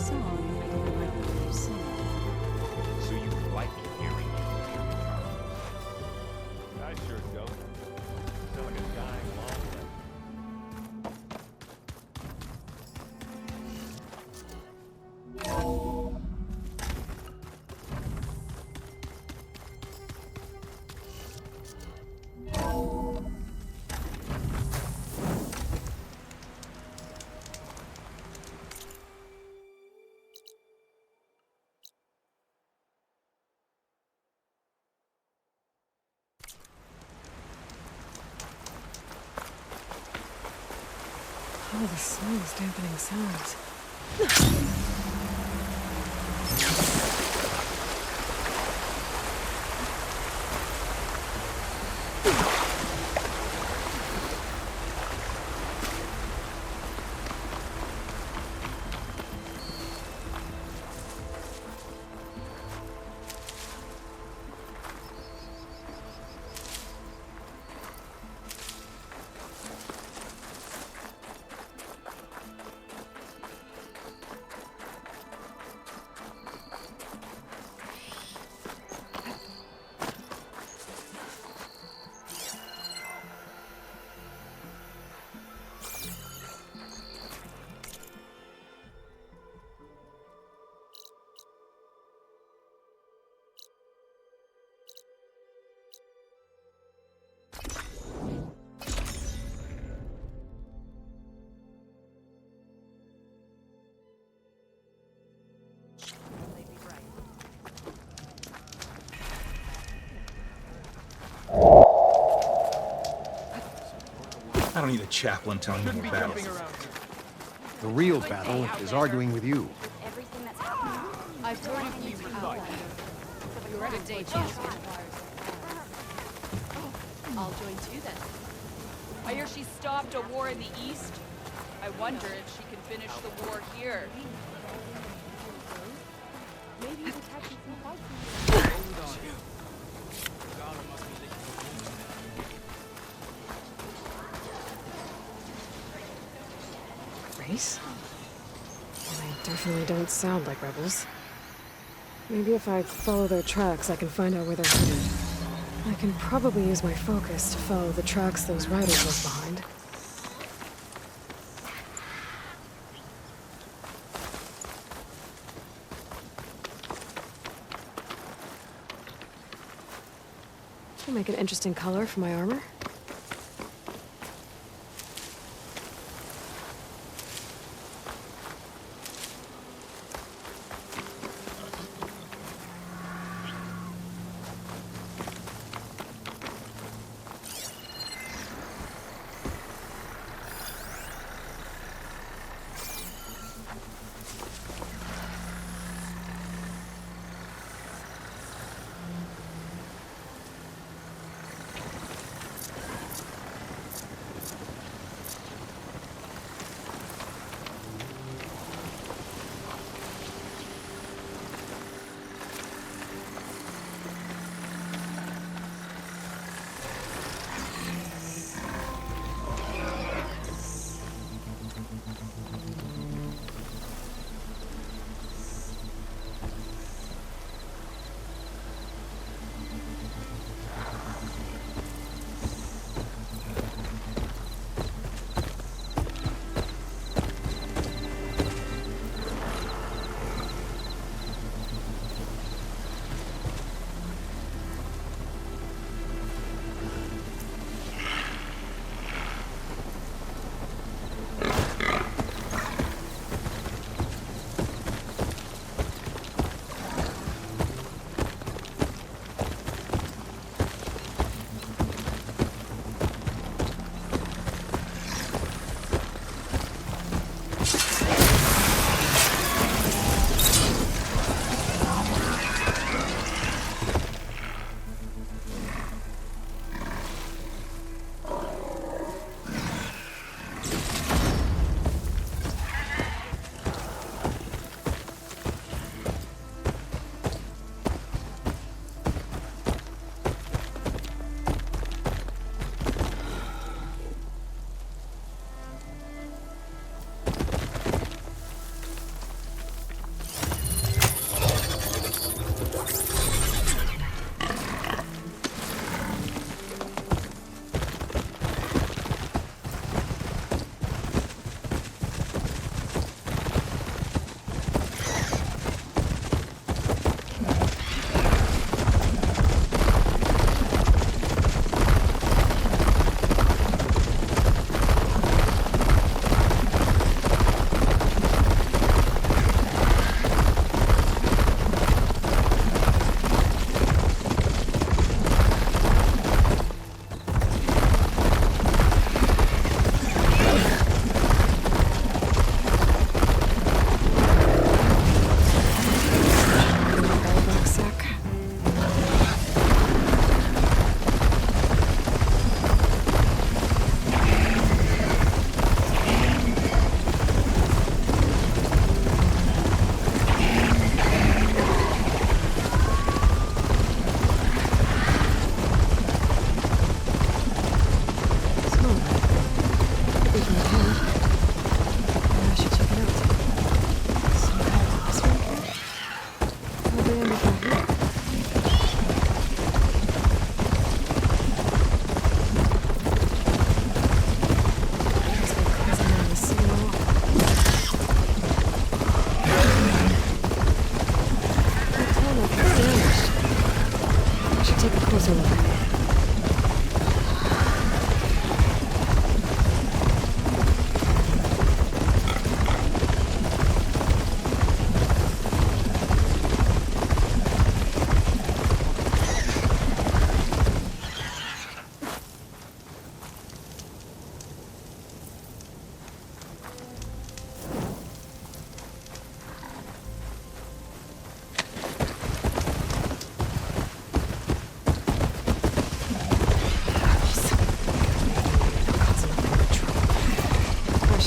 song I didn't like the way you sing it. So you like hearing emotion, Charlie? I sure don't. You sound like a dying long. Oh, the snow is dampening sounds. I don't need a chaplain telling me the battle. The real battle is arguing with you. Everything that's happening. I've told you you're a good day, champion. I'll join too then. I hear she stopped a war in the East. I wonder if she can finish the war here. Maybe the tactics and fights. Race? Well, they definitely don't sound like rebels. Maybe if I follow their tracks, I can find out where they're headed. I can probably use my focus to follow the tracks those riders left behind. Will make an interesting color for my armor.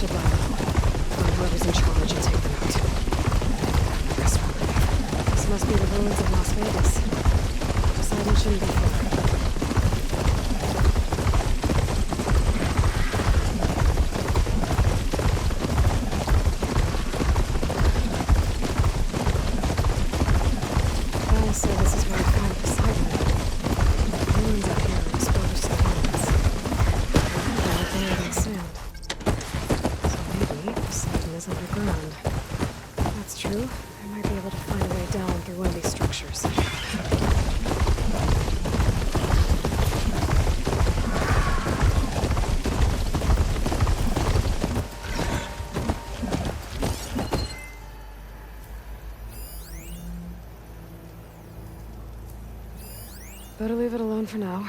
should find whoever's in charge and take them out. Rest relief. This must be the ruins of Las Vegas. Poseidon shouldn't be far. So this is where I found Poseidon. The ruins out here are exposed to the elements. They're buried in sand. So maybe Poseidon is underground. If that's true, I might be able to find a way down through one of these structures. Better leave it alone for now.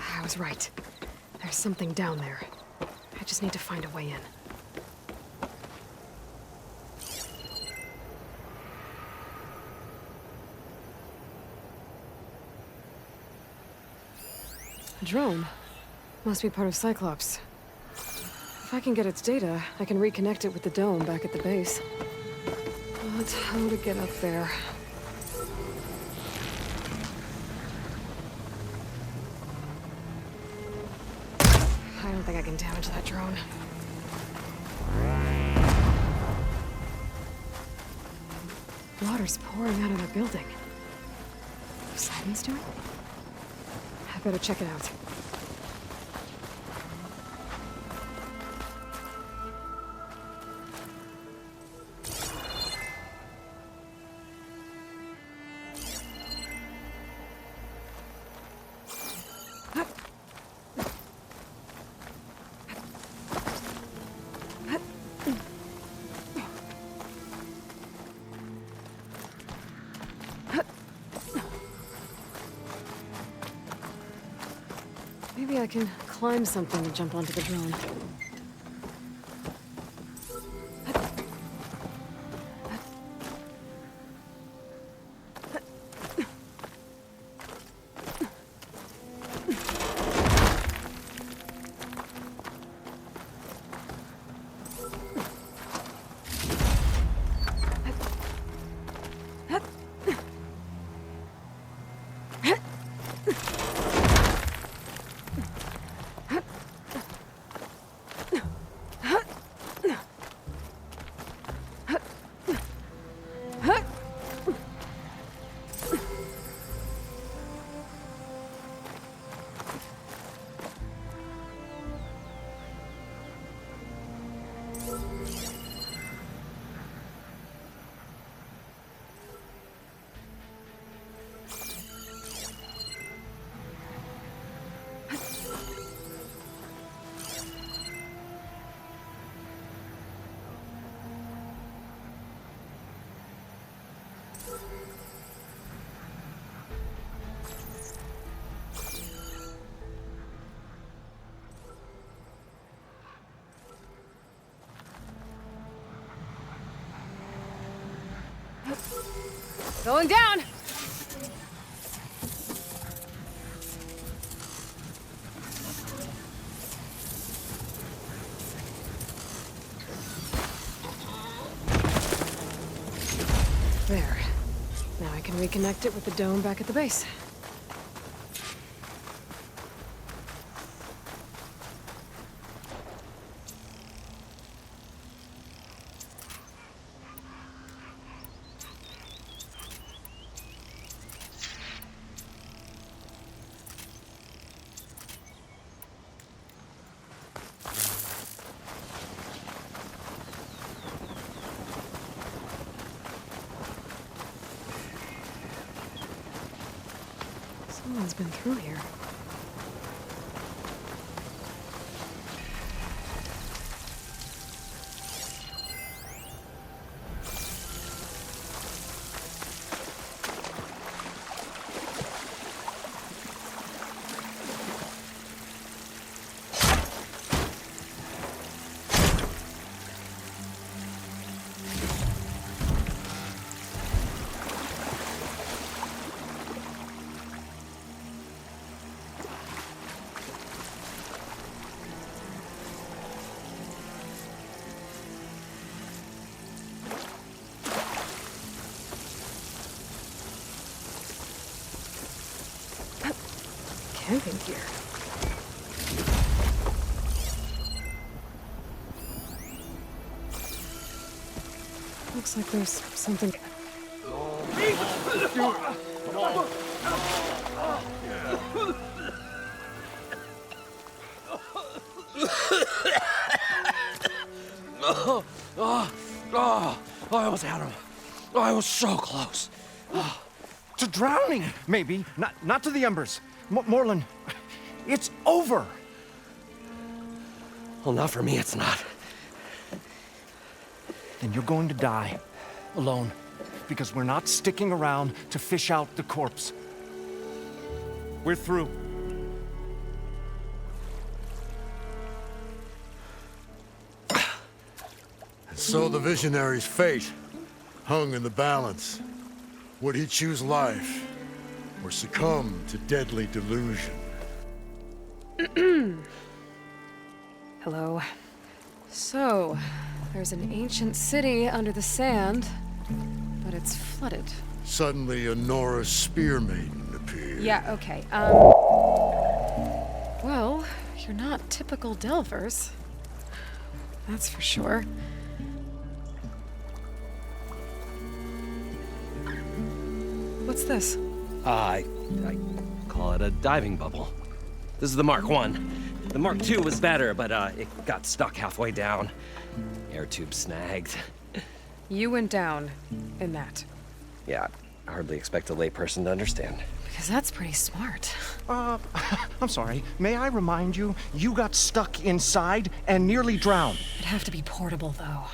I was right. There's something down there. I just need to find a way in. A drone. Must be part of Cyclops. If I can get its data, I can reconnect it with the dome back at the base. But how to get up there? I don't think I can damage that drone. Water's pouring out of the building. Poseidon's doing? I better check it out. Maybe I can climb something and jump onto the drone. Going down! There. Now I can reconnect it with the dome back at the base. Someone's been through here. Camping gear. Looks like there's something. I almost had him. I was so close. To drowning, maybe. Not to the embers. Moreland, it's over. Well, not for me, it's not. Then you're going to die. Alone. Because we're not sticking around to fish out the corpse. We're through. So the visionary's fate hung in the balance. Would he choose life or succumb to deadly delusion? Hello. So, there's an ancient city under the sand, but it's flooded. Suddenly, a Nora spear maiden appeared. Yeah, okay. Well, you're not typical Delvers. That's for sure. What's this? I call it a diving bubble. This is the Mark 1. The Mark 2 was better, but it got stuck halfway down. Air tube snagged. You went down in that. Yeah, I hardly expect a layperson to understand. Because that's pretty smart. I'm sorry. May I remind you, you got stuck inside and nearly drowned. It'd have to be portable, though.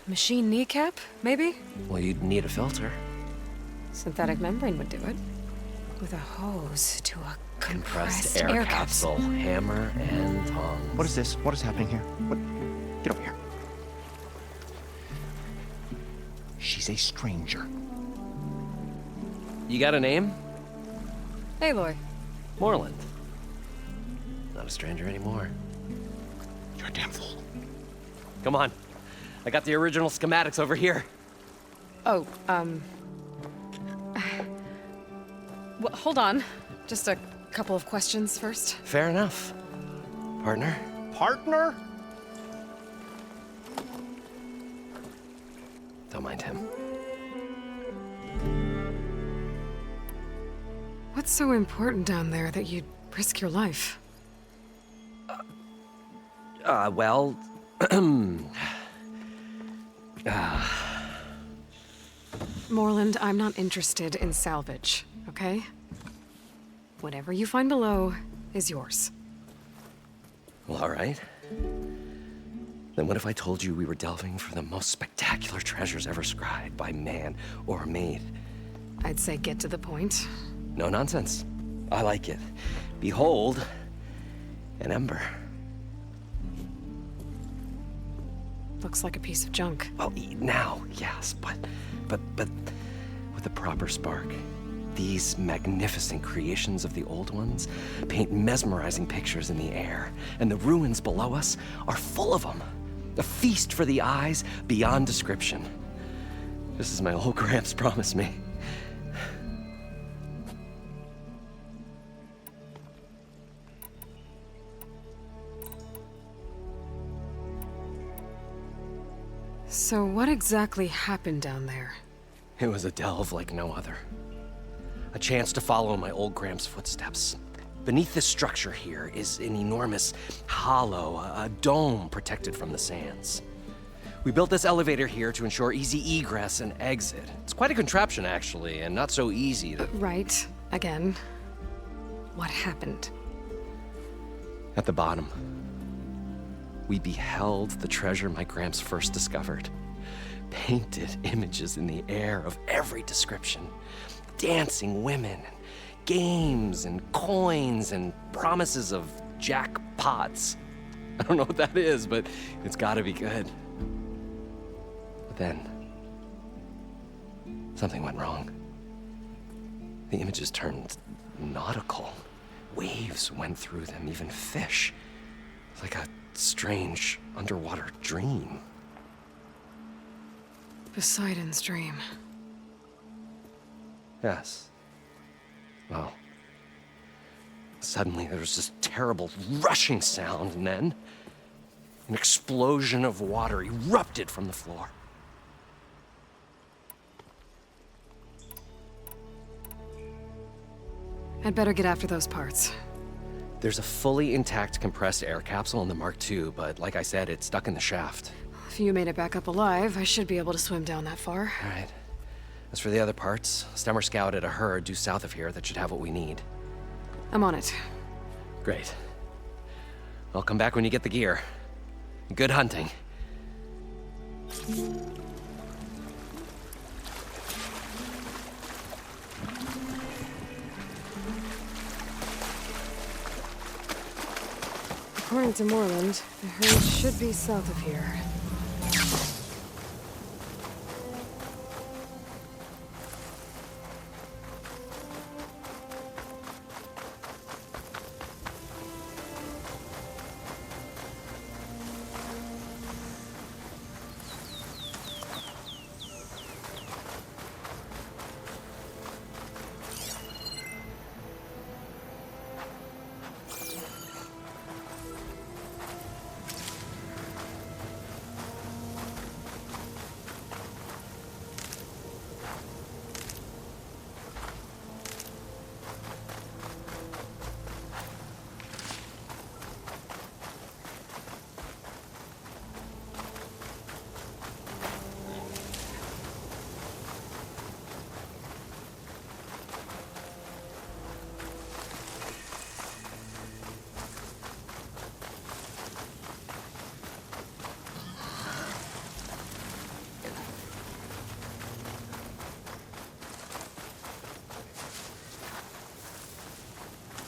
Machine kneecap, maybe? Well, you'd need a filter. Synthetic membrane would do it. With a hose to a compressed Air capsule. capsule, hammer and tongs. What is this? What is happening here? What? Get over here. She's a stranger. You got a name? Aloy. Moreland. Not a stranger anymore. You're a damn fool. Come on. I got the original schematics over here. Oh, well, hold on. Just a couple of questions first. Fair enough. Partner? Partner? Don't mind him. What's so important down there that you'd risk your life? Well... Moreland, I'm not interested in salvage, okay? Whatever you find below is yours. Well, all right. Then what if I told you we were delving for the most spectacular treasures ever scribed by man or maid? I'd say get to the point. No nonsense. I like it. Behold, an ember. Looks like a piece of junk. Well, now, yes, but with a proper spark. These magnificent creations of the old ones paint mesmerizing pictures in the air, and the ruins below us are full of them. A feast for the eyes beyond description. Just as my old Gramps promised me. So what exactly happened down there? It was a delve like no other. A chance to follow my old Gramps' footsteps. Beneath this structure here is an enormous hollow, a dome protected from the sands. We built this elevator here to ensure easy egress and exit. It's quite a contraption, actually, and not so easy that... Right. Again. What happened? At the bottom, we beheld the treasure my Gramps first discovered. Painted images in the air of every description. Dancing women, games and coins and promises of jackpots. I don't know what that is, but it's gotta be good. But then, something went wrong. The images turned nautical. Waves went through them, even fish. It's like a strange underwater dream. Poseidon's dream. Yes. Well, suddenly there was this terrible rushing sound, and then an explosion of water erupted from the floor. I'd better get after those parts. There's a fully intact compressed air capsule in the Mark II, but like I said, it's stuck in the shaft. If you made it back up alive, I should be able to swim down that far. All right. As for the other parts, Stemmer scouted a herd due south of here that should have what we need. I'm on it. Great. I'll come back when you get the gear. Good hunting. According to Moreland, the herd should be south of here.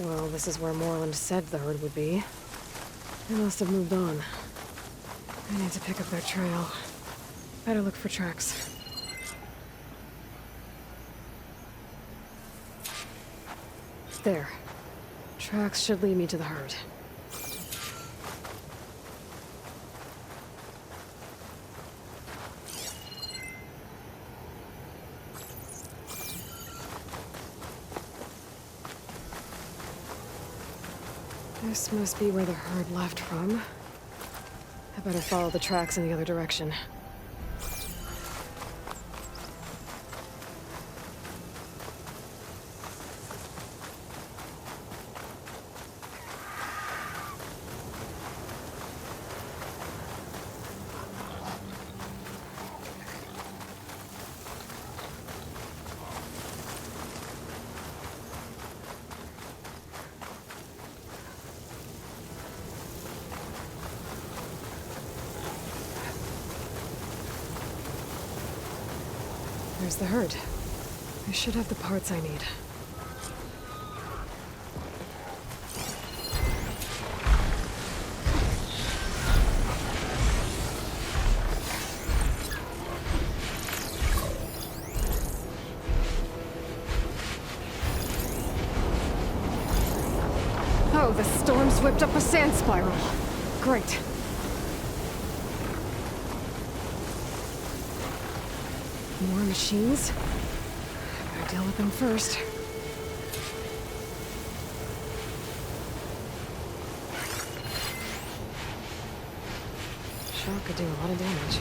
Well, this is where Moreland said the herd would be. They must have moved on. I need to pick up their trail. Better look for tracks. There. Tracks should lead me to the herd. This must be where the herd left from. I better follow the tracks in the other direction. There's the herd. I should have the parts I need. Oh, the storm's whipped up a sand spiral. Great. More machines? Better deal with them first. Shock could do a lot of damage.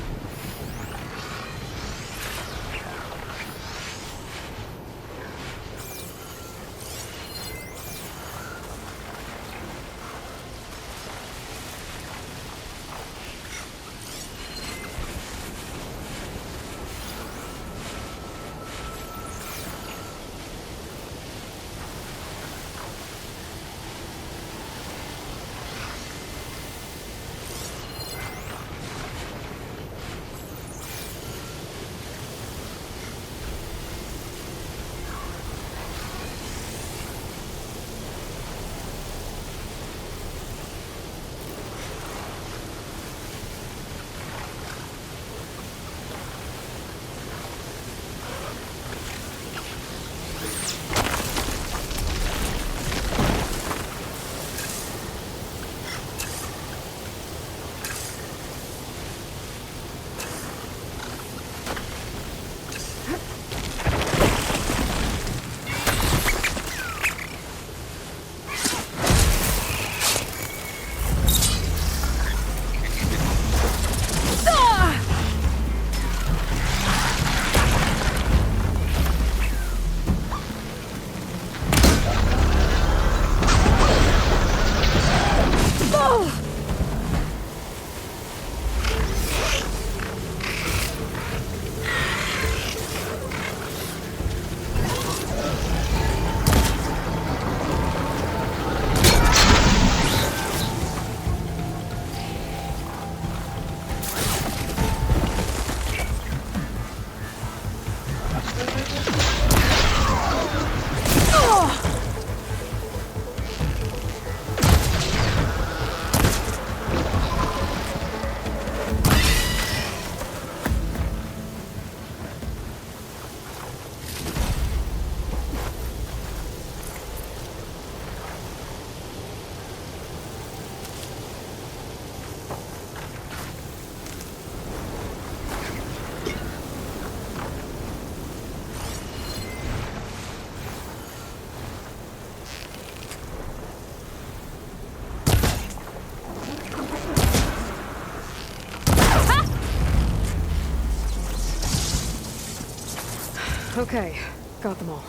Okay, got them all.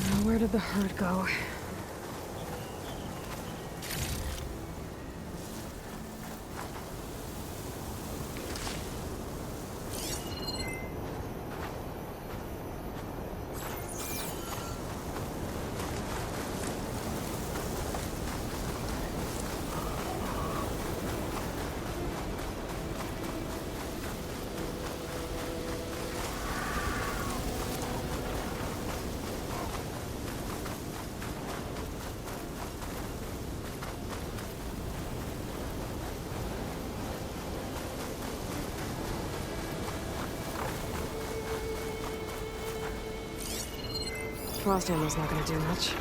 Now where did the herd go? Frost ammo's not gonna do much.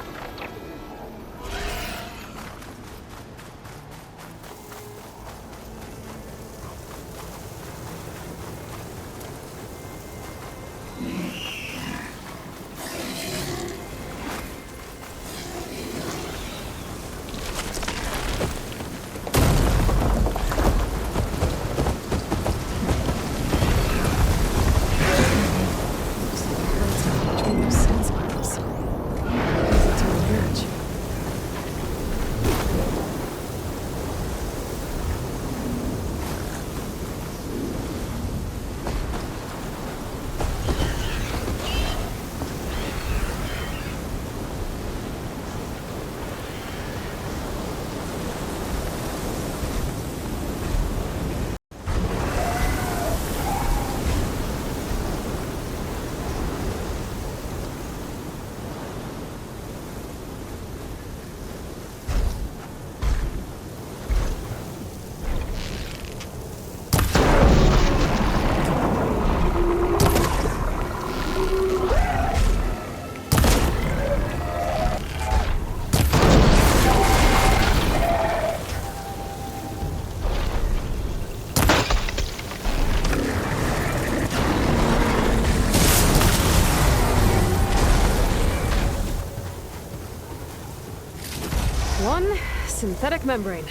One synthetic membrane.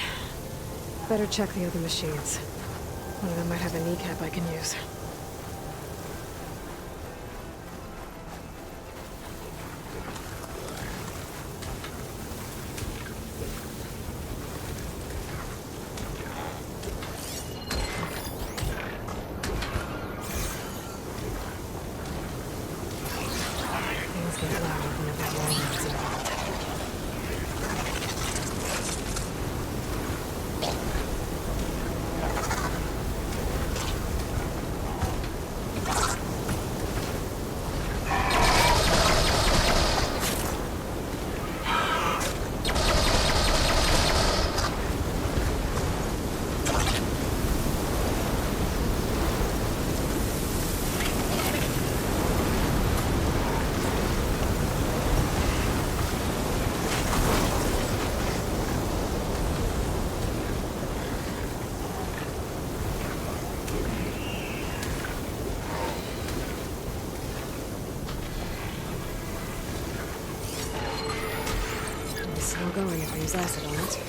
Better check the other machines. One of them might have a kneecap I can use. Things get loud whenever one is involved. Still going if I use acid on it.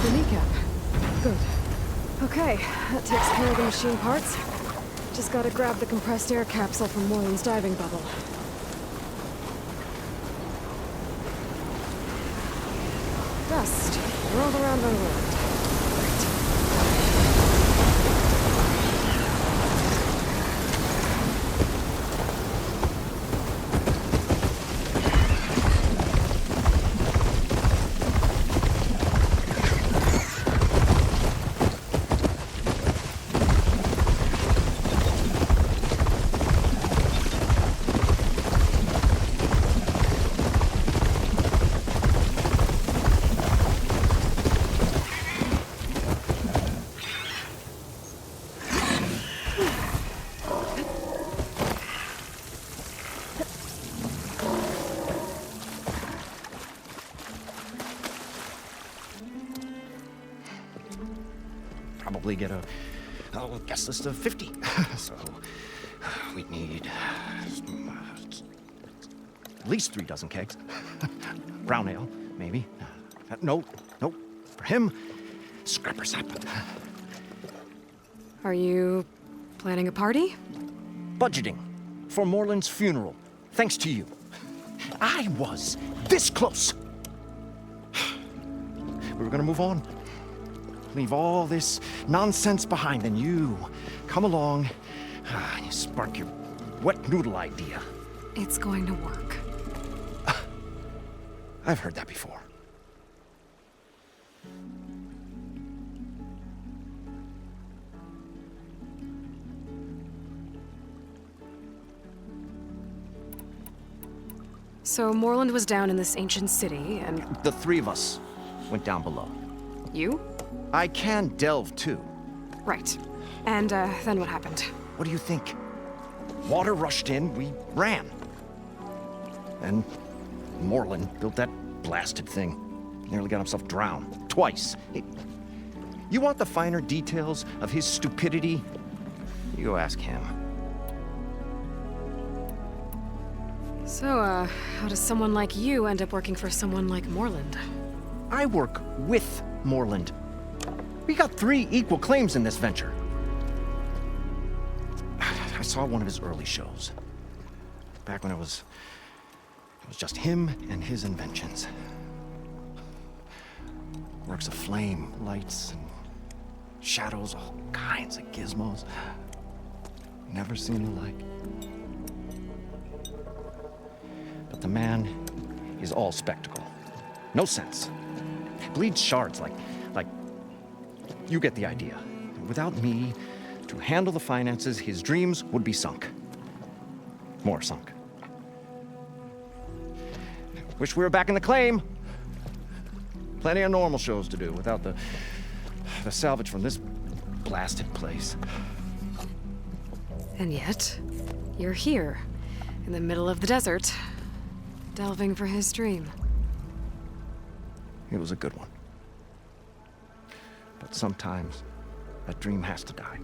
the kneecap. Good. Okay, that takes care of the machine parts. Just gotta grab the compressed air capsule from Moreland's diving bubble. Dust. Whirled around my world. Probably get a guest list of 50. So we'd need at least 3 dozen kegs. Brown ale, maybe. No. For him, scrapper sap. Are you planning a party? Budgeting for Moreland's funeral, thanks to you. I was this close. We were gonna move on. Leave all this nonsense behind, and you come along and you spark your wet noodle idea. It's going to work. I've heard that before. So Moreland was down in this ancient city, and The 3 of us went down below. you? I can delve too. Right. And then what happened? What do you think? Water rushed in, we ran. And Moreland built that blasted thing. Nearly got himself drowned. Twice. You want the finer details of his stupidity? You go ask him. So, how does someone like you end up working for someone like Moreland? I work with Moreland. We got 3 equal claims in this venture. I saw one of his early shows. Back when it was just him and his inventions. Works of flame, lights, and shadows, all kinds of gizmos. Never seen the like. But the man is all spectacle. No sense. Bleeds shards like you get the idea. Without me to handle the finances, his dreams would be sunk. More sunk. Wish we were back in the claim. Plenty of normal shows to do without the salvage from this blasted place. And yet, you're here, in the middle of the desert, delving for his dream. It was a good one. But sometimes, that dream has to die.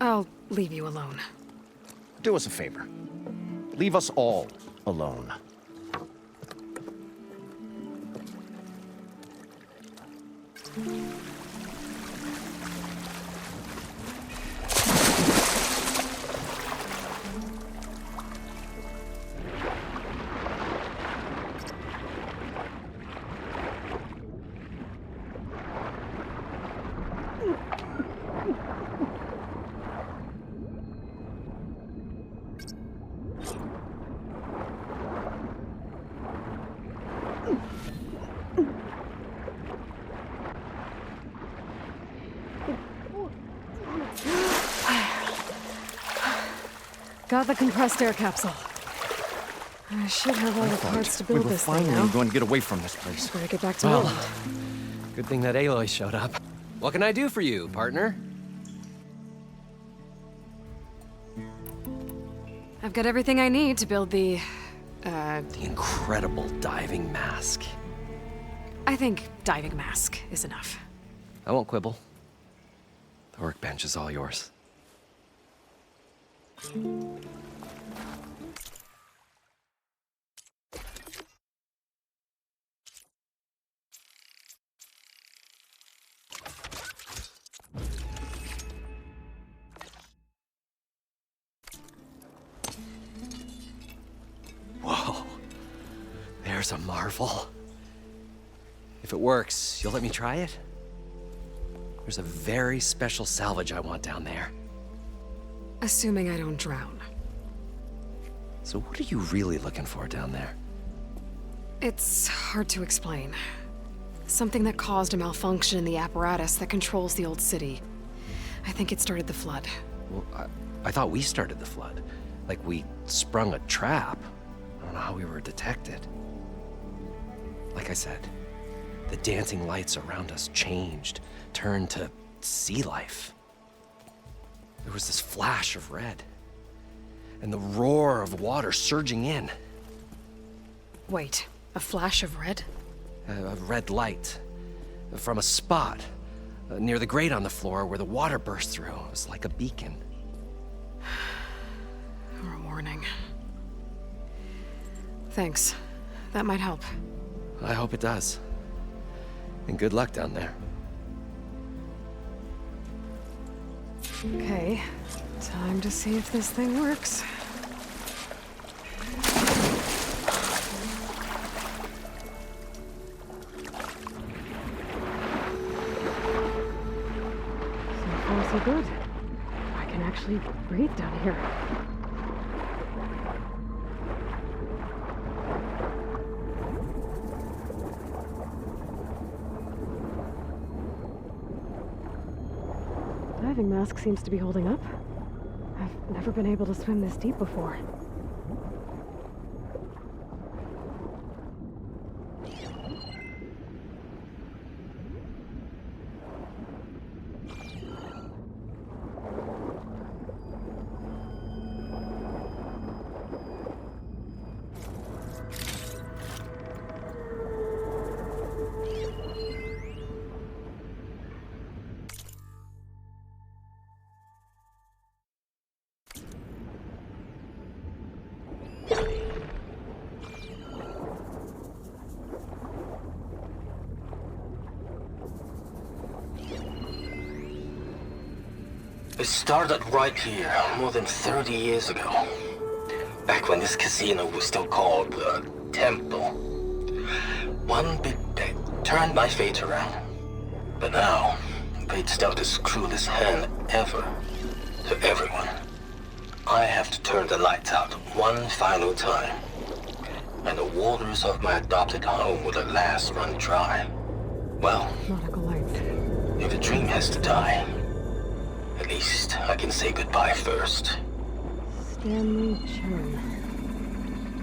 I'll leave you alone. Do us a favor. Leave us all alone. Got the compressed air capsule. I should have all the parts to build this thing finally now. going to get away from this place. Better get back to Well, Moreland. good thing that Aloy showed up. What can I do for you, partner? I've got everything I need to build the Incredible diving mask. I think diving mask is enough. I won't quibble. The workbench is all yours. There's a marvel. If it works, you'll let me try it? There's a very special salvage I want down there. Assuming I don't drown. So what are you really looking for down there? It's hard to explain. Something that caused a malfunction in the apparatus that controls the old city. I think it started the flood. Well, I thought we started the flood. Like we sprung a trap. I don't know how we were detected. Like I said, the dancing lights around us changed, turned to sea life. There was this flash of red, and the roar of water surging in. Wait, a flash of red? A red light from a spot near the grate on the floor where the water burst through. It was like a beacon. Or a warning. Thanks. That might help. I hope it does. And good luck down there. Okay, time to see if this thing works. So far, so good. I can actually breathe down here. Diving mask seems to be holding up. I've never been able to swim this deep before. It started right here, more than 30 years ago. Back when this casino was still called the Temple. One big bet turned my fate around. But now, fate's dealt this cruelest hand ever to everyone. I have to turn the lights out one final time. And the waters of my adopted home will at last run dry. Well, Nautical lights. if a dream has to die, at least I can say goodbye first. Stanley Chen.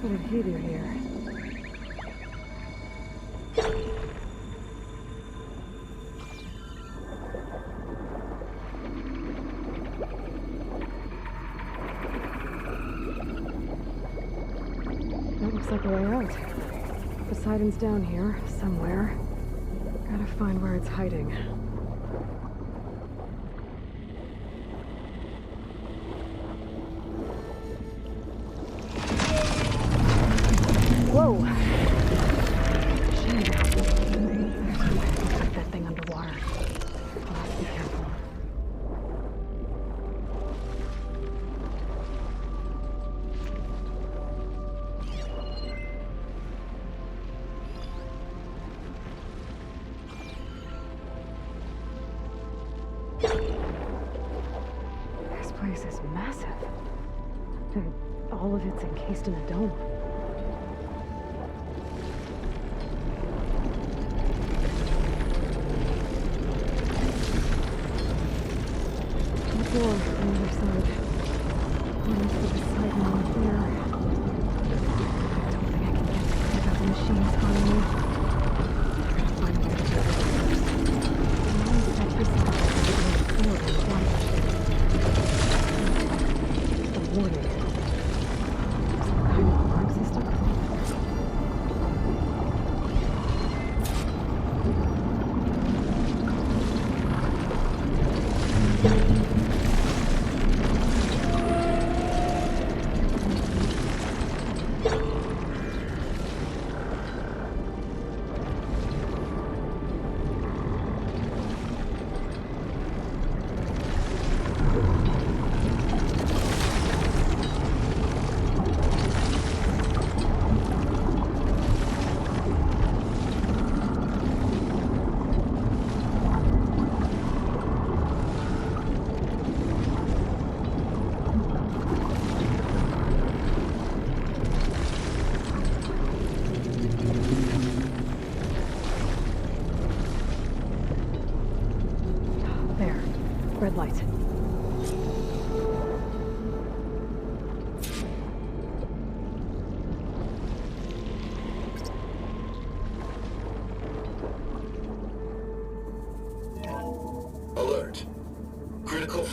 What did he do here? That looks like a way out. Poseidon's down here, somewhere. Gotta find where it's hiding. Whoa! Shame. Keep that thing underwater. I'll have to be careful. This place is massive. And all of it's encased in a dome. Door on the other side. One to the side and one here. I don't think I can get to it without the machines on me. Find a way to get it first. One step beside the door and one. A warning. Some kind of alarm system.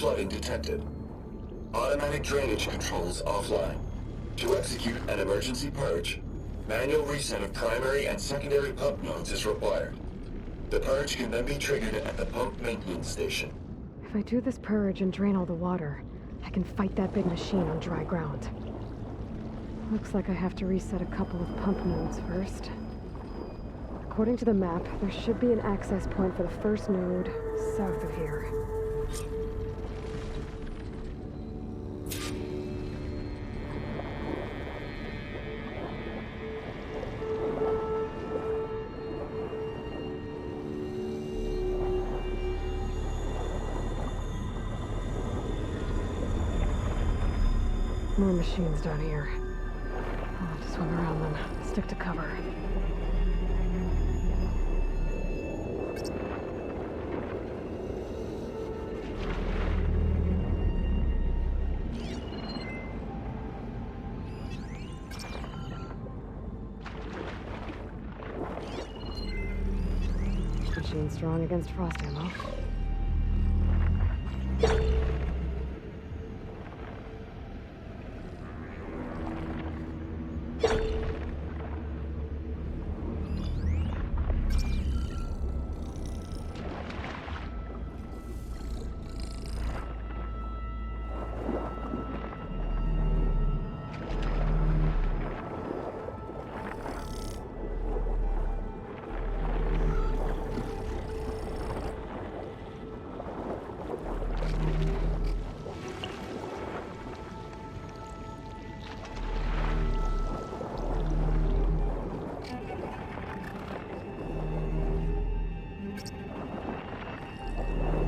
flooding detected. Automatic drainage controls offline. To execute an emergency purge, manual reset of primary and secondary pump nodes is required. The purge can then be triggered at the pump maintenance station. If I do this purge and drain all the water, I can fight that big machine on dry ground. Looks like I have to reset a couple of pump nodes first. According to the map, there should be an access point for the first node south of here. More machines down here. I'll have to swim around them, stick to cover. Machine strong against frost ammo.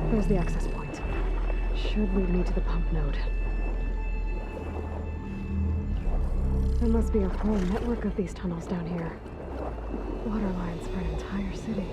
There's the access point. Should lead me to the pump node. There must be a whole network of these tunnels down here. Water lines for an entire city.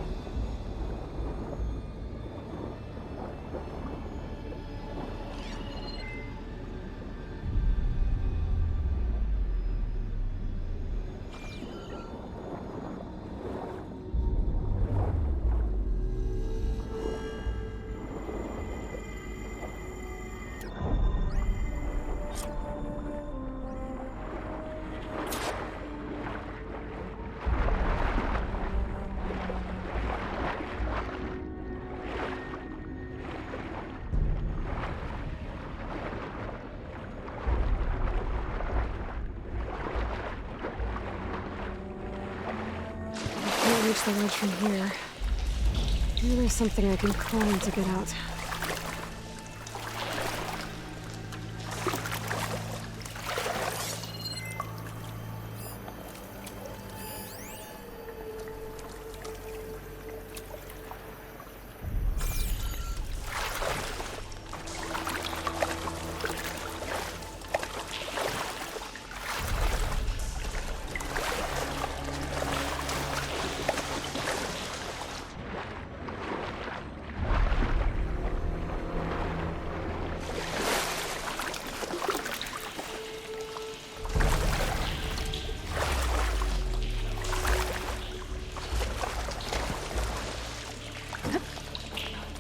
Reach the ledge from here. Maybe there's something I can climb to get out.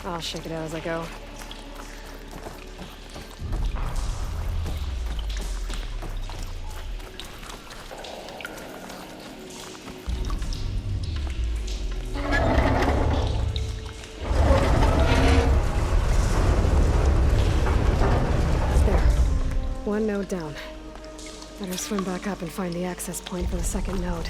I'll shake it out as I go. There. One node down. Better swim back up and find the access point for the second node.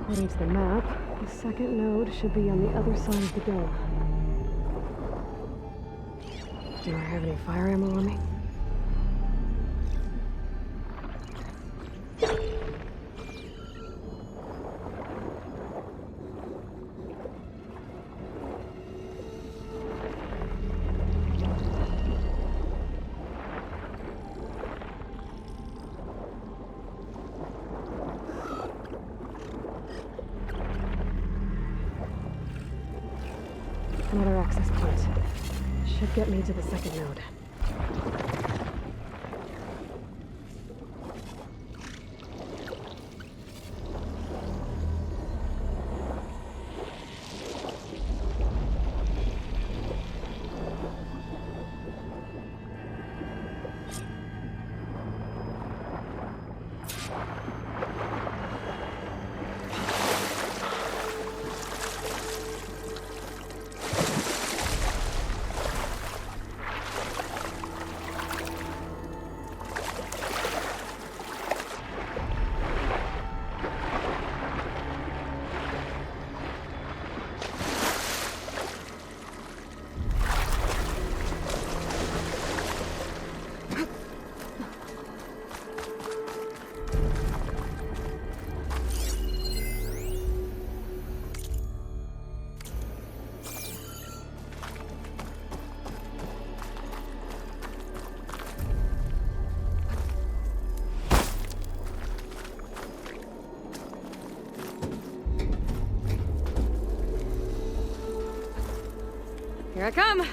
According to the map, the second node should be on the other side of the dome. Do I have any fire ammo on me? Another access point. Should get me to the second node. Here I come!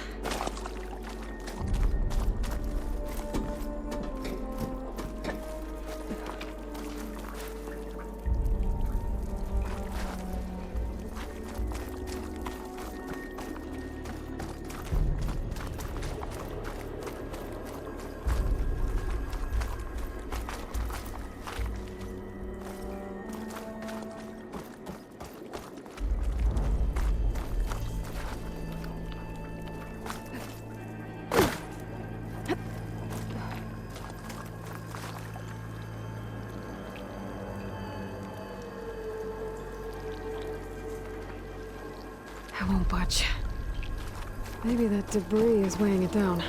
I won't budge. Maybe that debris is weighing it down. Okay,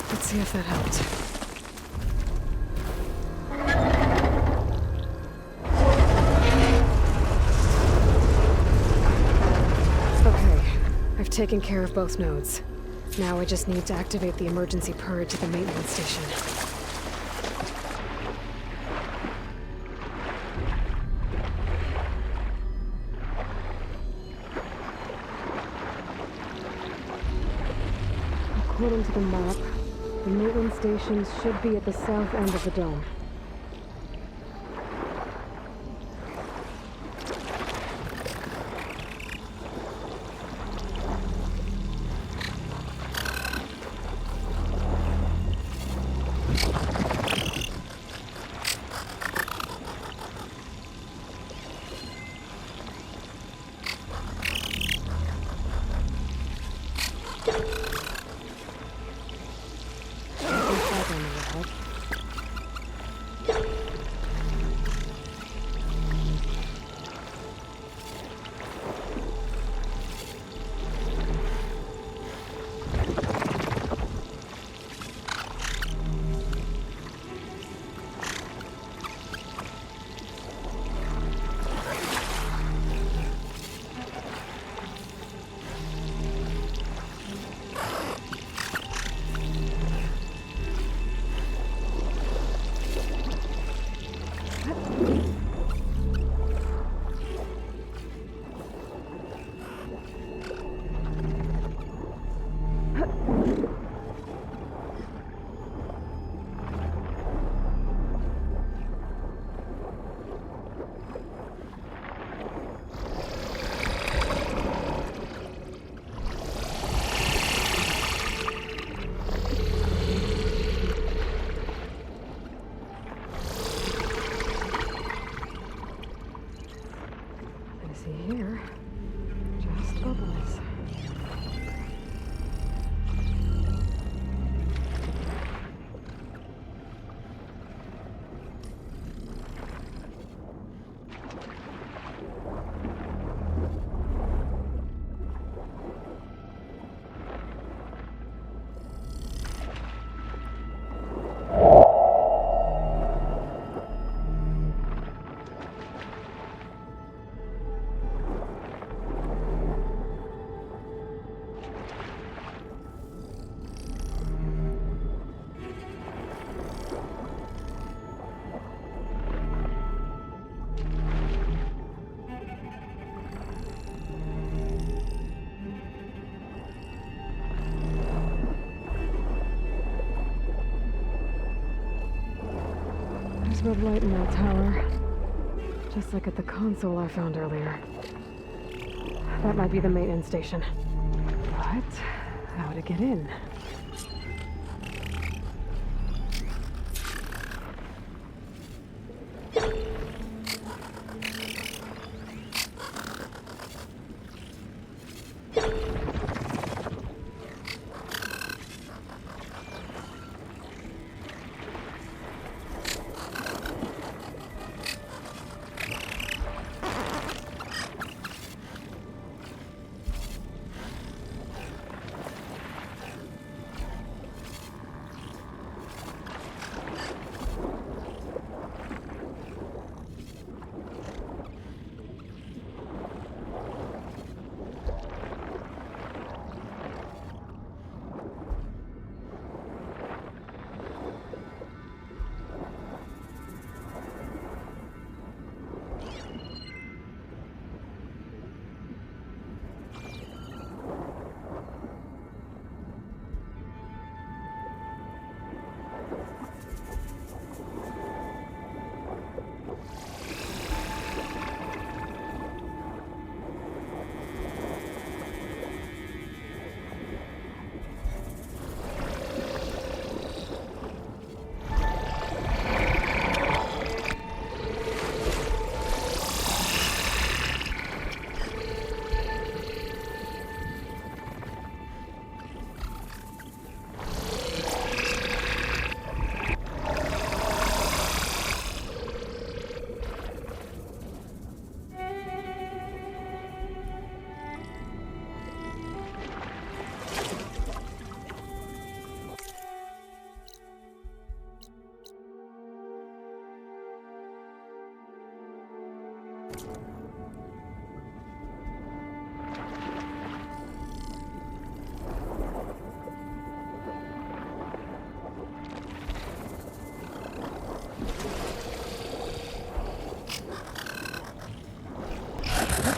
let's see if that helped. Okay, I've taken care of both nodes. Now I just need to activate the emergency purge at the maintenance station. According to the map, the maintenance stations should be at the south end of the dome. There's red light in that tower. Just like at the console I found earlier. That might be the maintenance station. But how to get in?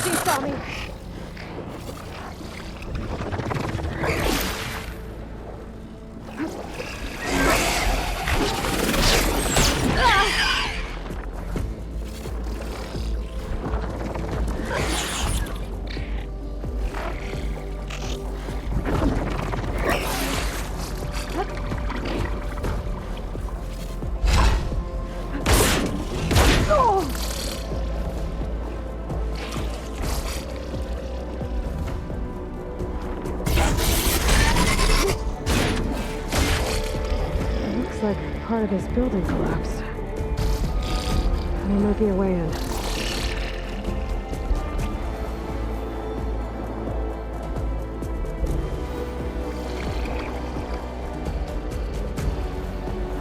She saw me. Part of this building collapsed. There might be a way in.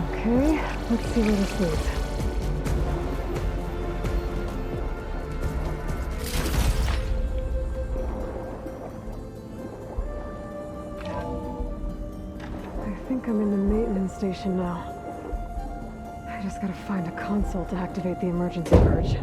Okay, let's see where this leads. I think I'm in the maintenance station now. I just gotta find a console to activate the emergency purge.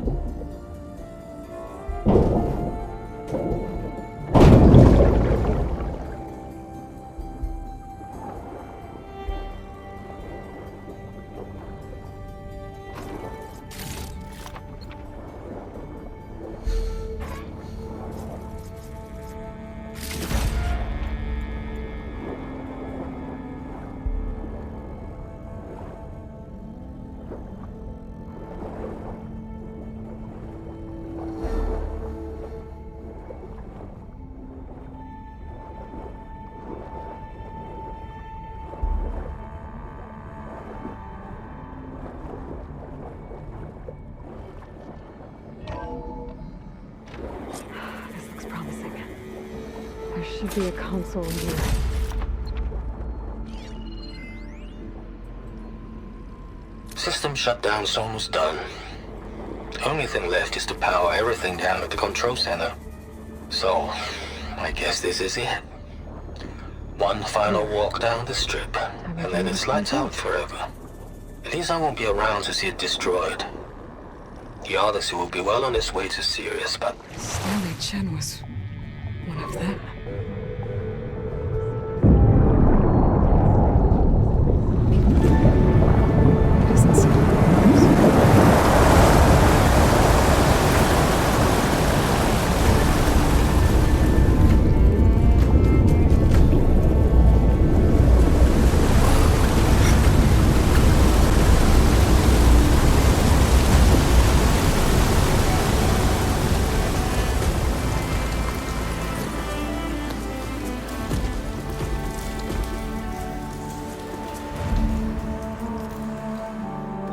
Should be a console in here. System shutdown's almost done. The only thing left is to power everything down at the control center. So, I guess this is it. One final walk down the strip, and then it's lights out forever. At least I won't be around to see it destroyed. The Odyssey will be well on its way to Sirius, but... Stanley Chen was one of them. Doesn't seem like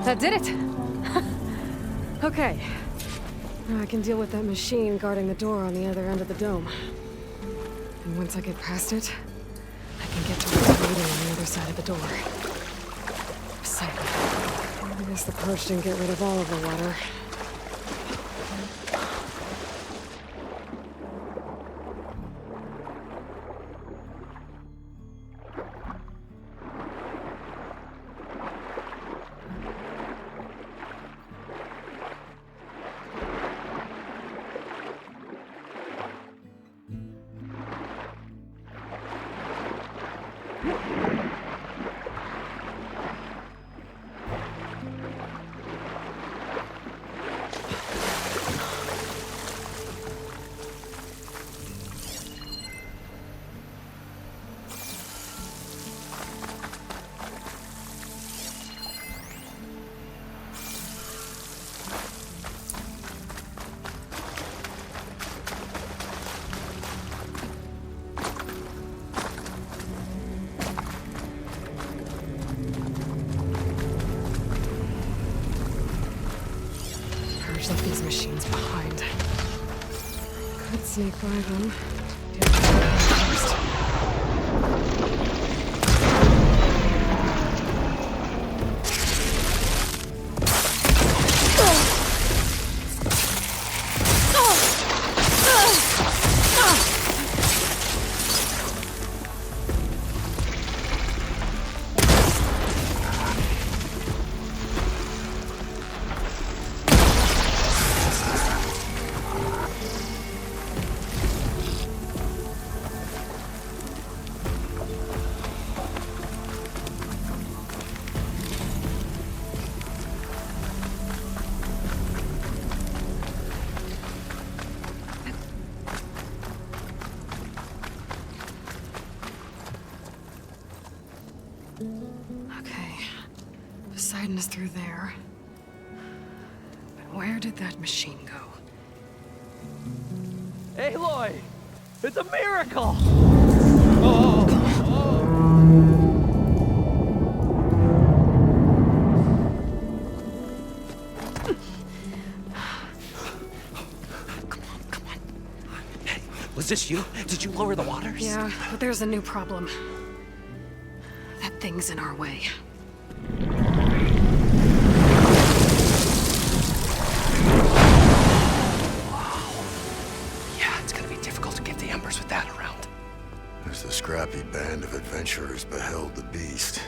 That did it! Okay. Now I can deal with that machine guarding the door on the other end of the dome. And once I get past it, I can get to what's waiting on the other side of the door. Poseidon. I guess the purge didn't get rid of all of the water. Left these machines behind. Could sneak by them. First. Okay. Poseidon is through there. But where did that machine go? Aloy! It's a miracle! Come on. Hey, was this you? Did you lower the waters? Yeah, but there's a new problem. That thing's in our way. Yeah, it's gonna be difficult to get the embers with that around. As the scrappy band of adventurers beheld the beast,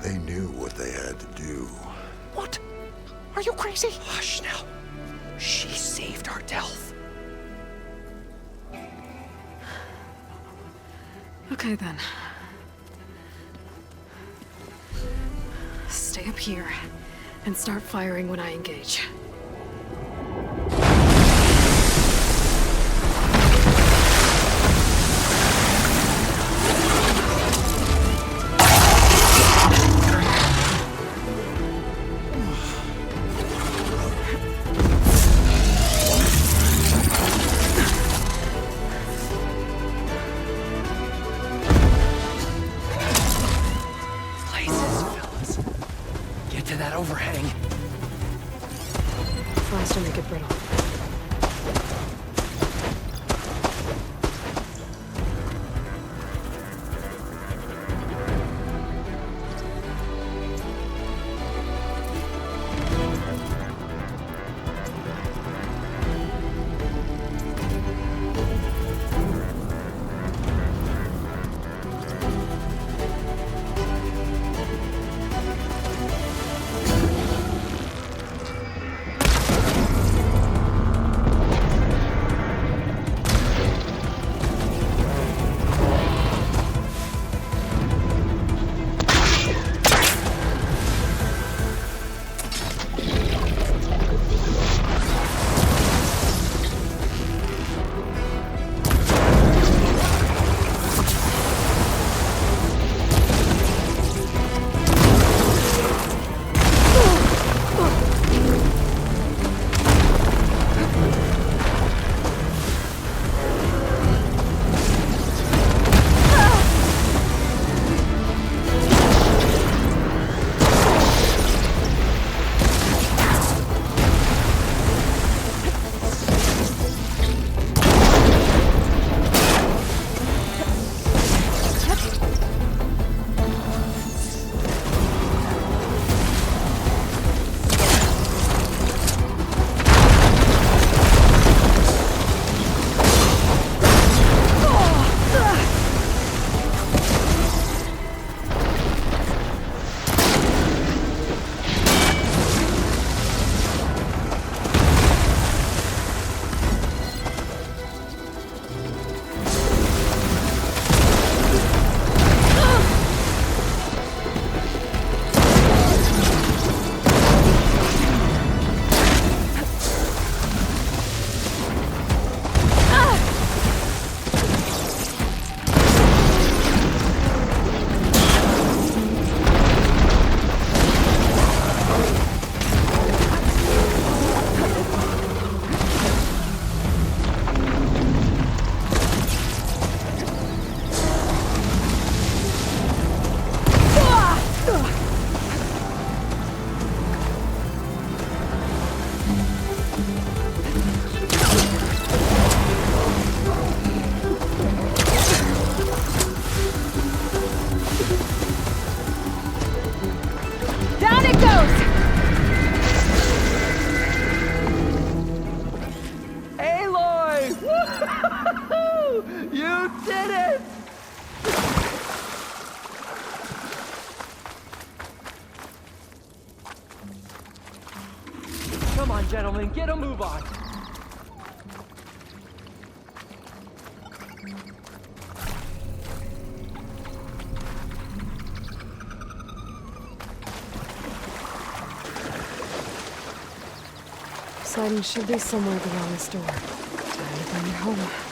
they knew what they had to do. What? Are you crazy? Hush now. She saved our Delph. Okay then. Stay up here and start firing when I engage. That overhang. Faster, make it brittle. gentlemen, get a move on. Poseidon should be somewhere beyond this door. Time to bring it home.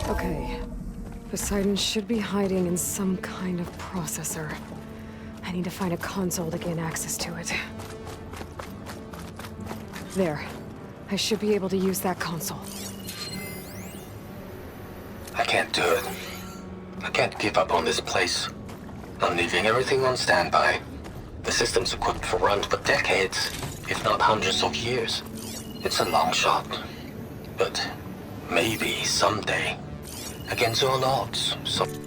Okay. Poseidon should be hiding in some kind of processor. I need to find a console to gain access to it. There. I should be able to use that console. I can't do it. I can't give up on this place. I'm leaving everything on standby. The system's equipped for runs for decades, if not hundreds of years. It's a long shot. But maybe someday, against all odds, someone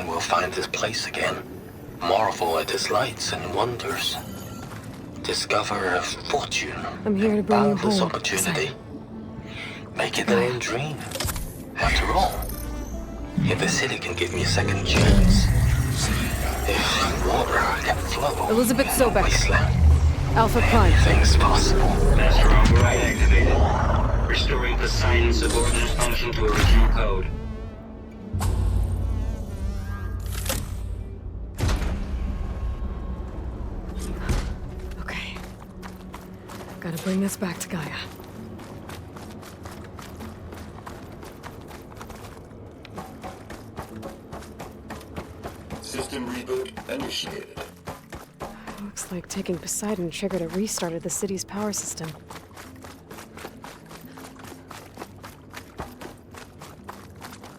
will find this place again. Marvel at its lights and wonders. Discover a fortune. I'm here to bring you boundless home. opportunity. Make it their own dream. After all, if the city can give me a second chance, if water can flow, Elizabeth Sobek. wasteland, Alpha Prime. anything's possible. Master override activated. Restoring Poseidon's subordinate function to original code. Okay. Gotta bring this back to Gaia. System reboot initiated. Looks like taking Poseidon triggered a restart of the city's power system.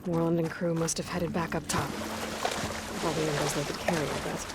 Moreland and crew must have headed back up top. Probably in those they could carry, I bet.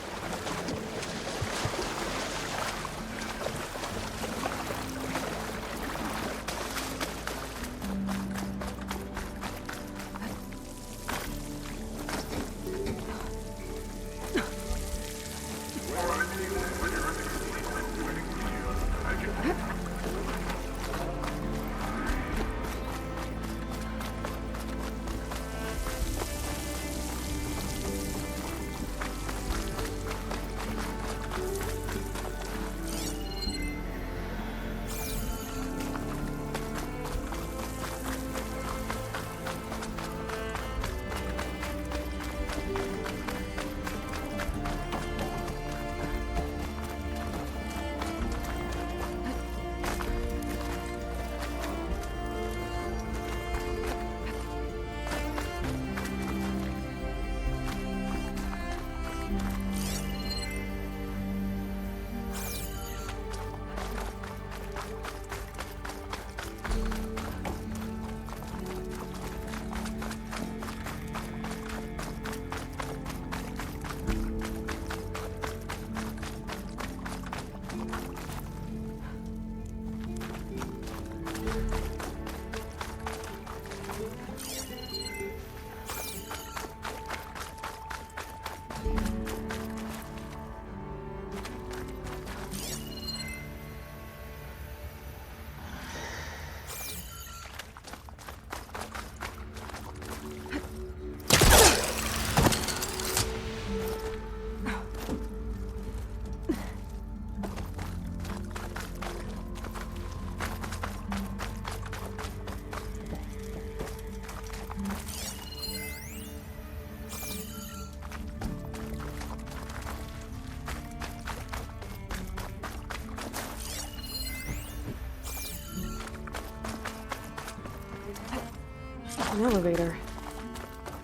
An elevator.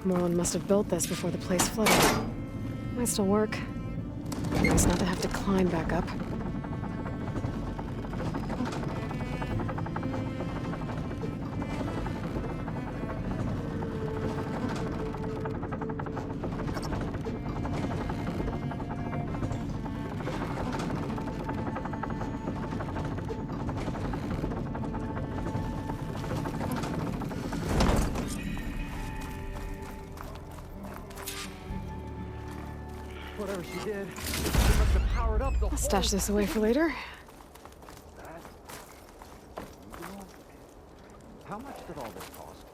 Moreland must have built this before the place flooded. Might still work. Nice not to have to climb back up. did. It must have powered up the I'll stash this away for later. How much did all this cost?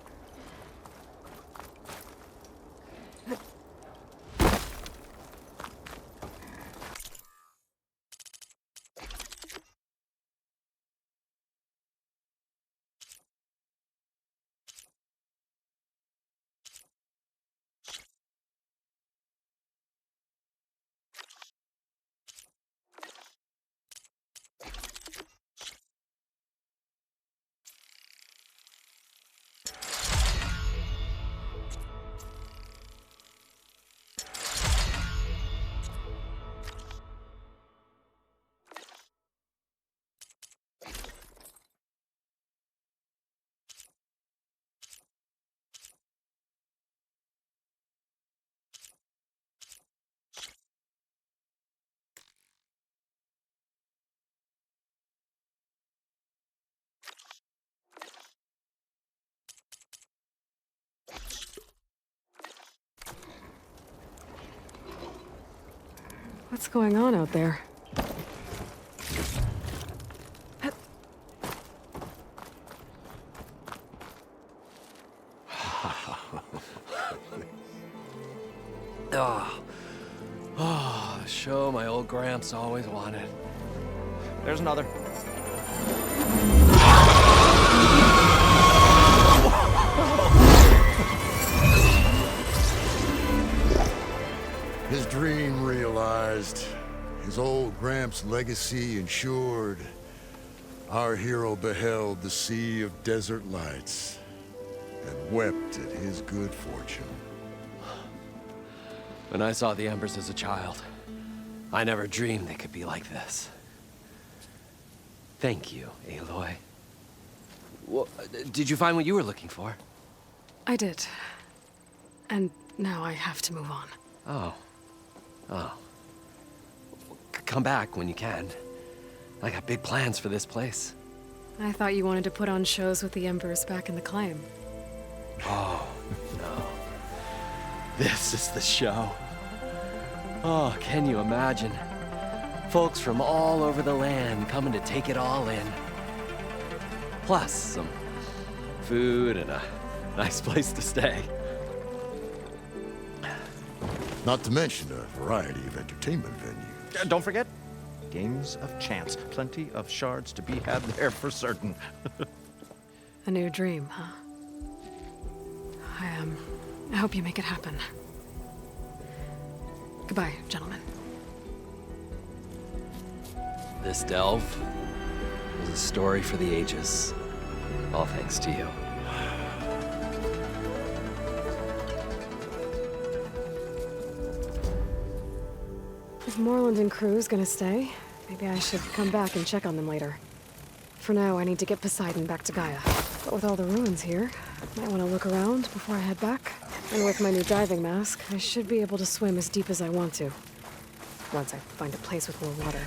What's going on out there? Oh, the show my old Gramps always wanted. There's another. His dream realized, his old Gramps' legacy ensured. Our hero beheld the sea of desert lights and wept at his good fortune. When I saw the embers as a child, I never dreamed they could be like this. Thank you, Aloy. Well, did you find what you were looking for? I did. And now I have to move on. Oh. Come back when you can. I got big plans for this place. I thought you wanted to put on shows with the Embers back in the Claim. Oh, no. This is the show. Oh, can you imagine? Folks from all over the land coming to take it all in. Plus some food and a nice place to stay. Not to mention a variety of entertainment venues. Don't forget, games of chance. Plenty of shards to be had there for certain. A new dream, huh? I hope you make it happen. Goodbye, gentlemen. This delve is a story for the ages. All thanks to you. If Moreland and crew's gonna stay, maybe I should come back and check on them later. For now, I need to get Poseidon back to Gaia. But with all the ruins here, I might want to look around before I head back. And with my new diving mask, I should be able to swim as deep as I want to. Once I find a place with more water.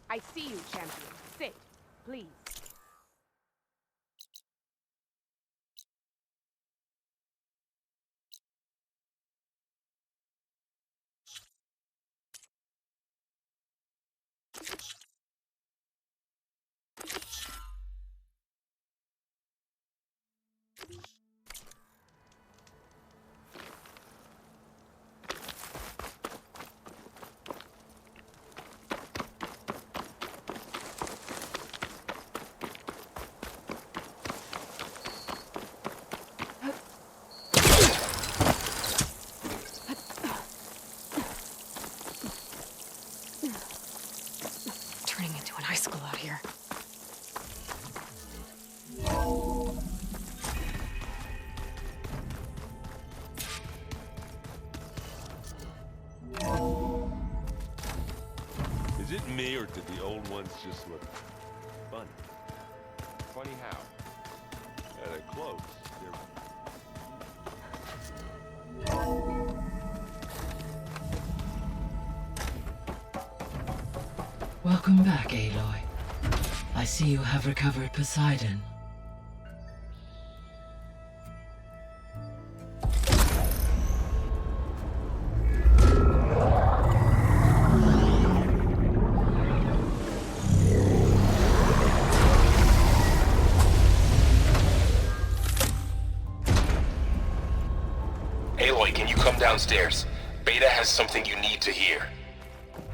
I see you, champion. Sit, please. Turning into an high school out here. me, or did the old ones just look funny? Funny how? Yeah, they're close. Welcome back, Aloy. I see you have recovered Poseidon. Aloy, can you come downstairs? Beta has something you need to hear.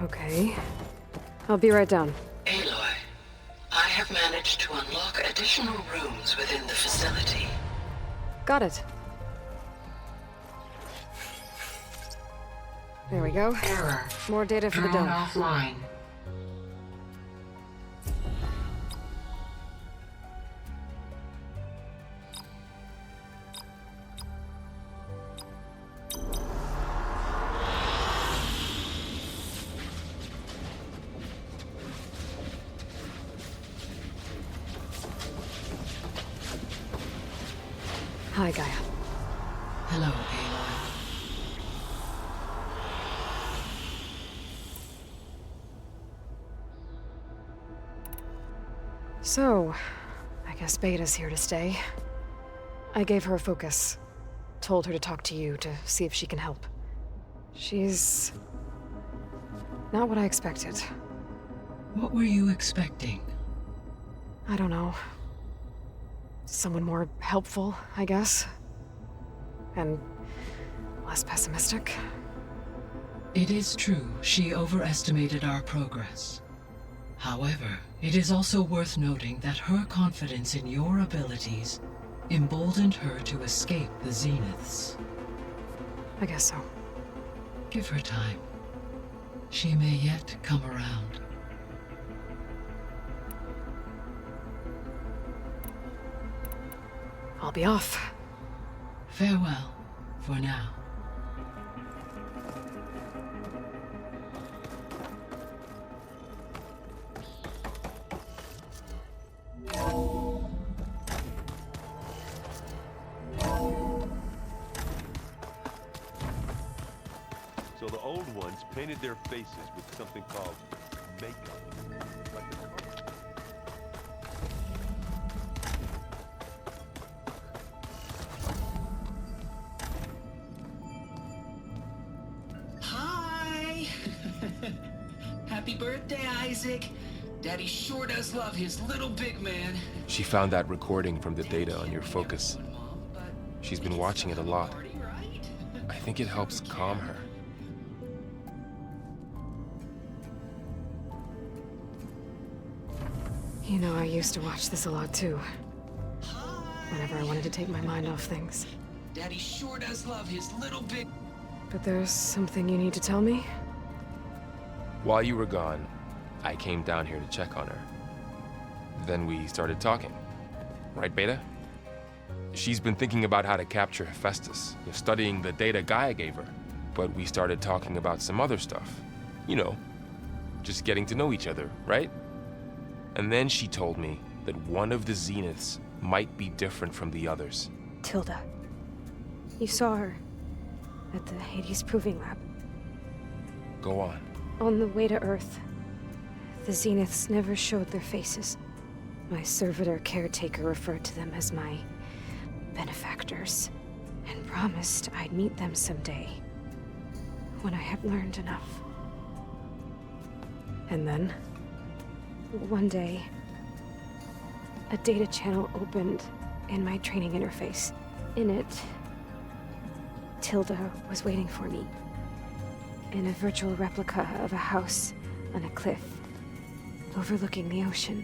Okay. I'll be right down. Aloy, I have managed to unlock additional rooms within the facility. Got it. There we go. Error. More data for the Drone dome. offline. Hi, Gaia. Hello, Aloy. So, I guess Beta's here to stay. I gave her a focus. Told her to talk to you to see if she can help. She's not what I expected. What were you expecting? I don't know. Someone more helpful, I guess. And less pessimistic. It is true, she overestimated our progress. However, it is also worth noting that her confidence in your abilities emboldened her to escape the Zeniths. I guess so. Give her time. She may yet come around. I'll be off. Farewell, for now. So the old ones painted their faces with something called makeup. Like a carpet. Hi! Happy birthday, Isaac. Daddy sure does love his little big man. She found that recording from the data on your focus. She's been watching it a lot. I think it helps calm her. You know, I used to watch this a lot too. Whenever I wanted to take my mind off things. Daddy sure does love his little big... But there's something you need to tell me? While you were gone, I came down here to check on her. Then we started talking. Right, Beta? She's been thinking about how to capture Hephaestus, studying the data Gaia gave her. But we started talking about some other stuff. You know, just getting to know each other, right? And then she told me that one of the Zeniths might be different from the others. Tilda. You saw her at the Hades Proving Lab. Go on. On the way to Earth, the Zeniths never showed their faces. My servitor caretaker referred to them as my benefactors, and promised I'd meet them someday, when I had learned enough. And then, one day, a data channel opened in my training interface. In it, Tilda was waiting for me, in a virtual replica of a house on a cliff, overlooking the ocean.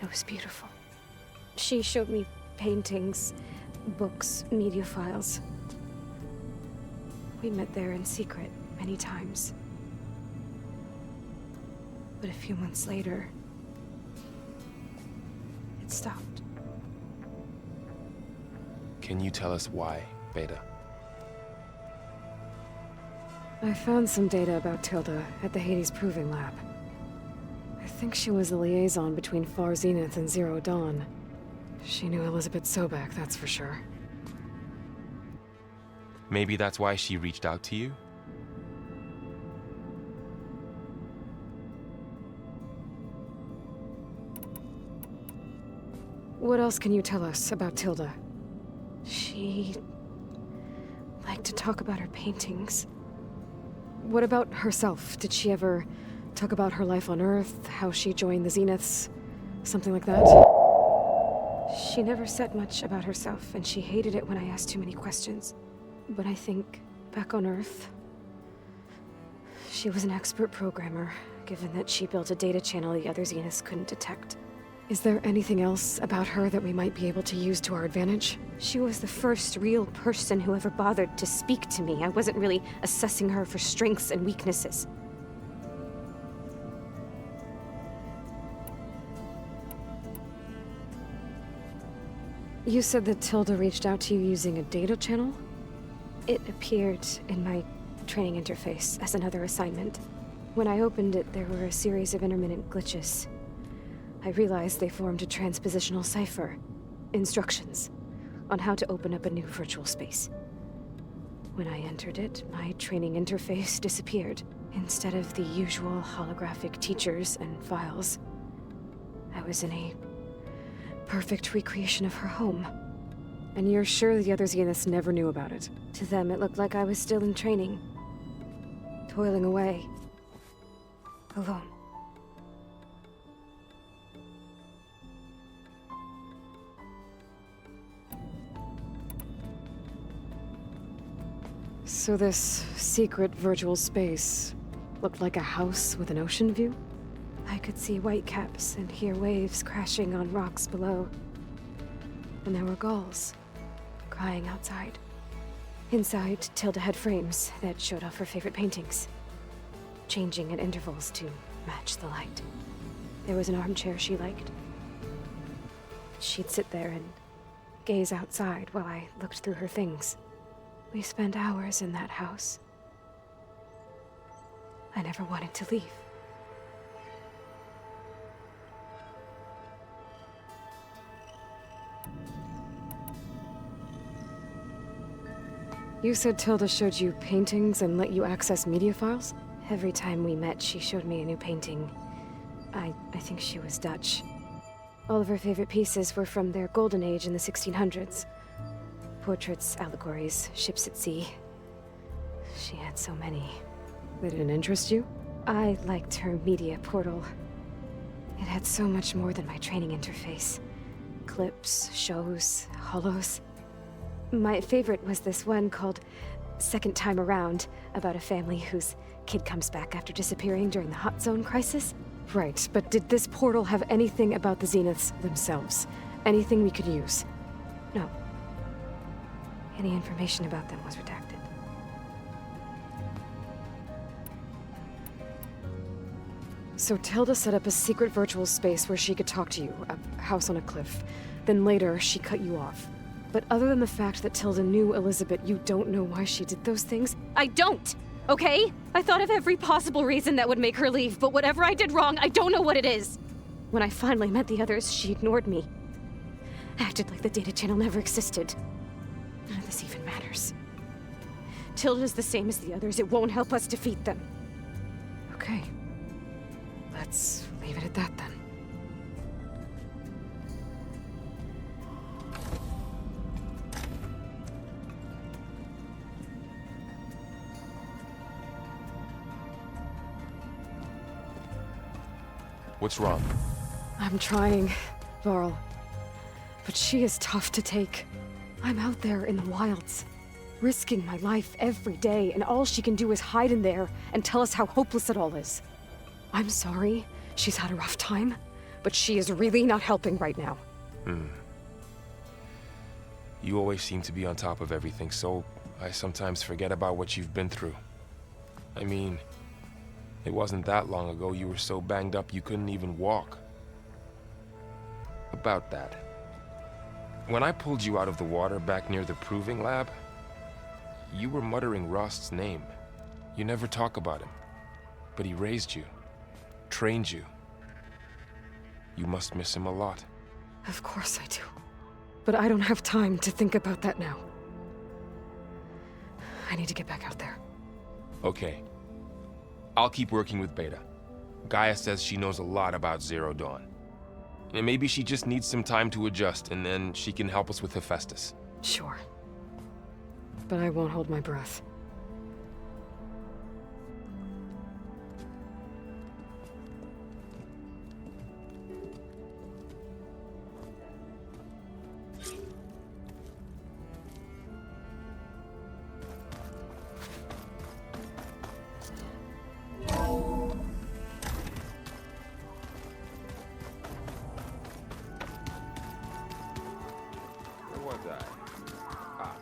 It was beautiful. She showed me paintings, books, media files. We met there in secret many times. But a few months later, it stopped. Can you tell us why, Beta? I found some data about Tilda at the Hades Proving Lab. I think she was the liaison between Far Zenith and Zero Dawn. She knew Elizabeth Sobek, that's for sure. Maybe that's why she reached out to you? What else can you tell us about Tilda? She liked to talk about her paintings. What about herself? Did she ever talk about her life on Earth, how she joined the Zeniths, something like that? She never said much about herself, and she hated it when I asked too many questions. But I think, back on Earth, she was an expert programmer, given that she built a data channel the other Zeniths couldn't detect. Is there anything else about her that we might be able to use to our advantage? She was the first real person who ever bothered to speak to me. I wasn't really assessing her for strengths and weaknesses. You said that Tilda reached out to you using a data channel? It appeared in my training interface as another assignment. When I opened it, there were a series of intermittent glitches. I realized they formed a transpositional cipher. Instructions on how to open up a new virtual space. When I entered it, my training interface disappeared. Instead of the usual holographic teachers and files, I was in a perfect recreation of her home. And you're sure the other Zeniths never knew about it? To them, it looked like I was still in training. Toiling away. Alone. So this secret virtual space looked like a house with an ocean view? I could see whitecaps and hear waves crashing on rocks below. And there were gulls crying outside. Inside, Tilda had frames that showed off her favorite paintings, changing at intervals to match the light. There was an armchair she liked. She'd sit there and gaze outside while I looked through her things. We spent hours in that house. I never wanted to leave. You said Tilda showed you paintings and let you access media files? Every time we met, she showed me a new painting. I think she was Dutch. All of her favorite pieces were from their golden age in the 1600s. Portraits, allegories, ships at sea. She had so many. They didn't interest you? I liked her media portal. It had so much more than my training interface. Clips, shows, holos. My favorite was this one called Second Time Around, about a family whose kid comes back after disappearing during the Hot Zone crisis. Right, but did this portal have anything about the Zeniths themselves? Anything we could use? No. Any information about them was redacted. So Tilda set up a secret virtual space where she could talk to you, a house on a cliff. Then later, she cut you off. But other than the fact that Tilda knew Elizabeth, you don't know why she did those things? I don't! Okay? I thought of every possible reason that would make her leave, but whatever I did wrong, I don't know what it is. When I finally met the others, she ignored me. Acted like the data channel never existed. None of this even matters. Tilda's the same as the others. It won't help us defeat them. Okay. Let's leave it at that then. What's wrong? I'm trying, Varl. But she is tough to take. I'm out there in the wilds, risking my life every day, and all she can do is hide in there and tell us how hopeless it all is. I'm sorry she's had a rough time, but she is really not helping right now. You always seem to be on top of everything, so I sometimes forget about what you've been through. I mean, it wasn't that long ago you were so banged up you couldn't even walk. About that. When I pulled you out of the water back near the proving lab, you were muttering Rost's name. You never talk about him, but he raised you, trained you. You must miss him a lot. Of course I do. But I don't have time to think about that now. I need to get back out there. Okay. I'll keep working with Beta. Gaia says she knows a lot about Zero Dawn. And maybe she just needs some time to adjust, and then she can help us with Hephaestus. Sure. But I won't hold my breath. Where was I? Ah.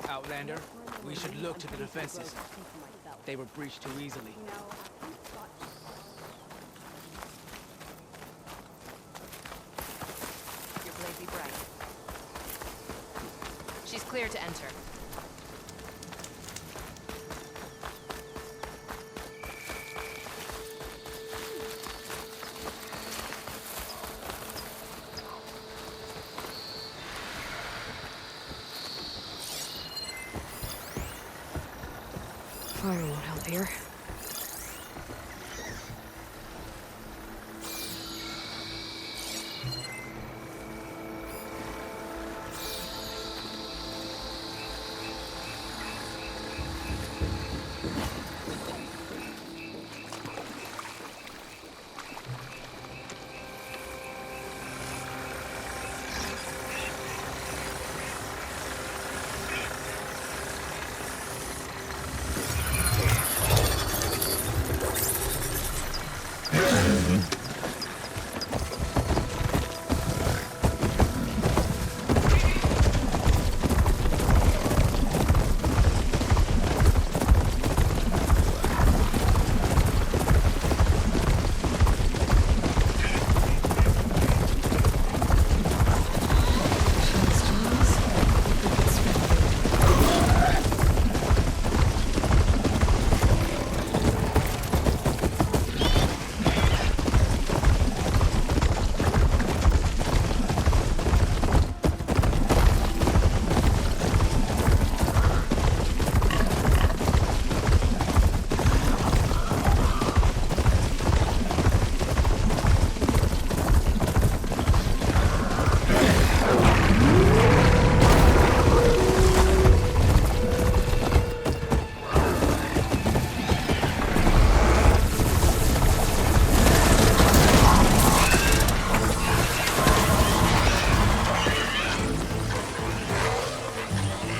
Outlander, we should look to the defenses. They were breached too easily. Your blade be bright. She's clear to enter. Fire won't help here.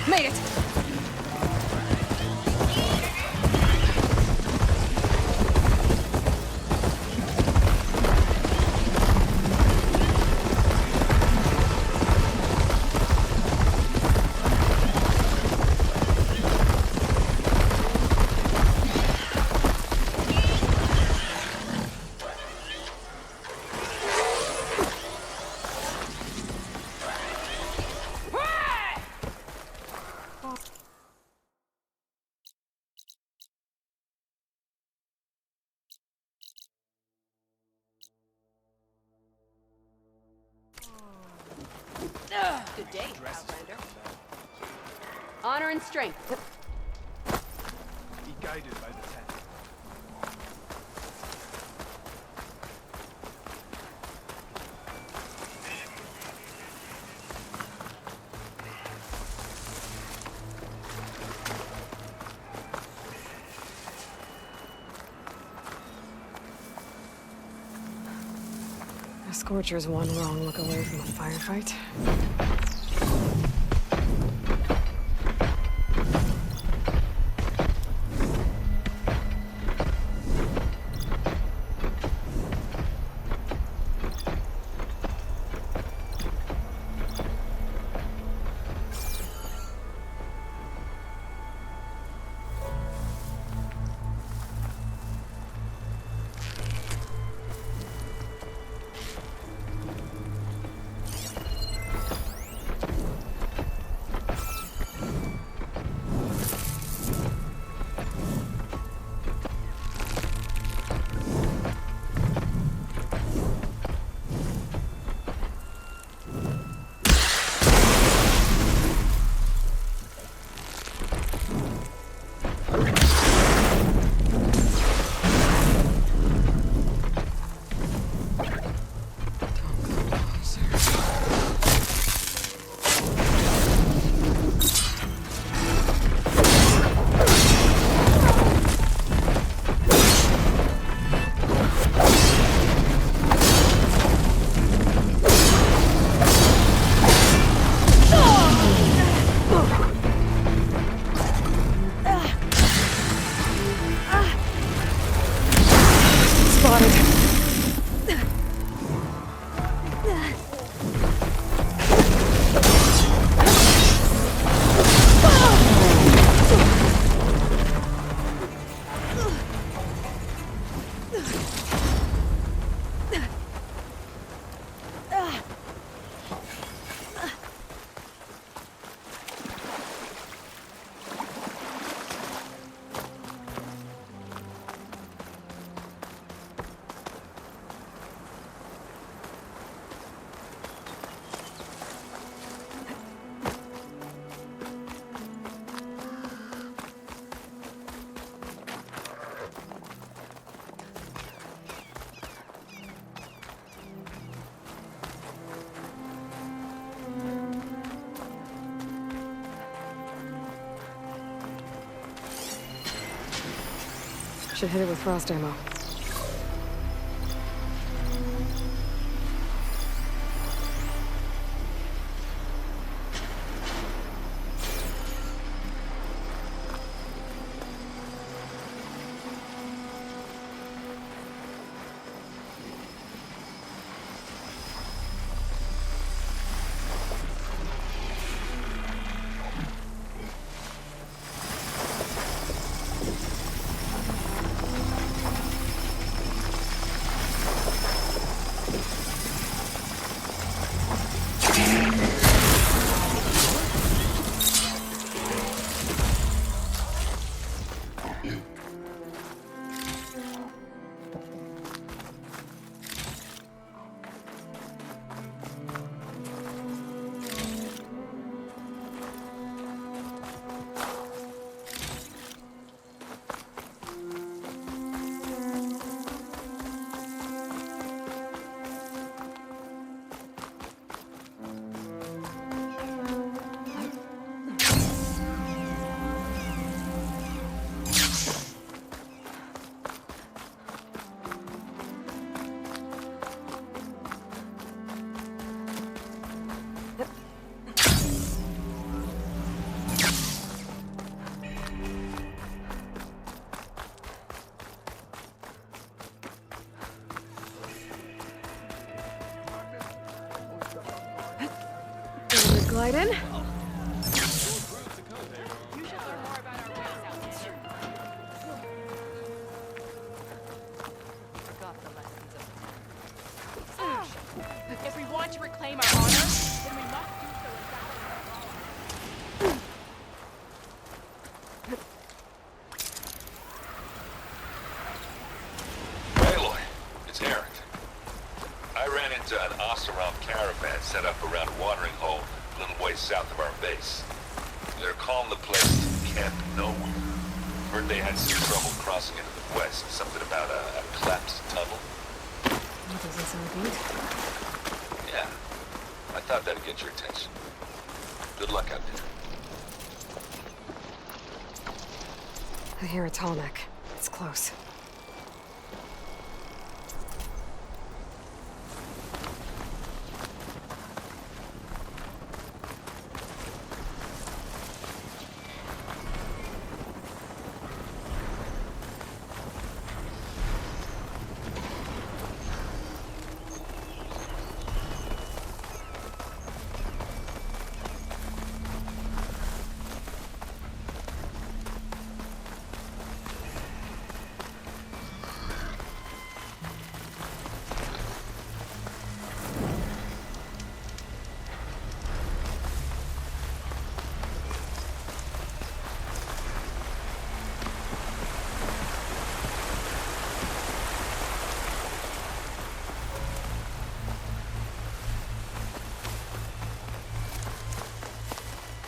Made it! Good day, Outlander. Honor and strength. Be guided by the tent. Scorcher's one wrong look away from a firefight. Should hit it with frost ammo. Glide in. If we want to reclaim our honor, then we must do so in Aloy, it's Eric. I ran into an Oseram caravan set up around a watering hole a little ways south of our base. They're calling the place Camp Nowhere. Heard they had some trouble crossing into the west. Something about a collapsed tunnel. That doesn't sound good. Yeah, I thought that'd get your attention. Good luck out there. I hear a tall neck. It's close.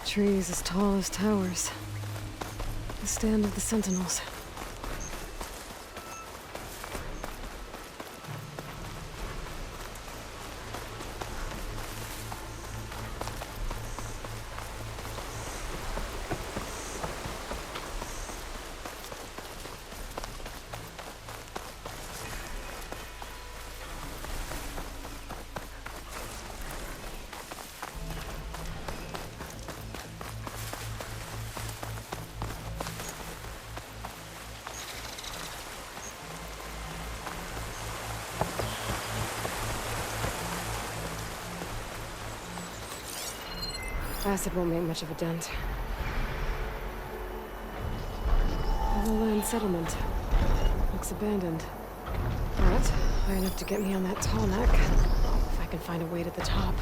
Trees as tall as towers. The stand of the Sentinels. Acid won't make much of a dent. A lowland settlement. Looks abandoned. But high enough to get me on that tall neck. If I can find a way to the top.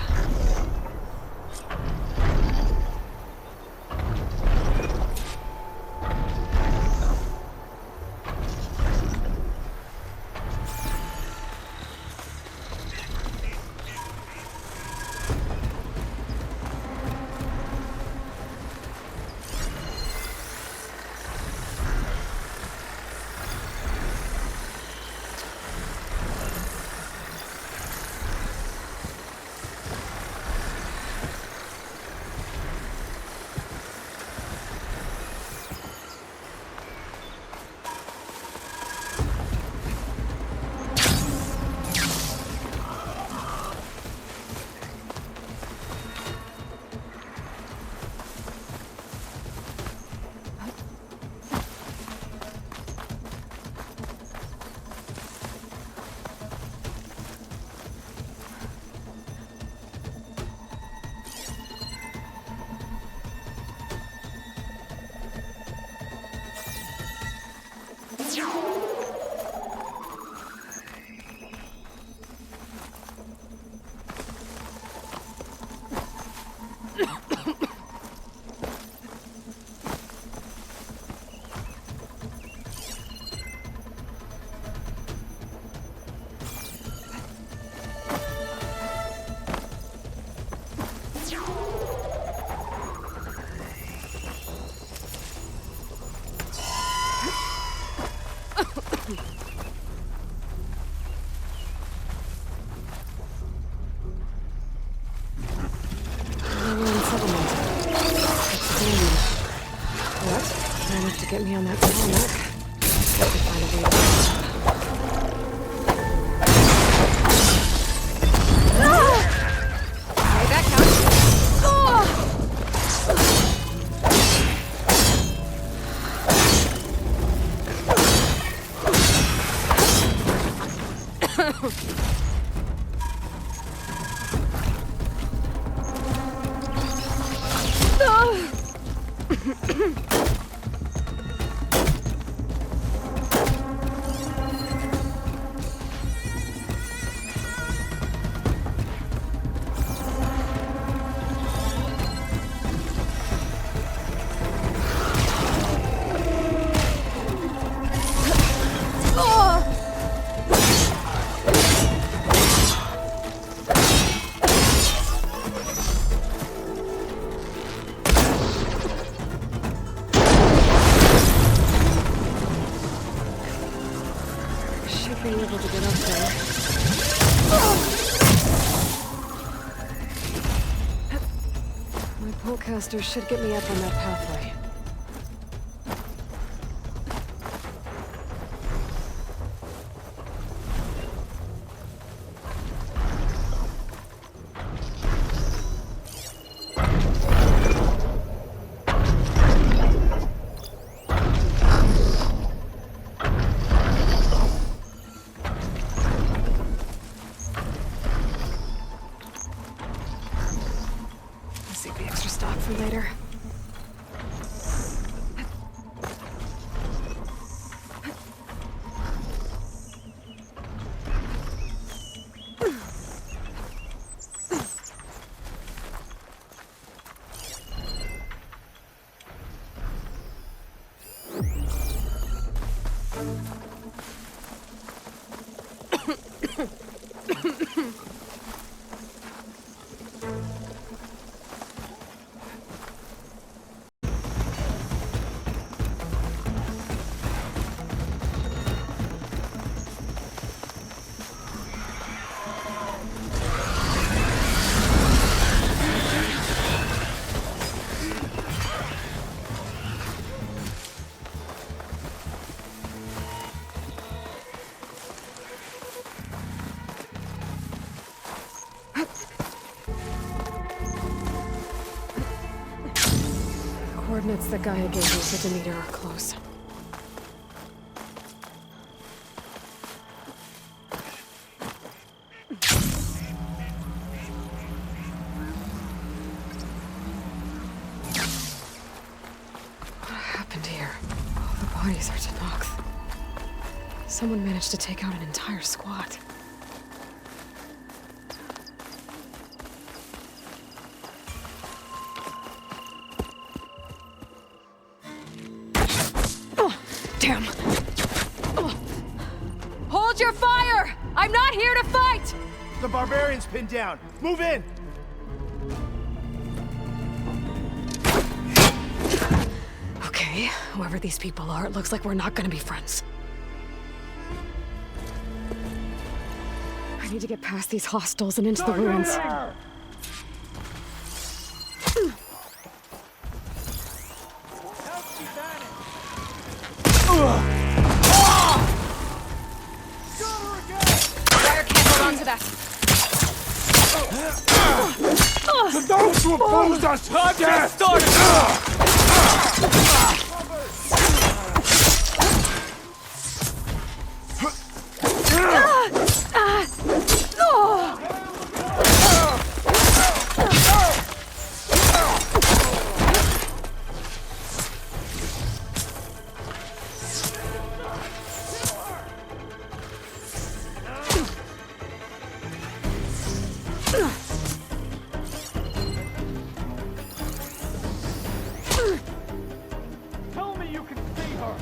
To get me on that tall neck. I could find a way to Okay, that counts. be able to get up there. My polecaster should get me up on that pathway. For later. coordinates that Gaia gave me to Demeter are close. What happened here? All the bodies are Tanox. Someone managed to take out an entire squad. Damn! Hold your fire! I'm not here to fight! The barbarian's pinned down. Move in! Okay, whoever these people are, it looks like we're not gonna be friends. I need to get past these hostiles and into the ruins. Fire can't hold on to that. To those who oppose us, death! Tell me you can see her!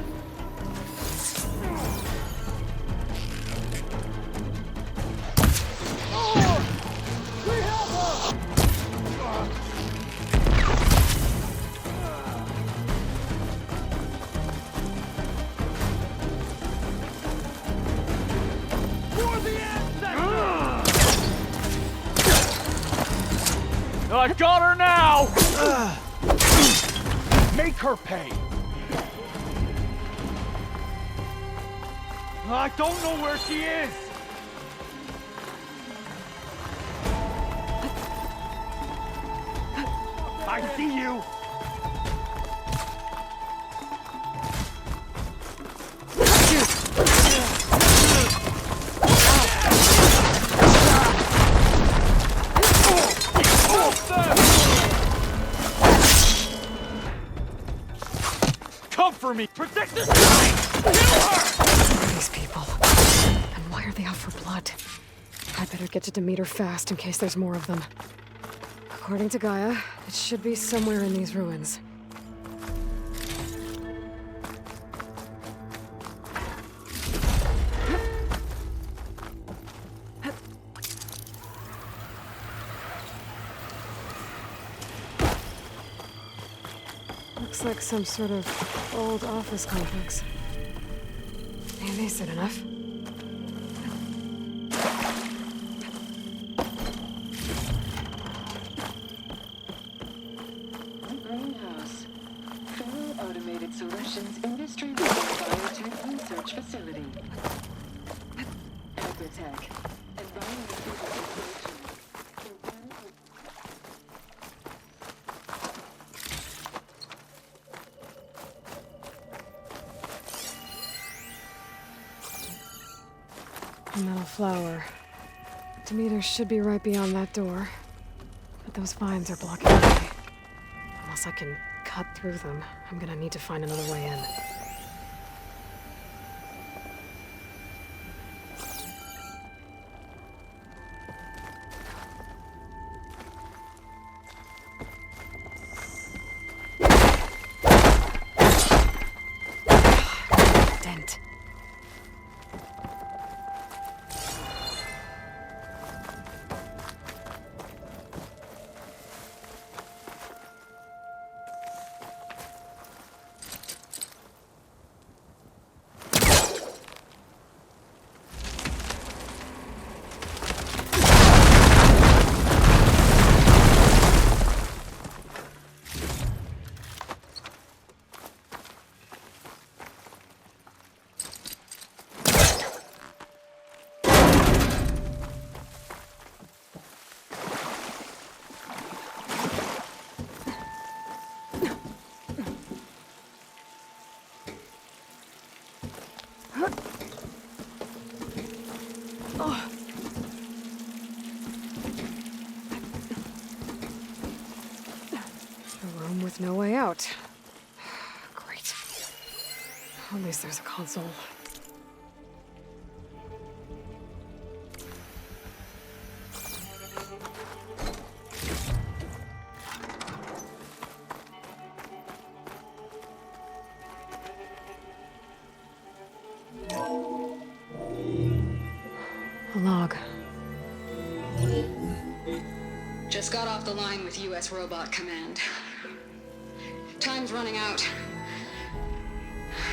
We have her! For the ancestors! I got her now! Make her pay! I don't know where she is! I see you! Come for me! Protect this guy! Kill her! Who are these people? And why are they out for blood? I better get to Demeter fast in case there's more of them. According to Gaia, it should be somewhere in these ruins. Looks like some sort of old office complex. Ain't decent enough. Greenhouse. Full Automated Solutions Industry Biotech Research Facility. Agritech. Environmental Research. A metal flower. Demeter should be right beyond that door. But those vines are blocking the way. Unless I can cut through them, I'm gonna need to find another way in. Dent. A room with no way out. Great. At least there's a console. A log. Just got off the line with U.S. Robot Command. Time's running out.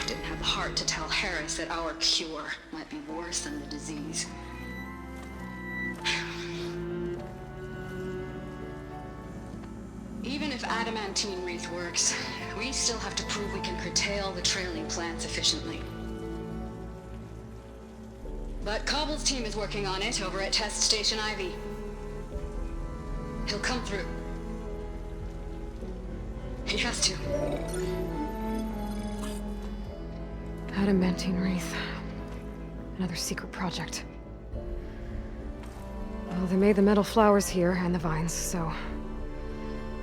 Didn't have the heart to tell Harris that our cure might be worse than the disease. Even if adamantine wreath works, we still have to prove we can curtail the trailing plants efficiently. But Cobble's team is working on it over at Test Station Ivy. He'll come through. He has to. Adamantine wreath. Another secret project. Well, they made the metal flowers here and the vines, so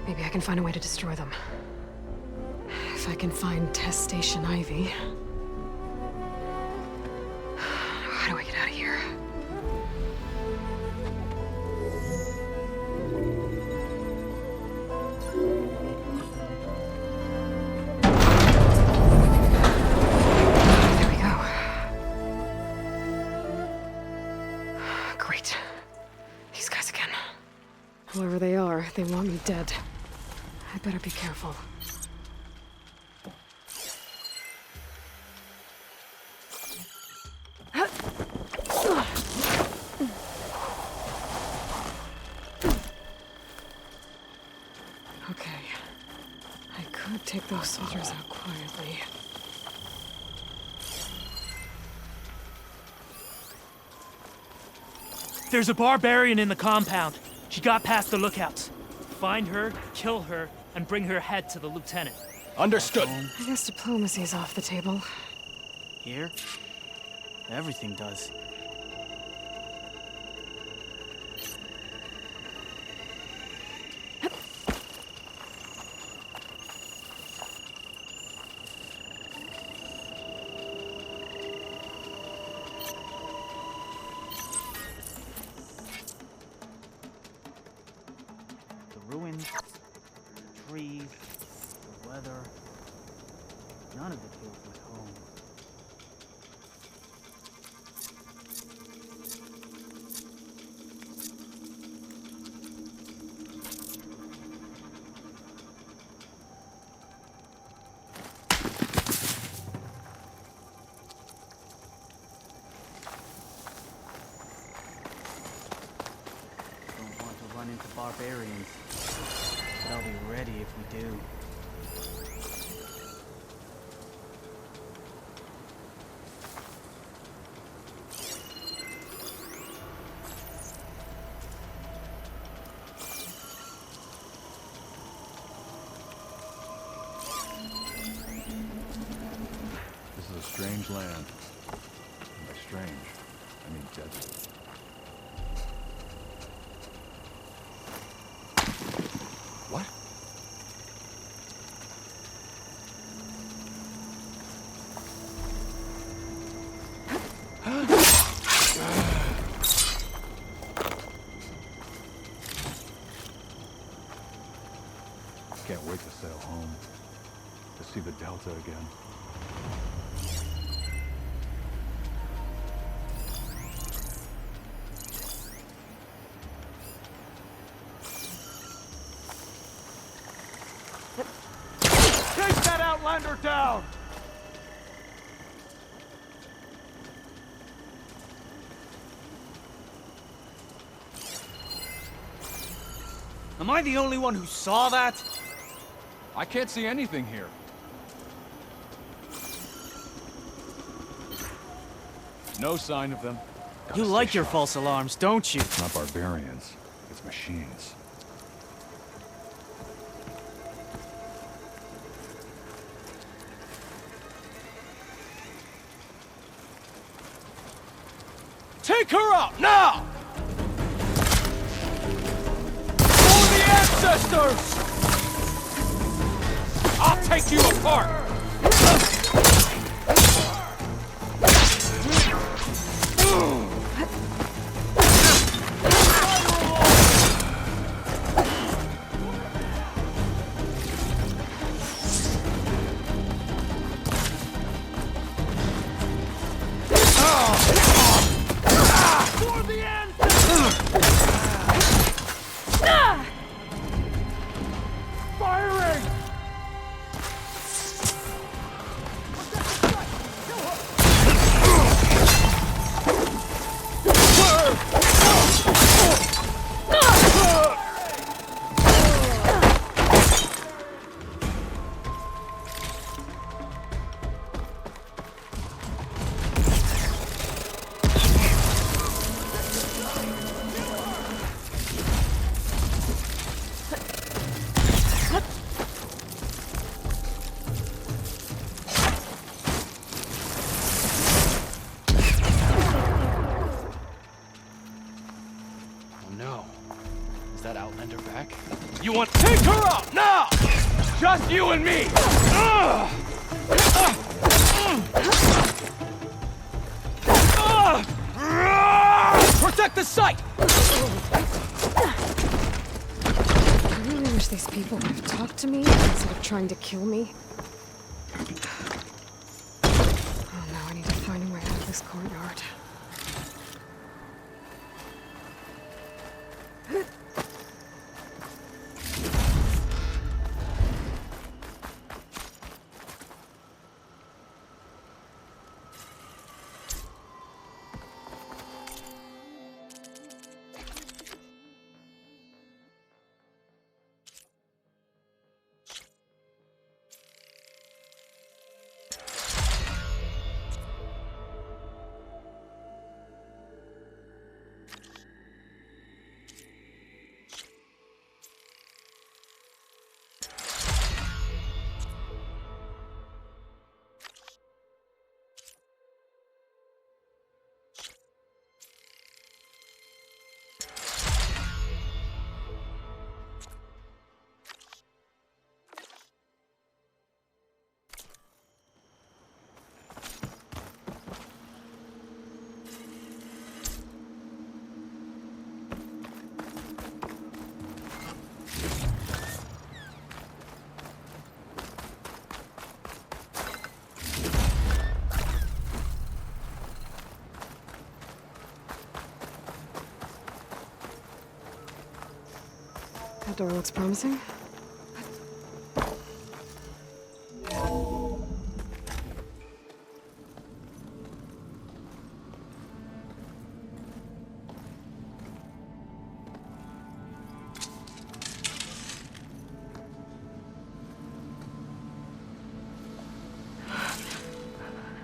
maybe I can find a way to destroy them. If I can find Test Station Ivy. How do I get out of here? There we go. Great. These guys again. Whoever they are, they want me dead. I better be careful. Okay. I could take those soldiers out quietly. There's a barbarian in the compound. She got past the lookouts. Find her, kill her, and bring her head to the lieutenant. Understood. I guess diplomacy's off the table. Here? Everything does. The ruins, the trees, the weather. None of it feels like home. Don't want to run into barbarians. But I'll be ready if we do. This is a strange land. And by strange, I mean desert. What? Can't wait to sail home. To see the Delta again. Take that Outlander down! Am I the only one who saw that? I can't see anything here. No sign of them. You like your false alarms, don't you? It's not barbarians. It's machines. Take her out, now! For the ancestors! break you apart! You want to take her out now! Just you and me! Protect the site! I really wish these people would have talked to me instead of trying to kill me. Oh no, I need to find a way out of this courtyard. That door looks promising.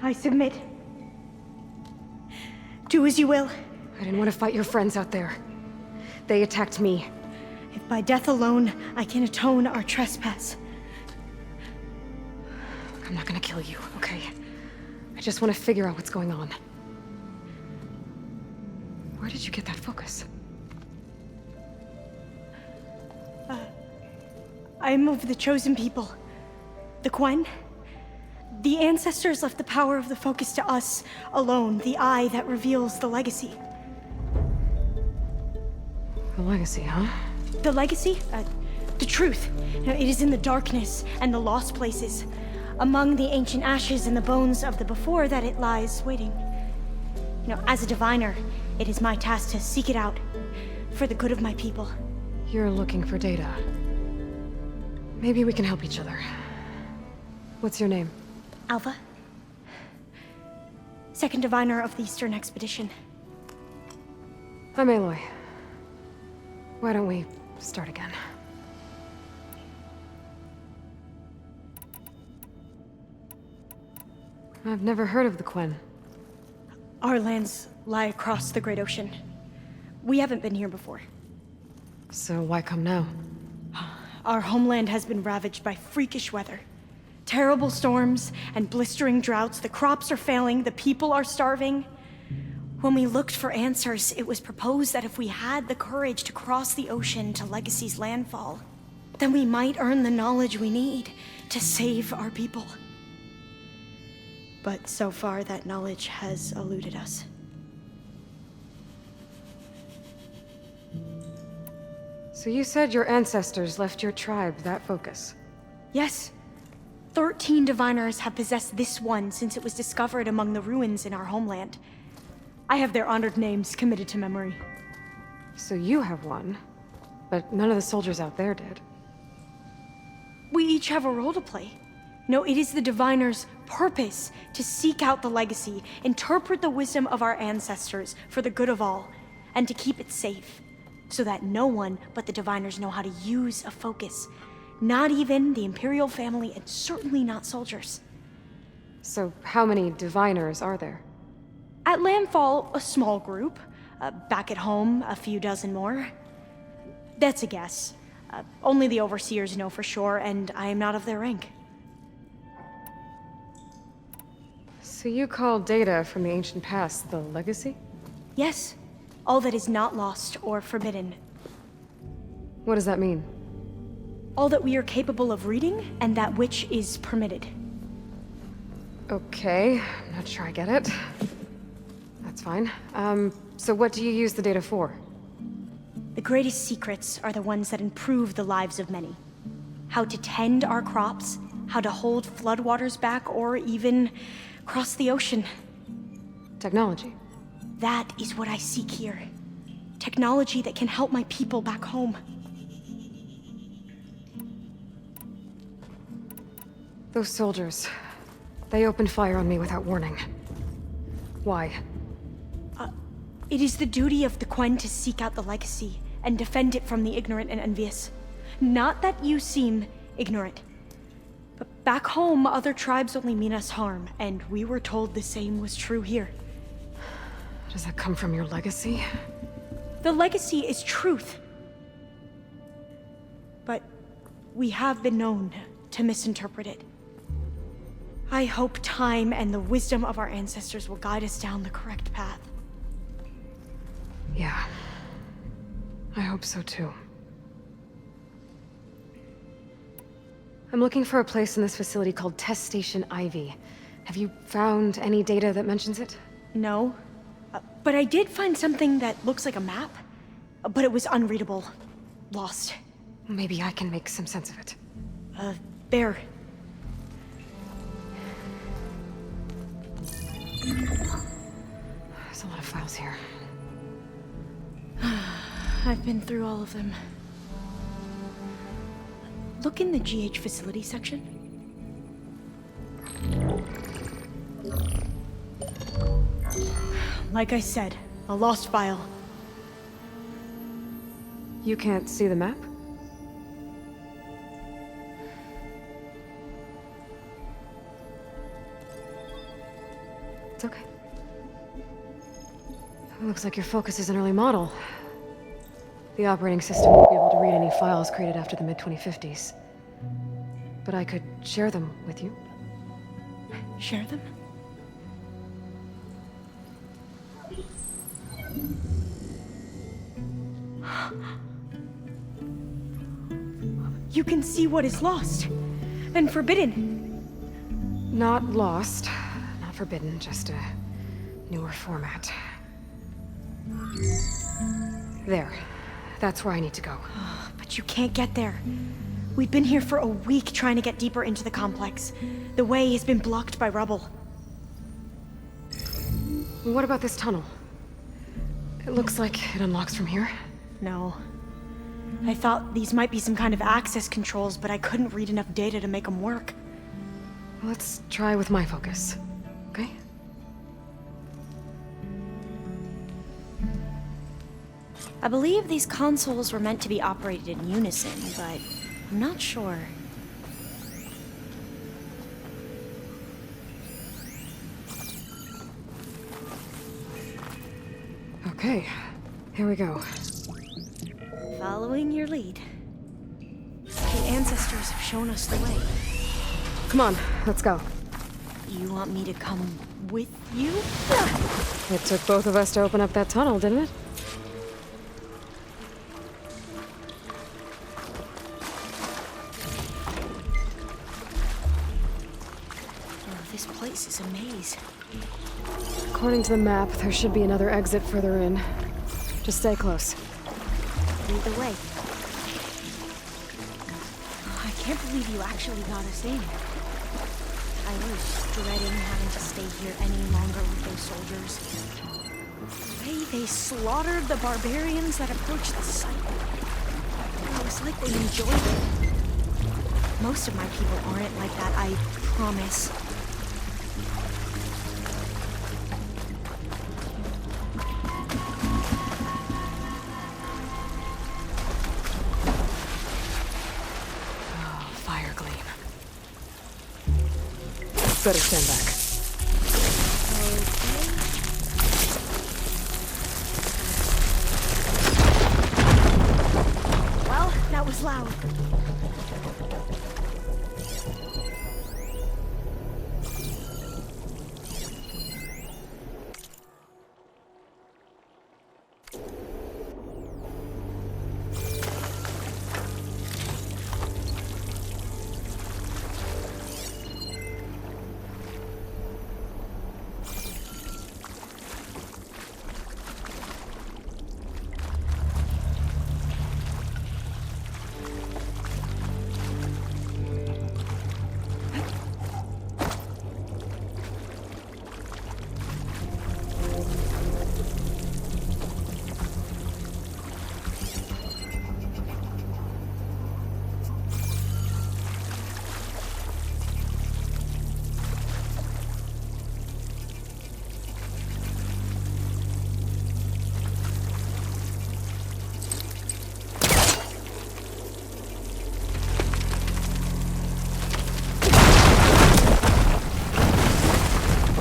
I submit. Do as you will. I didn't want to fight your friends out there. They attacked me. If by death alone I can atone our trespass. I'm not gonna kill you, okay? I just want to figure out what's going on. Where did you get that focus? I am of the chosen people. The Quen. The ancestors left the power of the focus to us alone, the eye that reveals the legacy. The legacy, huh? The legacy? The truth. You know, it is in the darkness and the lost places, among the ancient ashes and the bones of the before that it lies waiting. You know, as a diviner, it is my task to seek it out for the good of my people. You're looking for data. Maybe we can help each other. What's your name? Alva. Second diviner of the Eastern Expedition. I'm Aloy. Why don't we start again? I've never heard of the Quen. Our lands lie across the Great Ocean. We haven't been here before. So why come now? Our homeland has been ravaged by freakish weather. Terrible storms and blistering droughts. The crops are failing, the people are starving. When we looked for answers, it was proposed that if we had the courage to cross the ocean to Legacy's landfall, then we might earn the knowledge we need to save our people. But so far, that knowledge has eluded us. So you said your ancestors left your tribe that focus? Yes. 13 diviners have possessed this one since it was discovered among the ruins in our homeland. I have their honored names committed to memory. So you have one, but none of the soldiers out there did. We each have a role to play. No, it is the diviner's purpose to seek out the legacy, interpret the wisdom of our ancestors for the good of all, and to keep it safe, so that no one but the diviners know how to use a focus. Not even the Imperial family, and certainly not soldiers. So how many diviners are there? At Landfall, a small group. Back at home, a few dozen more. That's a guess. Only the overseers know for sure, and I am not of their rank. So you call data from the ancient past the legacy? Yes. All that is not lost or forbidden. What does that mean? All that we are capable of reading, and that which is permitted. Okay, I'm not sure I get it. That's fine. So what do you use the data for? The greatest secrets are the ones that improve the lives of many. How to tend our crops, how to hold floodwaters back, or even cross the ocean. Technology. That is what I seek here. Technology that can help my people back home. Those soldiers, they opened fire on me without warning. Why? It is the duty of the Quen to seek out the legacy and defend it from the ignorant and envious. Not that you seem ignorant. But back home, other tribes only mean us harm, and we were told the same was true here. Does that come from your legacy? The legacy is truth. But we have been known to misinterpret it. I hope time and the wisdom of our ancestors will guide us down the correct path. Yeah. I hope so too. I'm looking for a place in this facility called Test Station Ivy. Have you found any data that mentions it? No. But I did find something that looks like a map. But it was unreadable. Lost. Maybe I can make some sense of it. There. There's a lot of files here. I've been through all of them. Look in the GH facility section. Like I said, a lost file. You can't see the map? It's okay. It looks like your focus is an early model. The operating system won't be able to read any files created after the mid-2050s. But I could share them with you. Share them? You can see what is lost and forbidden. Not lost, not forbidden, just a newer format. There. That's where I need to go. But you can't get there. We've been here for a week trying to get deeper into the complex. The way has been blocked by rubble. What about this tunnel? It looks like it unlocks from here. No. I thought these might be some kind of access controls, but I couldn't read enough data to make them work. Let's try with my focus, okay? I believe these consoles were meant to be operated in unison, but I'm not sure. Okay, here we go. Following your lead. The ancestors have shown us the way. Come on, let's go. You want me to come with you? It took both of us to open up that tunnel, didn't it? This place is a maze. According to the map, there should be another exit further in. Just stay close. Lead the way. I can't believe you actually got us in. I was dreading having to stay here any longer with those soldiers. The way they slaughtered the barbarians that approached the site. It was like they enjoyed it. Most of my people aren't like that, I promise. Better stand back. Okay. Well, that was loud.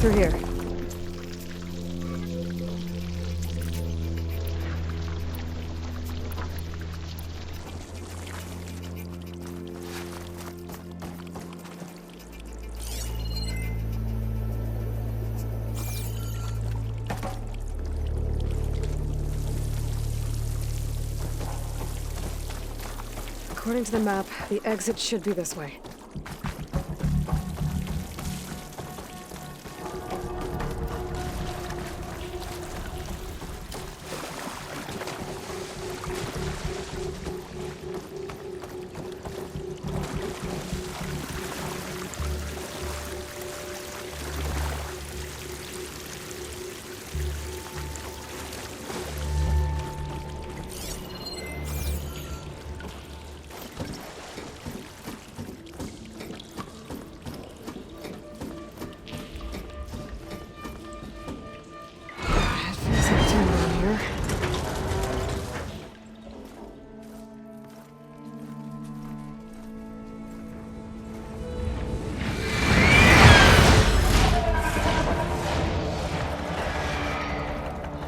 Through here. According to the map, the exit should be this way.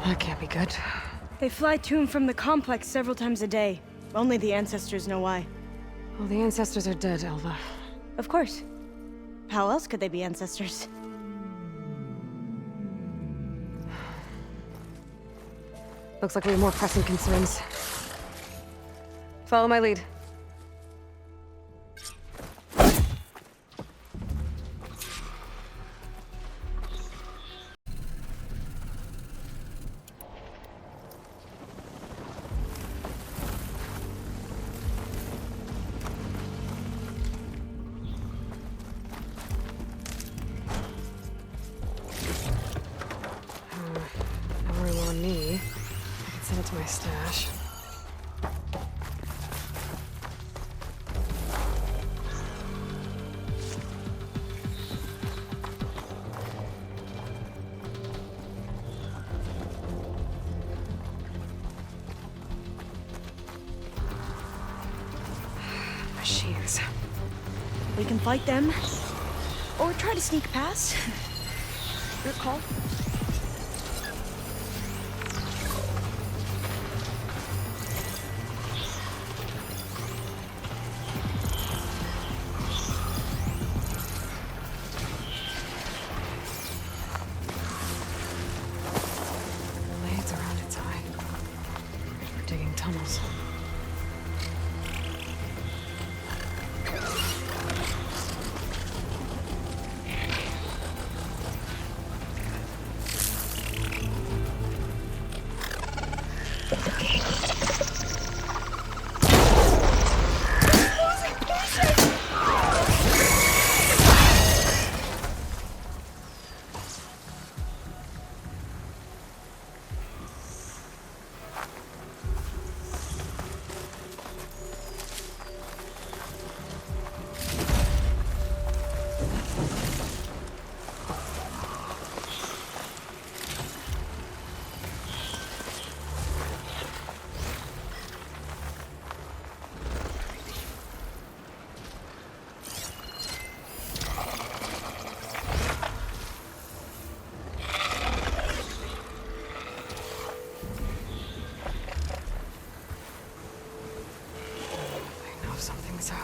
That can't be good. They fly to and from the complex several times a day. Only the ancestors know why. Well, the ancestors are dead, Elva. Of course. How else could they be ancestors? Looks like we have more pressing concerns. Follow my lead. No room on me. I can send it to my stash. Machines. We can fight them, or try to sneak past. Your call. Blades around its eye. We're digging tunnels. I know something's up.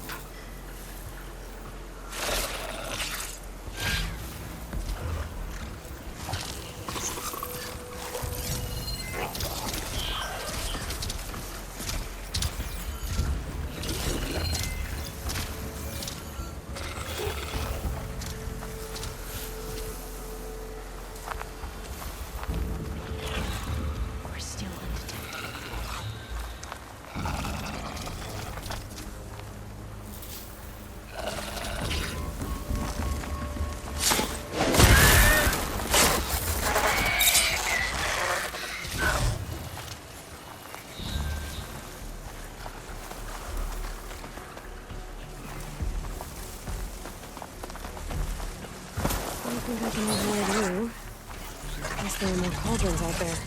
We're still undetected. I think I can avoid you. Guess there are more cauldrons out there.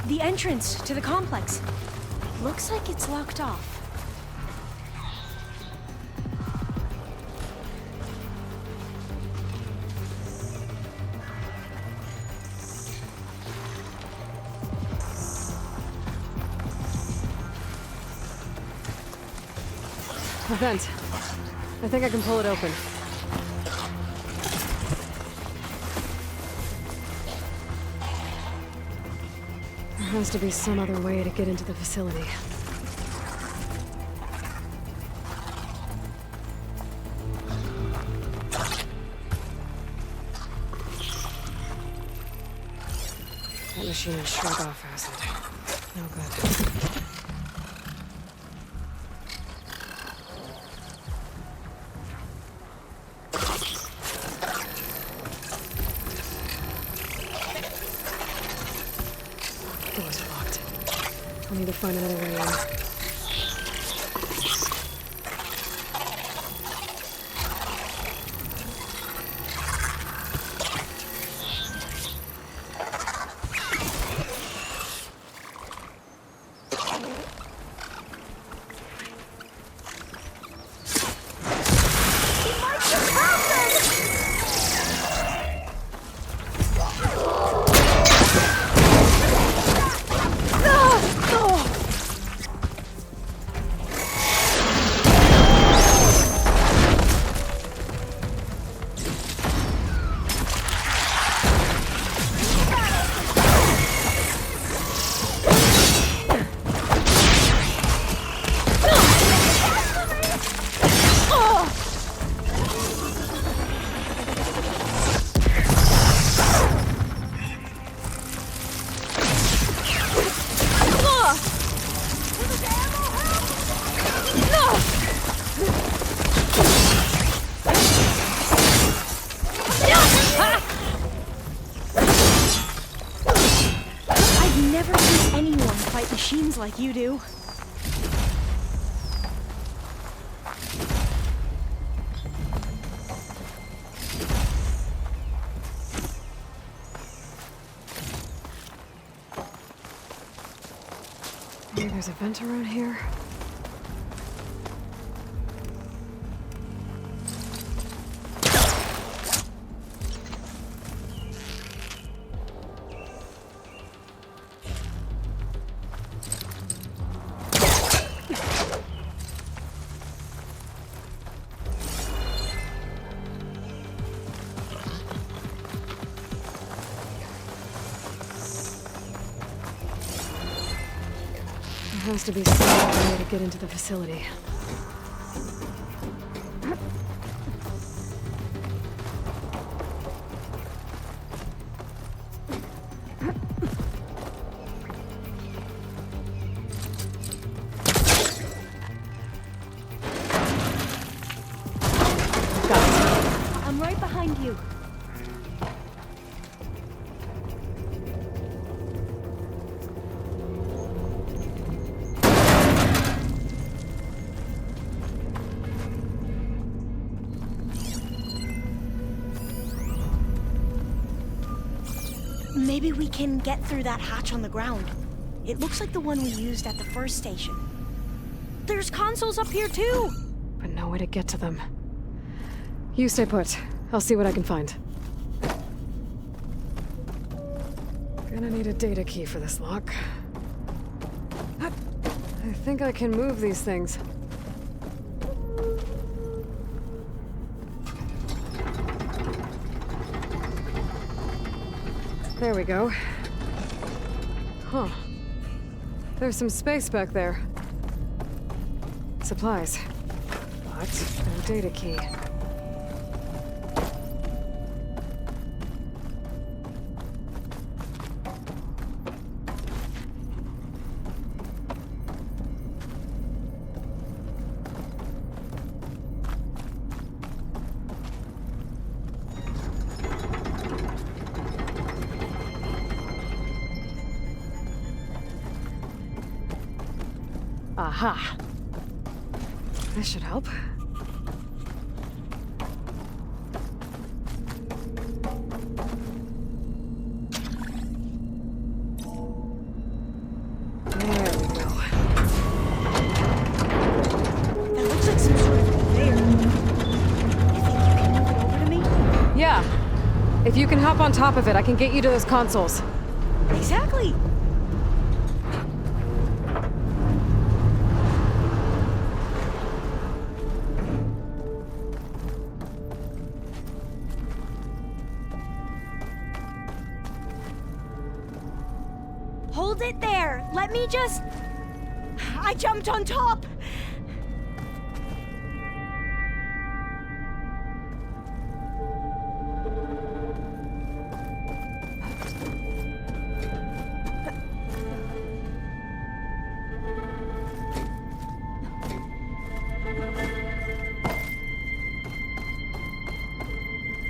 The entrance to the complex. Looks like it's locked off. A vent. I think I can pull it open. There has to be some other way to get into the facility. That machine is shrug off acid. No good. Door's locked. I'll need to find another way in. I've never seen anyone fight machines like you do. Maybe there's a vent around here. has to be some other way to get into the facility. I'm right behind you. Maybe we can get through that hatch on the ground. It looks like the one we used at the first station. There's consoles up here too! But no way to get to them. You stay put. I'll see what I can find. Gonna need a data key for this lock. I think I can move these things. There we go. Huh. There's some space back there. Supplies. But no data key. Aha! This should help. There we go. That looks like some sort of conveyor. You think you can move it over to me? Yeah. If you can hop on top of it, I can get you to those consoles. Exactly! Hold it there! Let me just... I jumped on top!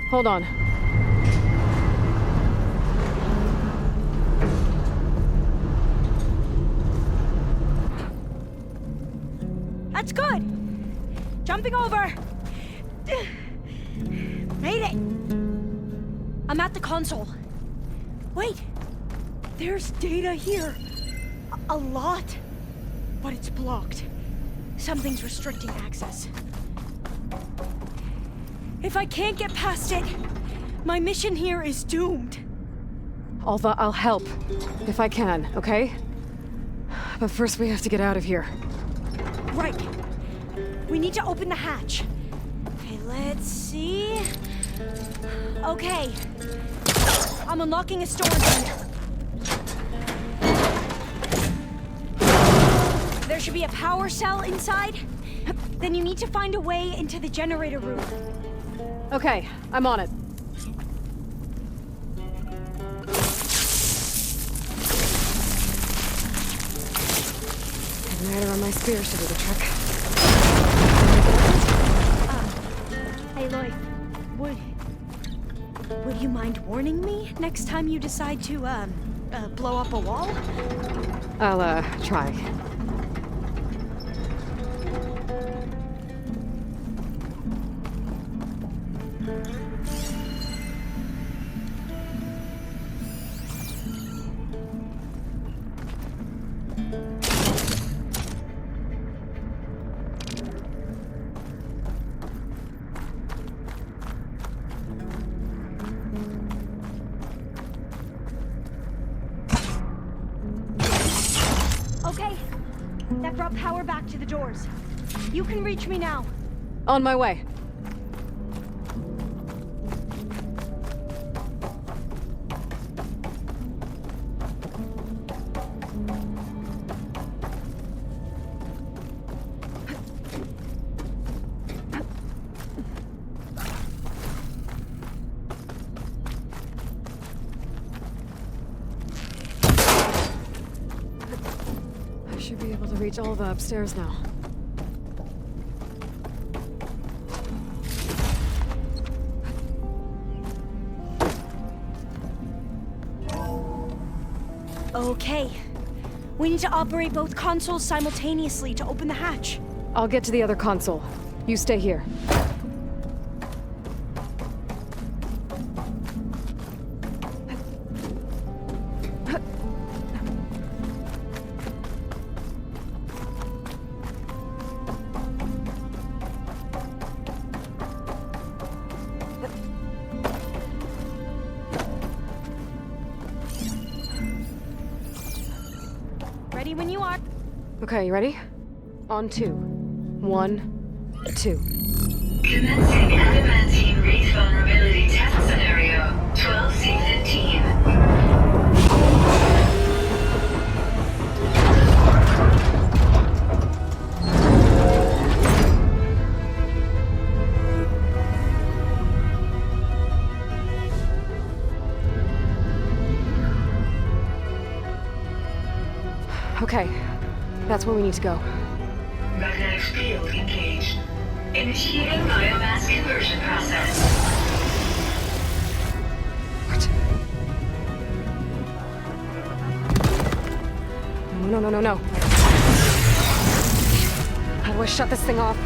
Hold on. That's good! Jumping over! Made it! I'm at the console. Wait! There's data here. A lot. But it's blocked. Something's restricting access. If I can't get past it, my mission here is doomed. Alva, I'll help. If I can, okay? But first we have to get out of here. Right. We need to open the hatch. Okay, let's see. Okay. I'm unlocking a storage unit. There should be a power cell inside. Then you need to find a way into the generator room. Okay, I'm on it. Neither of my spears to do the trick. Aloy, would you mind warning me next time you decide to, blow up a wall? I'll, try. Okay, that brought power back to the doors. You can reach me now. On my way. reach Alva upstairs now. Okay. We need to operate both consoles simultaneously to open the hatch. I'll get to the other console. You stay here. Ready when you are. Okay, you ready? On 2. 1, 2. Commencing adamantine wreath vulnerability test scenario 12C15. Okay, that's where we need to go. Magnetic field engaged. Initiating biomass conversion process. No. How do I shut this thing off?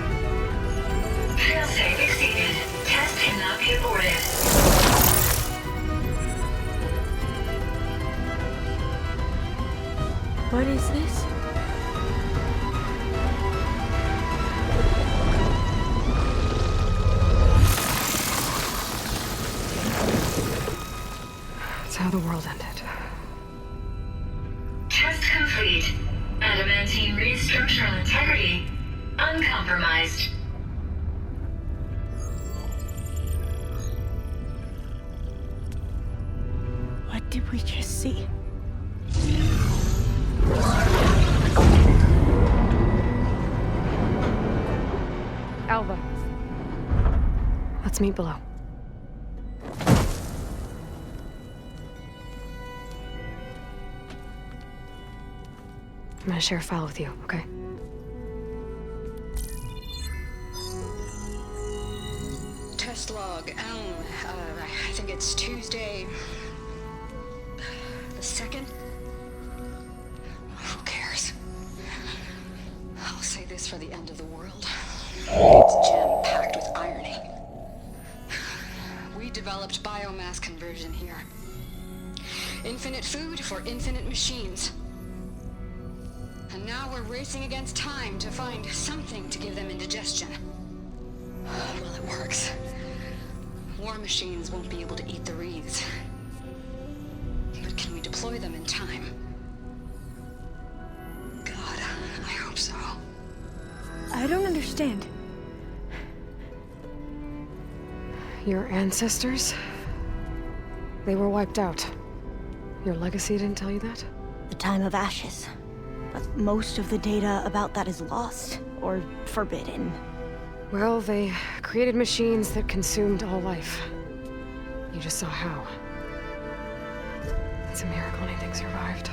Failsafe exceeded. Test cannot be aborted. What is this? It's how the world ended. Test complete. Adamantine wreath structural integrity uncompromised. What did we just see? Alva. Let's meet below. I'm gonna share a file with you, okay? Test log. I think it's Tuesday the 2nd. Who cares? I'll say this for the end of the world. It's jam-packed with irony. We developed biomass conversion here. Infinite food for infinite machines. And now we're racing against time to find something to give them indigestion. Well, it works. War machines won't be able to eat the wreaths. But can we deploy them in time? God, I hope so. I don't understand. Your ancestors? They were wiped out. Your legacy didn't tell you that? The time of ashes. But most of the data about that is lost or forbidden. Well, they created machines that consumed all life. You just saw how. It's a miracle anything survived.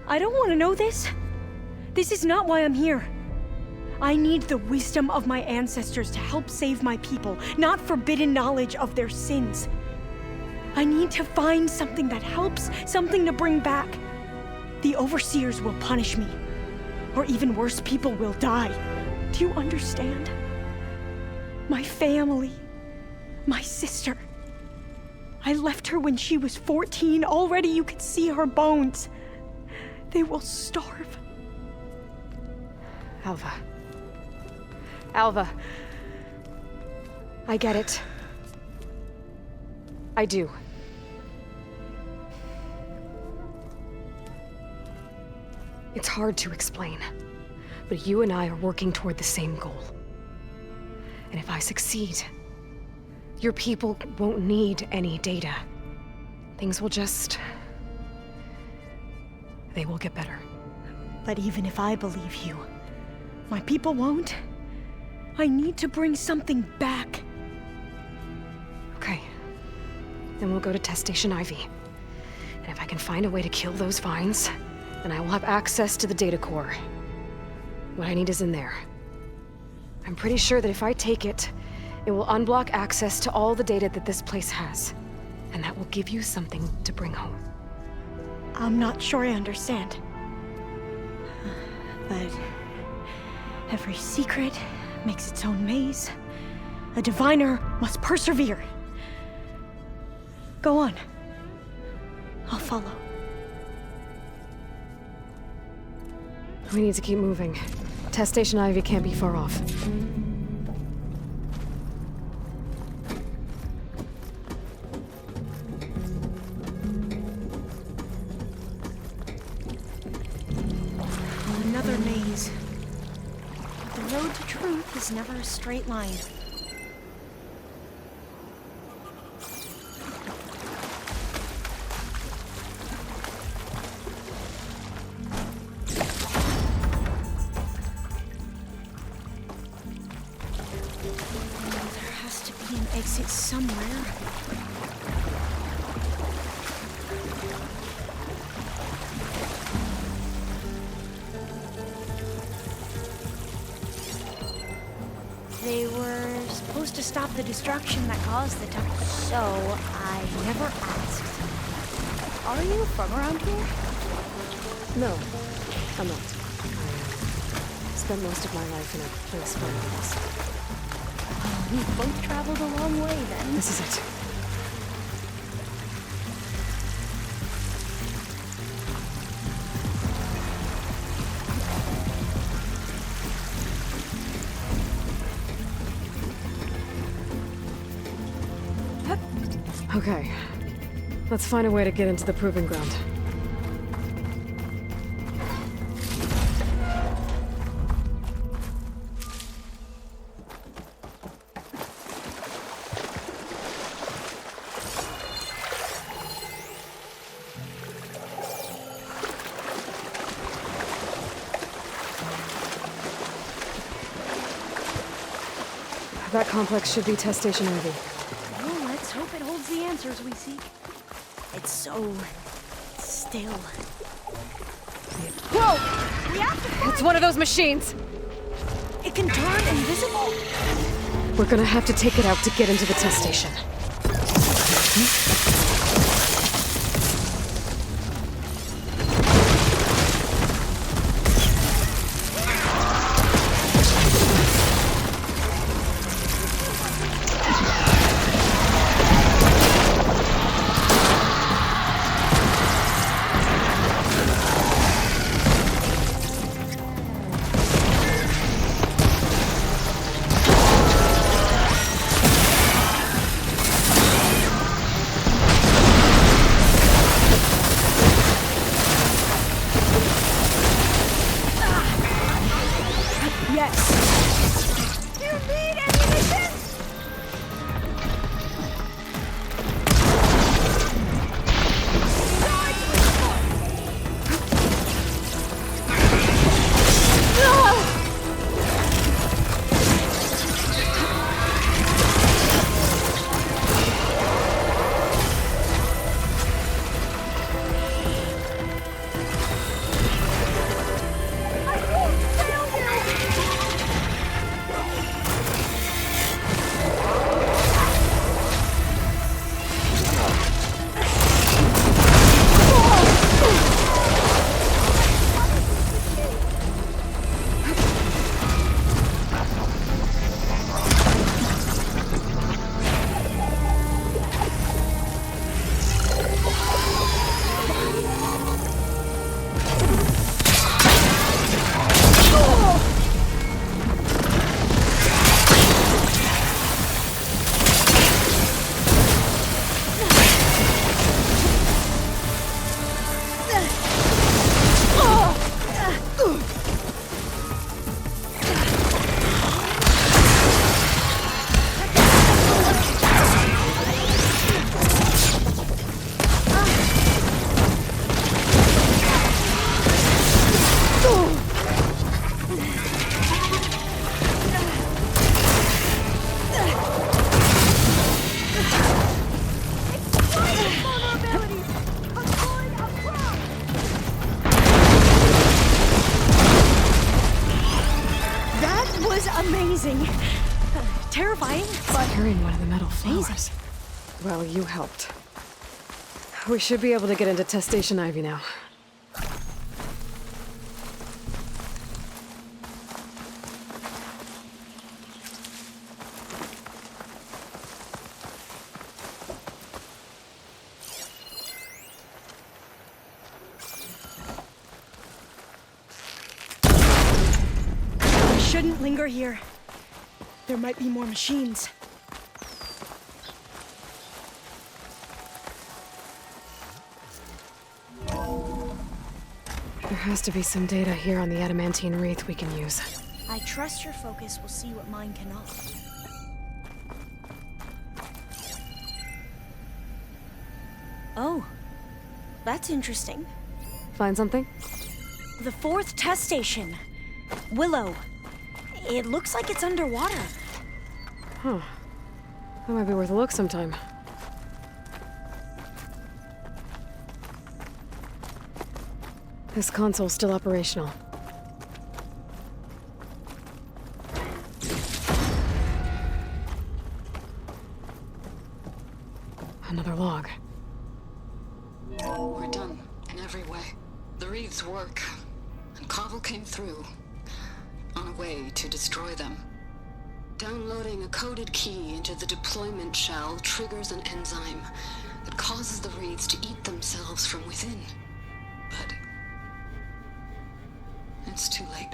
I don't want to know this. This is not why I'm here. I need the wisdom of my ancestors to help save my people, not forbidden knowledge of their sins. I need to find something that helps, something to bring back. The overseers will punish me. Or even worse, people will die. Do you understand? My family. My sister. I left her when she was 14. Already you could see her bones. They will starve. Alva. Alva. I get it. I do. It's hard to explain, but you and I are working toward the same goal. And if I succeed, your people won't need any data. Things will just... they will get better. But even if I believe you, my people won't. I need to bring something back. Okay. Then we'll go to Test Station Ivy. And if I can find a way to kill those vines, then I will have access to the data core. What I need is in there. I'm pretty sure that if I take it, it will unblock access to all the data that this place has. And that will give you something to bring home. I'm not sure I understand. But every secret makes its own maze. A diviner must persevere. Go on. I'll follow. We need to keep moving. Test Station Ivy can't be far off. Another maze. The road to truth is never a straight line. There has to be an exit somewhere. They were supposed to stop the destruction that caused the temple, so I never asked. Are you from around here? No, I'm not. I spent most of my life in a place far west. We've both traveled a long way then. This is it. Okay. Let's find a way to get into the proving ground. That complex should be Test Station Ivy. Well, let's hope it holds the answers we seek. It's so still. Whoa! We have to find It's one of those machines! It can turn invisible. We're gonna have to take it out to get into the test station. destroying one of the metal flowers. Well, you helped. We should be able to get into test station Ivy now. We shouldn't linger here. There might be more machines. There has to be some data here on the adamantine wreath we can use. I trust your focus will see what mine cannot. Oh, that's interesting. Find something? The 4th test station. Willow. It looks like it's underwater. Huh. That might be worth a look sometime. This console's still operational. Another log. We're done in every way. The wreaths work, and Cobble came through on a way to destroy them. Downloading a coded key into the deployment shell triggers an enzyme that causes the wreaths to eat themselves from within. But it's too late.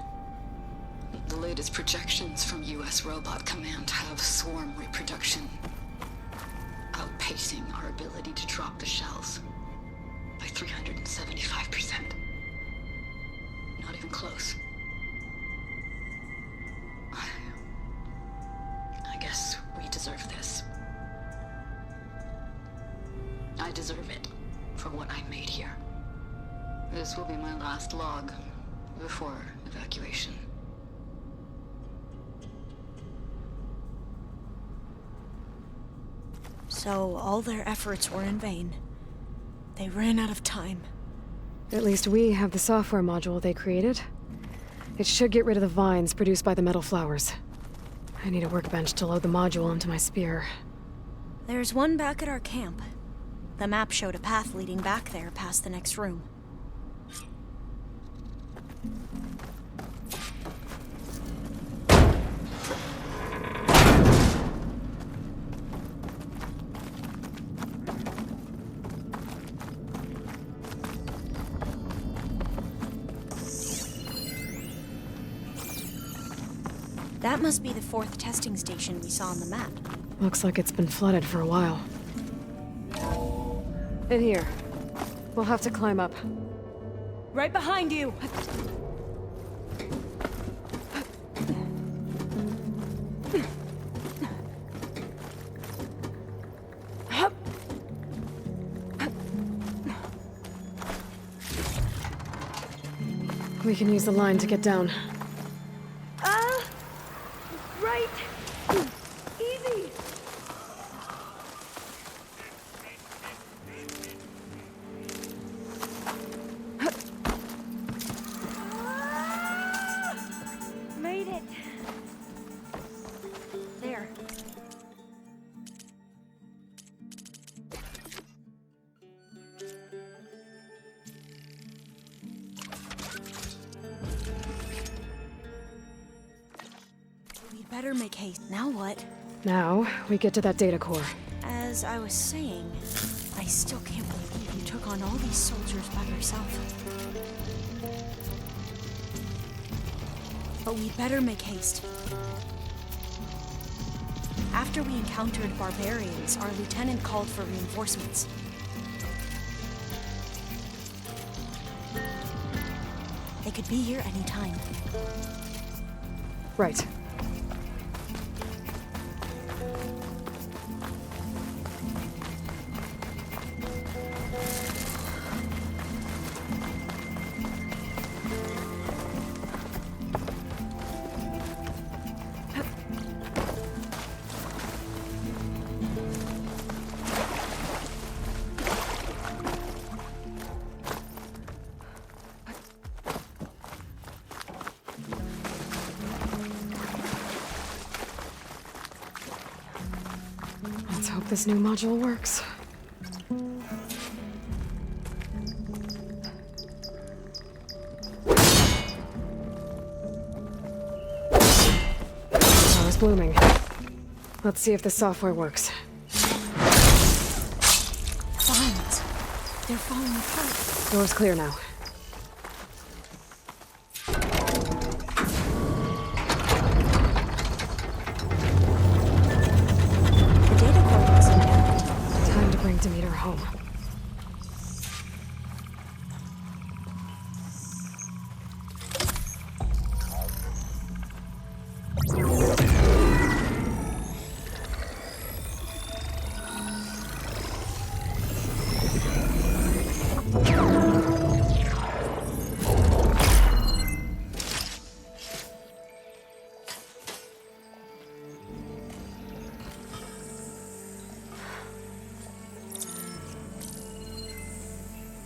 The latest projections from US Robot Command have swarm reproduction, outpacing our ability to drop the shells by 375%. Not even close. I guess we deserve this. I deserve it for what I made here. This will be my last log before evacuation. So all their efforts were in vain. They ran out of time. At least we have the software module they created. It should get rid of the vines produced by the metal flowers. I need a workbench to load the module into my spear. There's one back at our camp. The map showed a path leading back there past the next room. That must be the 4th testing station we saw on the map. Looks like it's been flooded for a while. In here. We'll have to climb up. Right behind you! We can use the line to get down. Right! Easy! Made it! There. Better make haste. Now what? Now, we get to that data core. As I was saying, I still can't believe you took on all these soldiers by yourself. But we'd better make haste. After we encountered barbarians, our lieutenant called for reinforcements. They could be here any time. Right. hope this new module works. Power's blooming. Let's see if the software works. Vines. They're falling apart. Door's clear now. The data core looks intact. Time to bring Demeter home.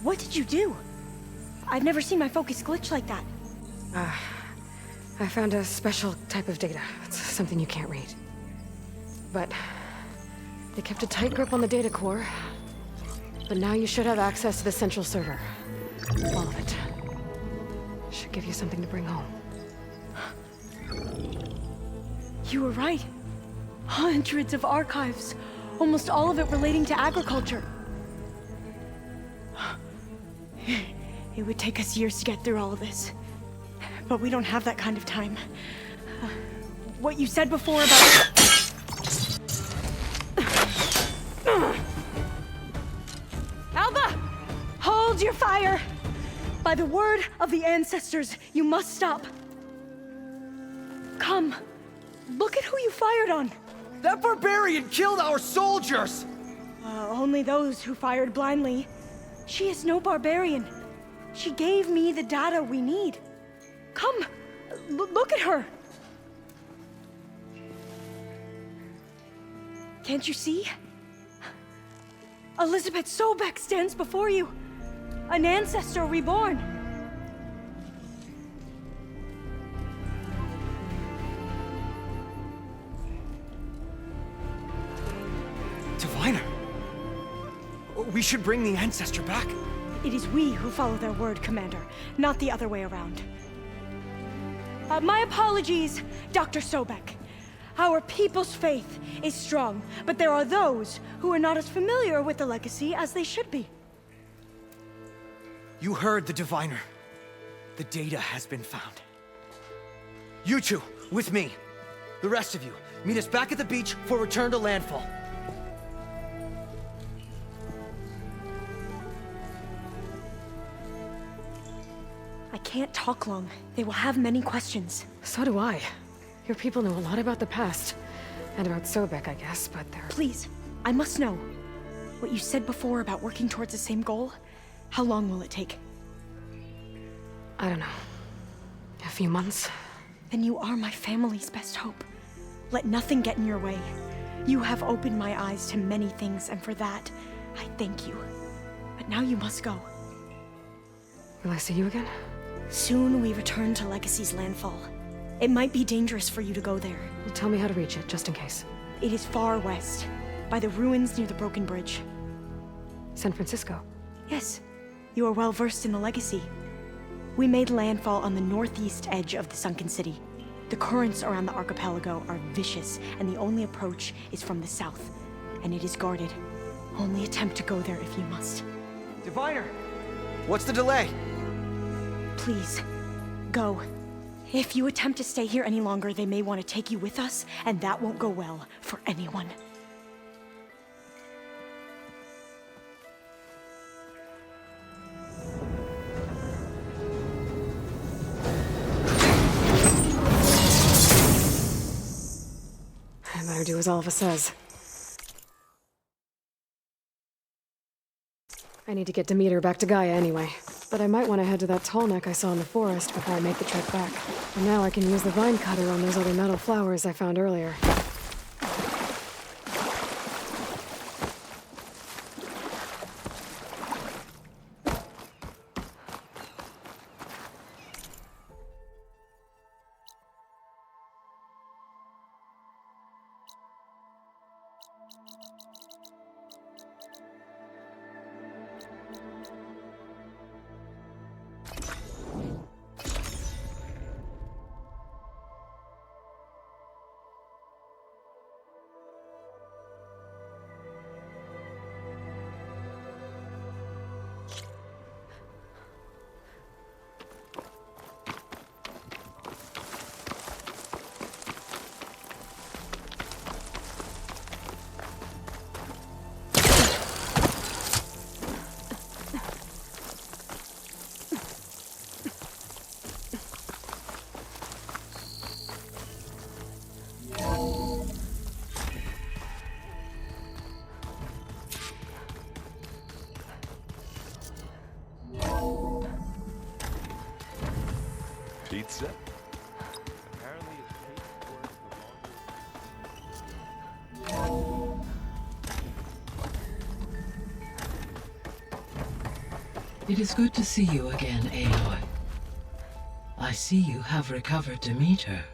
What did you do? I've never seen my focus glitch like that. I found a special type of data. It's something you can't read. But they kept a tight grip on the data core. But now you should have access to the central server. All of it. Should give you something to bring home. You were right. Hundreds of archives. Almost all of it relating to agriculture. It would take us years to get through all of this. But we don't have that kind of time. What you said before about... Alba! Hold your fire! By the word of the ancestors, you must stop. Come. Look at who you fired on. That barbarian killed our soldiers! Only those who fired blindly. She is no barbarian. She gave me the data we need. Come, look at her. Can't you see? Elizabeth Sobek stands before you. An ancestor reborn. Diviner! We should bring the ancestor back. It is we who follow their word, Commander, not the other way around. My apologies, Dr. Sobek. Our people's faith is strong, but there are those who are not as familiar with the legacy as they should be. You heard the diviner. The data has been found. You two, with me. The rest of you, meet us back at the beach for return to landfall. I can't talk long. They will have many questions. So do I. Your people know a lot about the past. And about Sobek, I guess, but they're... Please, I must know. What you said before about working towards the same goal, how long will it take? I don't know. A few months? Then you are my family's best hope. Let nothing get in your way. You have opened my eyes to many things, and for that, I thank you. But now you must go. Will I see you again? Soon we return to Legacy's landfall. It might be dangerous for you to go there. Well, tell me how to reach it, just in case. It is far west, by the ruins near the broken bridge. San Francisco? Yes, you are well versed in the Legacy. We made landfall on the northeast edge of the sunken city. The currents around the archipelago are vicious, and the only approach is from the south, and it is guarded. Only attempt to go there if you must. Diviner! What's the delay? Please, go. If you attempt to stay here any longer, they may want to take you with us, and that won't go well for anyone. I better do as Alva says. I need to get Demeter back to Gaia anyway. But I might want to head to that tall neck I saw in the forest before I make the trek back. And now I can use the vine cutter on those other metal flowers I found earlier. pizza? Apparently it tastes worse the longer. It is good to see you again, Aloy. I see you have recovered Demeter.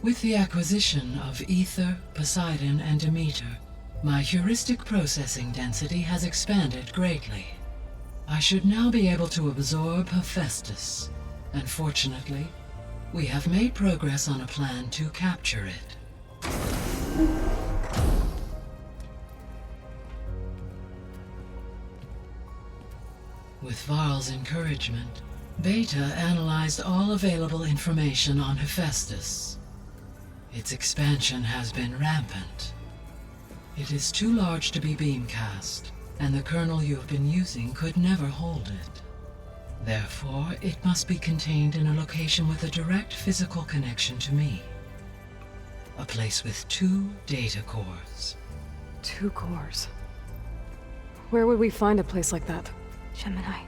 With the acquisition of Ether, Poseidon, and Demeter, my heuristic processing density has expanded greatly. I should now be able to absorb Hephaestus, and fortunately, we have made progress on a plan to capture it. With Varl's encouragement, Beta analyzed all available information on Hephaestus. Its expansion has been rampant. It is too large to be beamcast, and the kernel you have been using could never hold it. Therefore, it must be contained in a location with a direct physical connection to me. A place with 2 data cores. 2 cores? Where would we find a place like that? Gemini.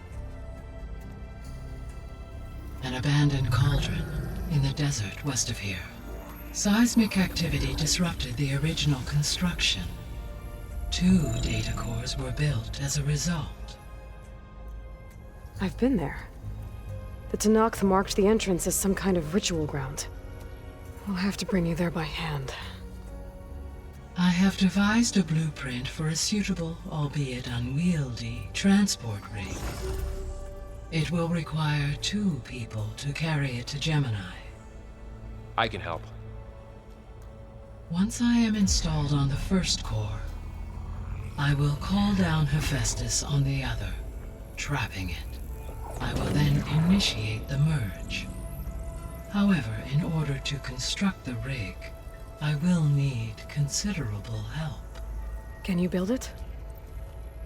An abandoned cauldron in the desert west of here. Seismic activity disrupted the original construction. 2 data cores were built as a result. I've been there. The Tanakh marked the entrance as some kind of ritual ground. We'll have to bring you there by hand. I have devised a blueprint for a suitable, albeit unwieldy, transport rig. It will require 2 people to carry it to Gemini. I can help. Once I am installed on the first core, I will call down Hephaestus on the other, trapping it. I will then initiate the merge. However, in order to construct the rig, I will need considerable help. Can you build it?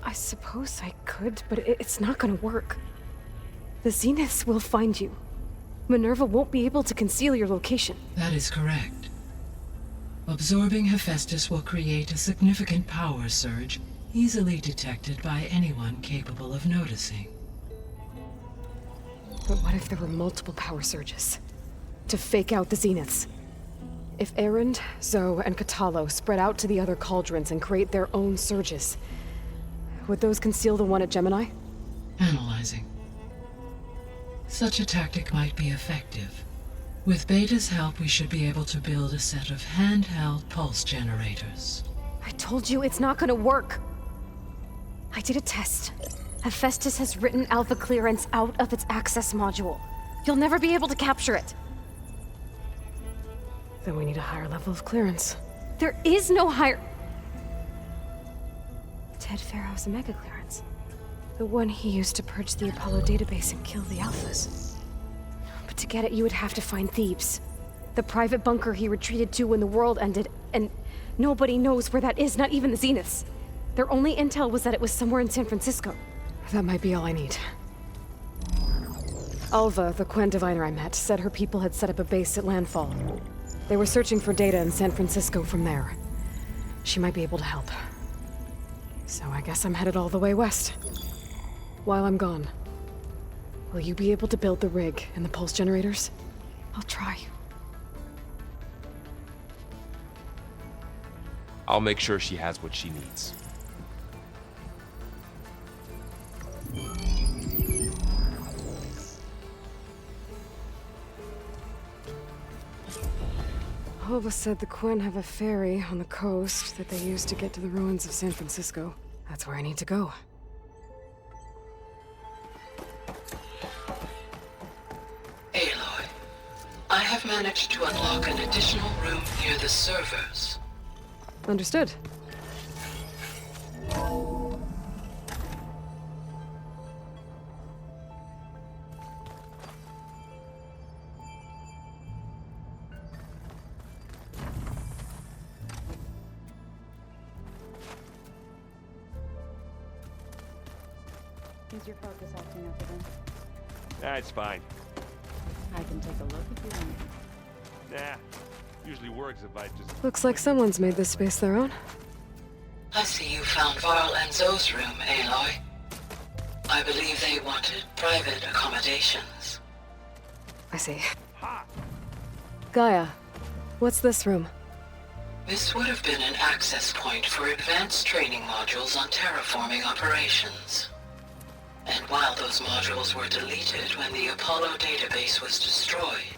I suppose I could, but it's not gonna work. The Zeniths will find you. Minerva won't be able to conceal your location. That is correct. Absorbing Hephaestus will create a significant power surge, easily detected by anyone capable of noticing. But what if there were multiple power surges? To fake out the Zeniths? If Erend, Zoe, and Katalo spread out to the other cauldrons and create their own surges, would those conceal the one at Gemini? Analyzing. Such a tactic might be effective. With Beta's help, we should be able to build a set of handheld pulse generators. I told you it's not gonna work. I did a test. Hephaestus has written Alpha clearance out of its access module. You'll never be able to capture it. Then we need a higher level of clearance. There is no higher... Ted Pharaoh's Omega clearance. The one he used to purge the Apollo database and kill the Alphas. But to get it, you would have to find Thebes. The private bunker he retreated to when the world ended, and nobody knows where that is, not even the Zeniths. Their only intel was that it was somewhere in San Francisco. That might be all I need. Alva, the Quen diviner I met, said her people had set up a base at Landfall. They were searching for data in San Francisco from there. She might be able to help. So I guess I'm headed all the way west. While I'm gone, will you be able to build the rig and the pulse generators? I'll try. I'll make sure she has what she needs. Alva said the Quen have a ferry on the coast that they use to get to the ruins of San Francisco. That's where I need to go. Aloy, I have managed to unlock an additional room near the servers. Understood. Is your focus acting up again? Nah, it's fine. I can take a look if you want. Nah, usually works if I just... Looks like someone's made this space their own. I see you found Varl and Zoe's room, Aloy. I believe they wanted private accommodations. I see. Gaia, what's this room? This would have been an access point for advanced training modules on terraforming operations. And while those modules were deleted when the Apollo database was destroyed,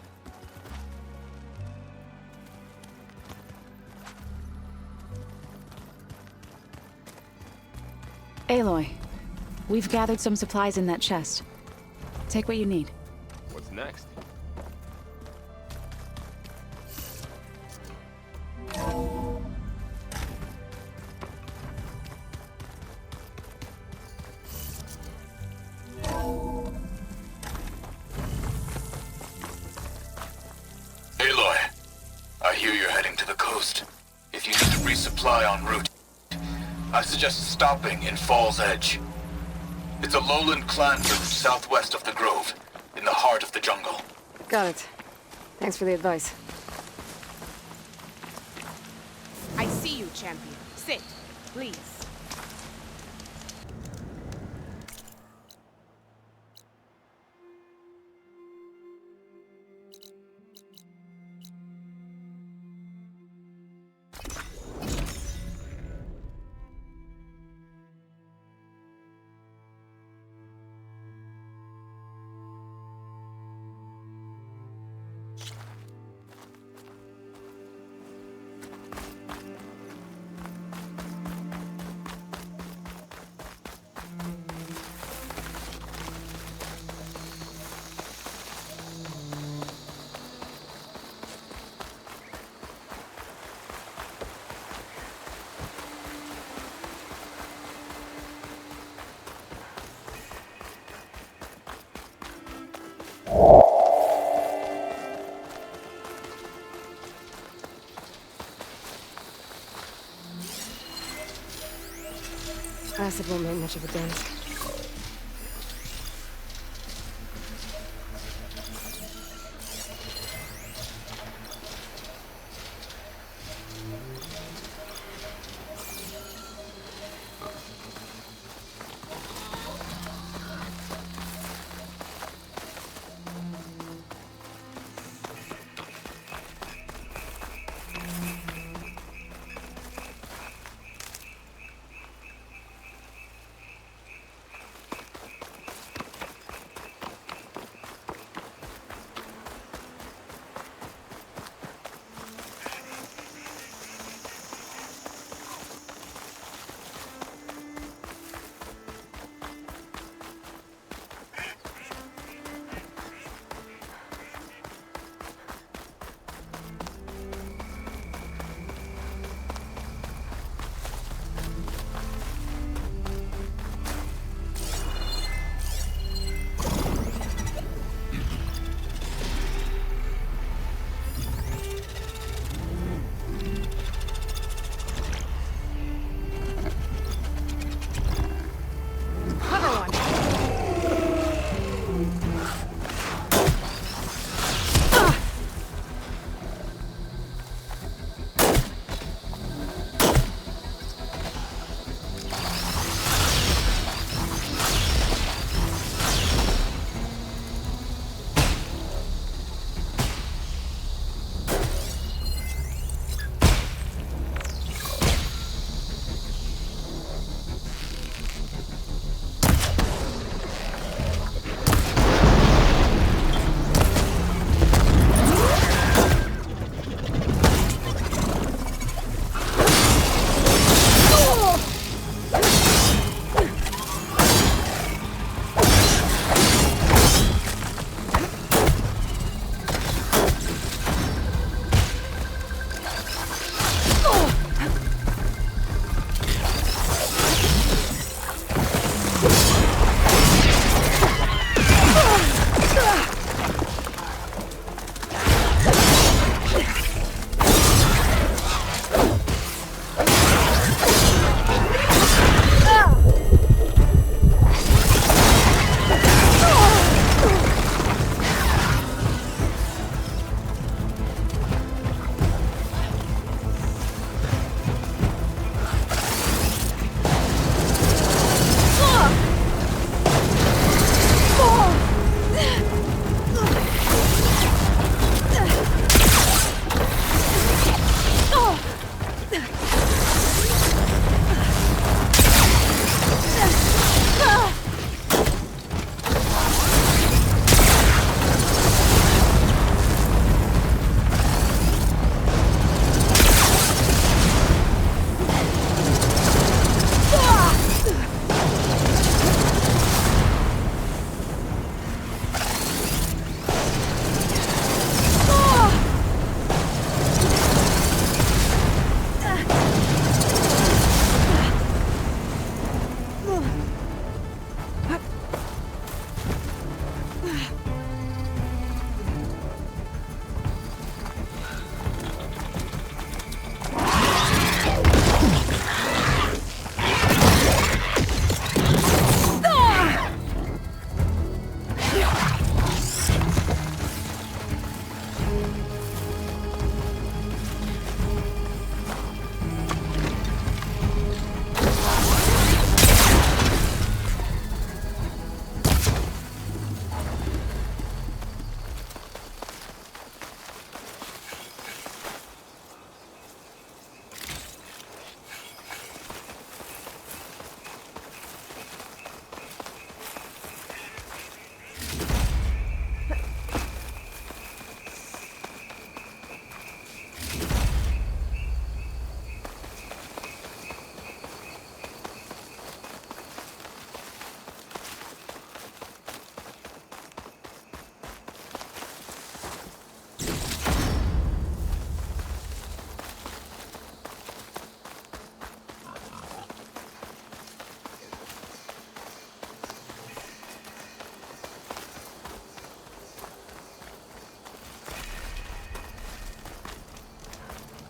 Aloy, we've gathered some supplies in that chest. Take what you need. What's next? Aloy, I hear you're heading to the coast. If you need to resupply en route, I suggest stopping in Fall's Edge. It's a lowland clan village southwest of the Grove, in the heart of the jungle. Got it. Thanks for the advice. I see you, champion. Sit, please. Acid won't make much of a dent.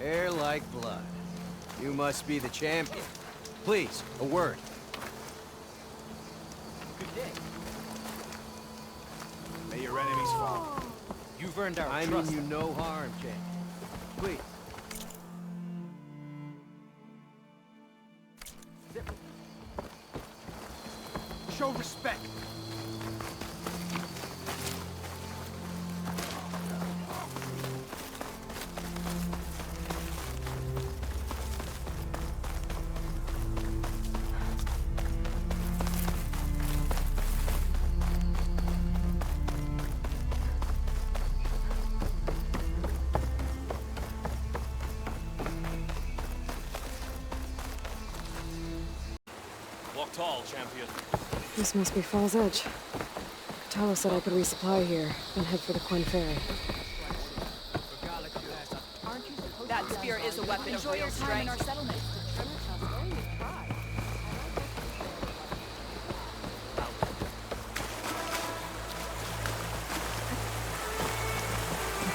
Hair like blood. You must be the champion. Please, a word. Good day. May your enemies fall. You've earned our I trust. mean you no harm, champion. Please. Show respect. Walk tall, champion. This must be Fall's Edge. Talos said I could resupply here, then head for the Quinn Ferry. That spear is a weapon of real strength.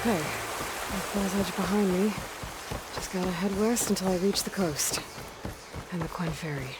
Okay, with Fall's Edge behind me, just gotta head west until I reach the coast. And the Quinn Ferry.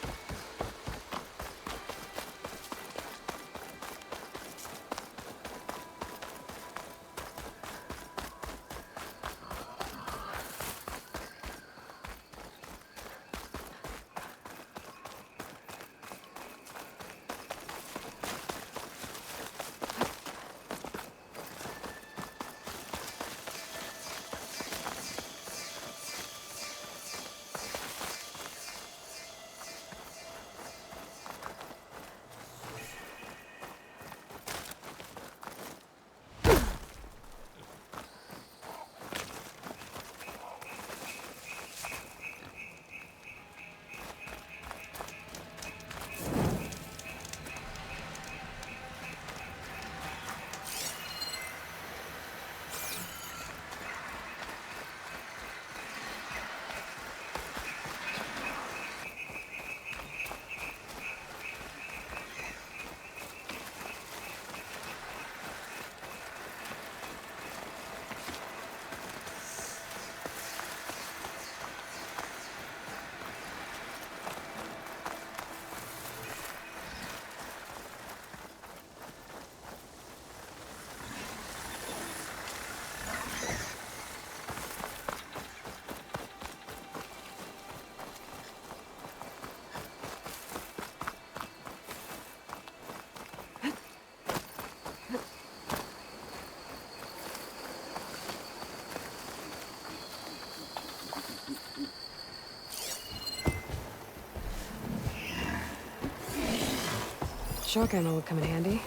Shotgun will come in handy.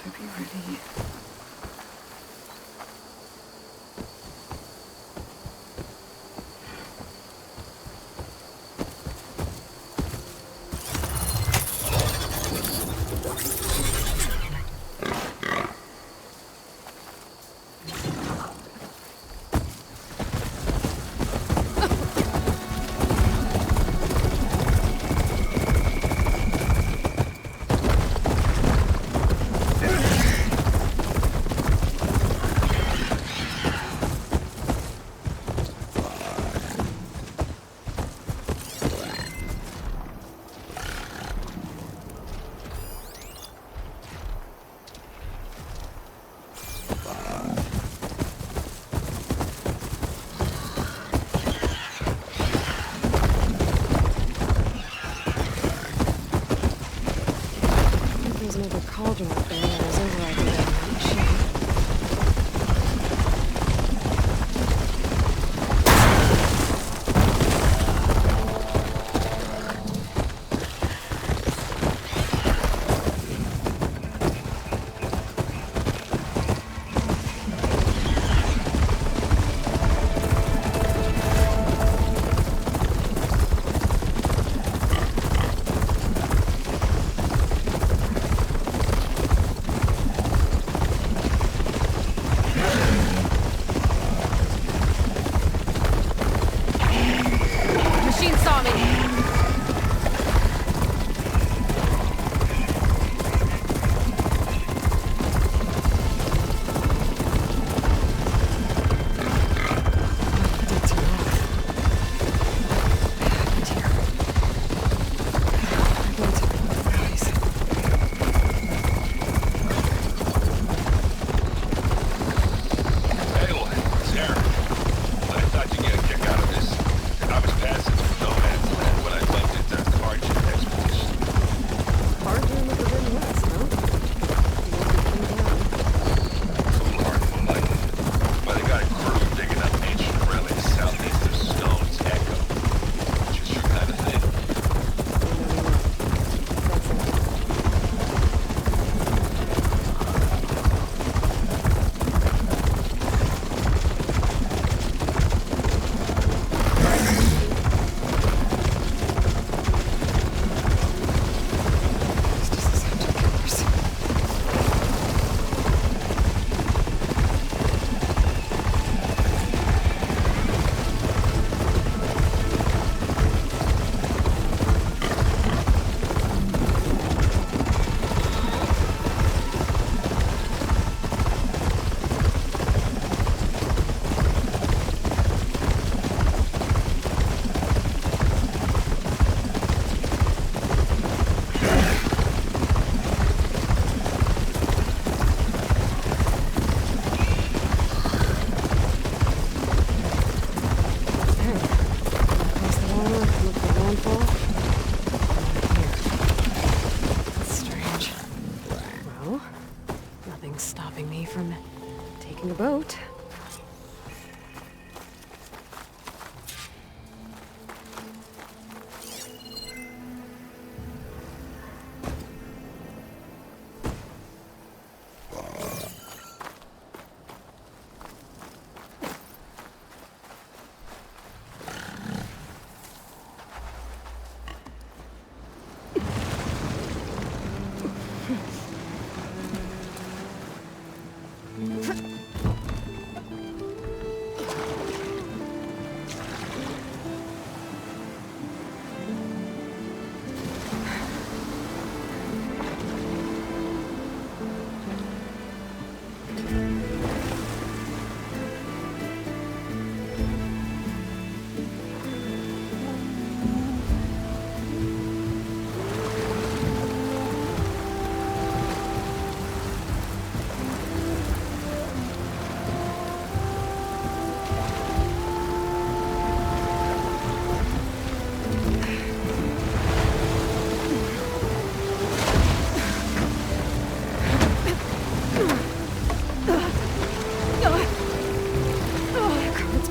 Gotta be ready. another cauldron up there that was overriding that machine. Machine saw me. Aloy, it's Aaron. I thought you'd get a kick out of this. I was passing through no man's land when I bumped into a Carja expedition. Carja with the wind west, no? It's a little hard to enlighten, but they got a crew digging up ancient relics southeast of Stone's Echo. Just your kind of thing. Across the water, look for landfall. Here. That's strange. Well, nothing's stopping me from taking a boat.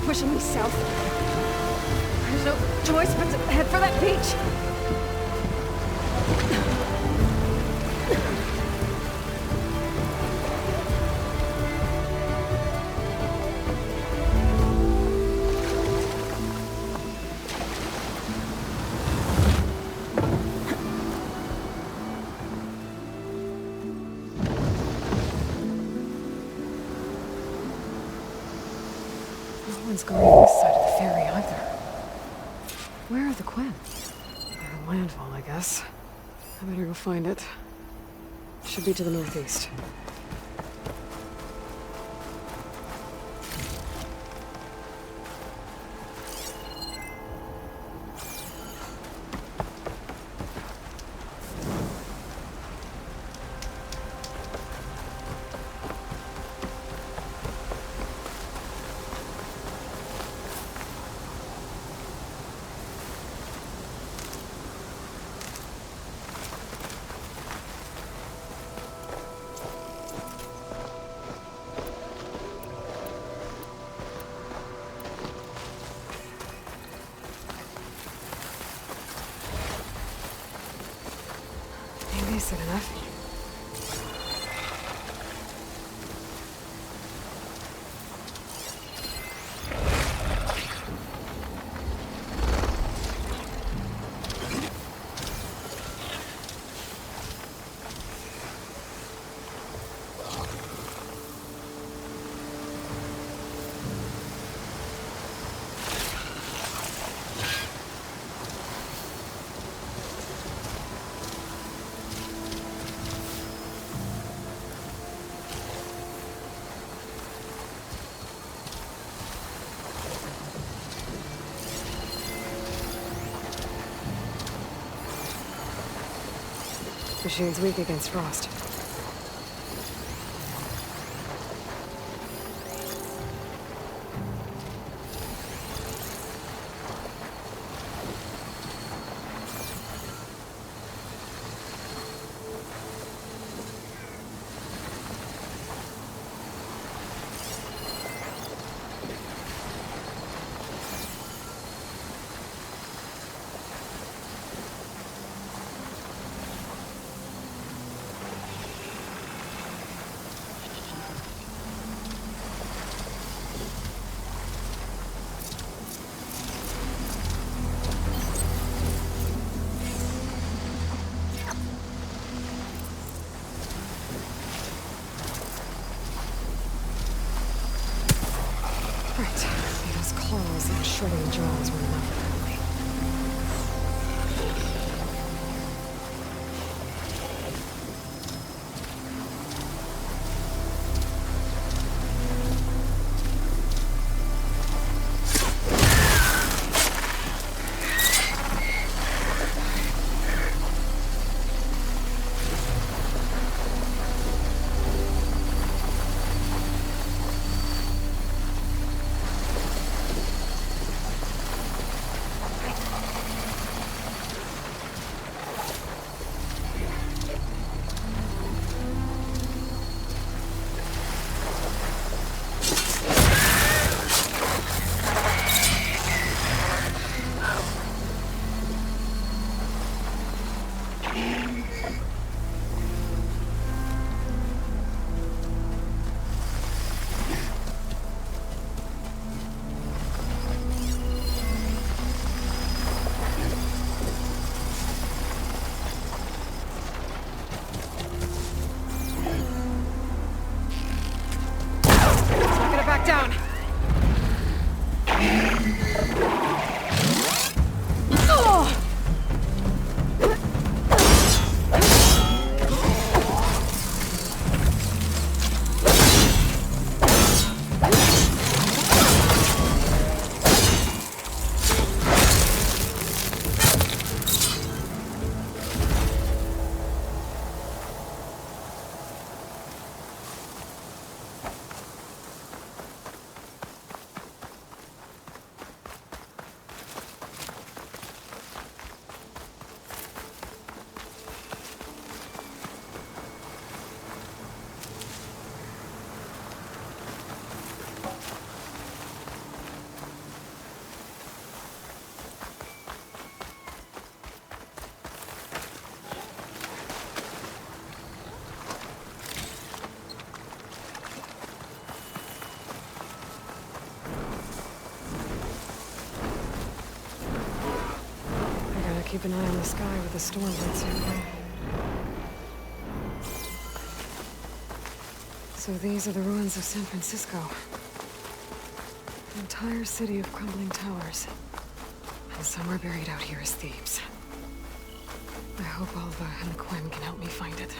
Pushing me south. There's no choice but to head for that beach. No one's going on this side of the ferry either. Where are the Quinn? Landfall, I guess. I better go find it. Should be to the northeast. Decent enough. Machine's weak against frost. Claws and shredding jaws were enough for me. Down! Keep an eye on the sky with the storm hits here. So these are the ruins of San Francisco. An entire city of crumbling towers. And somewhere buried out here is Thebes. I hope Alva and Quinn can help me find it.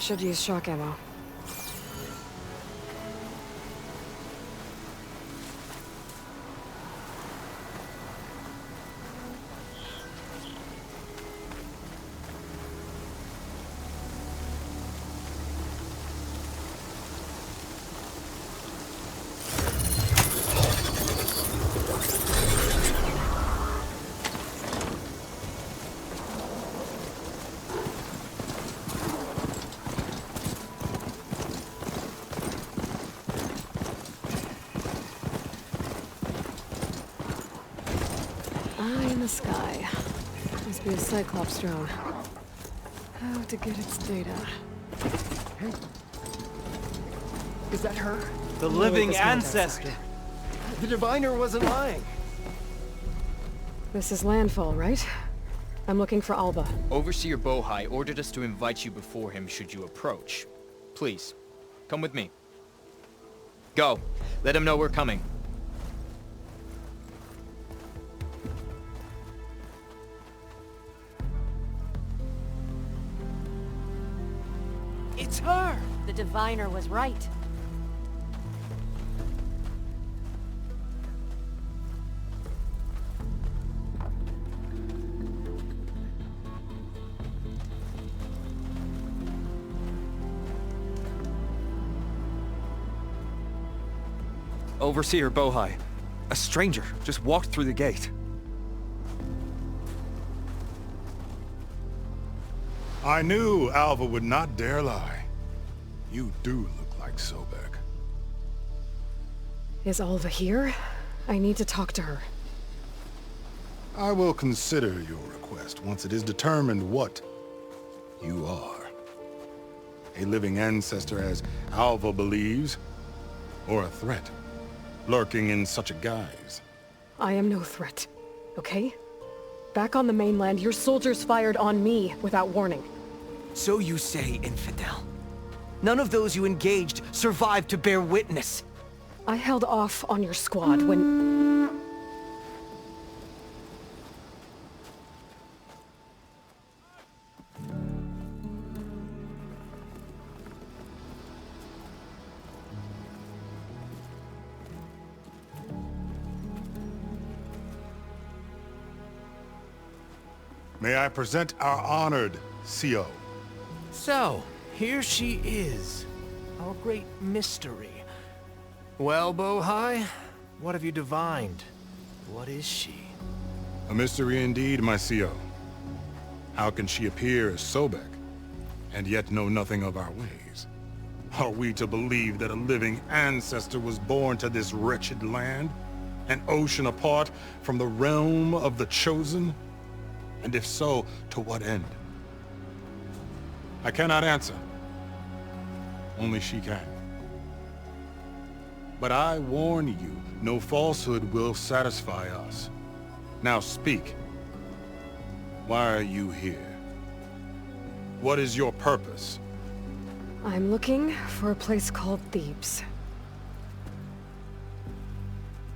Should use shock ammo. Eye in the sky. Must be a Cyclops drone. How to get its data. Hey. Is that her? The living ancestor. The diviner wasn't lying. This is landfall, right? I'm looking for Alba. Overseer Bohai ordered us to invite you before him should you approach. Please, come with me. Go. Let him know we're coming. It's her! The diviner was right. Overseer Bohai. A stranger just walked through the gate. I knew Alva would not dare lie. You do look like Sobek. Is Alva here? I need to talk to her. I will consider your request once it is determined what you are. A living ancestor, as Alva believes, or a threat, lurking in such a guise. I am no threat, okay? Back on the mainland, your soldiers fired on me without warning. So you say, infidel. None of those you engaged survived to bear witness. I held off on your squad when... May I present our honored CO. So, here she is. Our great mystery. Well, Bohai, what have you divined? What is she? A mystery indeed, my CO. How can she appear as Sobek, and yet know nothing of our ways? Are we to believe that a living ancestor was born to this wretched land? An ocean apart from the realm of the Chosen? And if so, to what end? I cannot answer. Only she can. But I warn you, no falsehood will satisfy us. Now speak. Why are you here? What is your purpose? I'm looking for a place called Thebes.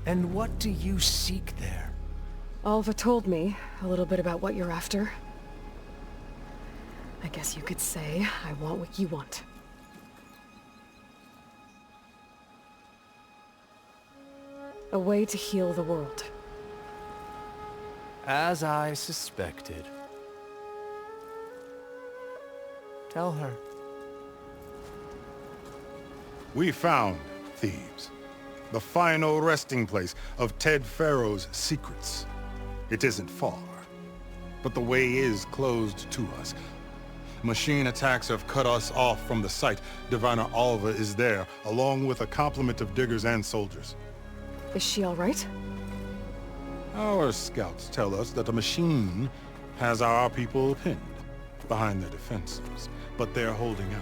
And what do you seek there? Alva told me a little bit about what you're after. I guess you could say I want what you want. A way to heal the world. As I suspected. Tell her. We found Thebes, the final resting place of Ted Pharaoh's secrets. It isn't far, but the way is closed to us. Machine attacks have cut us off from the site. Diviner Alva is there, along with a complement of diggers and soldiers. Is she all right? Our scouts tell us that a machine has our people pinned behind their defenses, but they're holding out.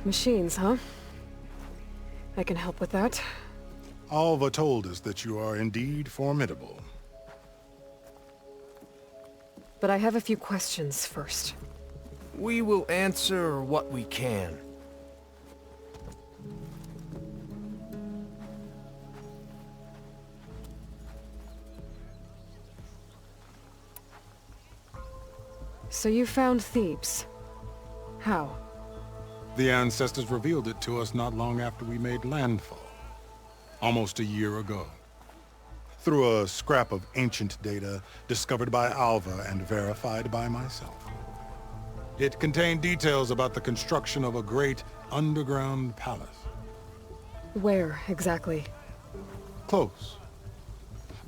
Machines, huh? I can help with that. Alva told us that you are indeed formidable. But I have a few questions first. We will answer what we can. So you found Thebes. How? The ancestors revealed it to us not long after we made landfall. Almost a year ago. Through a scrap of ancient data discovered by Alva and verified by myself. It contained details about the construction of a great underground palace. Where, exactly? Close.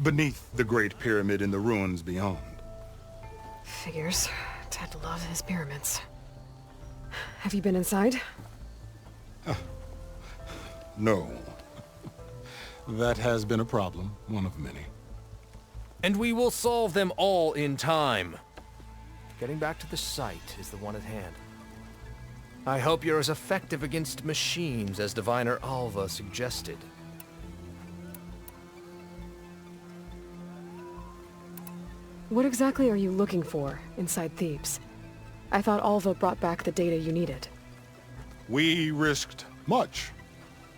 Beneath the Great Pyramid in the ruins beyond. Figures. Ted loves his pyramids. Have you been inside? No. That has been a problem, one of many. And we will solve them all in time. Getting back to the site is the one at hand. I hope you're as effective against machines as Diviner Alva suggested. What exactly are you looking for inside Thebes? I thought Alva brought back the data you needed. We risked much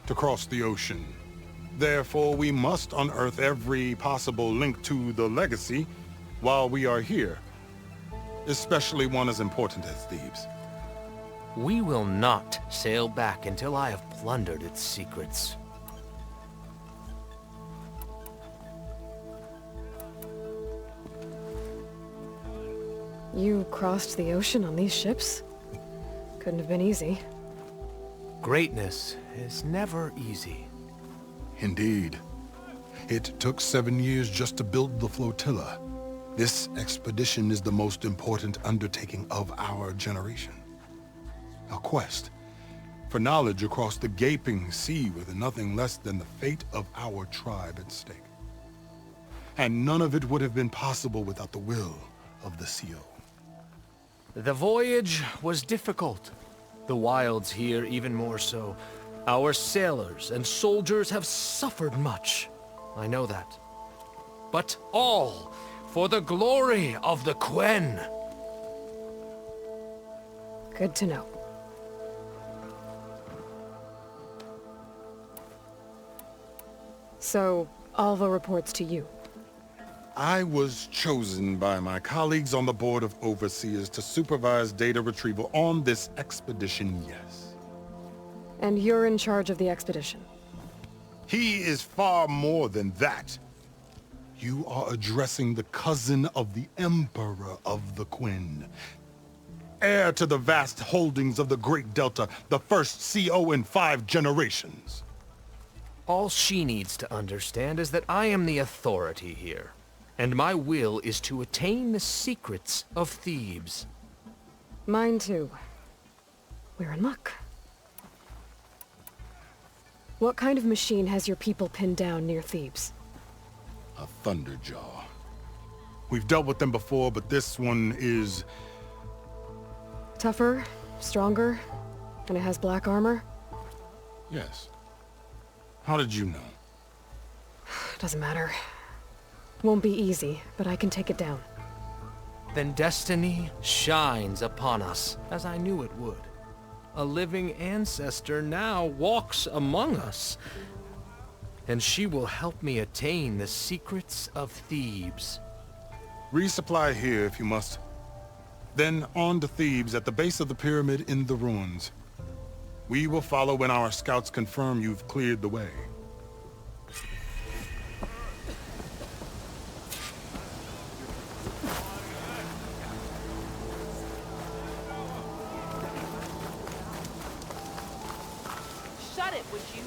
to cross the ocean. Therefore, we must unearth every possible link to the legacy while we are here. Especially one as important as Thebes. We will not sail back until I have plundered its secrets. You crossed the ocean on these ships? Couldn't have been easy. Greatness is never easy. Indeed. It took 7 years just to build the flotilla. This expedition is the most important undertaking of our generation. A quest for knowledge across the gaping sea with nothing less than the fate of our tribe at stake. And none of it would have been possible without the will of the CO. The voyage was difficult. The wilds here even more so. Our sailors and soldiers have suffered much. I know that. But all for the glory of the Quen. Good to know. So, Alva reports to you. I was chosen by my colleagues on the Board of Overseers to supervise data retrieval on this expedition, yes. And you're in charge of the expedition? He is far more than that. You are addressing the cousin of the Emperor of the Quen. Heir to the vast holdings of the Great Delta, the first CO in 5 generations. All she needs to understand is that I am the authority here. And my will is to attain the secrets of Thebes. Mine too. We're in luck. What kind of machine has your people pinned down near Thebes? A Thunderjaw. We've dealt with them before, but this one is... Tougher, stronger, and it has black armor? Yes. How did you know? Doesn't matter. Won't be easy, but I can take it down. Then destiny shines upon us, as I knew it would. A living ancestor now walks among us. And she will help me attain the secrets of Thebes. Resupply here if you must. Then on to Thebes at the base of the pyramid in the ruins. We will follow when our scouts confirm you've cleared the way. Shut it, would you?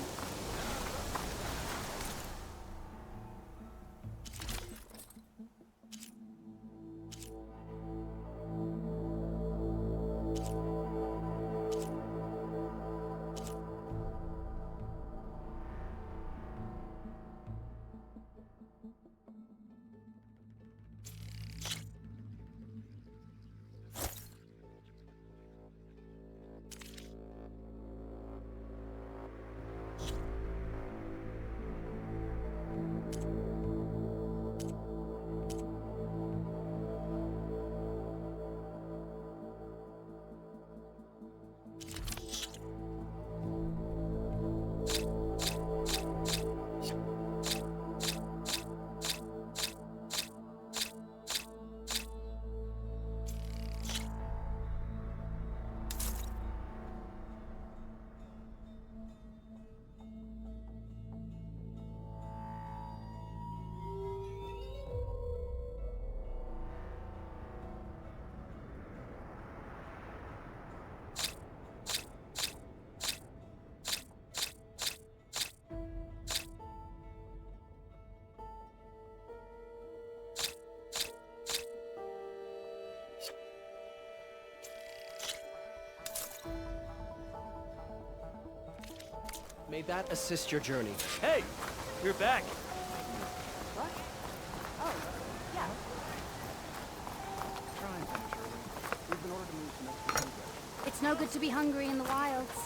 May that assist your journey. Hey, you're back. What? Oh, yeah. Try and finish early. We've been ordered to move some extra food. It's no good to be hungry in the wilds.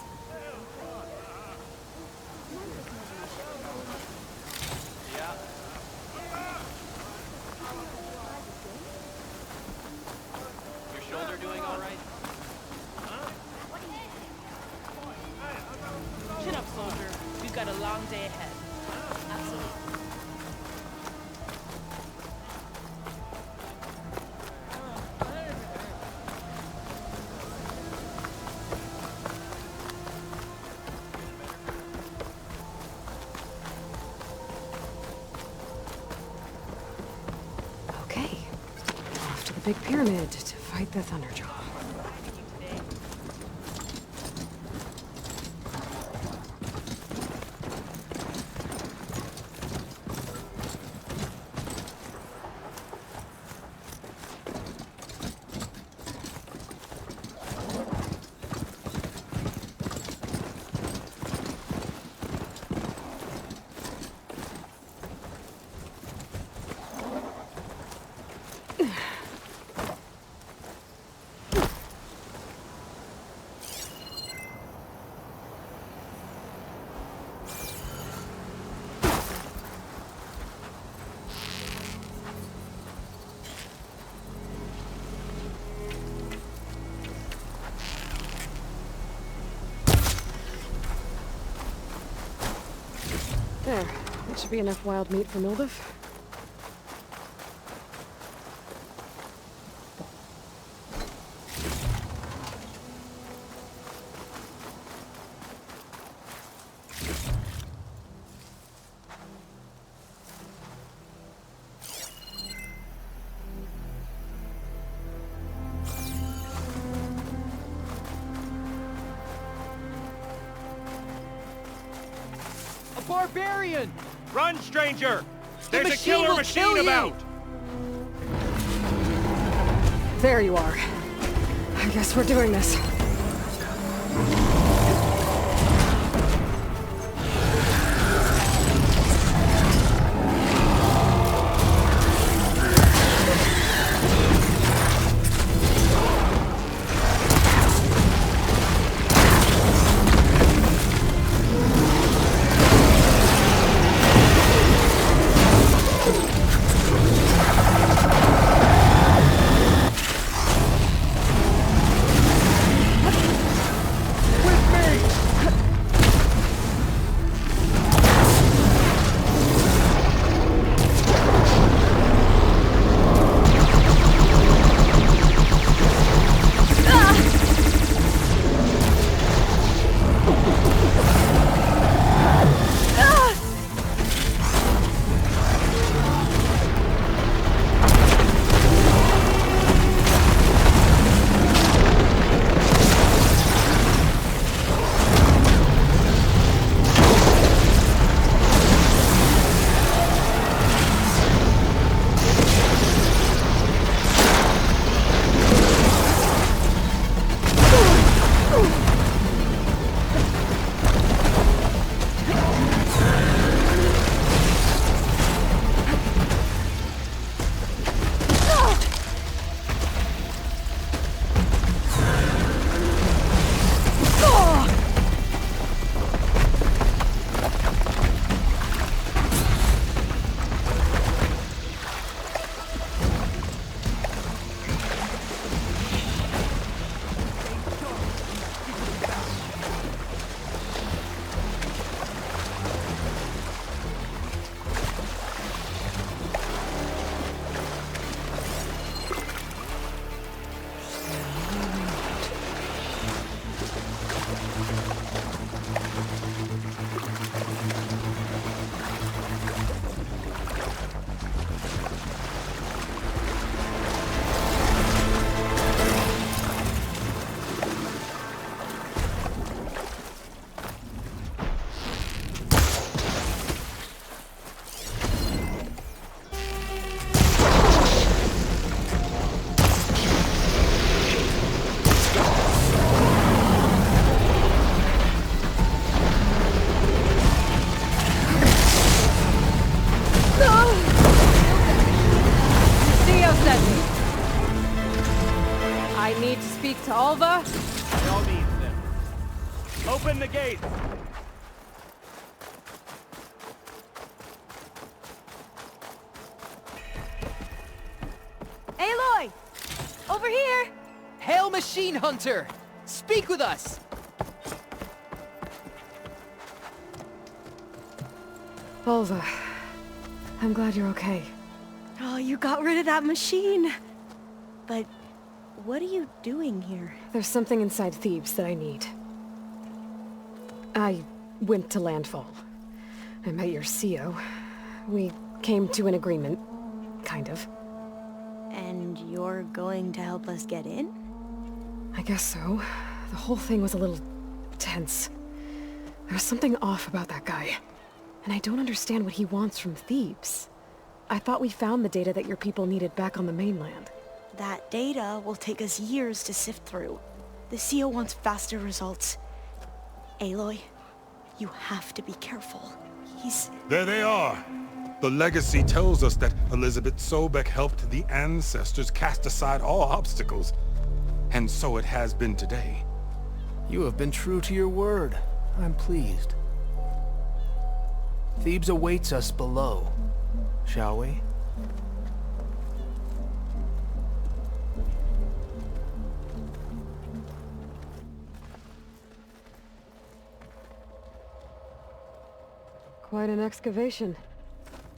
Yeah. Your shoulder doing all right? Chin up, soldier. We've got a long day ahead. Absolutely. Okay. Off to the big pyramid to fight the Thunderjaw. There. That should be enough wild meat for Mildif. A barbarian! Run, stranger! There's a machine killer will machine kill you! about! There you are. I guess we're doing this. speak to Alva? By all means, then. Open the gates! Aloy! Over here! Hail, Machine Hunter! Speak with us! Alva, I'm glad you're okay. Oh, you got rid of that machine. But what are you doing here? There's something inside Thebes that I need. I went to Landfall. I met your CO. We came to an agreement, kind of. And you're going to help us get in? I guess so. The whole thing was a little tense. There was something off about that guy. And I don't understand what he wants from Thebes. I thought we found the data that your people needed back on the mainland. That data will take us years to sift through. The CO wants faster results. Aloy, you have to be careful. There they are! The legacy tells us that Elizabeth Sobek helped the ancestors cast aside all obstacles. And so it has been today. You have been true to your word. I'm pleased. Thebes awaits us below, shall we? Quite an excavation.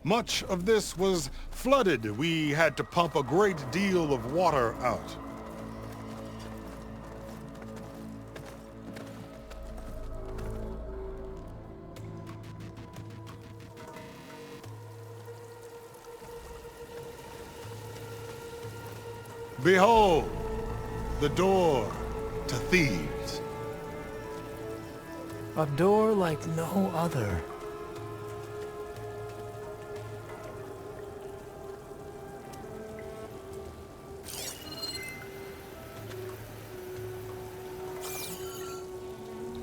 Much of this was flooded. We had to pump a great deal of water out. Behold, the door to Thebes. A door like no other.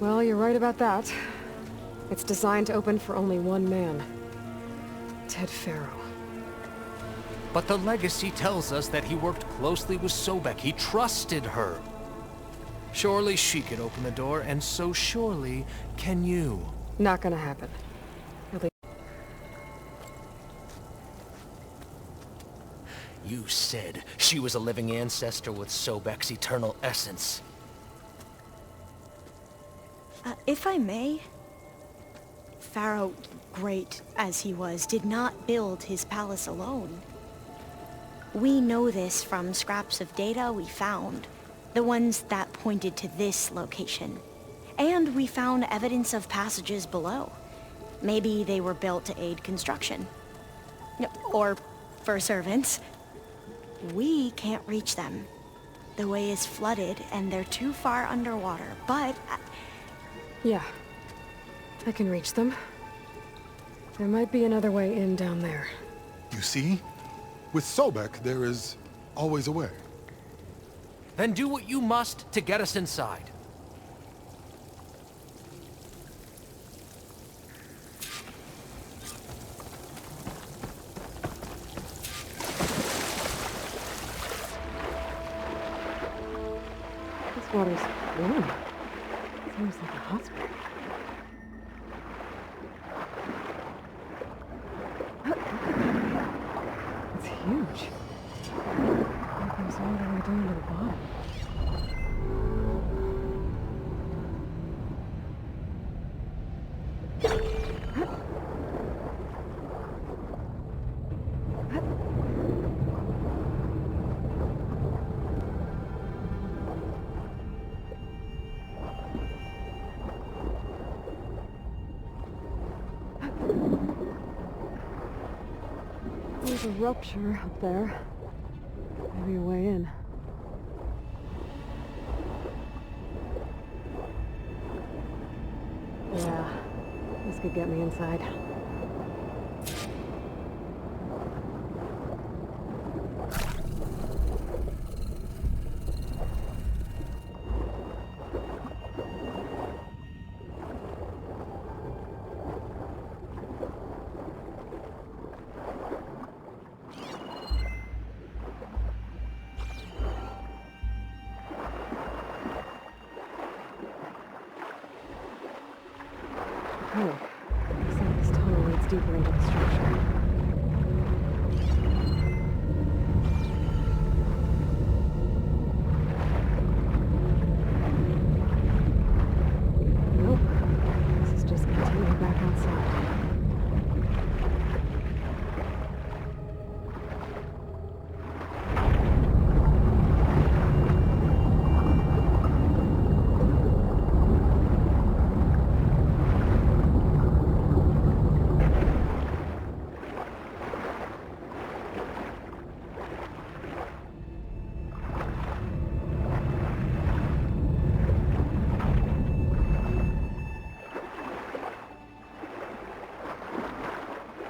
Well, you're right about that. It's designed to open for only one man. Ted Farrow. But the legacy tells us that he worked closely with Sobek. He trusted her. Surely she could open the door, and so surely can you. Not gonna happen. You said she was a living ancestor with Sobek's eternal essence. If I may, Pharaoh, great as he was, did not build his palace alone. We know this from scraps of data we found, the ones that pointed to this location. And we found evidence of passages below. Maybe they were built to aid construction. Or for servants. We can't reach them. The way is flooded and they're too far underwater, but... Yeah. I can reach them. There might be another way in down there. You see? With Sobek, there is always a way. Then do what you must to get us inside. This water's warm. It's almost like a hot spring. It's huge. Like there's all the way down to the bottom. There's a rupture up there. Maybe a way in. Yeah, this could get me inside. deeper into the structure. Nope. This is just continuing back outside.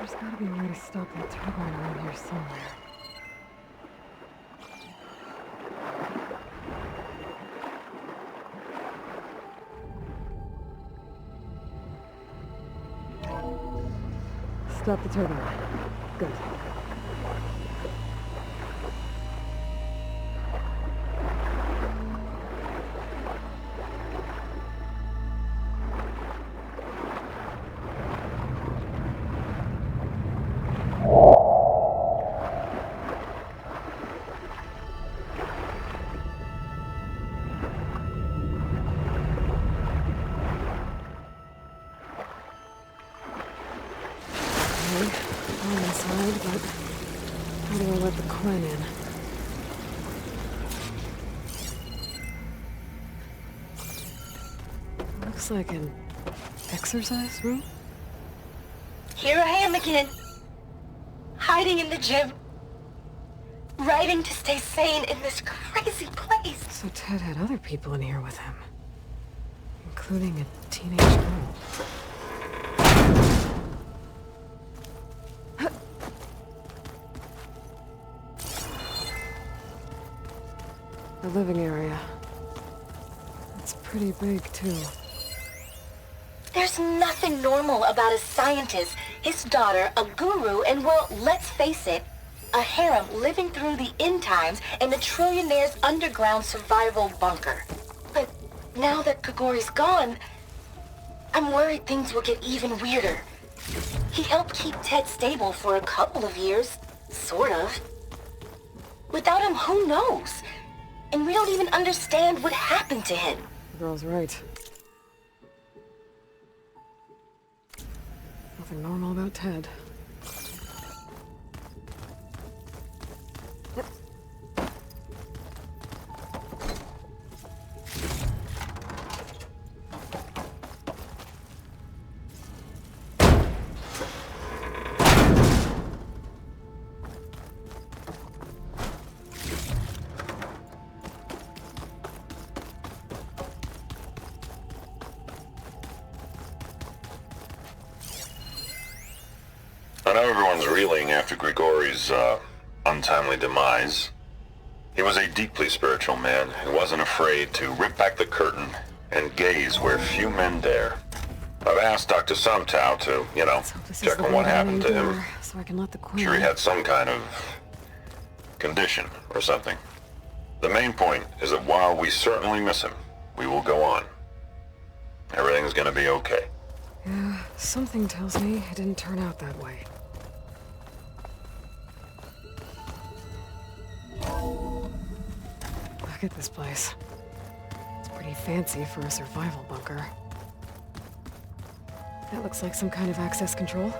There's gotta be a way to stop that turbine around here somewhere. Stop the turbine. Good. I'm inside, but how do I let the Quen in? Looks like an exercise room? Here I am again. Hiding in the gym. Writing to stay sane in this crazy place. So Ted had other people in here with him. Including a teenage girl. The living area. It's pretty big, too. There's nothing normal about a scientist, his daughter, a guru, and well, let's face it, a harem living through the end times in a trillionaire's underground survival bunker. But now that Grigori's gone, I'm worried things will get even weirder. He helped keep Ted stable for a couple of years, sort of. Without him, who knows? And we don't even understand what happened to him. The girl's right. Nothing normal about Ted. I know everyone's reeling after Grigori's untimely demise. He was a deeply spiritual man who wasn't afraid to rip back the curtain and gaze where few men dare. I've asked Dr. Sumtow to, check on what happened to him. So I can let the Quen. Sure he had some kind of condition or something. The main point is that while we certainly miss him, we will go on. Everything's gonna be okay. Yeah, something tells me it didn't turn out that way. Look at this place. It's pretty fancy for a survival bunker. That looks like some kind of access control.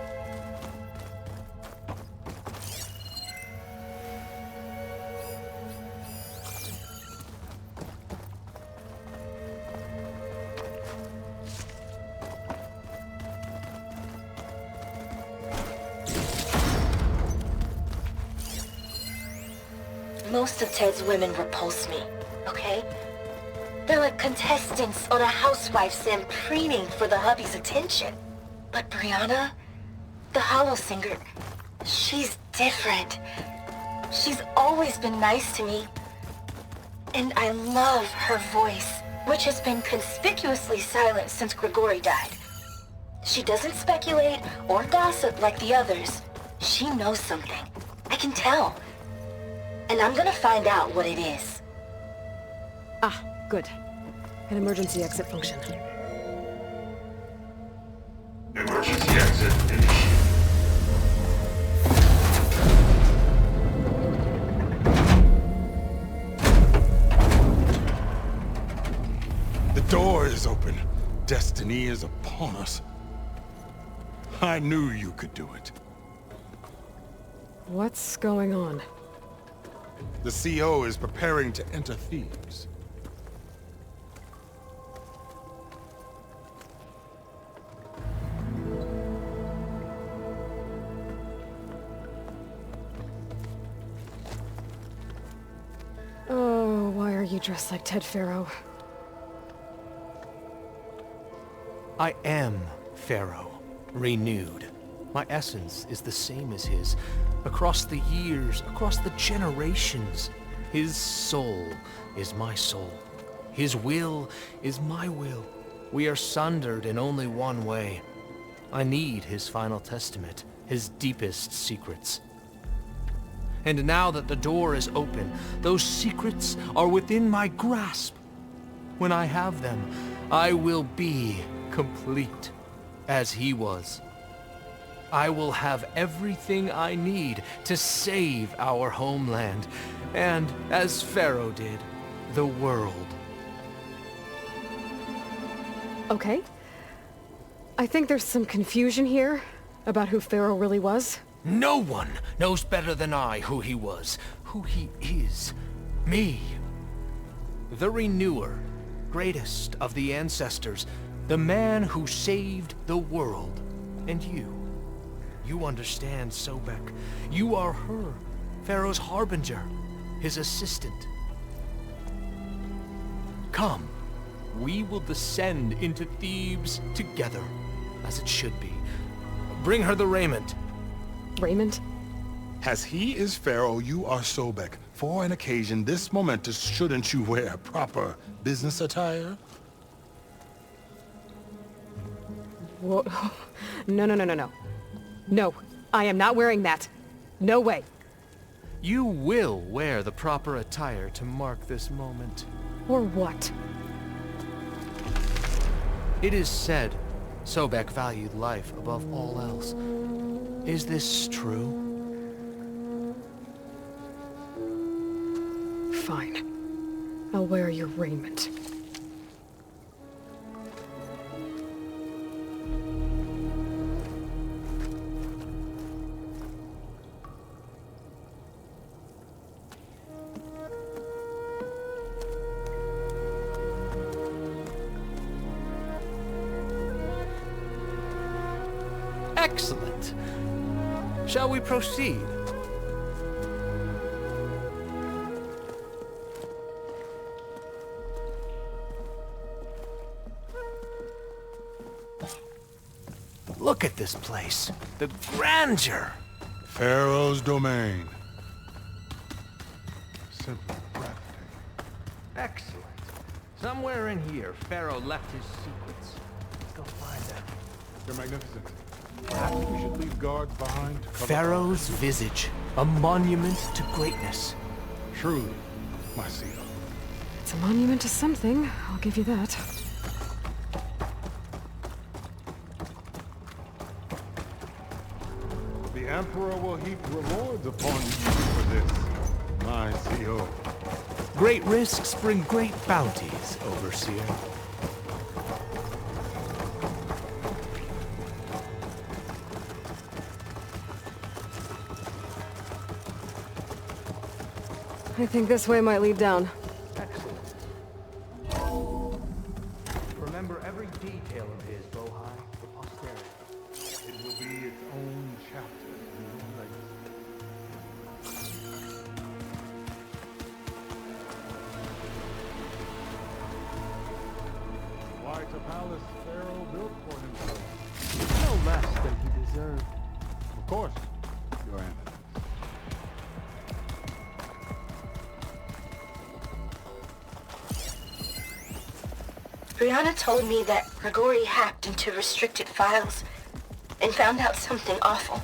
Most of Ted's women repulse me, okay? They're like contestants on a housewife sim preening for the hubby's attention. But Brianna, the hollow singer, she's different. She's always been nice to me. And I love her voice, which has been conspicuously silent since Grigori died. She doesn't speculate or gossip like the others. She knows something. I can tell. And I'm gonna find out what it is. Ah, good. An emergency exit function. Emergency exit initiated. is open. Destiny is upon us. I knew you could do it. What's going on? The CO is preparing to enter Thebes. Oh, why are you dressed like Ted Pharaoh? I am Pharaoh, renewed. My essence is the same as his. Across the years, across the generations, his soul is my soul. His will is my will. We are sundered in only one way. I need his final testament, his deepest secrets. And now that the door is open, those secrets are within my grasp. When I have them, I will be complete, as he was. I will have everything I need to save our homeland, and, as Pharaoh did, the world. Okay. I think there's some confusion here about who Pharaoh really was. No one knows better than I who he was, who he is. Me. The Renewer, greatest of the ancestors, the man who saved the world. And you. You understand, Sobek. You are her, Pharaoh's harbinger, his assistant. Come, we will descend into Thebes together, as it should be. Bring her the raiment. Raiment? As he is Pharaoh, you are Sobek. For an occasion this momentous, shouldn't you wear proper business attire? Whoa. No. No, I am not wearing that. No way. You will wear the proper attire to mark this moment. Or what? It is said Sobek valued life above all else. Is this true? Fine. I'll wear your raiment. Excellent. Shall we proceed? Look at this place. The grandeur. Pharaoh's domain. Simply breathtaking. Excellent. Somewhere in here, Pharaoh left his secrets. Let's go find them. Your Magnificence. Perhaps we should leave guards behind to cover Pharaoh's visage, a monument to greatness. Truly, my seal. It's a monument to something, I'll give you that. The Emperor will heap rewards upon you for this, my CO. Great risks bring great bounties, Overseer. I think this way might lead down. Excellent. Remember every detail of his, Bohai, for posterity. It will be its own chapter in your legacy. Quite a palace Pharaoh built for himself. No less than he deserved. Of course, Your Eminence. Brianna told me that Grigori hacked into restricted files and found out something awful.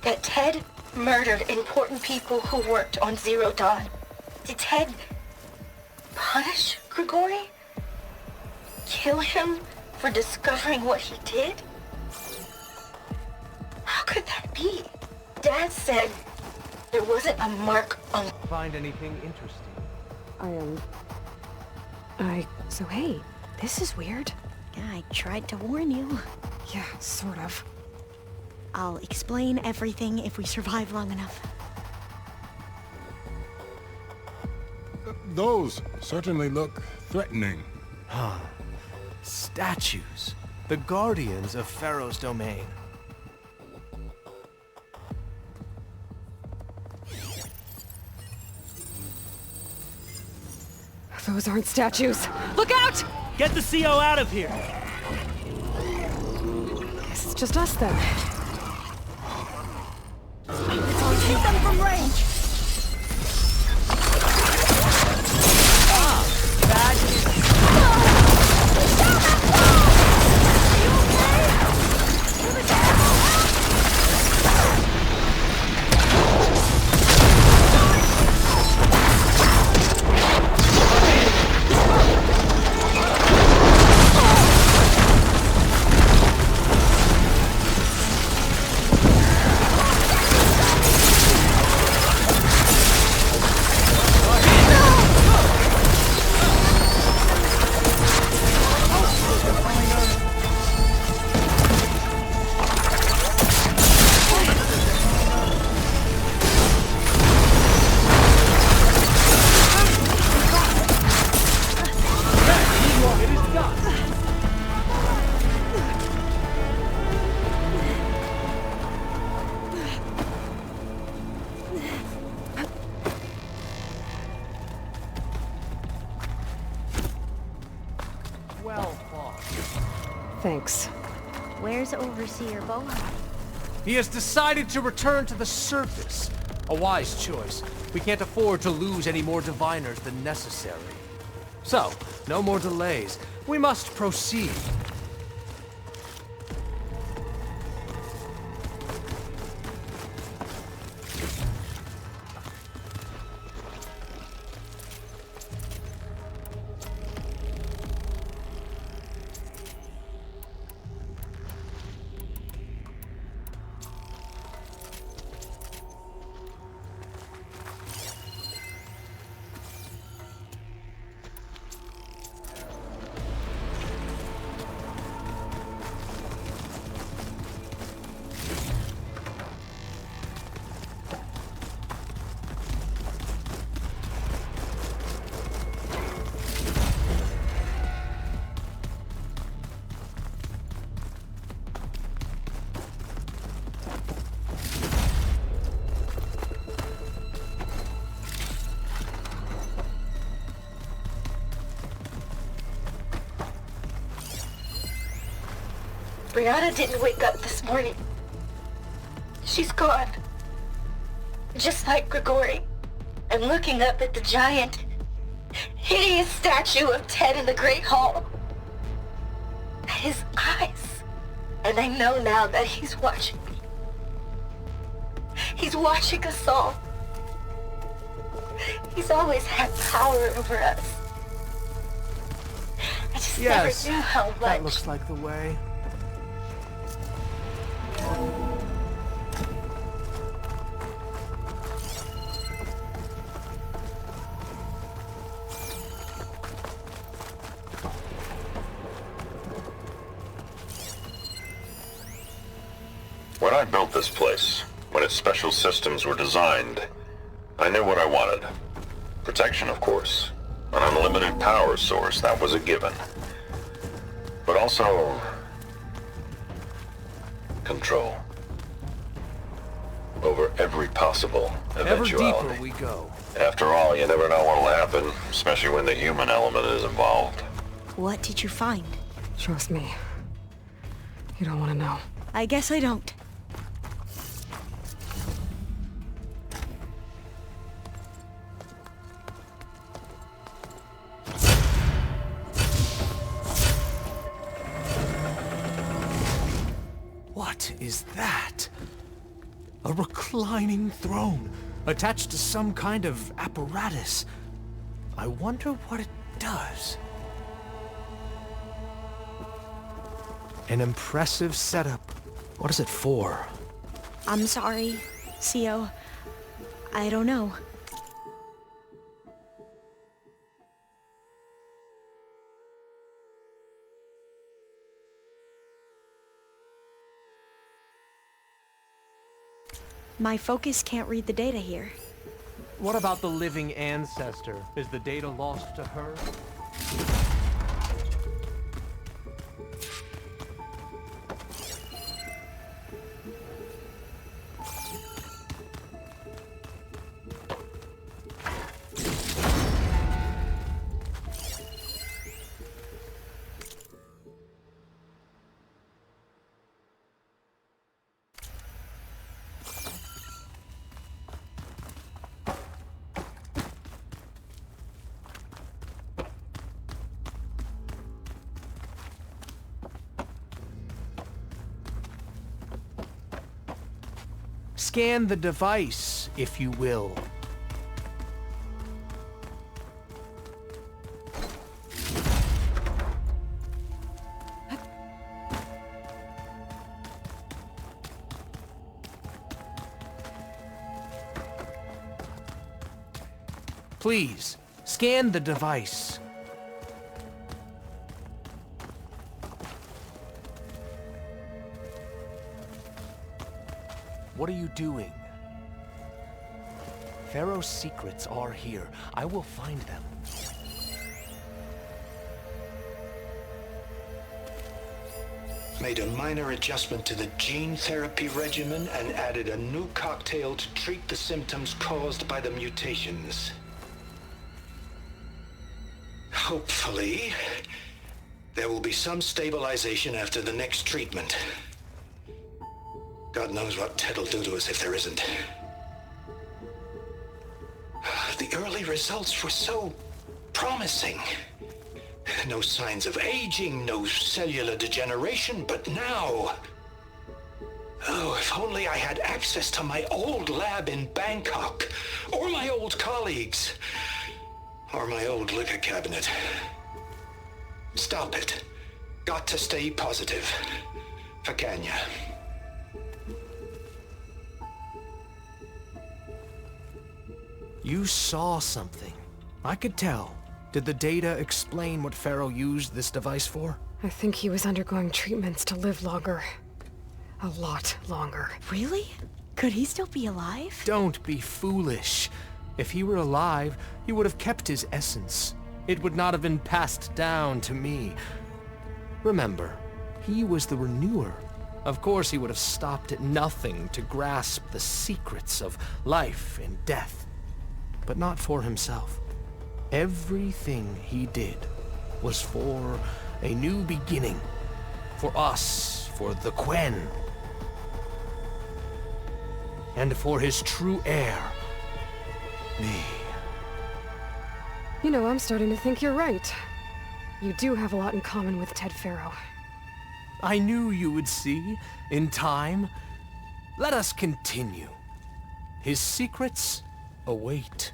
That Ted murdered important people who worked on Zero Dawn. Did Ted punish Grigori? Kill him for discovering what he did? How could that be? Dad said there wasn't a mark on... Find anything interesting? So hey, This is weird. Yeah, I tried to warn you. Yeah, sort of. I'll explain everything if we survive long enough. Those certainly look threatening. Huh. Statues. The guardians of Pharaoh's domain. Those aren't statues. Look out! Get the CO out of here! Guess it's just us then. Shoot them from range! Thanks. Where's Overseer Bohan? He has decided to return to the surface. A wise choice. We can't afford to lose any more diviners than necessary. So, no more delays. We must proceed. Brianna didn't wake up this morning. She's gone. Just like Grigori. I'm looking up at the giant, hideous statue of Ted in the Great Hall. At his eyes. And I know now that he's watching me. He's watching us all. He's always had power over us. I just never knew how much. That looks like the way. When I built this place, when its special systems were designed, I knew what I wanted. Protection, of course. An unlimited power source, that was a given. But also... control. Over every possible eventuality. Ever deeper we go. After all, you never know what'll happen, especially when the human element is involved. What did you find? Trust me. You don't want to know. I guess I don't. What is that? A reclining throne, attached to some kind of apparatus. I wonder what it does. An impressive setup. What is it for? I'm sorry, CO. I don't know. My focus can't read the data here. What about the living ancestor? Is the data lost to her? Scan the device, if you will. Please, scan the device. What are you doing? Pharaoh's secrets are here. I will find them. Made a minor adjustment to the gene therapy regimen and added a new cocktail to treat the symptoms caused by the mutations. Hopefully, there will be some stabilization after the next treatment. God knows what Ted'll do to us if there isn't. The early results were so promising. No signs of aging, no cellular degeneration, but now... Oh, if only I had access to my old lab in Bangkok, or my old colleagues, or my old liquor cabinet. Stop it. Got to stay positive. For Kenya. You saw something. I could tell. Did the data explain what Pharaoh used this device for? I think he was undergoing treatments to live longer. A lot longer. Really? Could he still be alive? Don't be foolish. If he were alive, he would have kept his essence. It would not have been passed down to me. Remember, he was the renewer. Of course he would have stopped at nothing to grasp the secrets of life and death. But not for himself. Everything he did was for a new beginning. For us, for the Quen. And for his true heir, me. You know, I'm starting to think you're right. You do have a lot in common with Ted Pharaoh. I knew you would see, in time. Let us continue. His secrets await.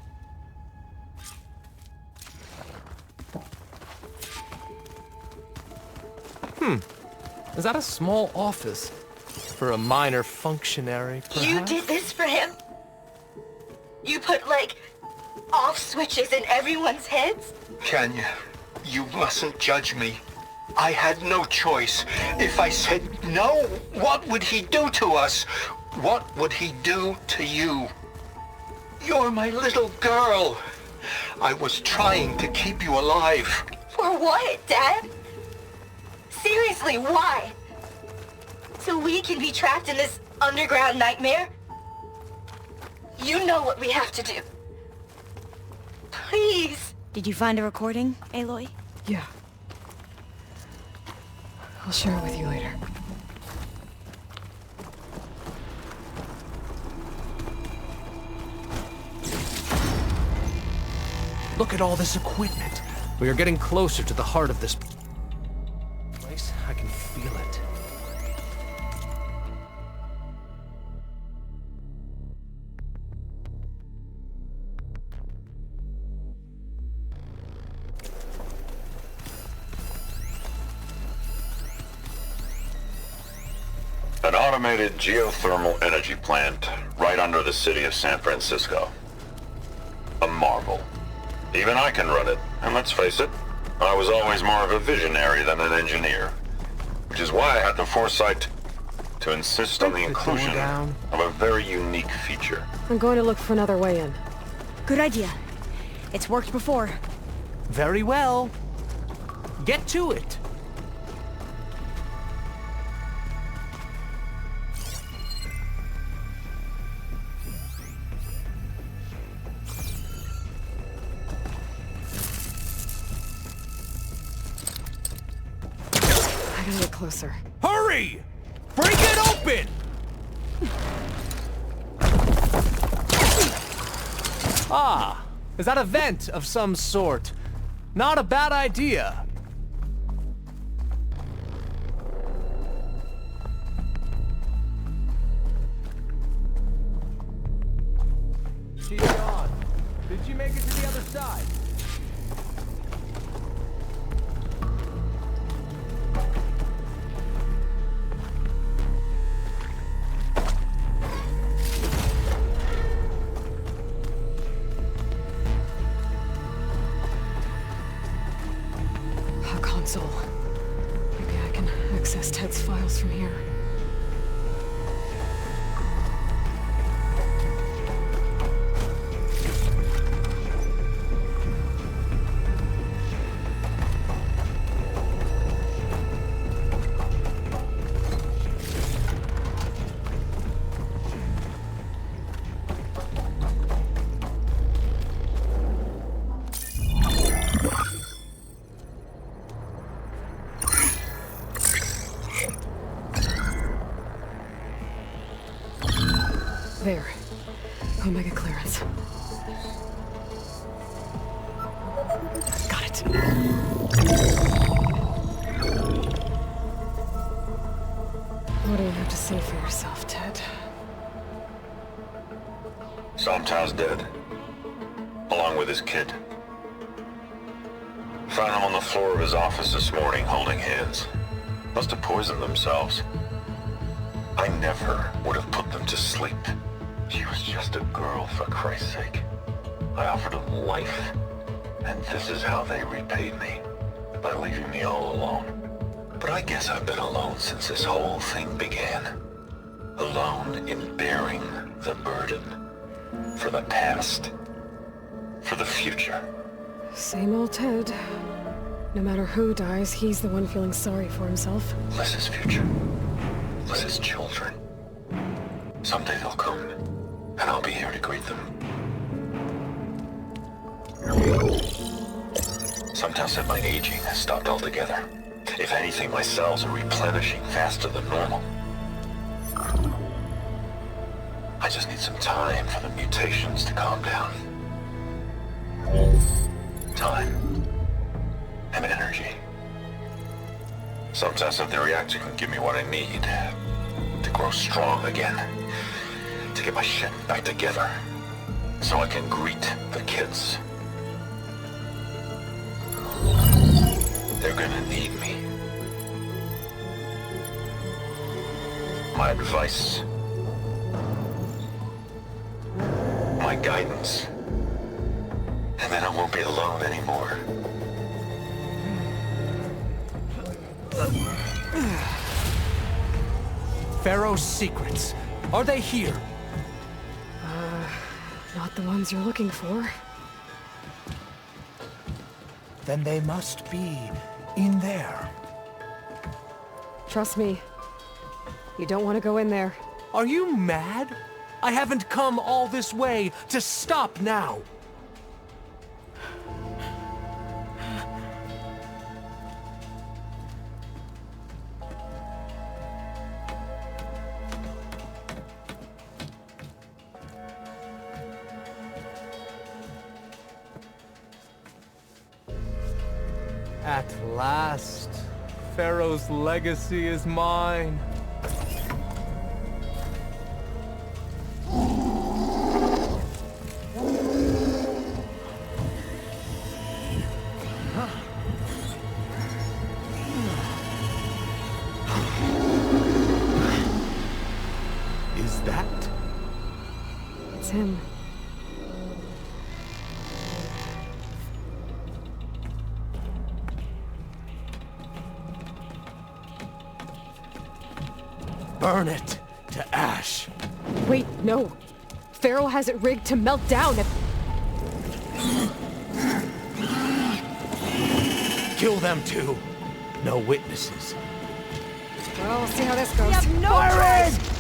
Is that a small office? For a minor functionary, perhaps? You did this for him? You put, like, off switches in everyone's heads? Kenya, you mustn't judge me. I had no choice. If I said no, what would he do to us? What would he do to you? You're my little girl. I was trying to keep you alive. For what, Dad? Seriously, why? So we can be trapped in this underground nightmare? You know what we have to do. Please. Did you find a recording, Aloy? Yeah. I'll share it with you later. Look at all this equipment. We are getting closer to the heart of this place. I can feel it. An automated geothermal energy plant right under the city of San Francisco. A marvel. Even I can run it, and let's face it, I was always more of a visionary than an engineer. Which is why I had the foresight to insist on the inclusion of a very unique feature. I'm going to look for another way in. Good idea. It's worked before. Very well. Get to it. I gotta get closer. Hurry! Break it open! Ah, is that a vent of some sort? Not a bad idea. She's gone. Did she make it to the other side? A console. Maybe I can access Ted's files from here. There. Omega clearance. Got it. What do you have to say for yourself, Ted? Somtow's dead, along with his kid. Found him on the floor of his office this morning, holding hands. Must have poisoned themselves. I never would have put them to sleep. She was just a girl, for Christ's sake. I offered them life, and this is how they repaid me, by leaving me all alone. But I guess I've been alone since this whole thing began. Alone in bearing the burden. For the past. For the future. Same old Ted. No matter who dies, he's the one feeling sorry for himself. Liz's future. Liz's children. Someday they'll come, and I'll be here to greet them. Sometimes said my aging has stopped altogether. If anything, my cells are replenishing faster than normal. I just need some time for the mutations to calm down. Time. And energy. Sometimes said the reactor can give me what I need to grow strong again. To get my shit back together. So I can greet the kids. They're gonna need me. My advice. My guidance. And then I won't be alone anymore. Pharaoh's secrets. Are they here? Not the ones you're looking for. Then they must be in there. Trust me. You don't want to go in there. Are you mad? I haven't come all this way to stop now. At last, Pharaoh's legacy is mine. Is that? It's him. burn it to ash. Wait, no. Pharaoh has it rigged to melt down if... Kill them too. No witnesses. Well, we'll see how this goes. We have no choice!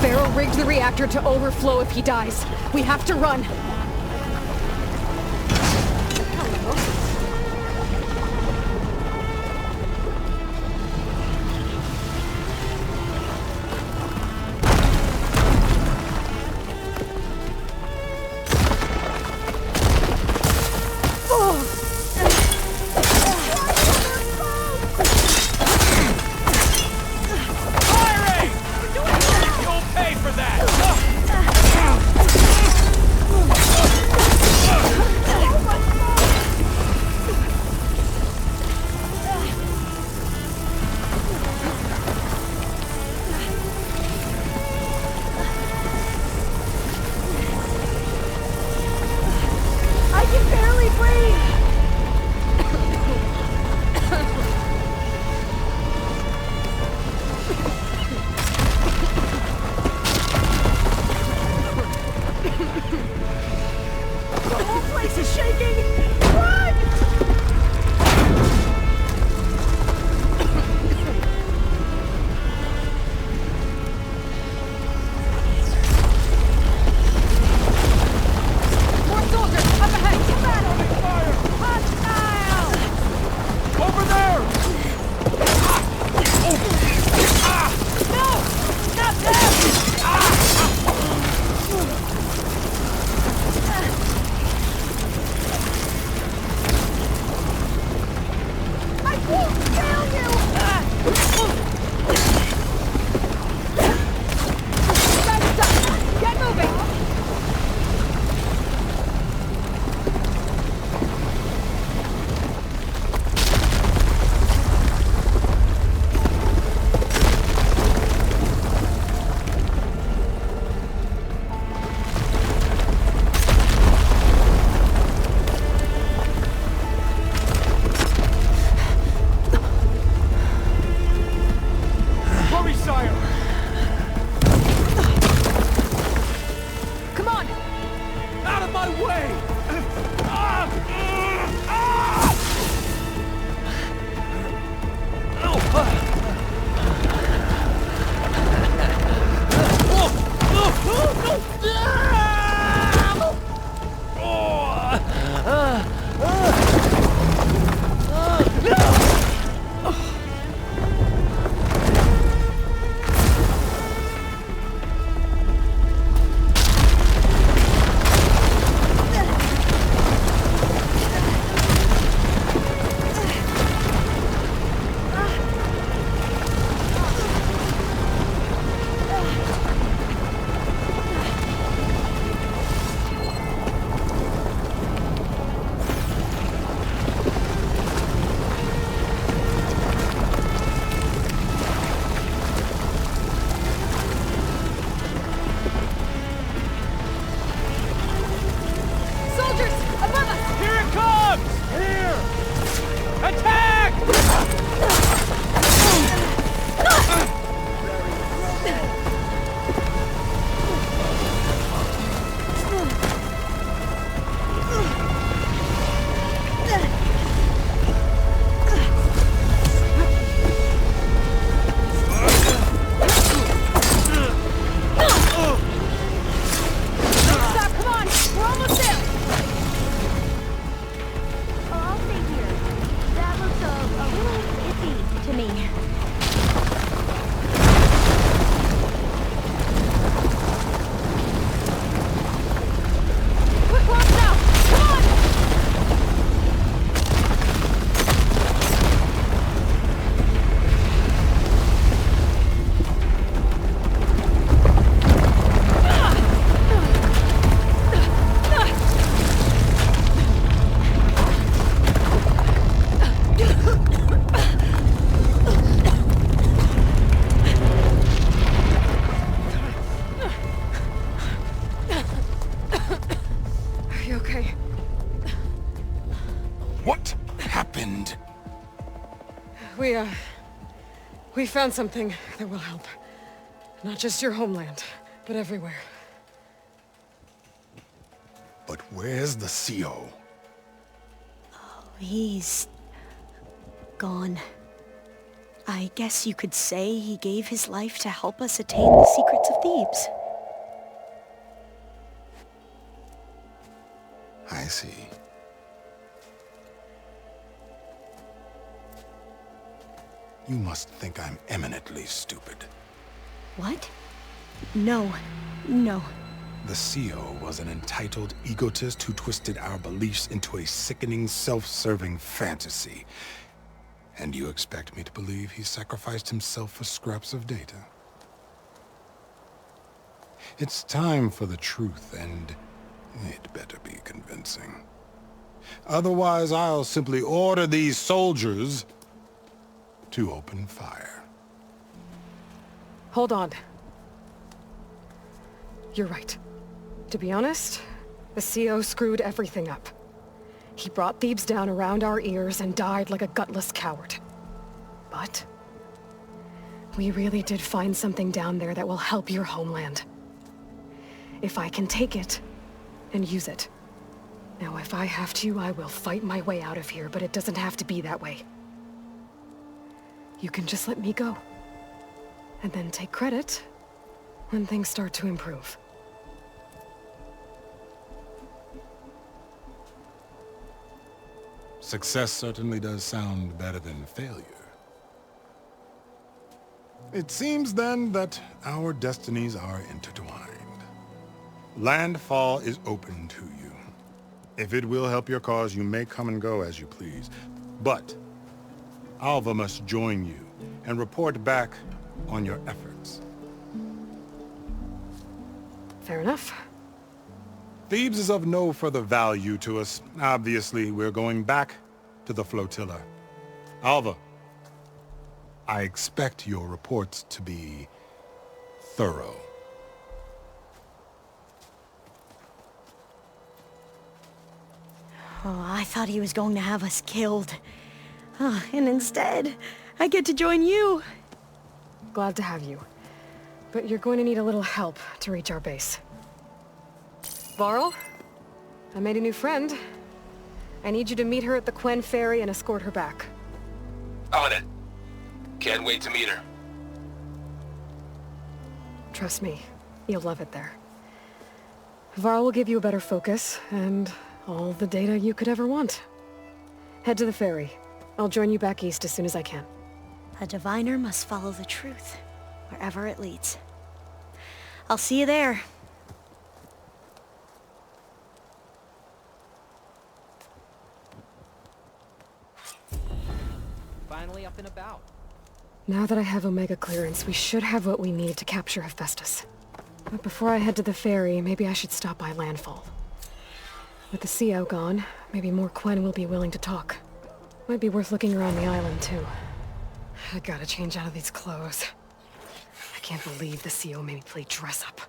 Pharaoh rigged the reactor to overflow if he dies. We have to run. okay? What happened? We found something that will help. Not just your homeland, but everywhere. But where's the CO? He's gone. I guess you could say he gave his life to help us attain the secrets of Thebes. I see. You must think I'm eminently stupid. What? No. No. The CO was an entitled egotist who twisted our beliefs into a sickening, self-serving fantasy. And you expect me to believe he sacrificed himself for scraps of data? It's time for the truth, and it better be convincing. Otherwise, I'll simply order these soldiers to open fire. Hold on. You're right. To be honest, the CO screwed everything up. He brought Thebes down around our ears and died like a gutless coward. But we really did find something down there that will help your homeland. If I can take it and use it. Now, if I have to, I will fight my way out of here, but it doesn't have to be that way. You can just let me go. And then take credit when things start to improve. Success certainly does sound better than failure. It seems then that our destinies are intertwined. Landfall is open to you. If it will help your cause, you may come and go as you please. But Alva must join you and report back on your efforts. Fair enough. Thebes is of no further value to us. Obviously, we're going back to the flotilla. Alva, I expect your reports to be thorough. Oh, I thought he was going to have us killed. Oh, and instead, I get to join you. Glad to have you. But you're going to need a little help to reach our base. Varl, I made a new friend. I need you to meet her at the Quen Ferry and escort her back. On it. Can't wait to meet her. Trust me, you'll love it there. Varl will give you a better focus, and all the data you could ever want. Head to the ferry. I'll join you back east as soon as I can. A diviner must follow the truth, wherever it leads. I'll see you there. Finally up and about. Now that I have Omega clearance, we should have what we need to capture Hephaestus. But before I head to the ferry, maybe I should stop by Landfall. With the CO gone, maybe more Quen will be willing to talk. Might be worth looking around the island, too. I gotta change out of these clothes. I can't believe the CO made me play dress up.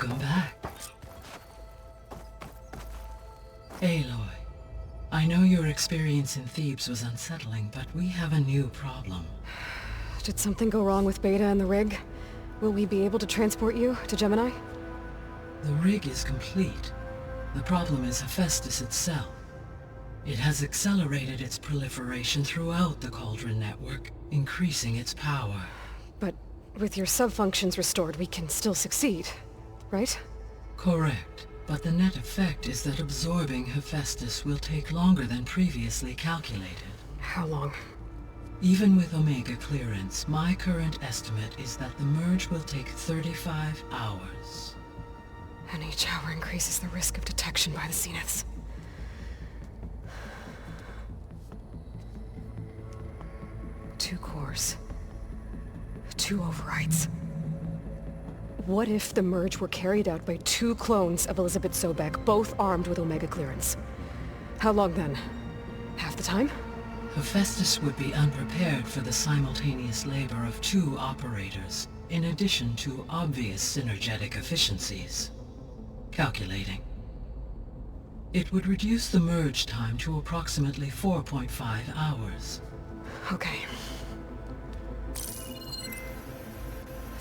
Welcome back. Aloy, I know your experience in Thebes was unsettling, but we have a new problem. Did something go wrong with Beta and the rig? Will we be able to transport you to Gemini? The rig is complete. The problem is Hephaestus itself. It has accelerated its proliferation throughout the Cauldron network, increasing its power. But with your sub-functions restored, we can still succeed, right? Correct. But the net effect is that absorbing Hephaestus will take longer than previously calculated. How long? Even with Omega clearance, my current estimate is that the merge will take 35 hours. And each hour increases the risk of detection by the Zeniths. Two cores. Two overrides. What if the merge were carried out by two clones of Elizabeth Sobek, both armed with Omega clearance? How long then? Half the time? Hephaestus would be unprepared for the simultaneous labor of two operators, in addition to obvious synergetic efficiencies. Calculating. It would reduce the merge time to approximately 4.5 hours. Okay.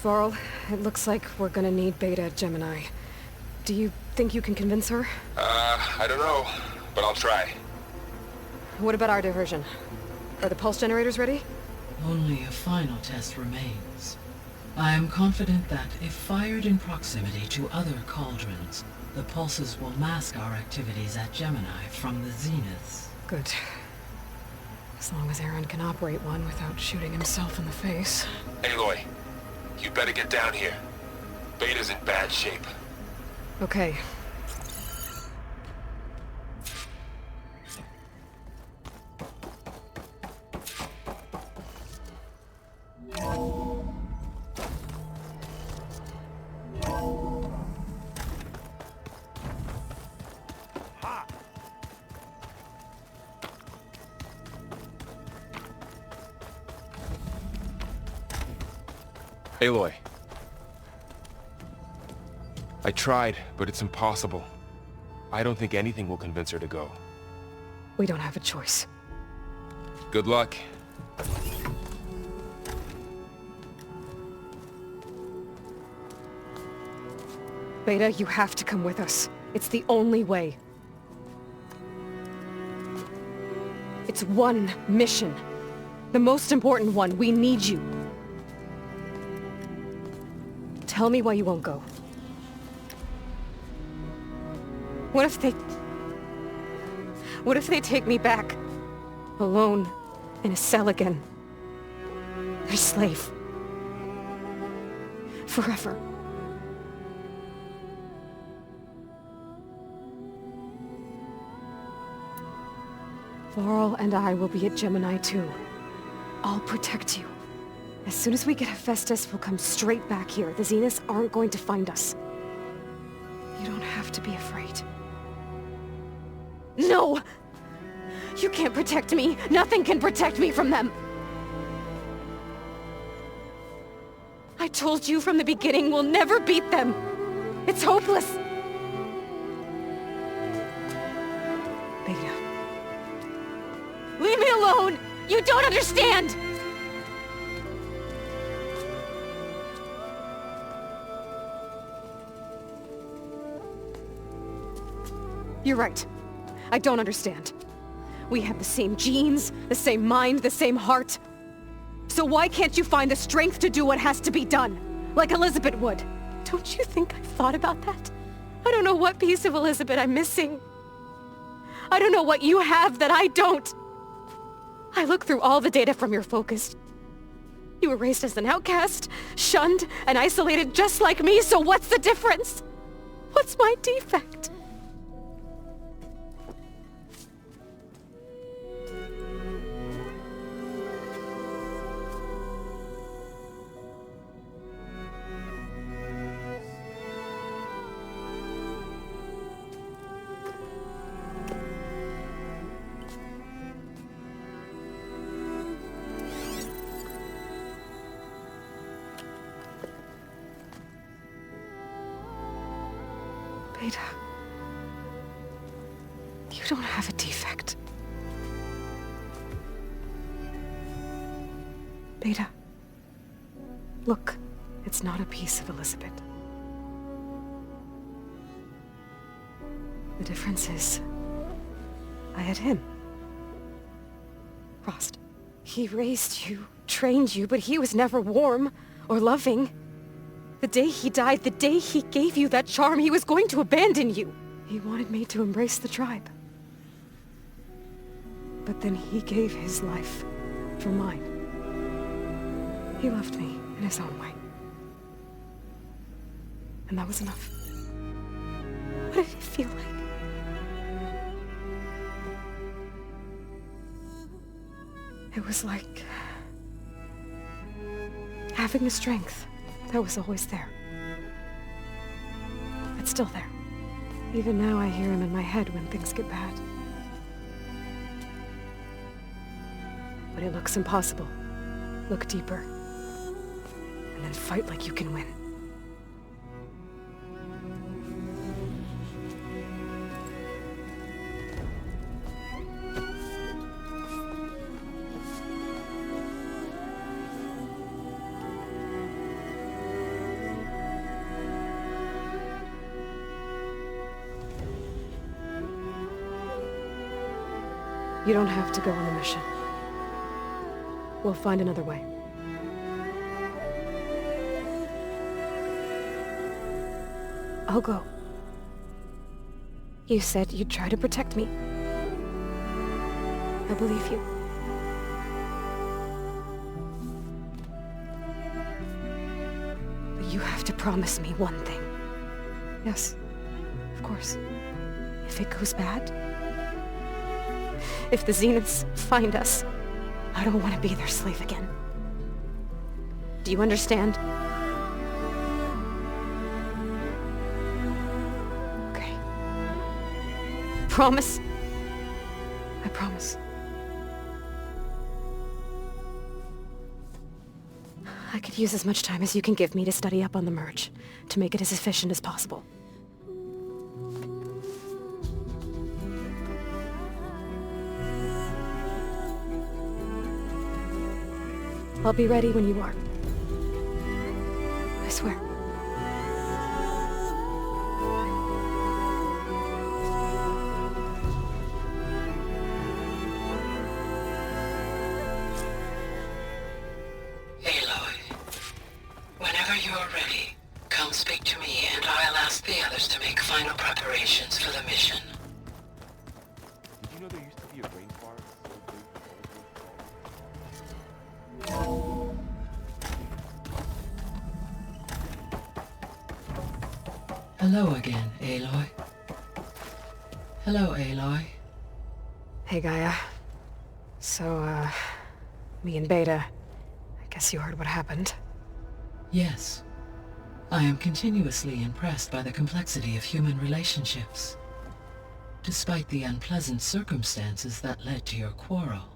Varl, it looks like we're gonna need Beta at Gemini. Do you think you can convince her? I don't know, but I'll try. What about our diversion? Are the pulse generators ready? Only a final test remains. I am confident that if fired in proximity to other cauldrons, the pulses will mask our activities at Gemini from the Zeniths. Good. As long as Aaron can operate one without shooting himself in the face. Aloy, you better get down here. Beta's in bad shape. Okay. Aloy. I tried, but it's impossible. I don't think anything will convince her to go. We don't have a choice. Good luck. Beta, you have to come with us. It's the only way. It's one mission. The most important one. We need you. Tell me why you won't go. What if they take me back? Alone, in a cell again. A slave. Forever. Varl and I will be at Gemini too. I'll protect you. As soon as we get Hephaestus, we'll come straight back here. The Zeniths aren't going to find us. You don't have to be afraid. No! You can't protect me. Nothing can protect me from them. I told you from the beginning we'll never beat them. It's hopeless. Beta. Leave me alone! You don't understand! You're right. I don't understand. We have the same genes, the same mind, the same heart. So why can't you find the strength to do what has to be done? Like Elizabeth would. Don't you think I've thought about that? I don't know what piece of Elizabeth I'm missing. I don't know what you have that I don't. I look through all the data from your focus. You were raised as an outcast, shunned, and isolated just like me, so what's the difference? What's my defect? don't have a defect. Beta. Look, it's not a piece of Elizabeth. The difference is, I had him. Rost. He raised you, trained you, but he was never warm or loving. The day he died, the day he gave you that charm, he was going to abandon you. He wanted me to embrace the tribe. But then he gave his life for mine. He loved me in his own way. And that was enough. What did it feel like? It was like having the strength that was always there. It's still there. Even now I hear him in my head when things get bad. When it looks impossible, look deeper. And then fight like you can win. You don't have to go on the mission. We'll find another way. I'll go. You said you'd try to protect me. I believe you. But you have to promise me one thing. Yes, of course. If it goes bad, if the Zeniths find us, I don't want to be their slave again. Do you understand? Okay. Promise? I promise. I could use as much time as you can give me to study up on the merge, to make it as efficient as possible. I'll be ready when you are. I swear. Aloy, whenever you're ready, come speak to me and I'll ask the others to make final preparations for the mission. Did you know there used to be a brain farm so big? Hello again, Aloy. Hello, Aloy. Hey, Gaia. So, me and Beta, I guess you heard what happened. Yes. I am continuously impressed by the complexity of human relationships. Despite the unpleasant circumstances that led to your quarrel,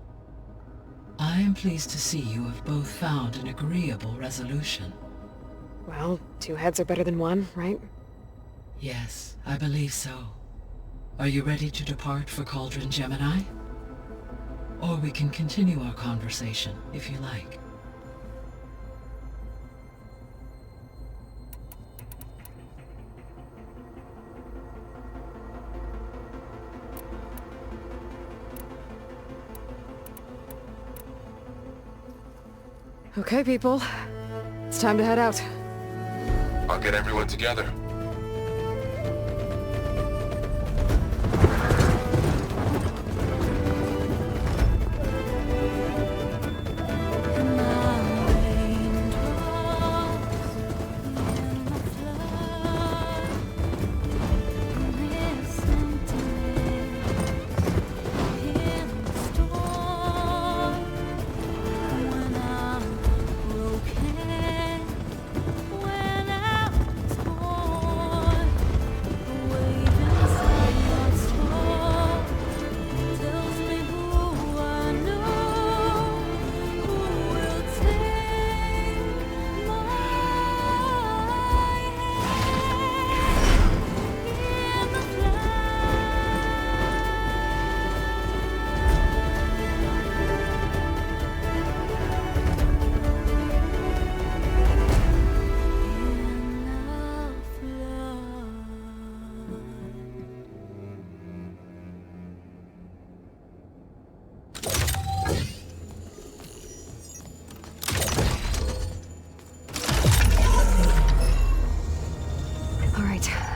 I am pleased to see you have both found an agreeable resolution. Well, two heads are better than one, right? Yes, I believe so. Are you ready to depart for Cauldron Gemini? Or we can continue our conversation, if you like. Okay, people. It's time to head out. I'll get everyone together. When I was born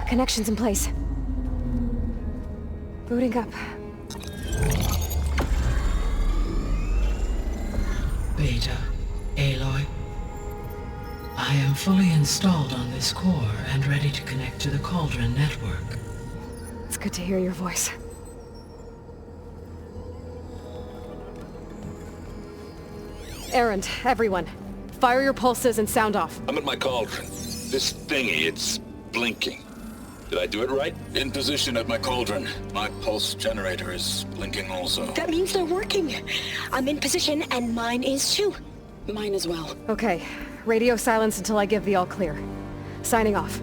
Connection's in place. Booting up. Beta, Aloy. I am fully installed on this core and ready to connect to the Cauldron network. It's good to hear your voice. Errand, everyone. Fire your pulses and sound off. I'm at my cauldron. This thingy, it's blinking. Did I do it right? In position at my cauldron. My pulse generator is blinking also. That means they're working. I'm in position, and mine is too. Mine as well. Okay. Radio silence until I give the all clear. Signing off.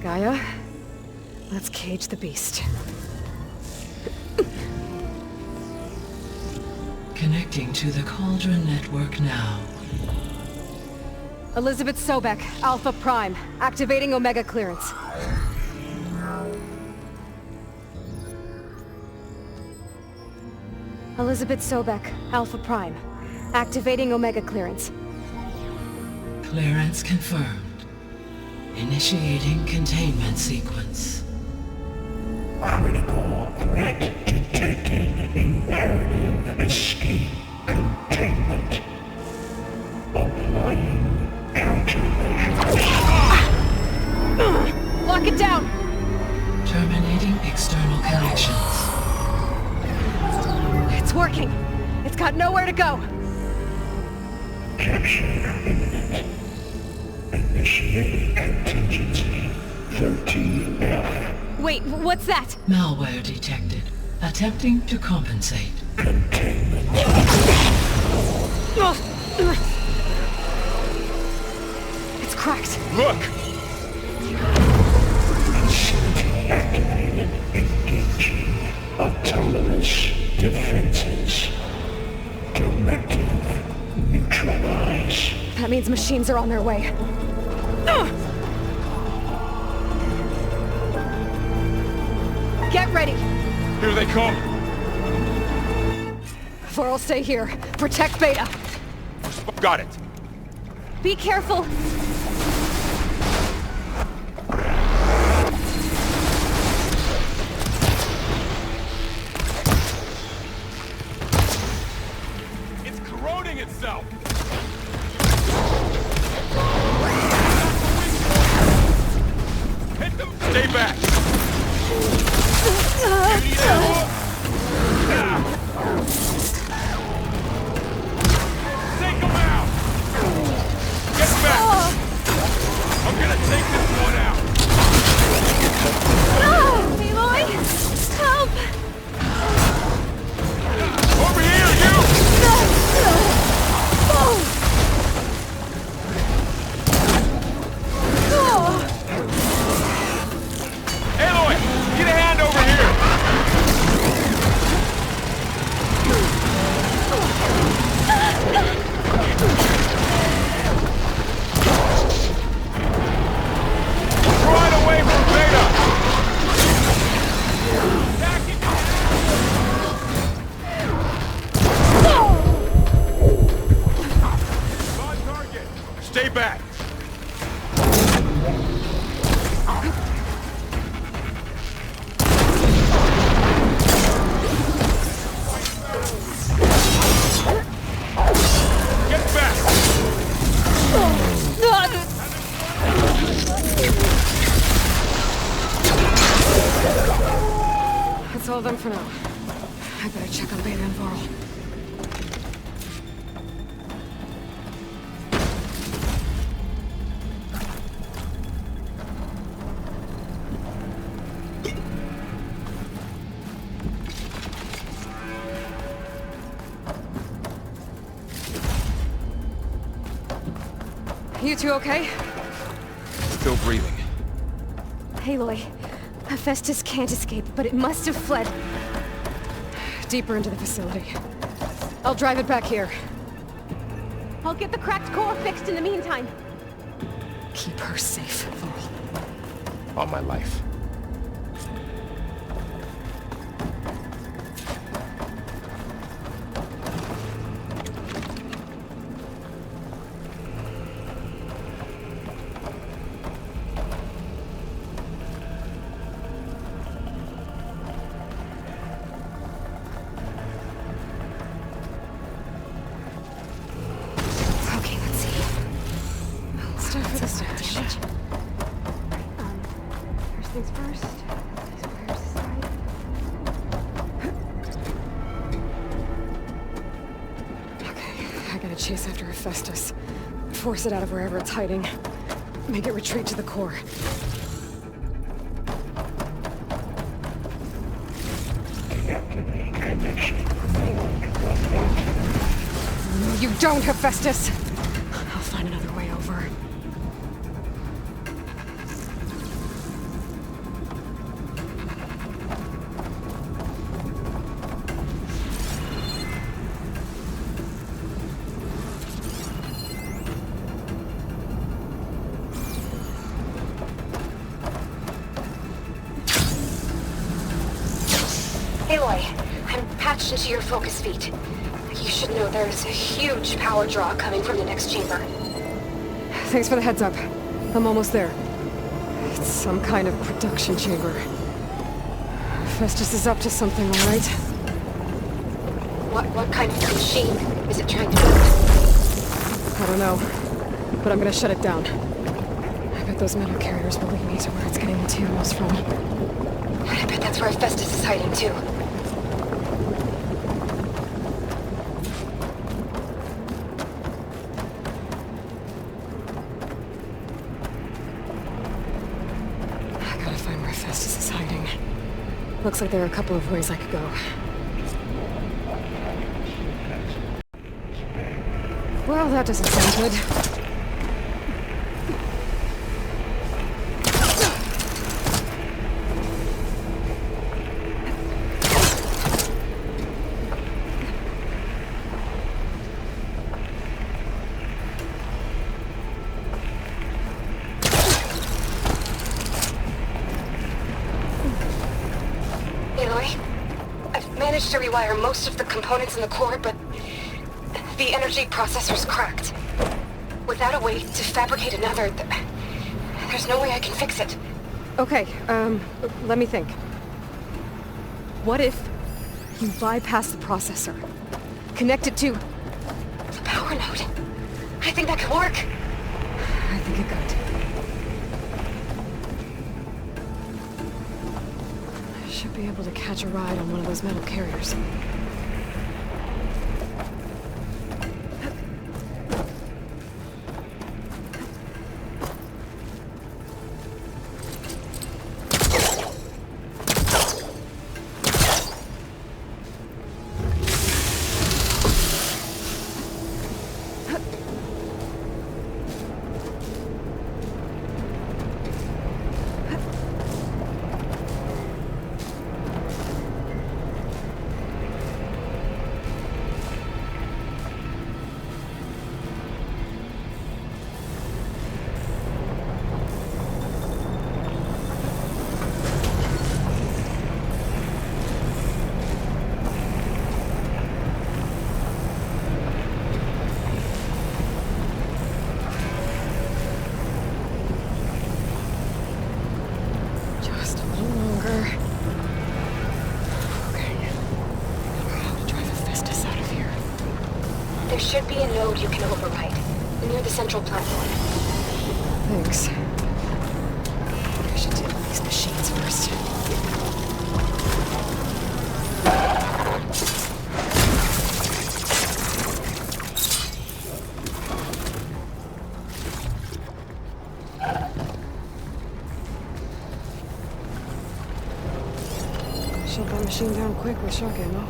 Gaia, let's cage the beast. Connecting to the Cauldron network now. Elizabeth Sobek, Alpha Prime, activating Omega clearance. Elizabeth Sobek, Alpha Prime, activating Omega clearance. Clearance confirmed. Initiating containment sequence. Critical threat detected. Imperative escape containment. Applying countermeasures. Lock it down! Terminating external connections. It's working! It's got nowhere to go! Capture imminent. Initiating contingency 13F. Wait, what's that? Malware detected. Attempting to compensate. Containment. It's cracked. Look! Facility activated. Engaging autonomous defenses. Directive neutralize. That means machines are on their way. Get ready! Here they come! Vor'll stay here. Protect Beta. Got it. Be careful! It's corroding itself! Hit them! Stay back! Take them out! Get back! I'm gonna take this one out! No! Aloy! Help! Over here, you! Aloy! Get a hand over here! Right away from Beta! On target! Stay back! Get back! That's all done for now. I better check on Beta and Vor'll. You two okay? Still breathing. Aloy, Hephaestus can't escape, but it must have fled deeper into the facility. I'll drive it back here. I'll get the cracked core fixed in the meantime. Keep her safe, Vor'll. On my life. things first. These wires aside. Okay, I gotta chase after Hephaestus. Force it out of wherever it's hiding. Make it retreat to the core. No, you don't, Hephaestus! I'll find another way over. Aloy, I'm patched into your focus feed. You should know there's a huge power draw coming from the next chamber. Thanks for the heads up. I'm almost there. It's some kind of production chamber. Festus is up to something, all right? What kind of machine is it trying to build? I don't know, but I'm gonna shut it down. I bet those metal carriers will lead me to where it's getting materials from. I bet that's where Festus is hiding too. Looks like there are a couple of ways I could go. Well, that doesn't sound good. To rewire most of the components in the core, but the energy processor's cracked. Without a way to fabricate another, there's no way I can fix it. Okay, let me think. What if you bypass the processor? Connect it to the power node. I think that could work. I think it could. Should be able to catch a ride on one of those metal carriers. Should be a node you can override, near the central platform. Thanks. I should deal with these machines first. Shut that machine down quick with shock ammo.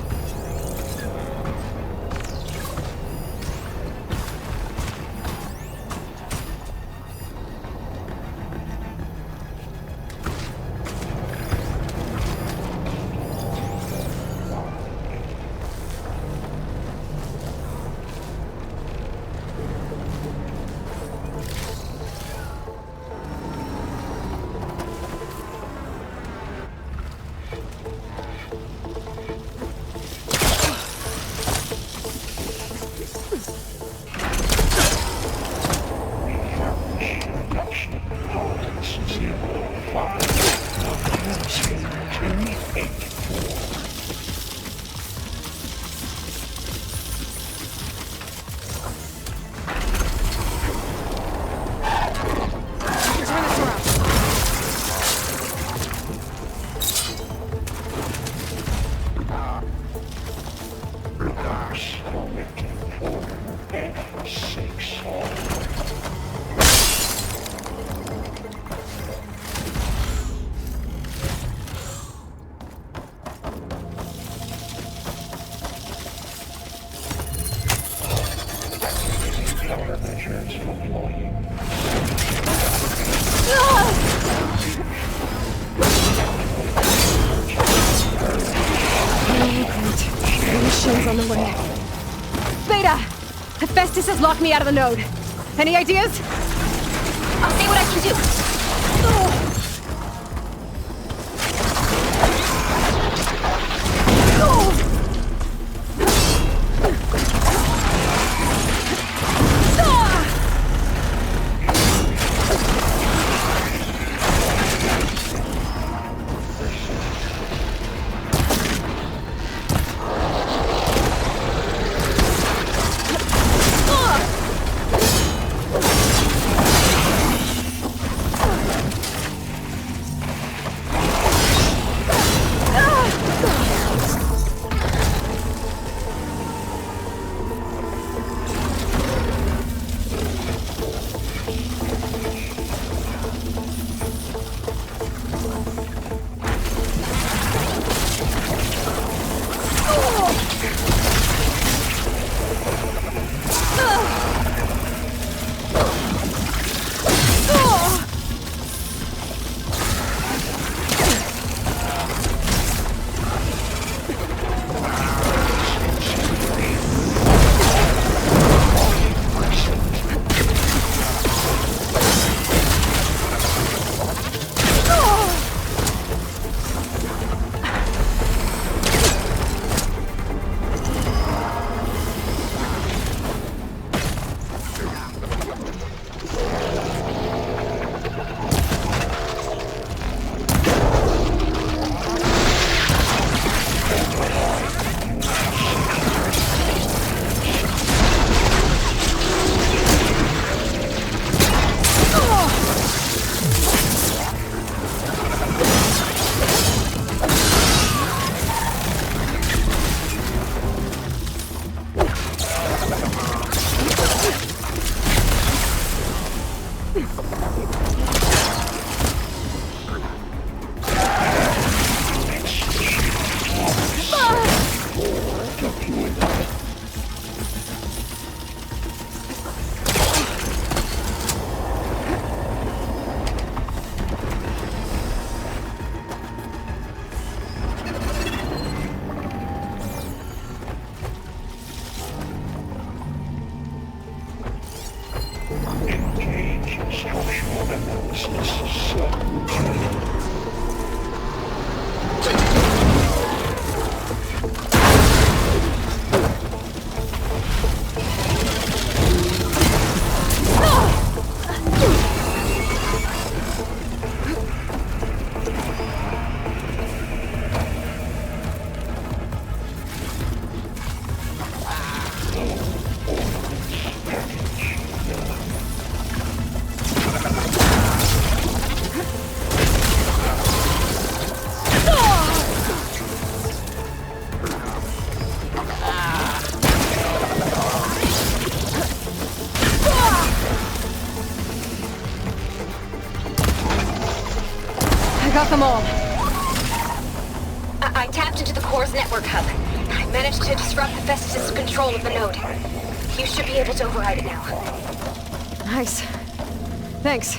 on the way. Beta! Hephaestus has locked me out of the node. Any ideas? I'll see what I can do. Got them all. I tapped into the core's network hub. I managed to disrupt Hephaestus' control of the node. You should be able to override it now. Nice. Thanks.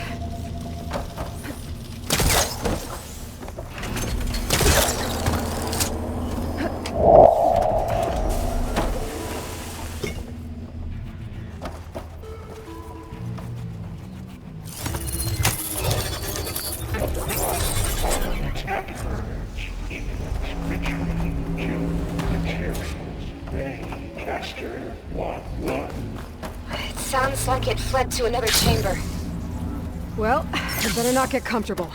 It sounds like it fled to another chamber. Well, I better not get comfortable.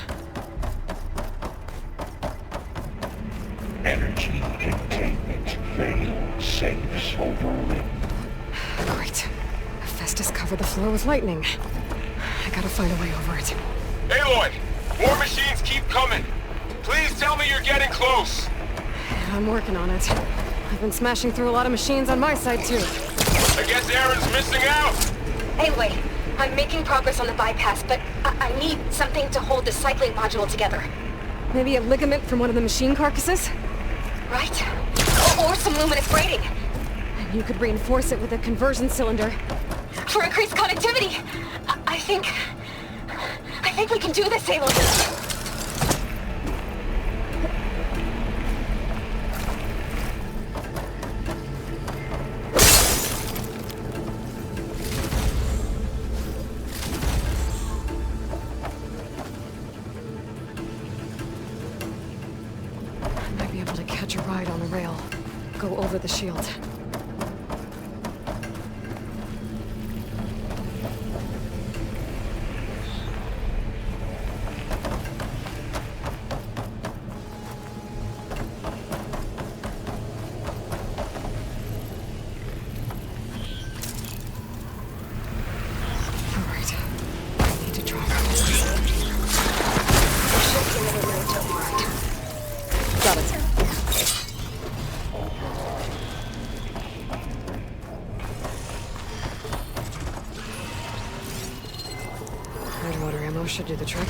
Energy containment failed. Safes overwritten. Great. Hephaestus covered the floor with lightning. I gotta find a way over it. Aloy! More machines keep coming! Please tell me you're getting close! I'm working on it. I've been smashing through a lot of machines on my side, too. I guess Aaron's missing out! Anyway, I'm making progress on the bypass, but I need something to hold the cycling module together. Maybe a ligament from one of the machine carcasses? Right? Or some luminous braiding. And you could reinforce it with a conversion cylinder. For increased connectivity! I think we can do this, Aloy. catch a ride on the rail. Go over the shield. Water ammo should do the trick.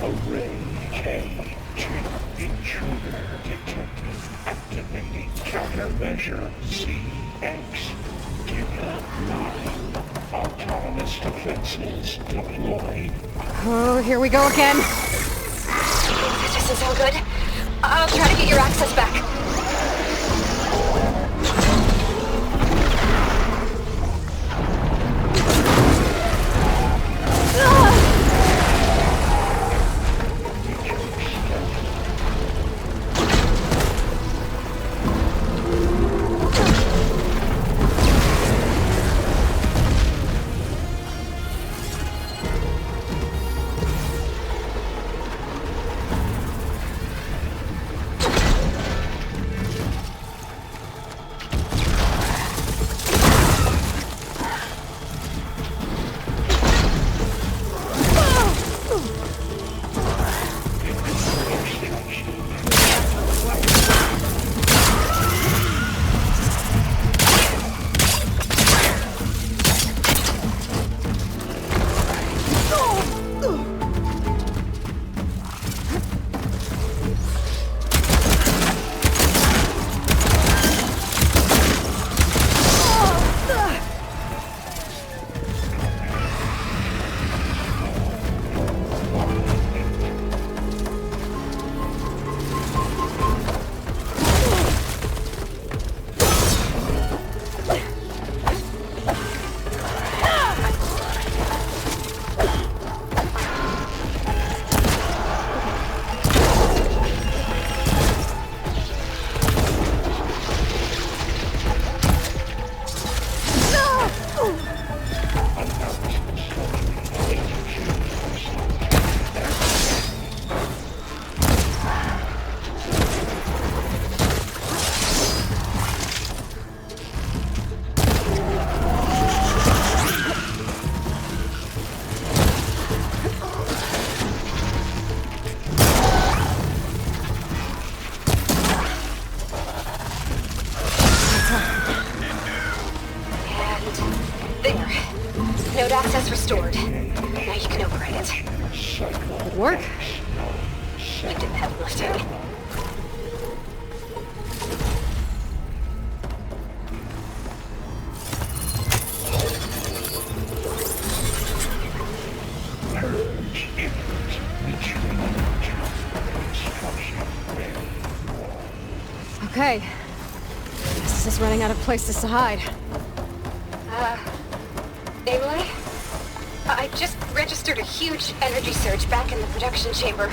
Array K. Intruder detected. Activating countermeasure ZX. Giga 9. Autonomous defenses deployed. Oh, here we go again. This isn't so good. I'll try to get your access back. There. Node access restored. Now you can override it. Good work. You did the heavy lifting. Okay. This is running out of places to hide. Aloy? I just registered a huge energy surge back in the production chamber.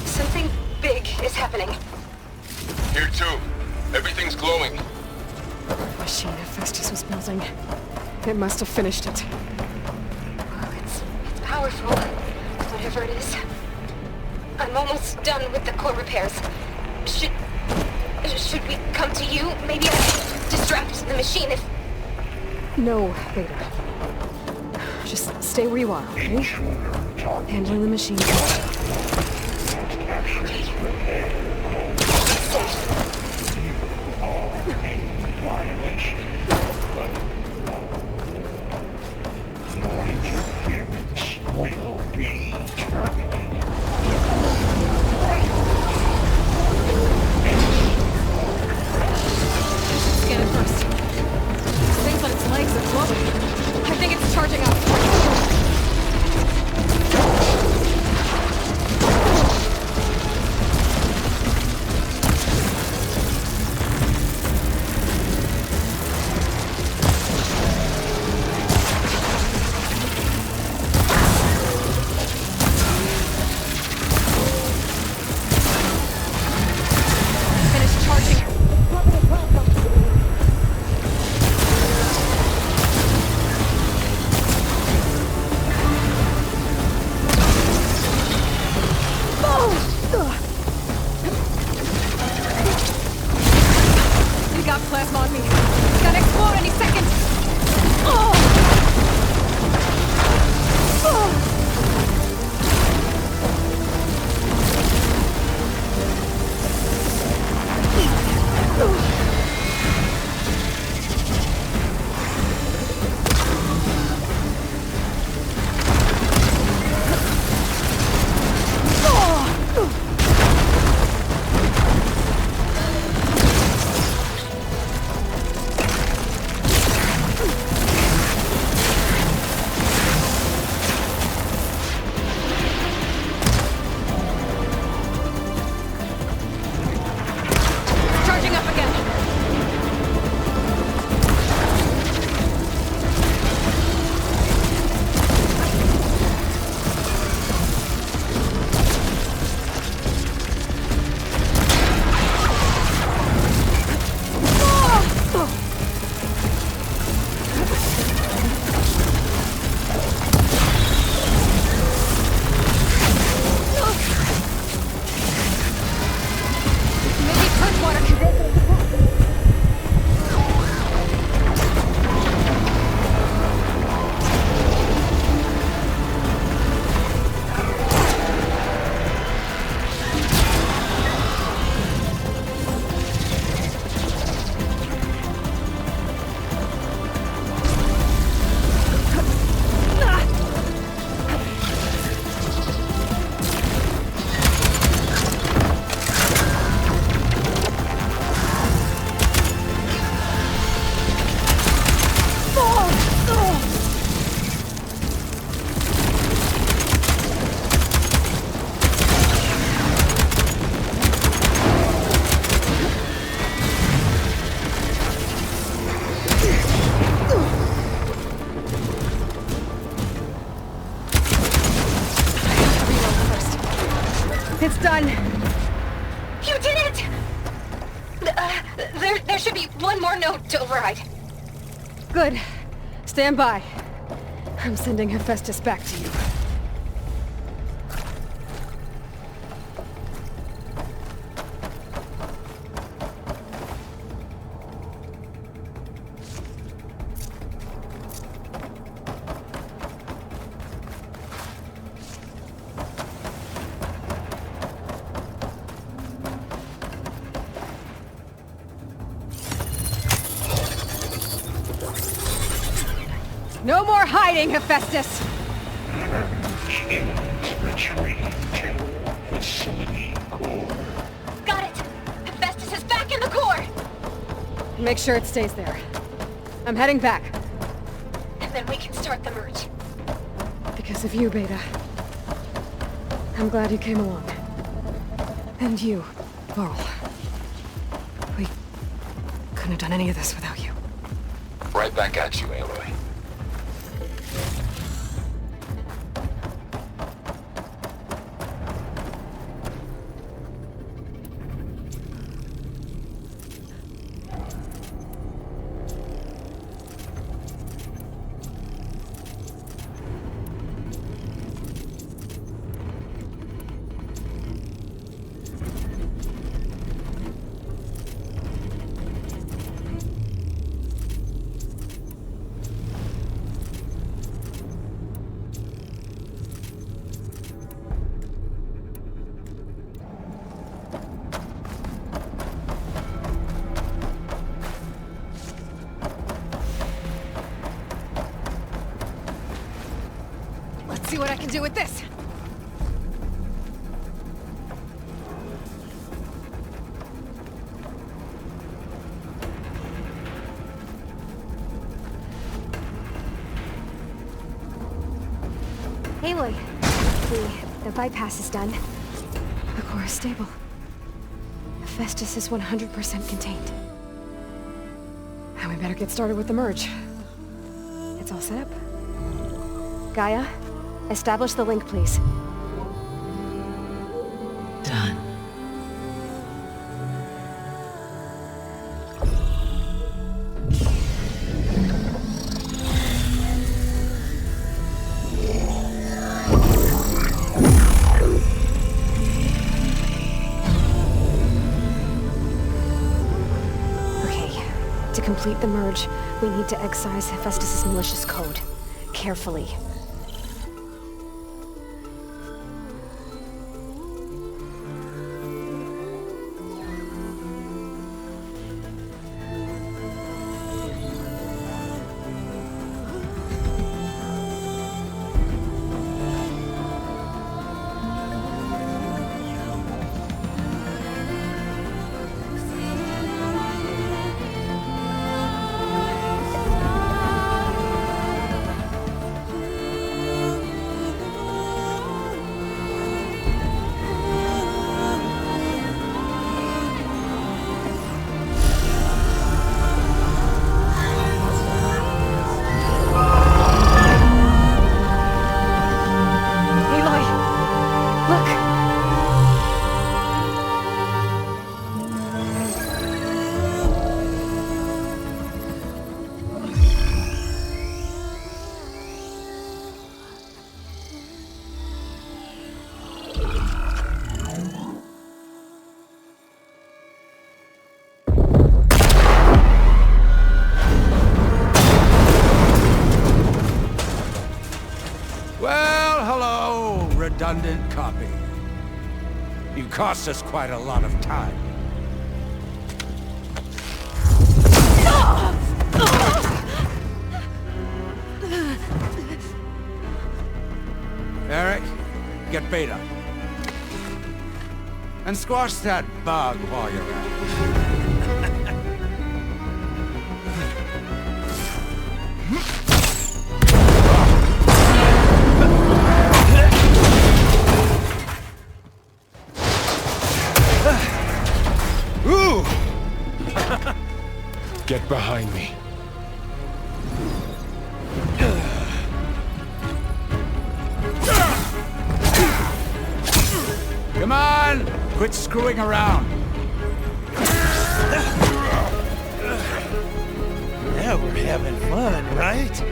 Something big is happening. Here too. Everything's glowing. Machine Hephaestus was building. It must have finished it. It's powerful, whatever it is. I'm almost done with the core repairs. Should we come to you? Maybe I can distract the machine if... No, Beta. Just stay where you are, okay? Handling the machine. Scan it first. This thing's on its legs are glowing. I think it's charging up. Finish charging. You got plasma on me. It's gonna explode any second. Oh! Charging up again. Maybe purge water can break it. It's done. You did it! There should be one more node to override. Good. Stand by. I'm sending Hephaestus back to you. No more hiding, Hephaestus! Got it! Hephaestus is back in the core! Make sure it stays there. I'm heading back. And then we can start the merge. Because of you, Beta. I'm glad you came along. And you, Varl. We couldn't have done any of this without you. Right back at you, Aloy. Let's see what I can do with this. Aloy, the bypass is done. The core is stable. Hephaestus is 100% contained. And we better get started with the merge. It's all set up. Gaia, establish the link, please. Done. Okay, to complete the merge, we need to excise Hephaestus' malicious code. Carefully. Well, hello, redundant copy. You cost us quite a lot of time. Eric, get Beta. And squash that bug while you're at it. Ooh! Get behind me. Come on! Quit screwing around. Now we're having fun, right?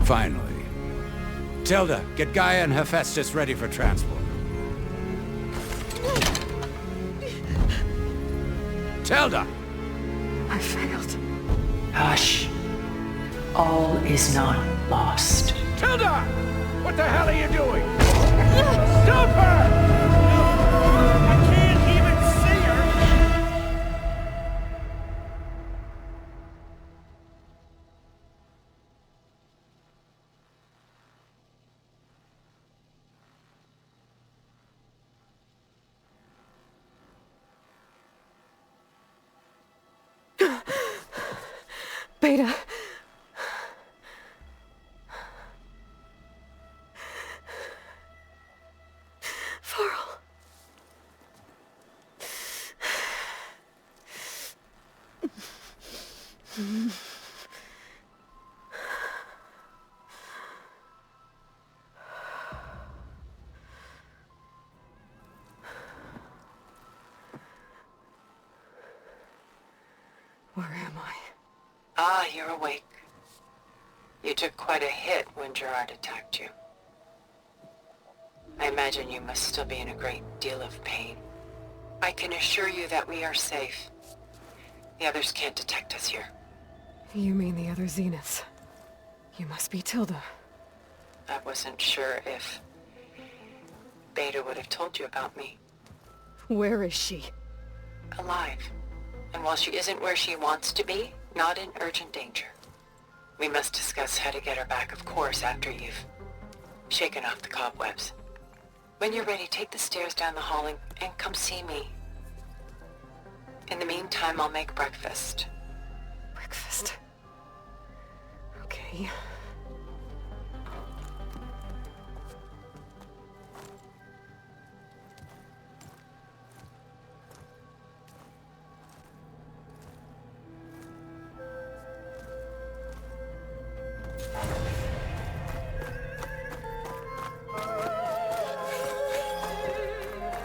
Finally. Tilda, get Gaia and Hephaestus ready for transport. Tilda! I failed. Hush. All is not lost. Tilda! What the hell are you doing? Stop her! I can't even see her! Beta. Varl. Where am I? Ah, you're awake. You took quite a hit when Gerard attacked you. I imagine you must still be in a great deal of pain. I can assure you that we are safe. The others can't detect us here. You mean the other Zeniths? You must be Tilda. I wasn't sure if Beta would have told you about me. Where is she? Alive. And while she isn't where she wants to be, not in urgent danger. We must discuss how to get her back, of course, after you've shaken off the cobwebs. When you're ready, take the stairs down the hall and come see me. In the meantime, I'll make breakfast. Breakfast. Okay.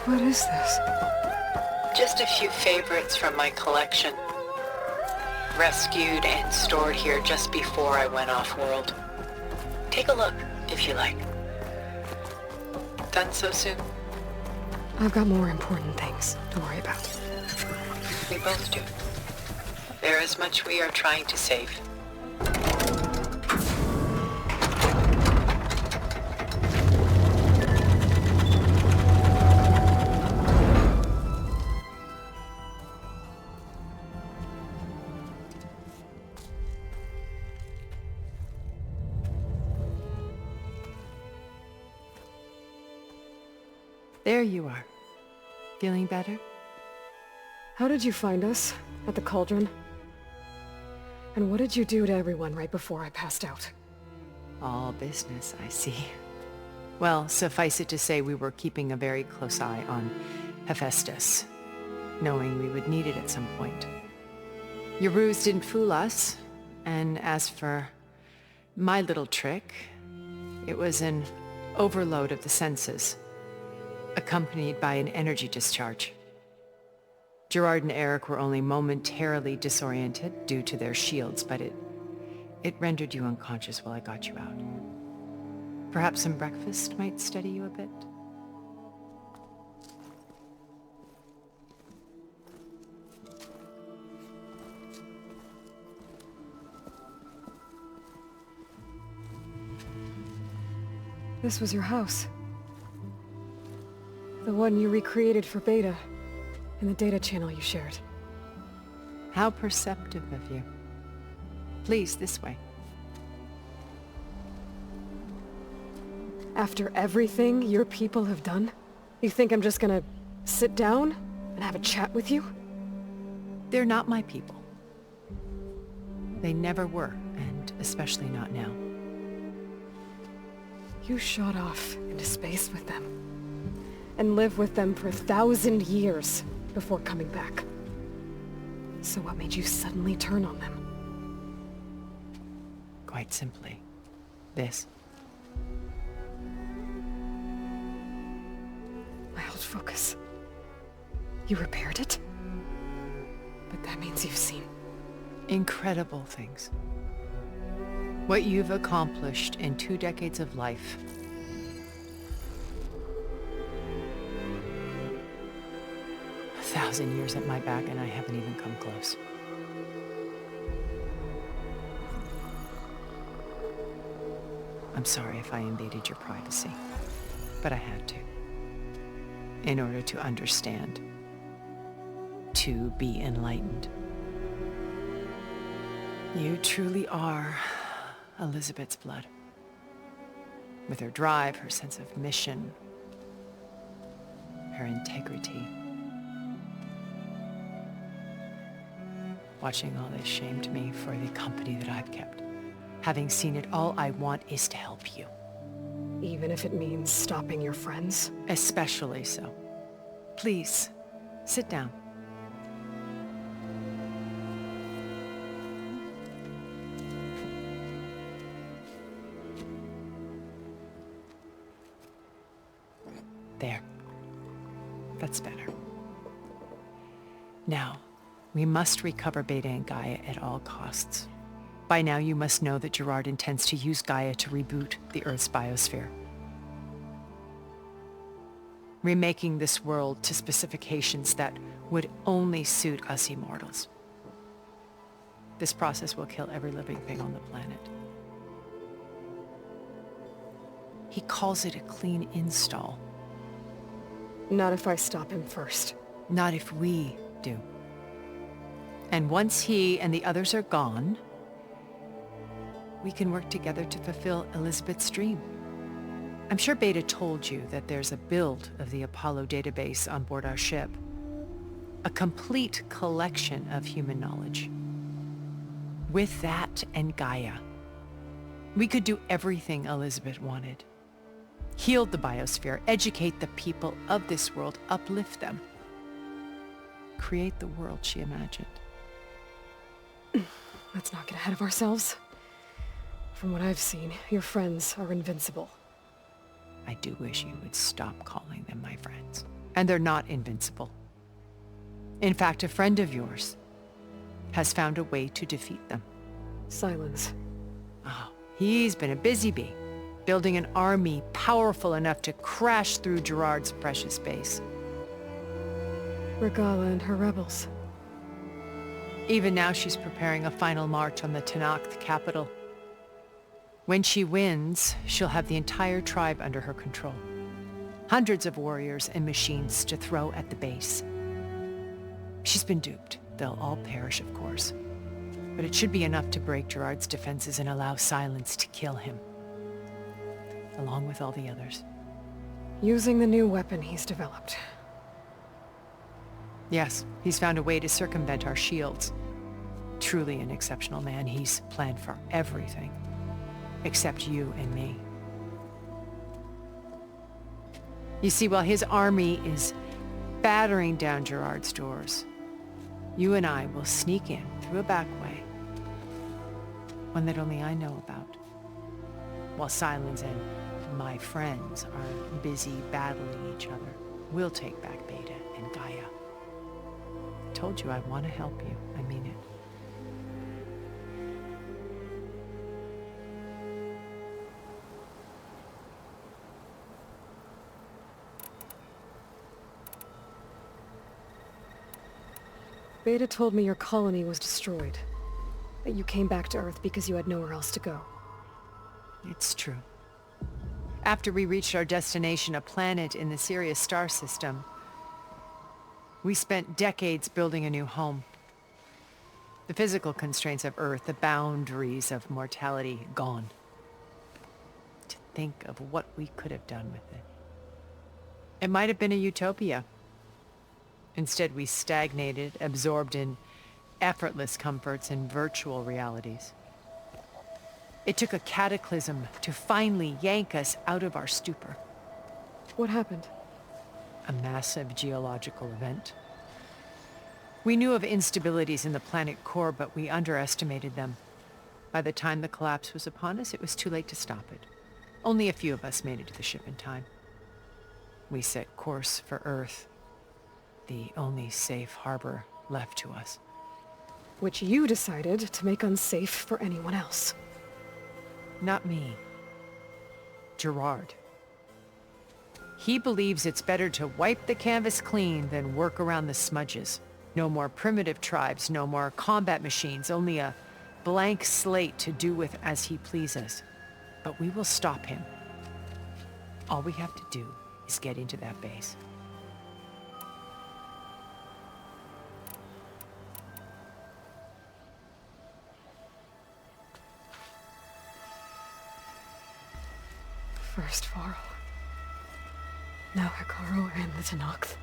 What is this? Just a few favorites from my collection. Rescued and stored here just before I went off-world. Take a look, if you like. Done so soon? I've got more important things to worry about. We both do. There is much we are trying to save. There you are. Feeling better? How did you find us? At the cauldron? And what did you do to everyone right before I passed out? All business, I see. Well, suffice it to say we were keeping a very close eye on Hephaestus, knowing we would need it at some point. Your ruse didn't fool us, and as for my little trick, it was an overload of the senses, accompanied by an energy discharge. Gerard and Eric were only momentarily disoriented due to their shields, but it rendered you unconscious while I got you out. Perhaps some breakfast might steady you a bit? This was your house. The one you recreated for Beta, in the data channel you shared. How perceptive of you. Please, this way. After everything your people have done, you think I'm just gonna sit down and have a chat with you? They're not my people. They never were, and especially not now. You shot off into space with them, and lived with them for 1,000 years before coming back. So what made you suddenly turn on them? Quite simply, this. My old focus. You repaired it? But that means you've seen incredible things. What you've accomplished in 2 decades of life. 1,000 years at my back and I haven't even come close. I'm sorry if I invaded your privacy, but I had to. In order to understand. To be enlightened. You truly are Elizabeth's blood. With her drive, her sense of mission, her integrity. Watching all this shamed me for the company that I've kept. Having seen it, all I want is to help you. Even if it means stopping your friends? Especially so. Please, sit down. There. That's better. Now, we must recover Beta and Gaia at all costs. By now, you must know that Gerard intends to use Gaia to reboot the Earth's biosphere. Remaking this world to specifications that would only suit us immortals. This process will kill every living thing on the planet. He calls it a clean install. Not if I stop him first. Not if we do. And once he and the others are gone, we can work together to fulfill Elizabeth's dream. I'm sure Beta told you that there's a build of the Apollo database on board our ship. A complete collection of human knowledge. With that and Gaia, we could do everything Elizabeth wanted. Heal the biosphere, educate the people of this world, uplift them. Create the world she imagined. Let's not get ahead of ourselves. From what I've seen, your friends are invincible. I do wish you would stop calling them my friends. And they're not invincible. In fact, a friend of yours has found a way to defeat them. Silence. Oh, he's been a busy bee, building an army powerful enough to crash through Gerard's precious base. Regala and her rebels. Even now she's preparing a final march on the Tenakth capital. When she wins, she'll have the entire tribe under her control. Hundreds of warriors and machines to throw at the base. She's been duped. They'll all perish, of course. But it should be enough to break Gerard's defenses and allow Silence to kill him. Along with all the others. Using the new weapon he's developed. Yes, he's found a way to circumvent our shields. Truly an exceptional man. He's planned for everything. Except you and me. You see, while his army is battering down Gerard's doors, you and I will sneak in through a back way. One that only I know about. While Silence and my friends are busy battling each other, we'll take back Beta and Gaia. I told you I want to help you. I mean it. Beta told me your colony was destroyed. That you came back to Earth because you had nowhere else to go. It's true. After we reached our destination, a planet in the Sirius star system, we spent decades building a new home. The physical constraints of Earth, the boundaries of mortality, gone. To think of what we could have done with it. It might have been a utopia. Instead, we stagnated, absorbed in effortless comforts and virtual realities. It took a cataclysm to finally yank us out of our stupor. What happened? A massive geological event. We knew of instabilities in the planet core, but we underestimated them. By the time the collapse was upon us, it was too late to stop it. Only a few of us made it to the ship in time. We set course for Earth, the only safe harbor left to us. Which you decided to make unsafe for anyone else. Not me. Gerard. He believes it's better to wipe the canvas clean than work around the smudges. No more primitive tribes, no more combat machines, only a blank slate to do with as he pleases. But we will stop him. All we have to do is get into that base. First Varl. Now Hikaru and the Tenakth.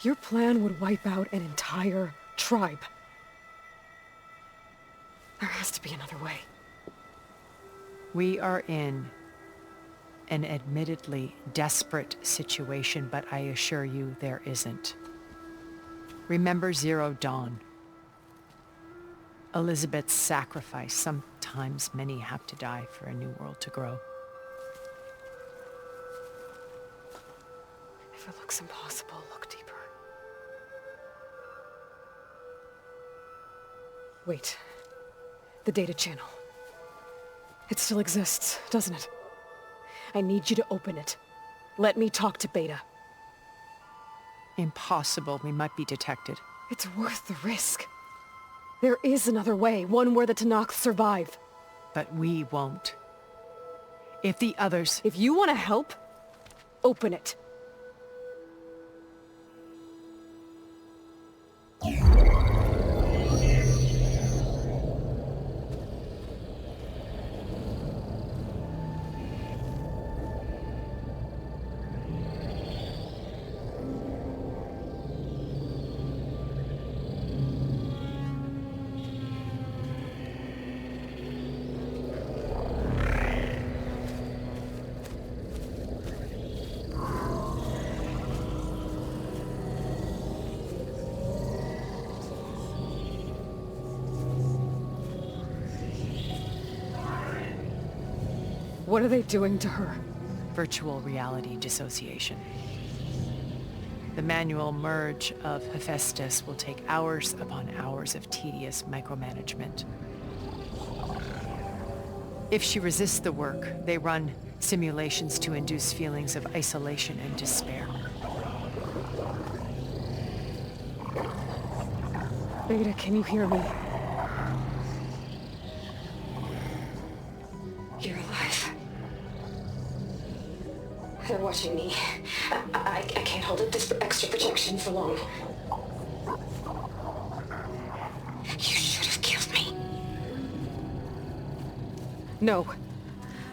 Your plan would wipe out an entire tribe. There has to be another way. We are in an admittedly desperate situation, but I assure you there isn't. Remember Zero Dawn. Elizabeth's sacrifice. Sometimes many have to die for a new world to grow. If it looks impossible, look deeper. Wait. The data channel. It still exists, doesn't it? I need you to open it. Let me talk to Beta. Impossible. We might be detected. It's worth the risk. There is another way, one where the Tenakth survive. But we won't. If the others... If you want to help, open it. What are they doing to her? Virtual reality dissociation. The manual merge of Hephaestus will take hours upon hours of tedious micromanagement. If she resists the work, they run simulations to induce feelings of isolation and despair. Beta, can you hear me? You're alive. They're watching me. I can't hold up this extra protection for long. You should have killed me. No.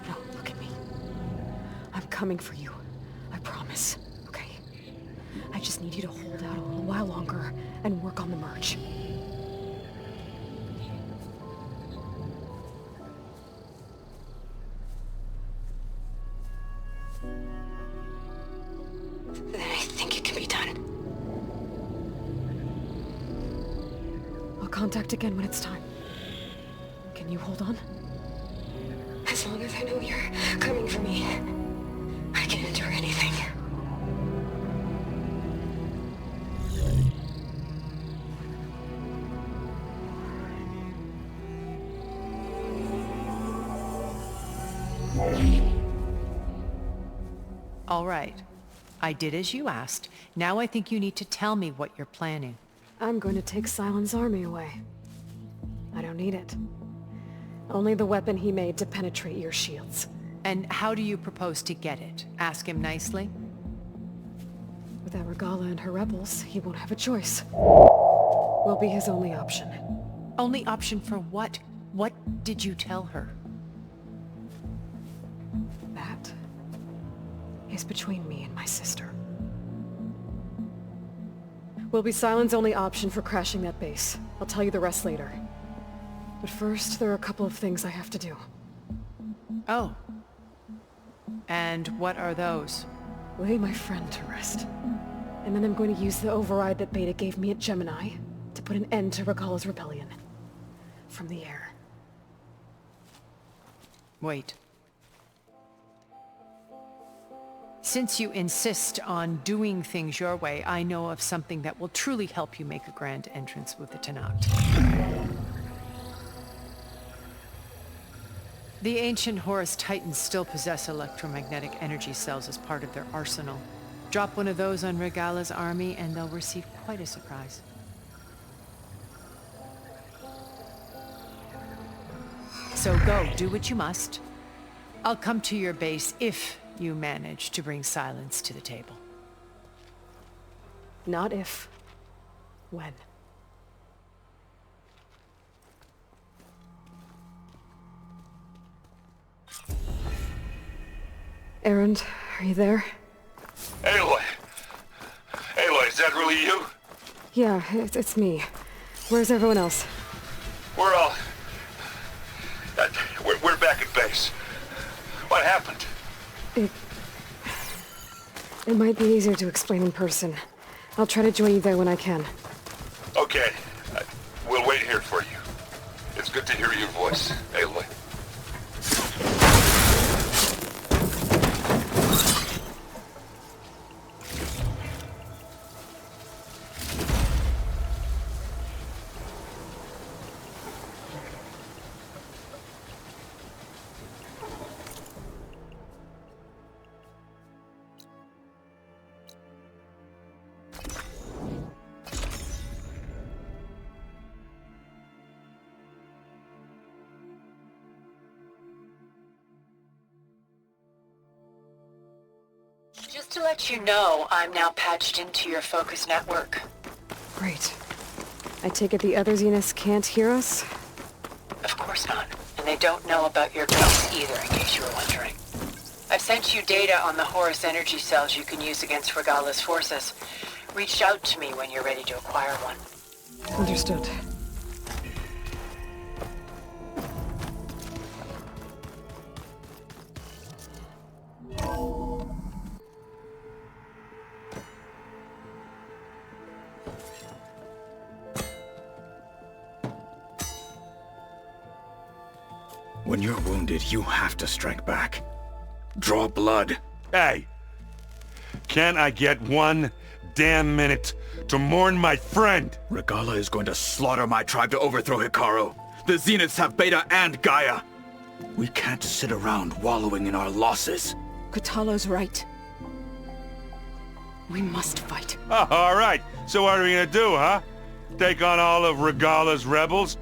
No, look at me. I'm coming for you. I promise. Okay? I just need you to hold out a little while longer and work on the merge. Then I think it can be done. I'll contact again when it's time. Can you hold on? As long as I know you're coming for me, I can endure anything. All right. I did as you asked. Now I think you need to tell me what you're planning. I'm going to take Silent's army away. I don't need it. Only the weapon he made to penetrate your shields. And how do you propose to get it? Ask him nicely? Without Regala and her rebels, he won't have a choice. We'll be his only option. Only option for what? What did you tell her? That is between me and my sister. Will be Silent's only option for crashing that base. I'll tell you the rest later. But first, there are a couple of things I have to do. Oh. And what are those? Lay my friend to rest. And then I'm going to use the override that Beta gave me at Gemini to put an end to Regala's rebellion. From the air. Wait. Since you insist on doing things your way, I know of something that will truly help you make a grand entrance with the Tenakth. The ancient Horus Titans still possess electromagnetic energy cells as part of their arsenal. Drop one of those on Regala's army and they'll receive quite a surprise. So go, do what you must. I'll come to your base if you manage to bring silence to the table. Not if. When. Erend, are you there? Aloy! Aloy, is that really you? Yeah, it's me. Where's everyone else? We're all... We're back at base. What happened? It might be easier to explain in person. I'll try to join you there when I can. Okay. We'll wait here for you. It's good to hear your voice, Aloy. Just to let you know, I'm now patched into your focus network. Great. I take it the other Zeniths can't hear us? Of course not. And they don't know about your base either, in case you were wondering. I've sent you data on the Horus energy cells you can use against Regala's forces. Reach out to me when you're ready to acquire one. Understood. When you're wounded, you have to strike back. Draw blood. Hey! Can't I get one damn minute to mourn my friend? Regala is going to slaughter my tribe to overthrow Hikaru. The Zeniths have Beta and Gaia. We can't sit around wallowing in our losses. Kotallo's right. We must fight. Oh, all right. So what are we gonna do, huh? Take on all of Regala's rebels?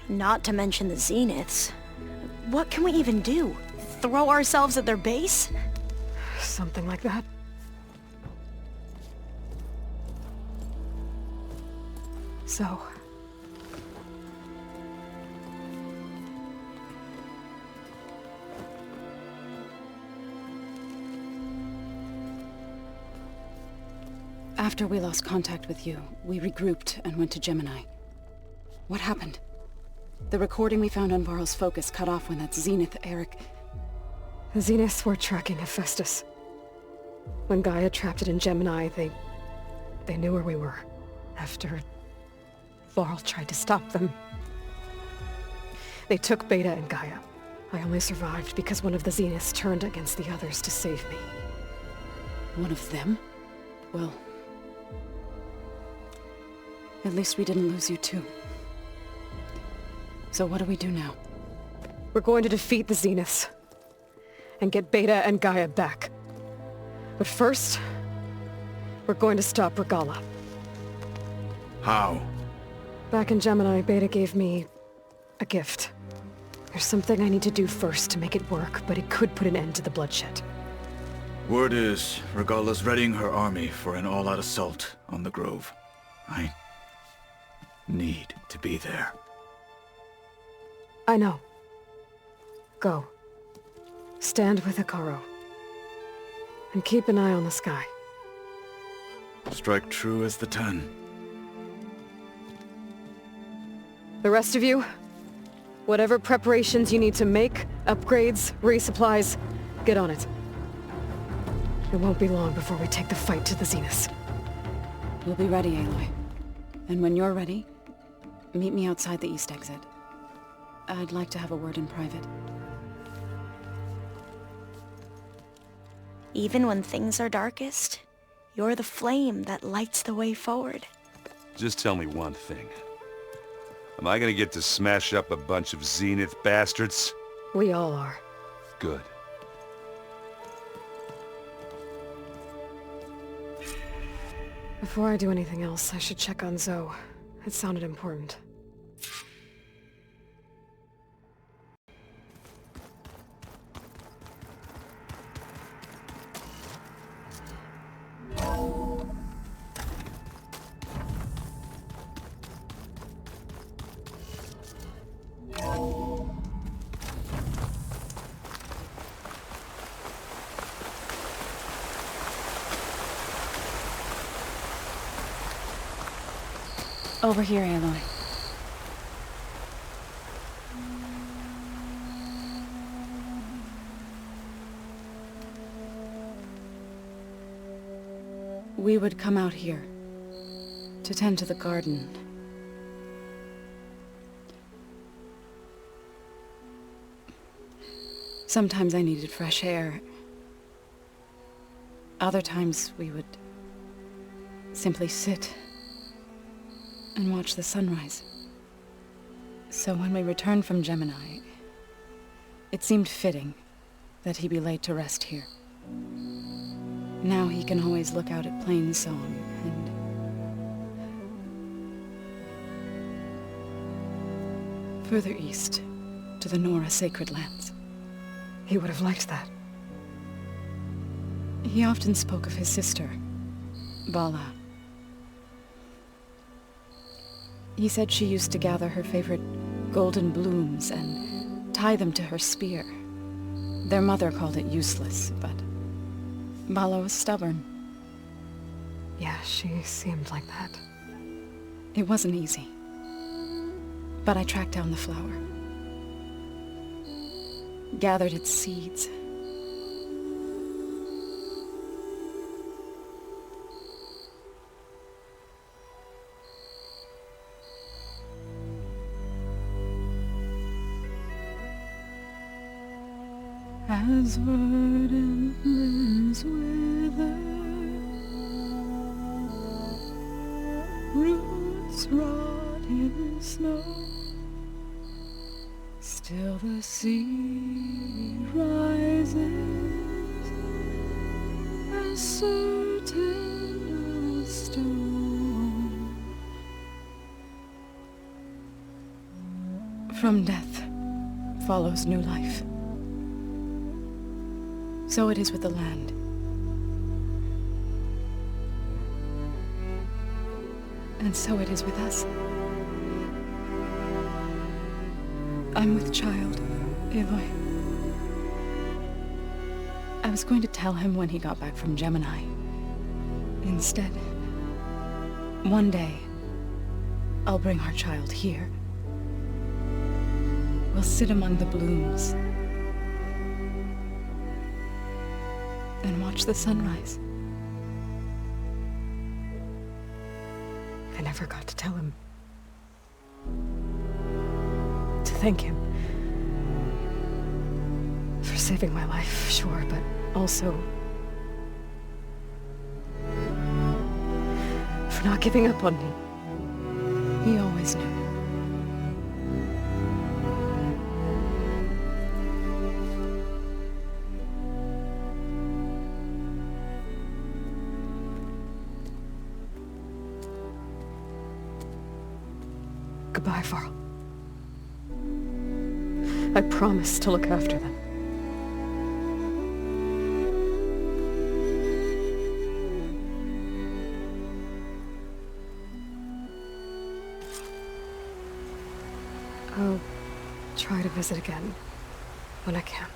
Not to mention the Zeniths. What can we even do? Throw ourselves at their base? Something like that. So... After we lost contact with you, we regrouped and went to Gemini. What happened? The recording we found on Varl's focus cut off when that Zenith, Eric... The Zeniths were tracking Hephaestus. When Gaia trapped it in Gemini, they knew where we were. After Varl tried to stop them. They took Beta and Gaia. I only survived because one of the Zeniths turned against the others to save me. One of them? Well... At least we didn't lose you too. So what do we do now? We're going to defeat the Zeniths. And get Beta and Gaia back. But first, we're going to stop Regala. How? Back in Gemini, Beta gave me a gift. There's something I need to do first to make it work, but it could put an end to the bloodshed. Word is, Regala's readying her army for an all-out assault on the Grove. I need to be there. I know. Go. Stand with Hikaru. And keep an eye on the sky. Strike true as the 10. The rest of you, whatever preparations you need to make, upgrades, resupplies, get on it. It won't be long before we take the fight to the Zeniths. We'll be ready, Aloy. And when you're ready, meet me outside the east exit. I'd like to have a word in private. Even when things are darkest, you're the flame that lights the way forward. Just tell me one thing. Am I gonna get to smash up a bunch of Zenith bastards? We all are. Good. Before I do anything else, I should check on Zoe. It sounded important. Over here, Aloy. We would come out here to tend to the garden. Sometimes I needed fresh air. Other times we would simply sit and watch the sunrise. So when we returned from Gemini, it seemed fitting that he be laid to rest here. Now he can always look out at Plainsong and further east to the Nora sacred lands. He would have liked that. He often spoke of his sister, Bala. He said she used to gather her favorite golden blooms and tie them to her spear. Their mother called it useless, but Bala was stubborn. Yeah, she seemed like that. It wasn't easy. But I tracked down the flower. Gathered its seeds. As verdant limbs wither, roots rot in snow, still the sea rises, as certain as stone. From death follows new life. So it is with the land. And so it is with us. I'm with child, Aloy. I was going to tell him when he got back from Gemini. Instead, one day, I'll bring our child here. We'll sit among the blooms and watch the sunrise. I never got to tell him. To thank him. For saving my life, sure, but also for not giving up on me. He always knew. Goodbye, Varl. I promise to look after them. I'll try to visit again when I can.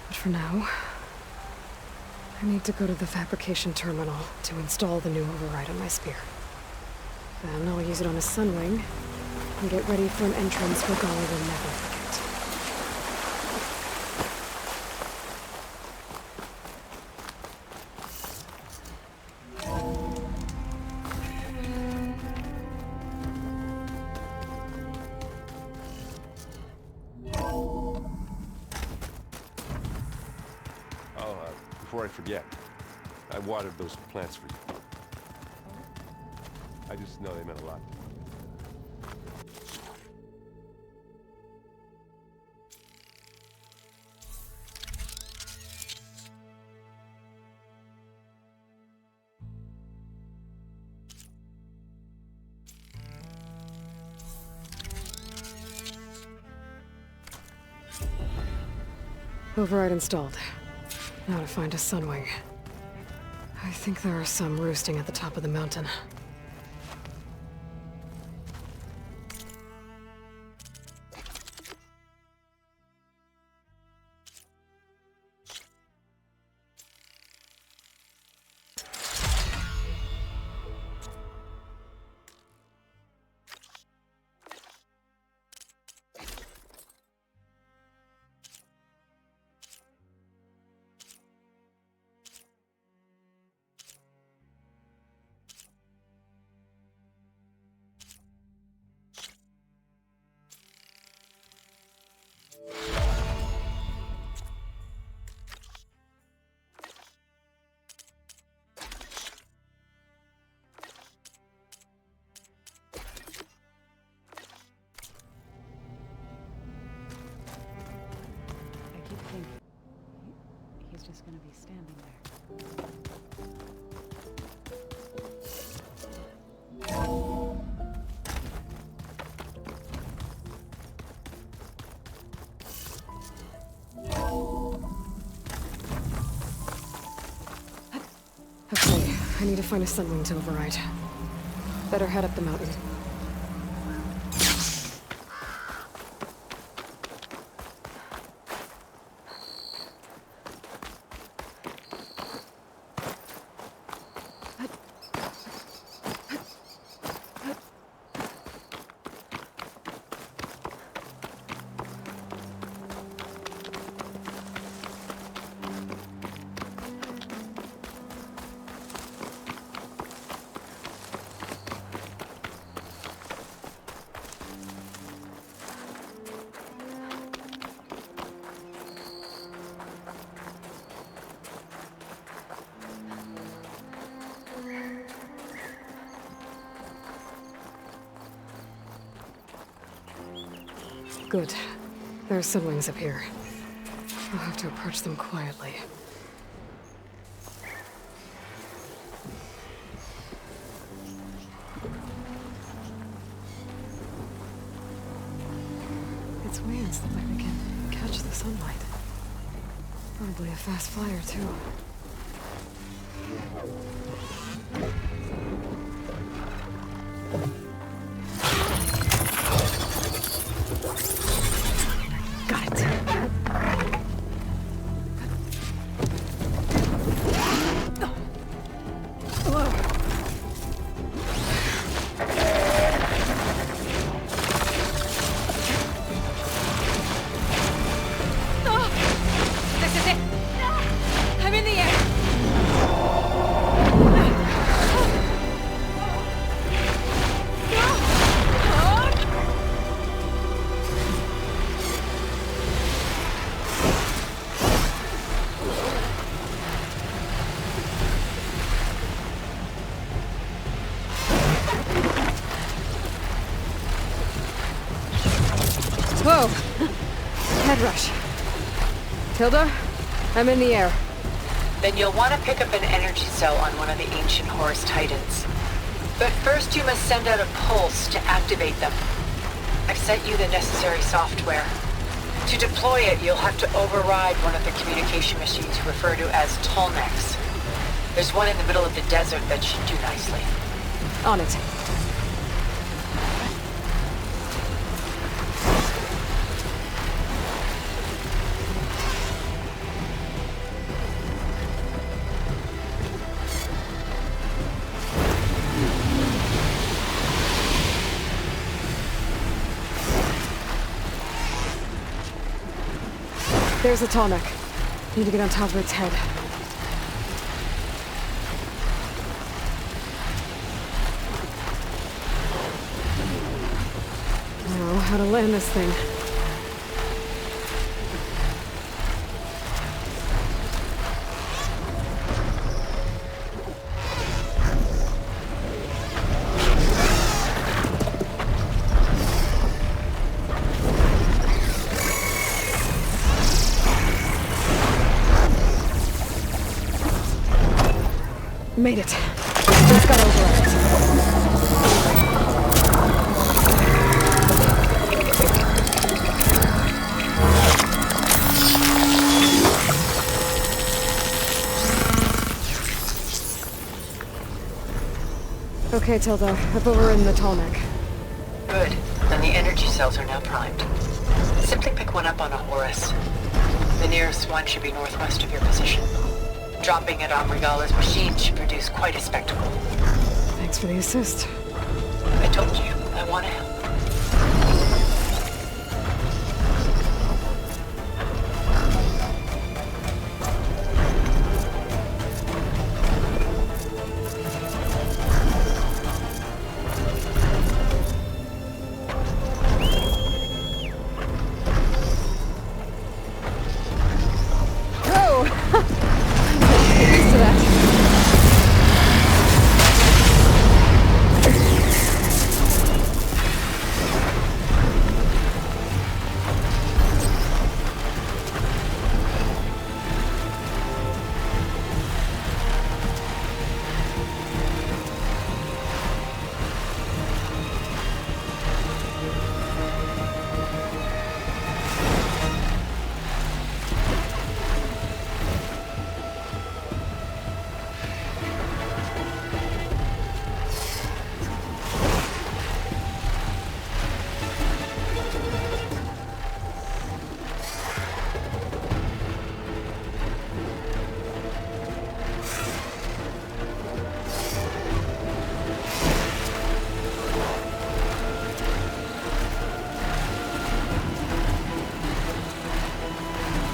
But for now, I need to go to the fabrication terminal to install the new override on my spear. Then I'll use it on a sunwing and get ready for an entrance Regala will never forget. Before I forget, I watered those plants for you. I just know they meant a lot. Override installed. Now to find a sunwing. I think there are some roosting at the top of the mountain. He's just gonna be standing there. Okay, I need to find a sunwing to override. Better head up the mountain. Good. There are sunwings up here. I'll have to approach them quietly. Its wings look like they can catch the sunlight. Probably a fast flyer, too. Whoa! Head rush. Tilda, I'm in the air. Then you'll want to pick up an energy cell on one of the ancient Horus Titans. But first you must send out a pulse to activate them. I've sent you the necessary software. To deploy it, you'll have to override one of the communication machines referred to as Tolnecs. There's one in the middle of the desert that should do nicely. On it. There's a Tolnec. Need to get on top of its head. Now, how to land this thing. Made it. Just got over it. Okay, Tilda. Up over in the tall neck. Good. And the energy cells are now primed. Simply pick one up on a Horus. The nearest one should be northwest of your position. Dropping it on Regala's machine should produce quite a spectacle. Thanks for the assist. I told you, I want to help.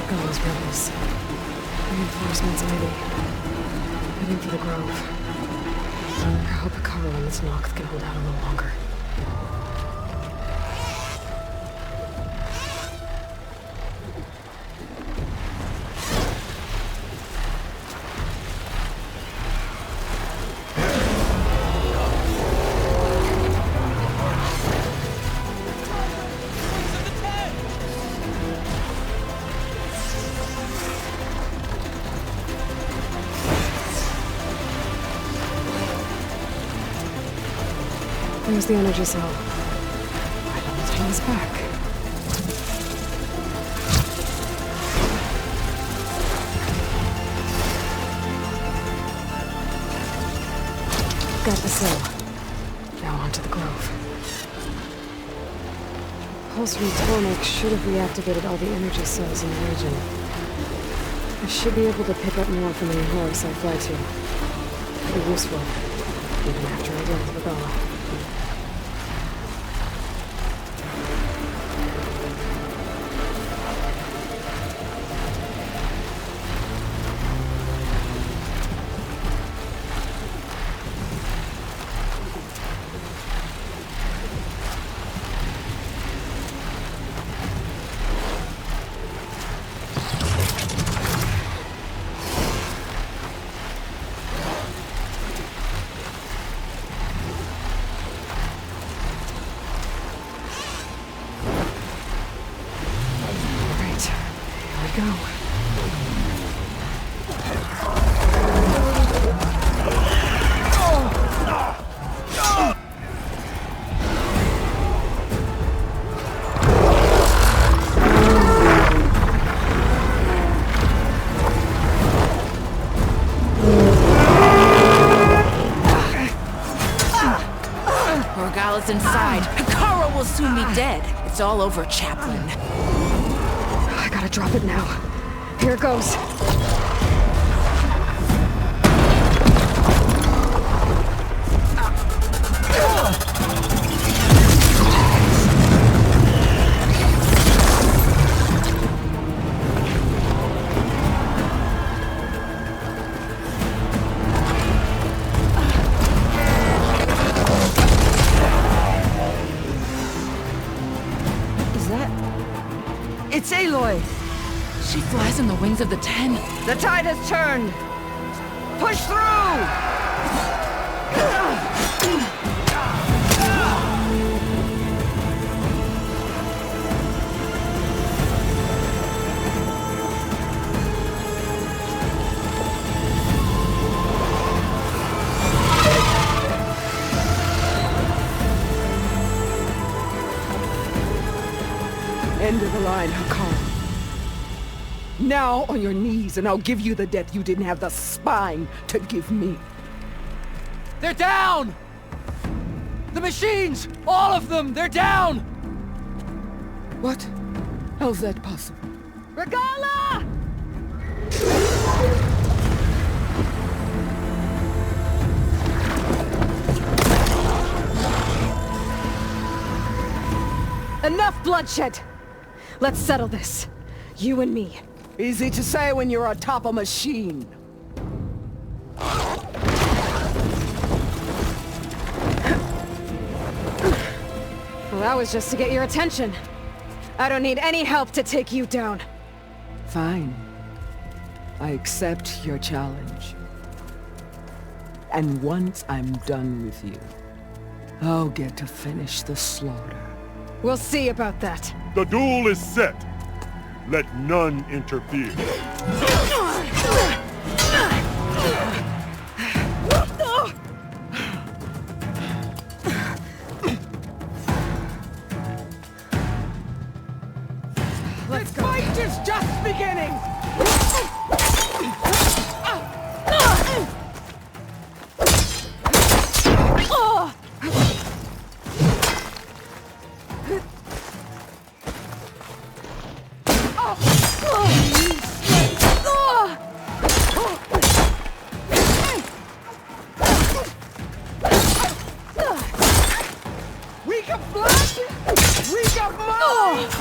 Those rebels. Reinforcements ready. Heading for the grove. I hope Akaro and this Noct can hold out a little longer. There's the energy cell. Right on the tail's back. Got the cell. Now onto the grove. Pulse from Tonic should have reactivated all the energy cells in the region. I should be able to pick up more from any horse I fly to. Pretty useful, even after I deal with Regala. Go. Regala's inside. Akaro will soon be dead. It's all over, Chaplain. I gotta drop it now. Here it goes. Is that... It's Aloy! She flies on the wings of the 10. The tide has turned! Push through! End of the line, Hakar. Now on your knees, and I'll give you the death you didn't have the spine to give me. They're down! The machines! All of them! They're down! What? How's that possible? Regala! Enough bloodshed! Let's settle this. You and me. Easy to say when you're atop a machine. Well, that was just to get your attention. I don't need any help to take you down. Fine. I accept your challenge. And once I'm done with you, I'll get to finish the slaughter. We'll see about that. The duel is set. Let none interfere. This fight is just beginning! Weak of blood! Weak of mind!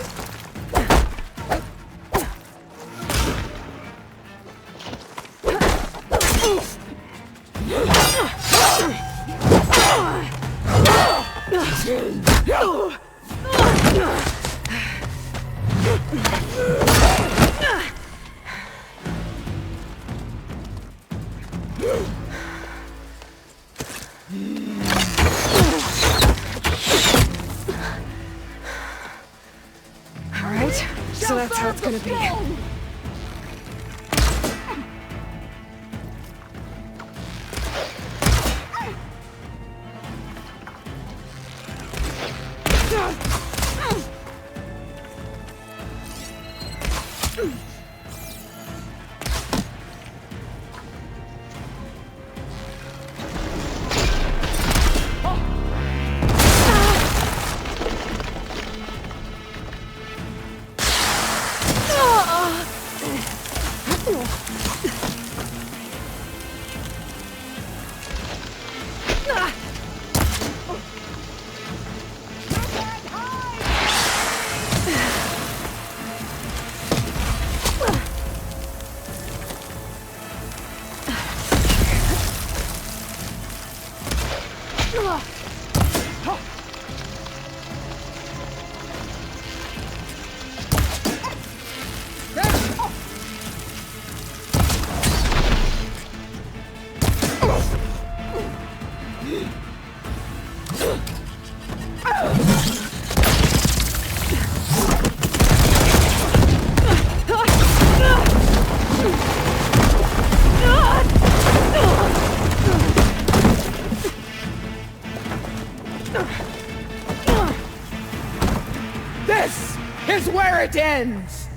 All right, so that's how it's gonna be. This is where it ends!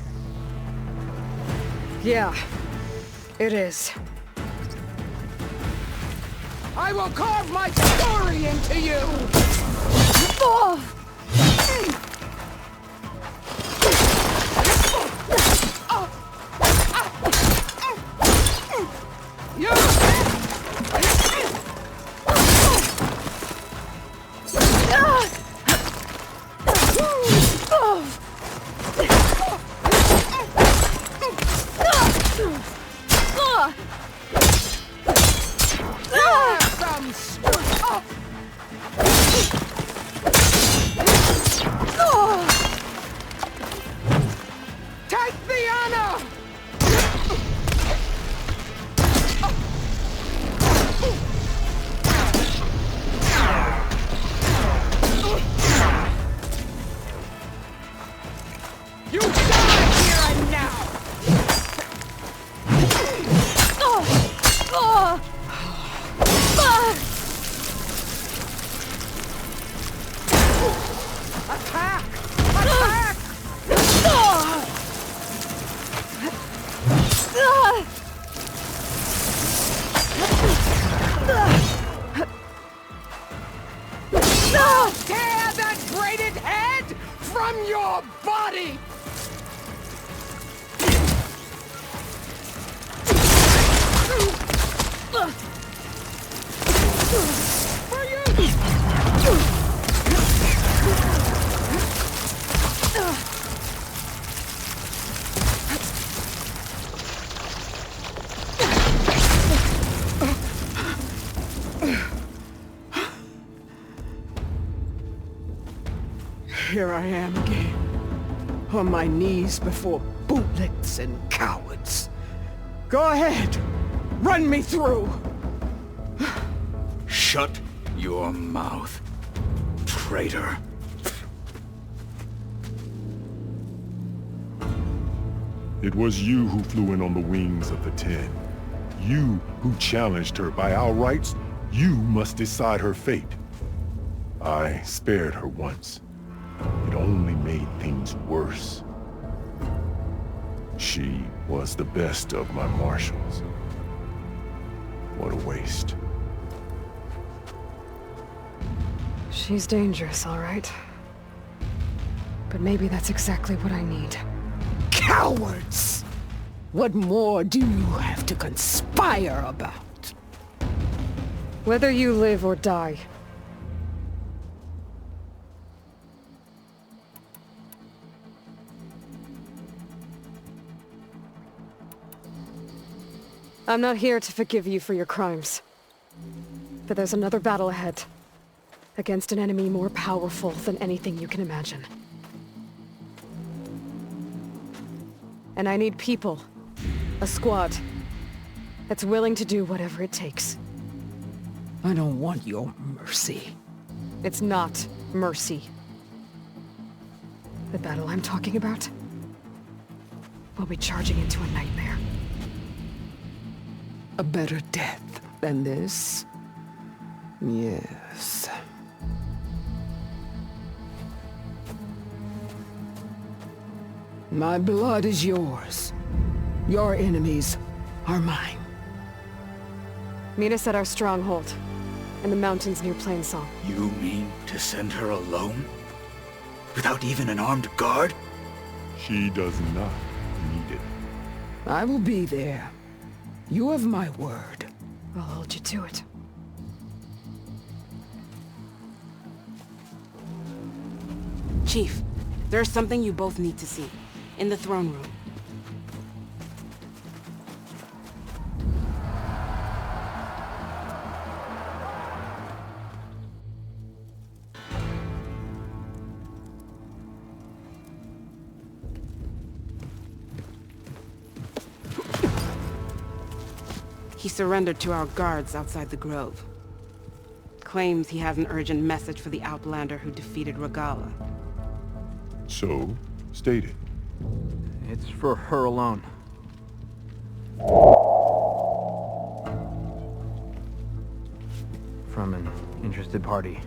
Yeah, it is. I will carve my story into you! Take the honor! You die here and now! from your body! For you! Here I am again, on my knees before bootlicks and cowards. Go ahead, run me through. Shut your mouth, traitor. It was you who flew in on the wings of the 10. You who challenged her by our rights. You must decide her fate. I spared her once. It only made things worse. She was the best of my marshals. What a waste. She's dangerous, all right. But maybe that's exactly what I need. Cowards! What more do you have to conspire about? Whether you live or die. I'm not here to forgive you for your crimes. But there's another battle ahead. Against an enemy more powerful than anything you can imagine. And I need people. A squad. That's willing to do whatever it takes. I don't want your mercy. It's not mercy. The battle I'm talking about? We'll be charging into a nightmare. A better death than this? Yes. My blood is yours. Your enemies are mine. Meet us at our stronghold, in the mountains near Plainsong. You mean to send her alone? Without even an armed guard? She does not need it. I will be there. You have my word. I'll hold you to it. Chief, there's something you both need to see. In the throne room. He surrendered to our guards outside the grove. Claims he has an urgent message for the Outlander who defeated Regala. So, state it. It's for her alone. From an interested party.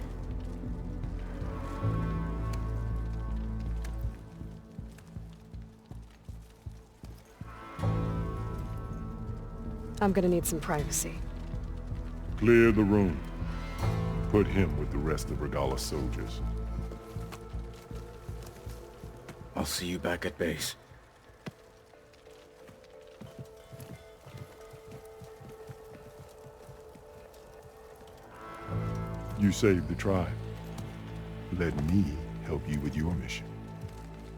I'm gonna need some privacy. Clear the room. Put him with the rest of Regala's soldiers. I'll see you back at base. You saved the tribe. Let me help you with your mission.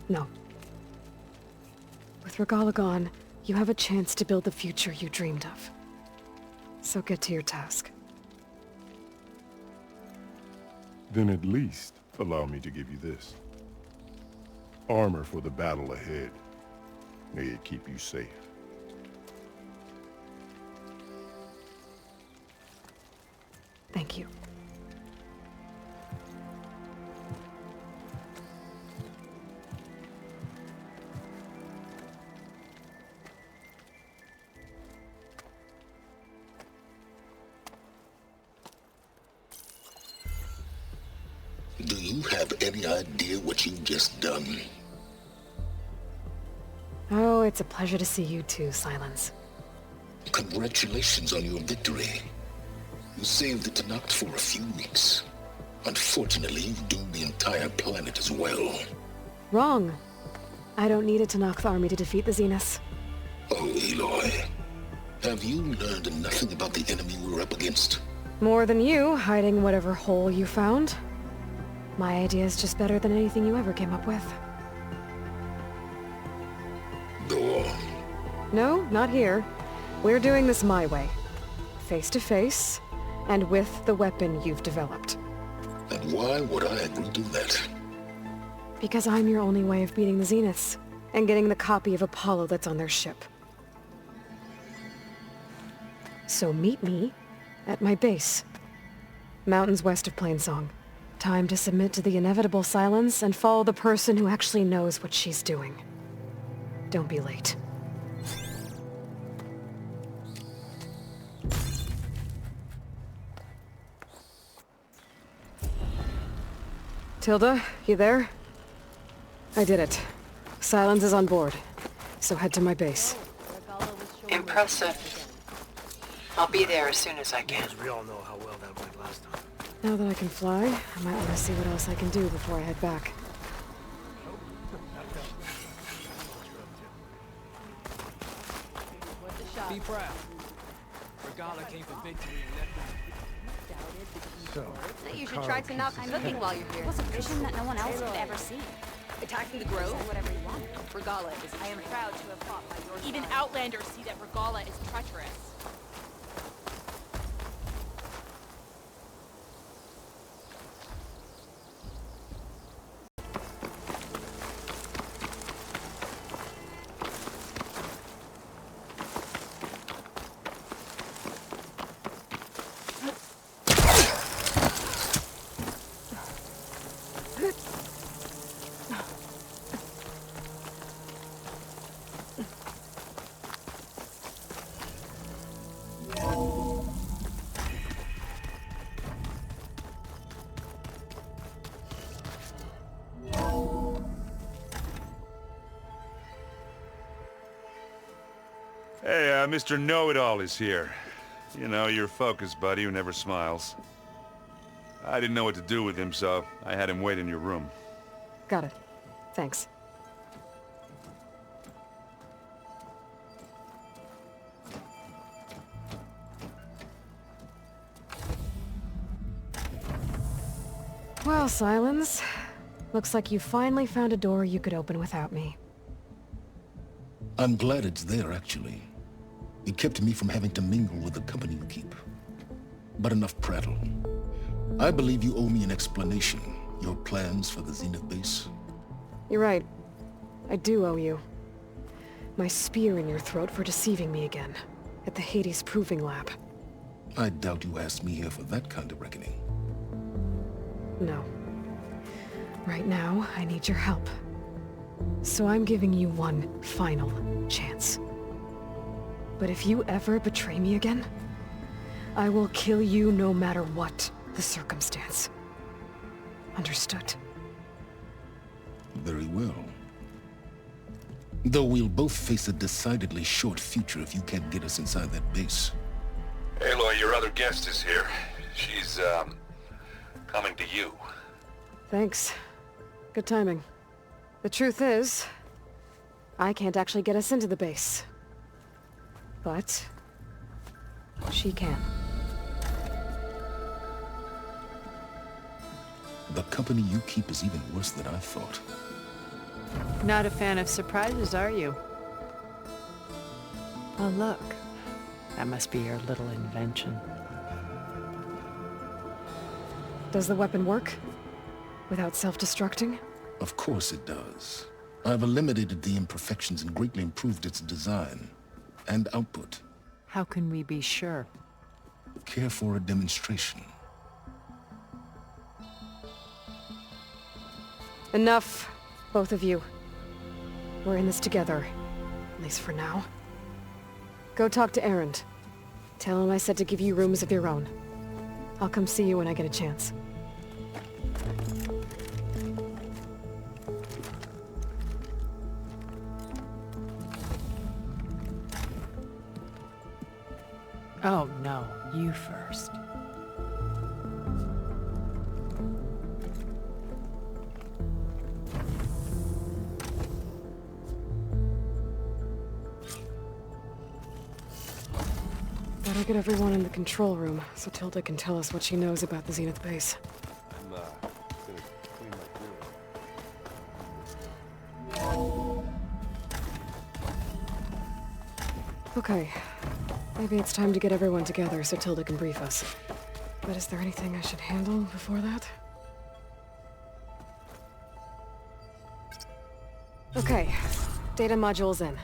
No. With Regala gone, you have a chance to build the future you dreamed of. So get to your task. Then at least allow me to give you this. Armor for the battle ahead. May it keep you safe. Thank you. Do you have any idea what you've just done? Oh, it's a pleasure to see you too, Silence. Congratulations on your victory. You saved the Tenakt for a few weeks. Unfortunately, you've doomed the entire planet as well. Wrong. I don't need a Tanakh army to defeat the Zeniths. Oh, Aloy. Have you learned nothing about the enemy we're up against? More than you, hiding whatever hole you found. My idea is just better than anything you ever came up with. Go on. No, not here. We're doing this my way. Face to face, and with the weapon you've developed. And why would I agree to that? Because I'm your only way of beating the Zeniths, and getting the copy of Apollo that's on their ship. So meet me at my base. Mountains west of Plainsong. Time to submit to the inevitable silence and follow the person who actually knows what she's doing. Don't be late. Tilda, you there? I did it. Silence is on board, so head to my base. Impressive. I'll be there as soon as I can. We all know how well that went last time. Now that I can fly, I might want to see what else I can do before I head back. Be proud. Regala came for victory and left You should try to knock cooking while you're here. What's a vision that no one else could ever see? Attacking the Grove? Whatever you want. Regala is... I am proud to have fought by your side. Even Outlanders see that Regala is treacherous. Hey, Mr. Know-It-All is here. You know, your focus buddy who never smiles. I didn't know what to do with him, so I had him wait in your room. Got it. Thanks. Well, Silence. Looks like you finally found a door you could open without me. I'm glad it's there, actually. It kept me from having to mingle with the company you keep. But enough prattle. I believe you owe me an explanation. Your plans for the Zenith base? You're right. I do owe you. My spear in your throat for deceiving me again. At the Hades Proving Lab. I doubt you asked me here for that kind of reckoning. No. Right now, I need your help. So I'm giving you one final chance. But if you ever betray me again, I will kill you no matter what the circumstance. Understood? Very well. Though we'll both face a decidedly short future if you can't get us inside that base. Aloy, your other guest is here. She's, coming to you. Thanks. Good timing. The truth is, I can't actually get us into the base. But she can. The company you keep is even worse than I thought. Not a fan of surprises, are you? Oh, look. That must be your little invention. Does the weapon work? Without self-destructing? Of course it does. I've eliminated the imperfections and greatly improved its design and output. How can we be sure? Care for a demonstration? Enough, both of you. We're in this together, at least for now. Go talk to Erend. Tell him I said to give you rooms of your own. I'll come see you when I get a chance. Oh, no. You first. Better get everyone in the control room so Tilda can tell us what she knows about the Zenith base. I'm, gonna clean my grill. Okay. Maybe it's time to get everyone together so Tilda can brief us. But is there anything I should handle before that? Okay. Data module's in.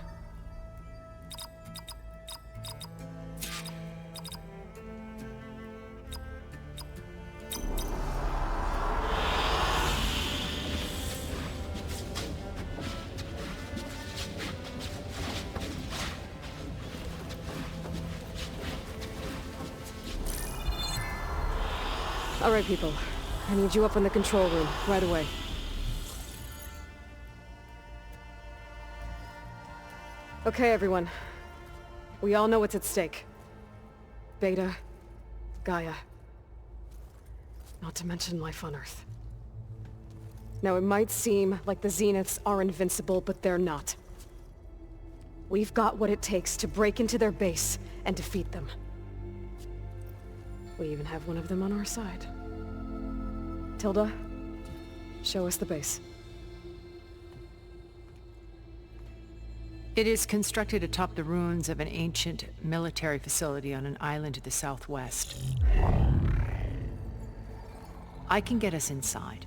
All right, people. I need you up in the control room, right away. Okay, everyone. We all know what's at stake. Beta, Gaia. Not to mention life on Earth. Now, it might seem like the Zeniths are invincible, but they're not. We've got what it takes to break into their base and defeat them. We even have one of them on our side. Tilda, show us the base. It is constructed atop the ruins of an ancient military facility on an island to the southwest. I can get us inside.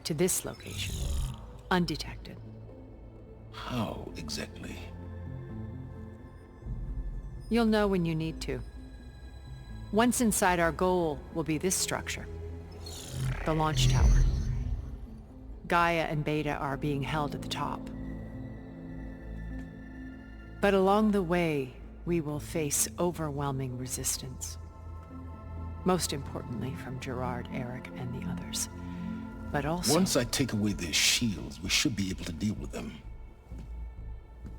To this location. Undetected. How exactly? You'll know when you need to. Once inside, our goal will be this structure. The launch tower. Gaia and Beta are being held at the top. But along the way, we will face overwhelming resistance. Most importantly from Gerard, Eric, and the others. But also... Once I take away their shields, we should be able to deal with them.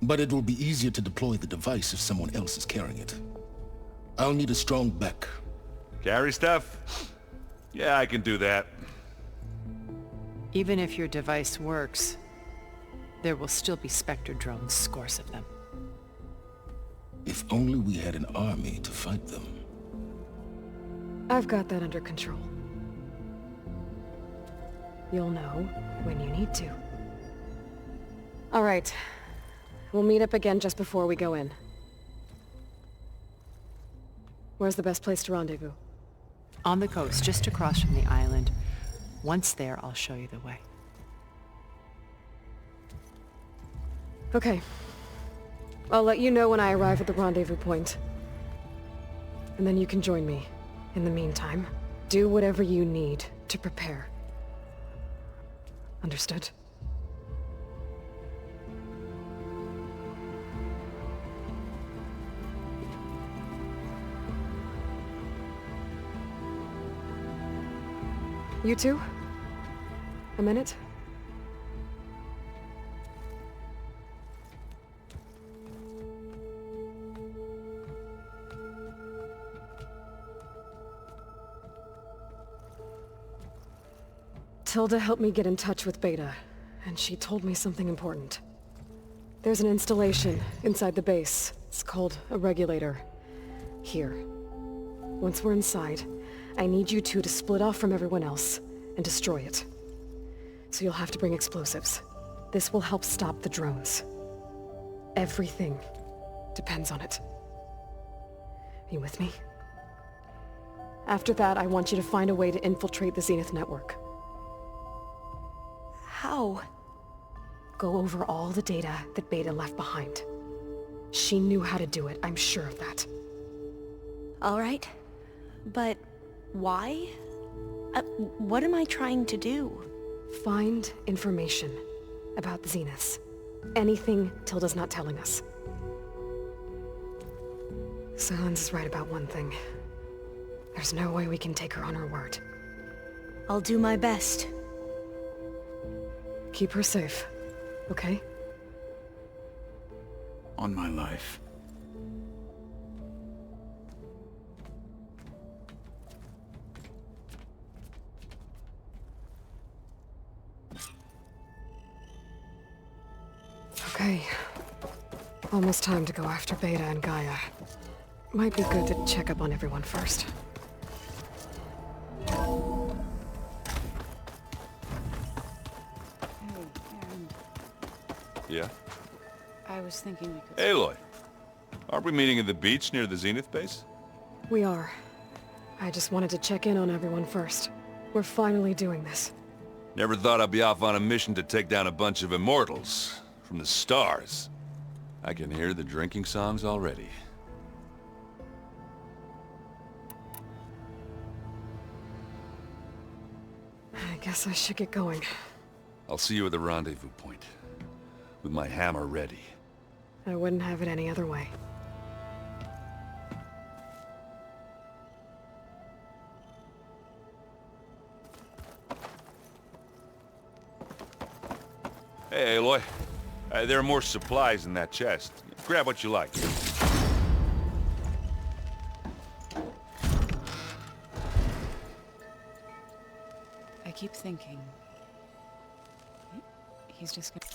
But it will be easier to deploy the device if someone else is carrying it. I'll need a strong back. Carry stuff? Yeah, I can do that. Even if your device works, there will still be Spectre drones, scores of them. If only we had an army to fight them. I've got that under control. You'll know when you need to. All right. We'll meet up again just before we go in. Where's the best place to rendezvous? On the coast, just across from the island. Once there, I'll show you the way. Okay. I'll let you know when I arrive at the rendezvous point. And then you can join me. In the meantime, do whatever you need to prepare. Understood? You two? A minute? Tilda helped me get in touch with Beta, and she told me something important. There's an installation inside the base. It's called a regulator. Here. Once we're inside, I need you two to split off from everyone else and destroy it. So you'll have to bring explosives. This will help stop the drones. Everything depends on it. Are you with me? After that, I want you to find a way to infiltrate the Zenith network. How? Go over all the data that Beta left behind. She knew how to do it, I'm sure of that. All right. But why? What am I trying to do? Find information about the Zeniths. Anything Tilda's not telling us. Silence is right about one thing. There's no way we can take her on her word. I'll do my best. Keep her safe, okay? On my life. Okay. Almost time to go after Beta and Gaia. Might be good to check up on everyone first. Hey, Aaron. Yeah? I was thinking we could... Aloy, aren't we meeting at the beach near the Zenith base? We are. I just wanted to check in on everyone first. We're finally doing this. Never thought I'd be off on a mission to take down a bunch of immortals from the stars. I can hear the drinking songs already. I guess I should get going. I'll see you at the rendezvous point, with my hammer ready. I wouldn't have it any other way. Hey, Aloy. There are more supplies in that chest. Grab what you like. I keep thinking... He's just gonna...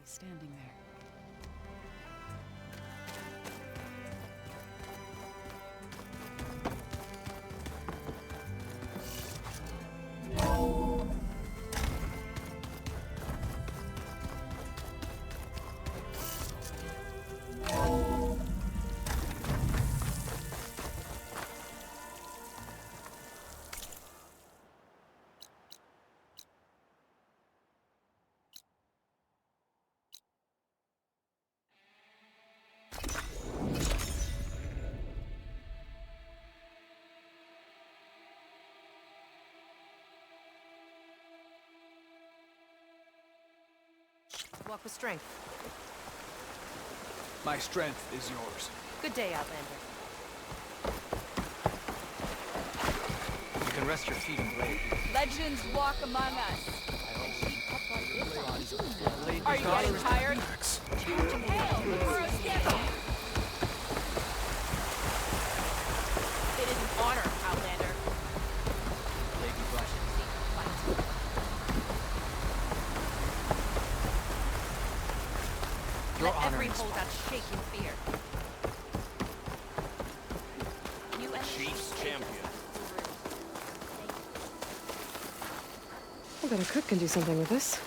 standing there. Walk with strength. My strength is yours. Good day, Outlander. You can rest your feet and blade. Legends walk among us. Are you getting tired? Hail, Moro Skeptic! It is an honor, Outlander. Let every holdout shake in fear. You and Chief's champion. I bet a cook can do something with this.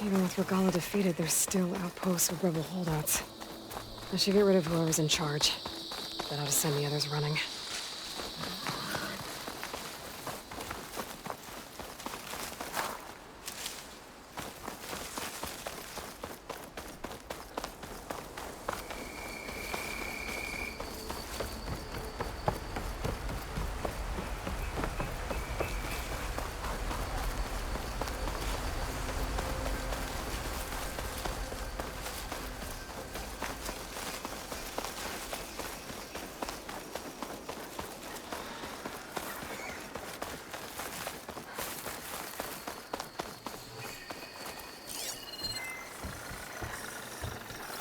Even with Regala defeated, there's still outposts with rebel holdouts. I should get rid of whoever's in charge. That ought to send the others running.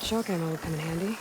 shock ammo would come in handy.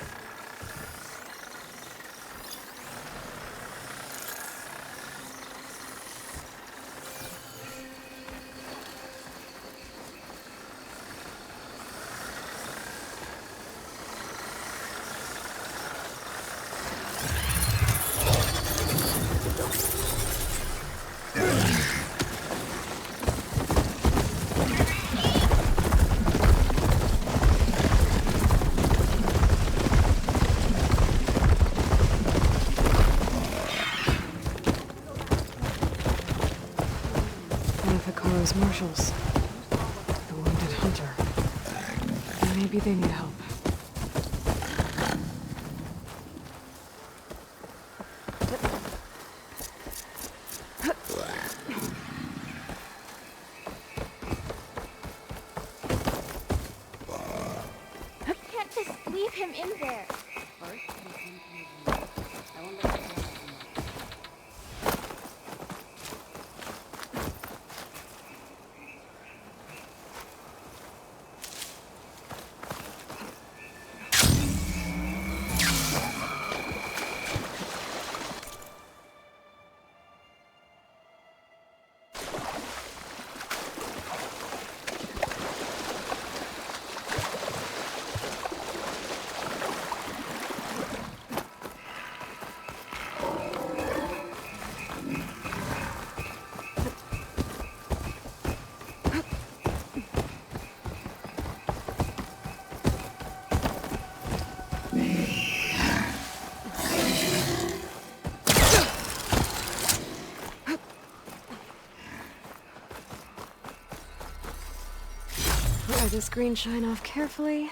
Marshals. The wounded hunter. Maybe they need help. You can't just leave him in there. Let this green shine off carefully.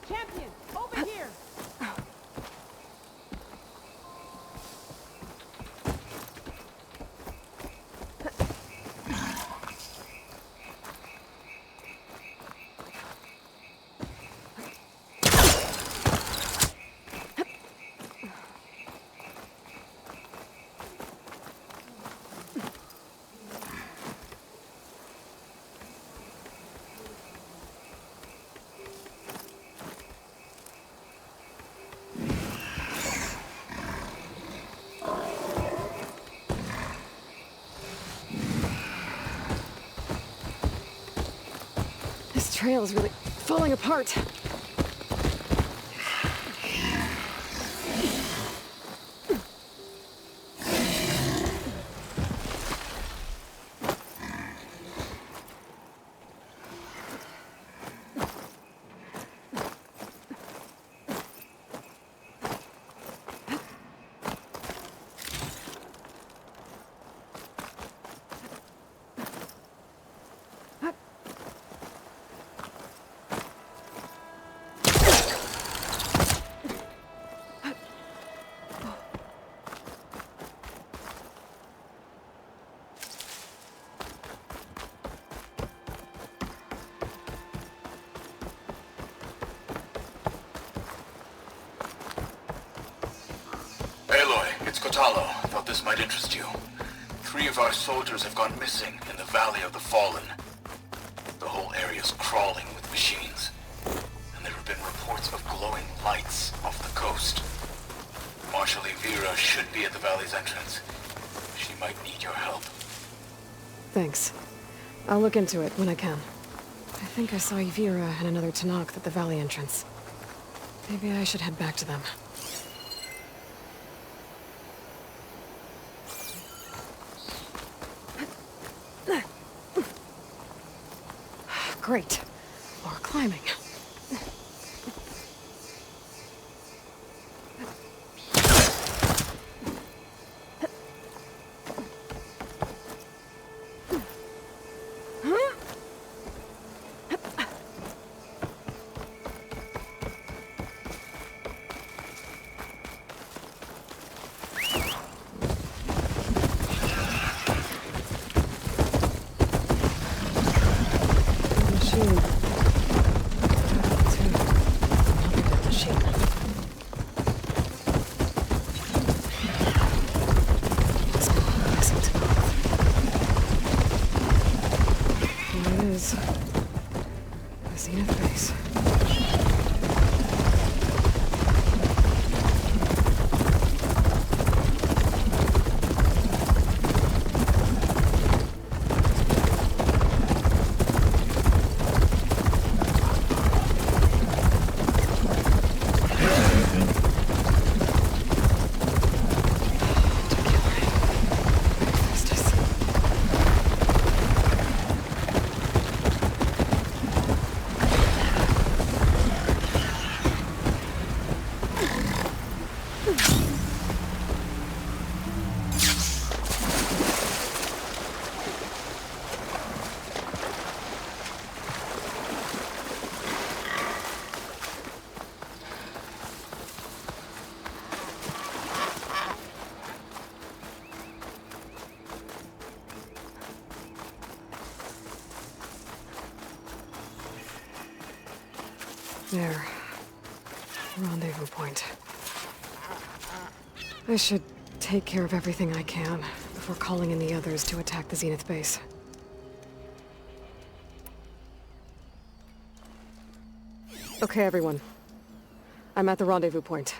Champion, over here! This trail is really falling apart. Aloy, it's Kotalo. Thought this might interest you. 3 of our soldiers have gone missing in the Valley of the Fallen. The whole area's crawling with machines. And there have been reports of glowing lights off the coast. Marshal Vera should be at the valley's entrance. She might need your help. Thanks. I'll look into it when I can. I think I saw Yvira and another Tanakh at the valley entrance. Maybe I should head back to them. Great. More climbing. is the Zenith base. There. Rendezvous point. I should take care of everything I can before calling in the others to attack the Zenith base. Okay, everyone. I'm at the rendezvous point.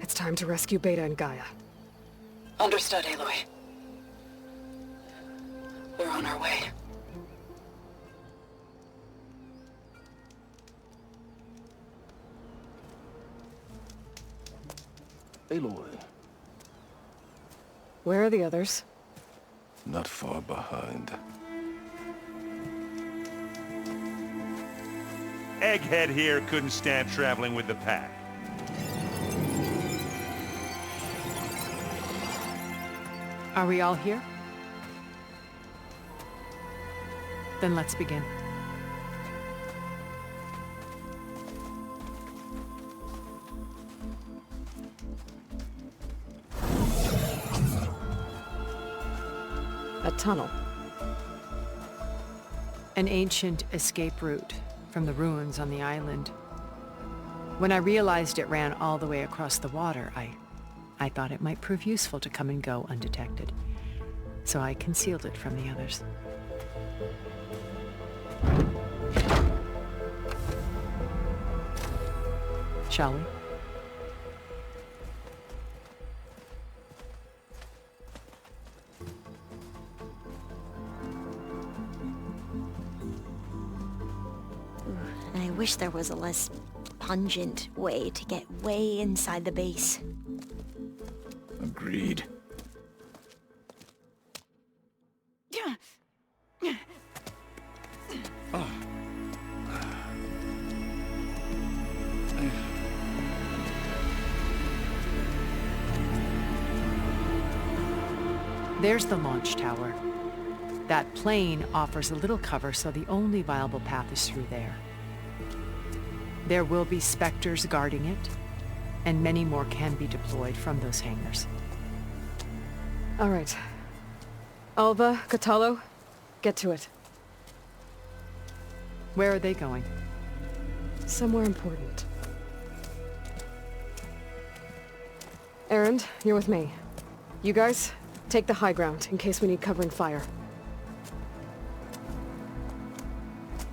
It's time to rescue Beta and Gaia. Understood, Aloy. We're on our way. Aloy, Where are the others? not far behind. Egghead here couldn't stand traveling with the pack. Are we all here? Then let's begin. A tunnel. An ancient escape route from the ruins on the island. When I realized it ran all the way across the water, I thought it might prove useful to come and go undetected. So I concealed it from the others. Shall we? I wish there was a less pungent way to get way inside the base. Agreed. There's the launch tower. That plane offers a little cover, so the only viable path is through there. There will be Spectres guarding it, and many more can be deployed from those hangars. All right. Alva, Catalo, get to it. Where are they going? Somewhere important. Erend, you're with me. You guys, take the high ground in case we need covering fire.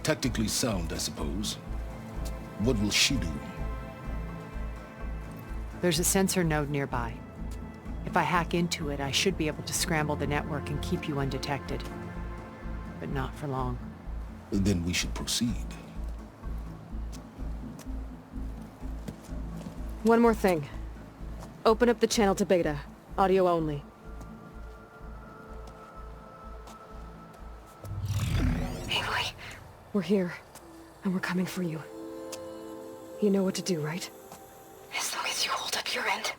Tactically sound, I suppose. What will she do? There's a sensor node nearby. If I hack into it, I should be able to scramble the network and keep you undetected. But not for long. Then we should proceed. One more thing. Open up the channel to Beta. Audio only. Aloy. We're here, and we're coming for you. You know what to do, right? As long as you hold up your end.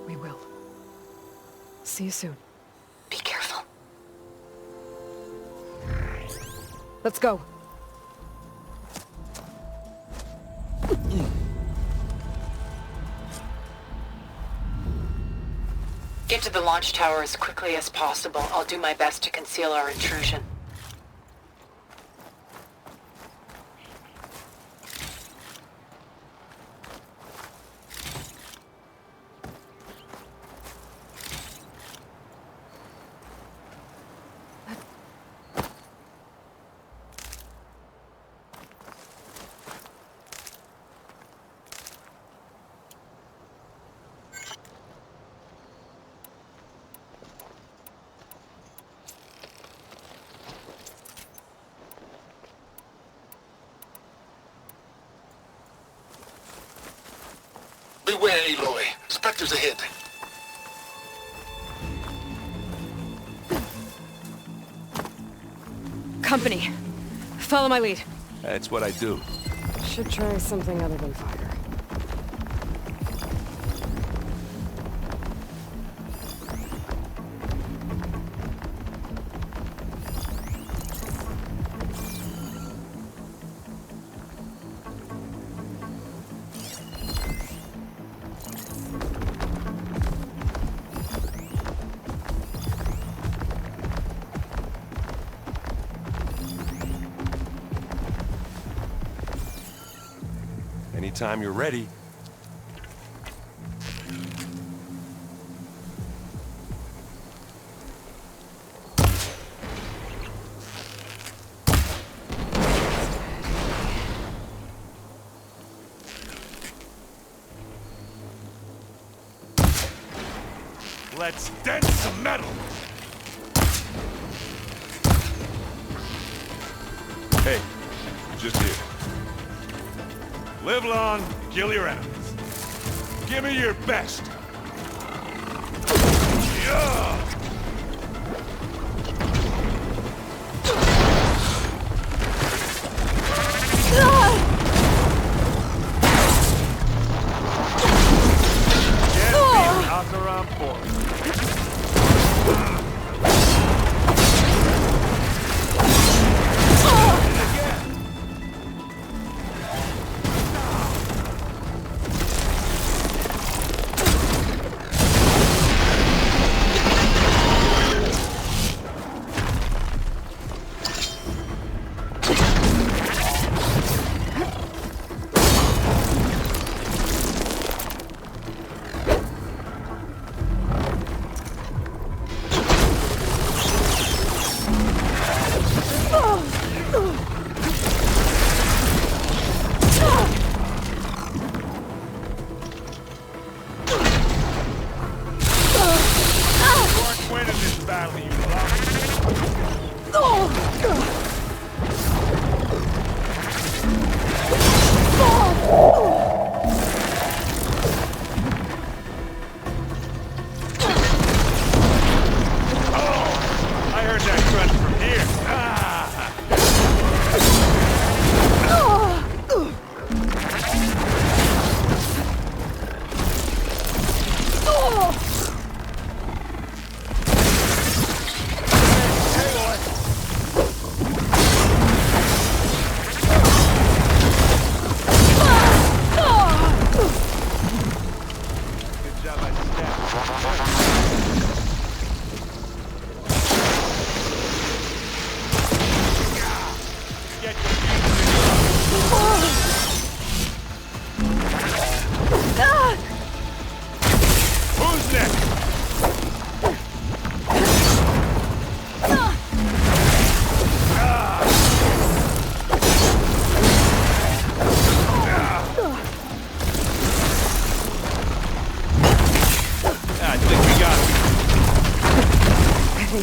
We will. See you soon. Be careful. Let's go. Get to the launch tower as quickly as possible. I'll do my best to conceal our intrusion. Beware, Aloy. Spectres ahead. Company. Follow my lead. That's what I do. Should try something other than fire. Anytime you're ready. Let's dent some metal! Hey, just here. Live long, kill your enemies. Give me your best. Yeah! Get me out around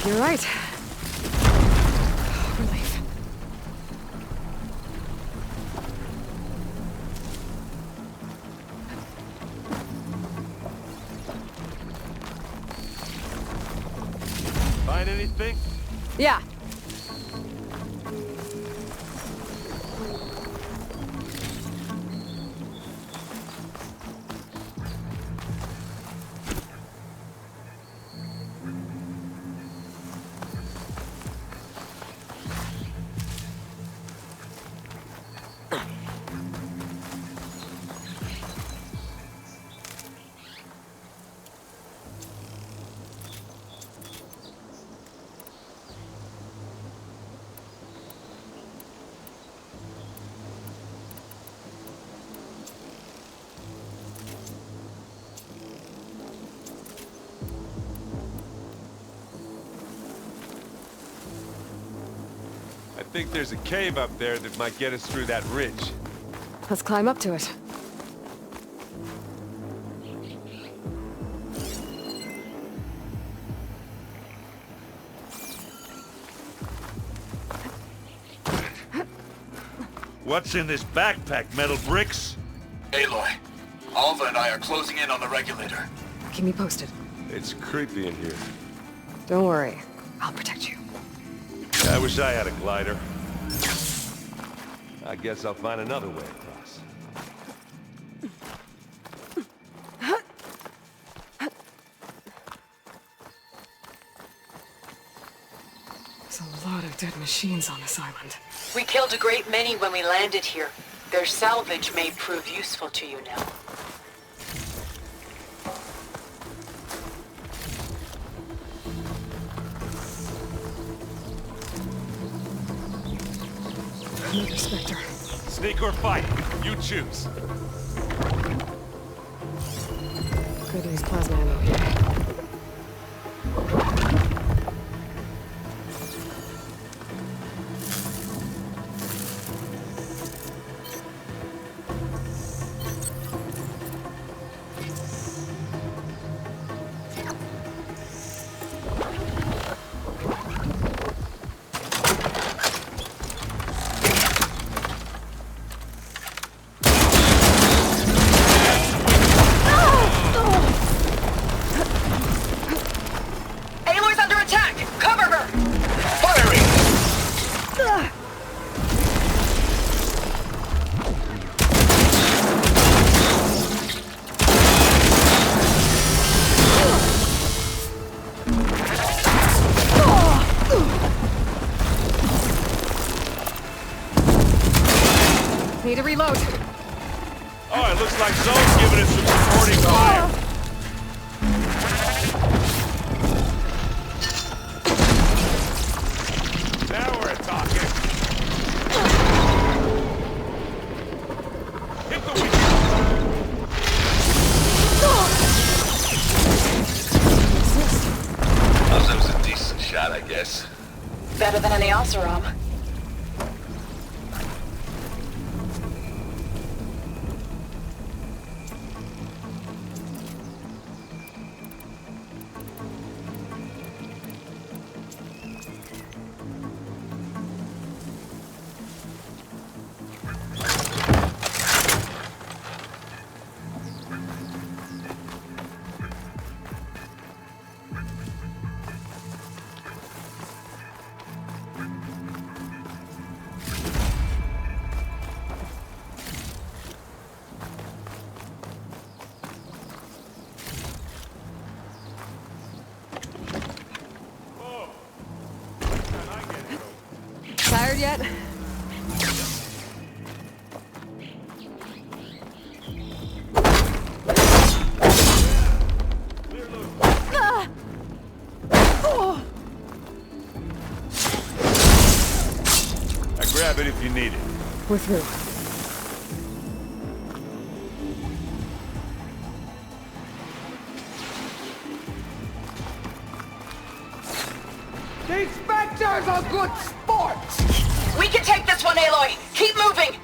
You're right. Relief. Find anything? Yeah. I think there's a cave up there that might get us through that ridge. Let's climb up to it. What's in this backpack, metal bricks? Aloy, Alva and I are closing in on the regulator. Keep me posted. It's creepy in here. Don't worry. I'll protect you. I wish I had a glider. I guess I'll find another way across. There's a lot of dead machines on this island. We killed a great many when we landed here. Their salvage may prove useful to you now. Another Spectre. Sneak or fight, you choose. Could use plasma ammo here. Aloy's under attack! Cover her! Need to reload. Oh, it looks like Zoe's giving us some supporting fire. Now we're talking. Hit the That was a decent shot, I guess. Better than any Oseram. Tired yet? Grab it if you need it. We're through. These Spectres are good sports! We can take this one, Aloy! Keep moving!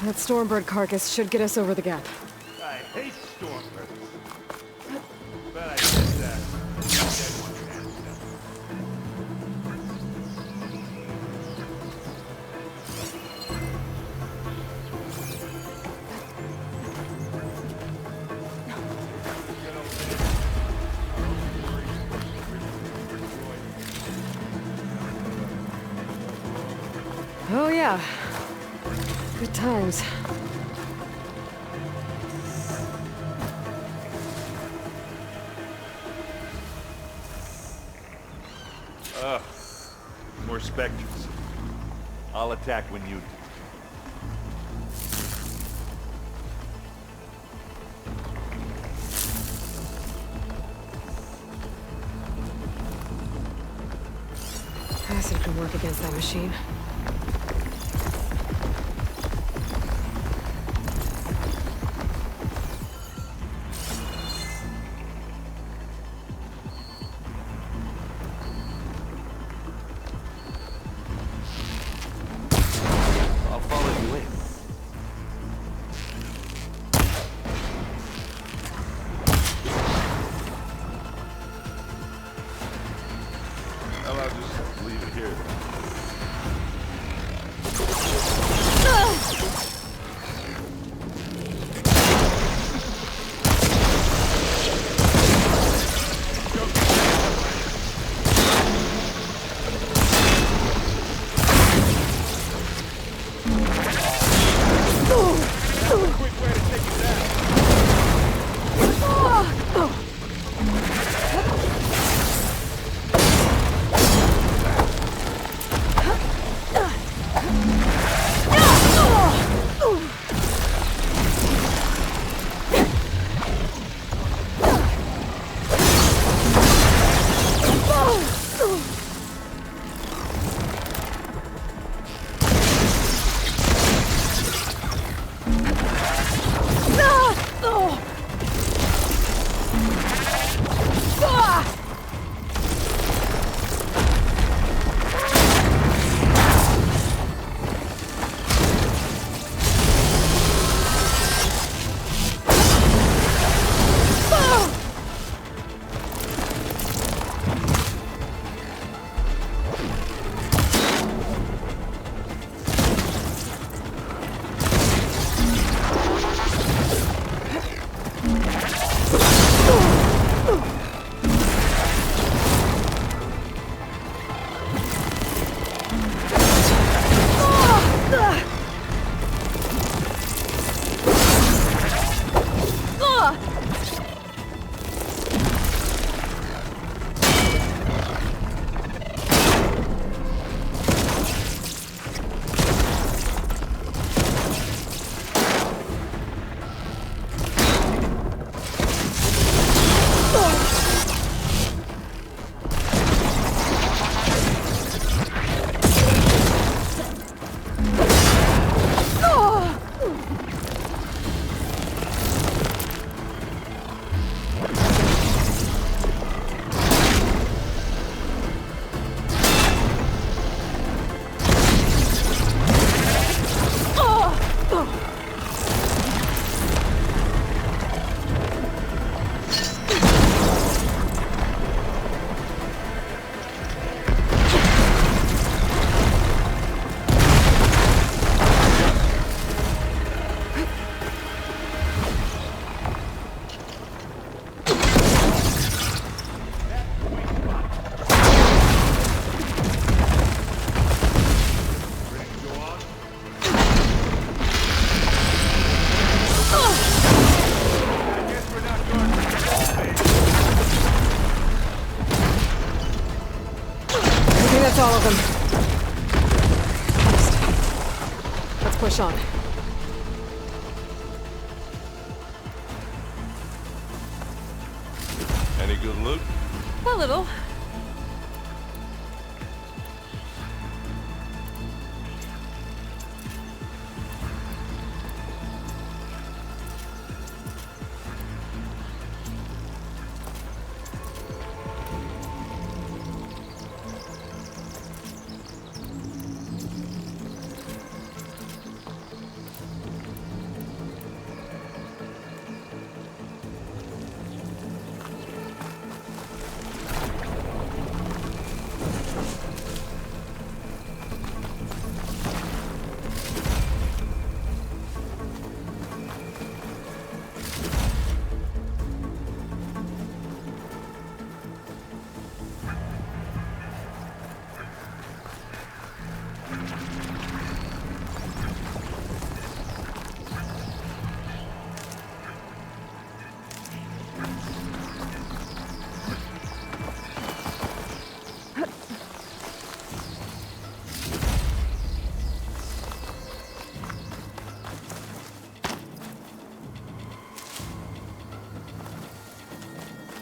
That Stormbird carcass should get us over the gap. I hate Stormbirds. But I guess that. Oh yeah. Good times. More Spectres. I'll attack when you do. Acid can work against that machine. I'll just leave it here. That's all of them. Let's push on. Any good loot? A little.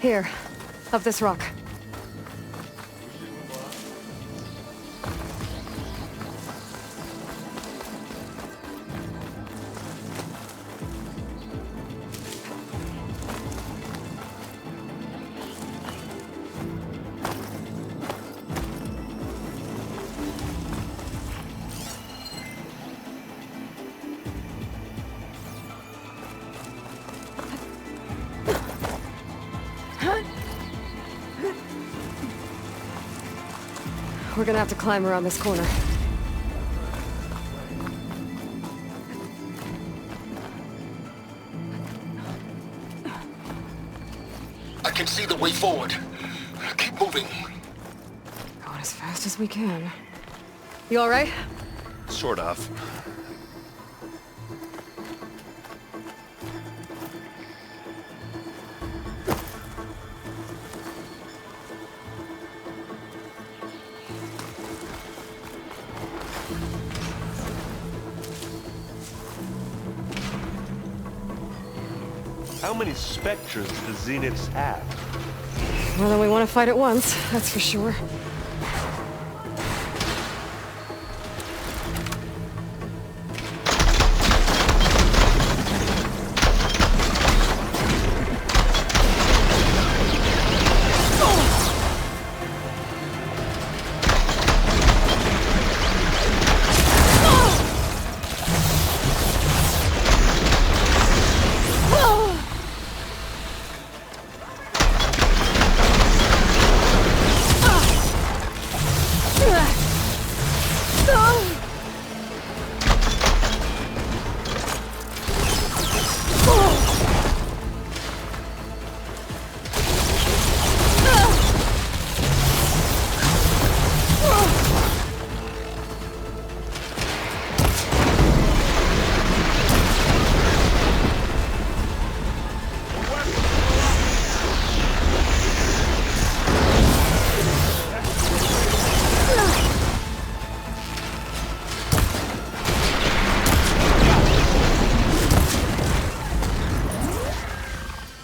Here, up this rock. We're gonna have to climb around this corner. I can see the way forward. Keep moving. Going as fast as we can. You alright? Sort of. How many specters do the Zeniths have? More than we want to fight at once, that's for sure.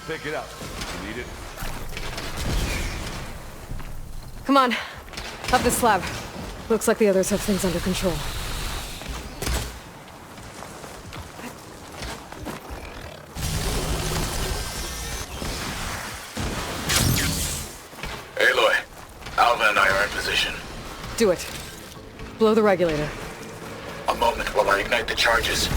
Pick it up. You need it? Come on. Up the slab. Looks like the others have things under control. Aloy, Alva and I are in position. Do it. Blow the regulator. A moment while I ignite the charges.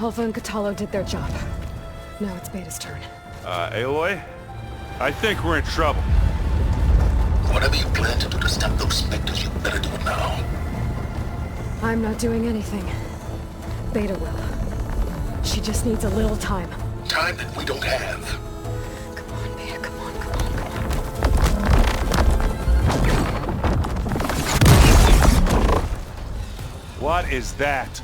Alpha and Catalo did their job. Now it's Beta's turn. Aloy? I think we're in trouble. Whatever you plan to do to stop those specters, you better do it now. I'm not doing anything. Beta will. She just needs a little time. Time that we don't have. Come on, Beta, come on, come on. What is that?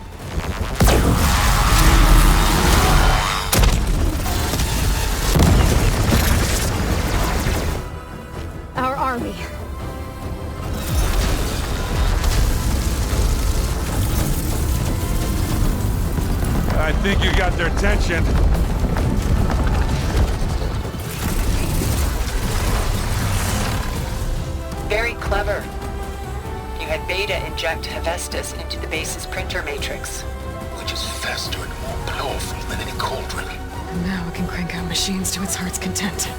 Our army. I think you got their attention. Very clever. You had Beta inject Hephaestus into the base's printer matrix. Which is faster and more powerful than any cauldron. And now it can crank out machines to its heart's content.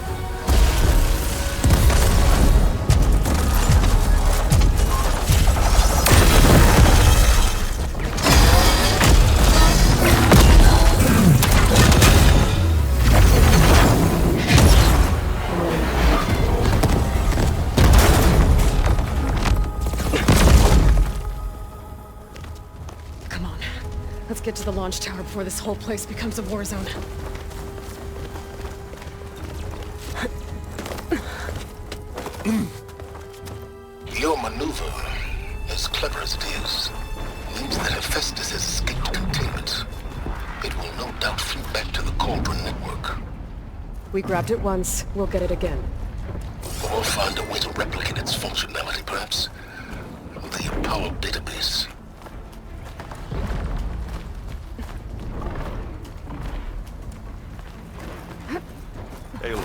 Let's get to the launch tower before this whole place becomes a war zone. Your maneuver, as clever as it is, means that Hephaestus has escaped containment. It will no doubt flee back to the Cauldron network. We grabbed it once, we'll get it again. Or find a way to replicate its functionality, perhaps. The Apollo database. Aloy,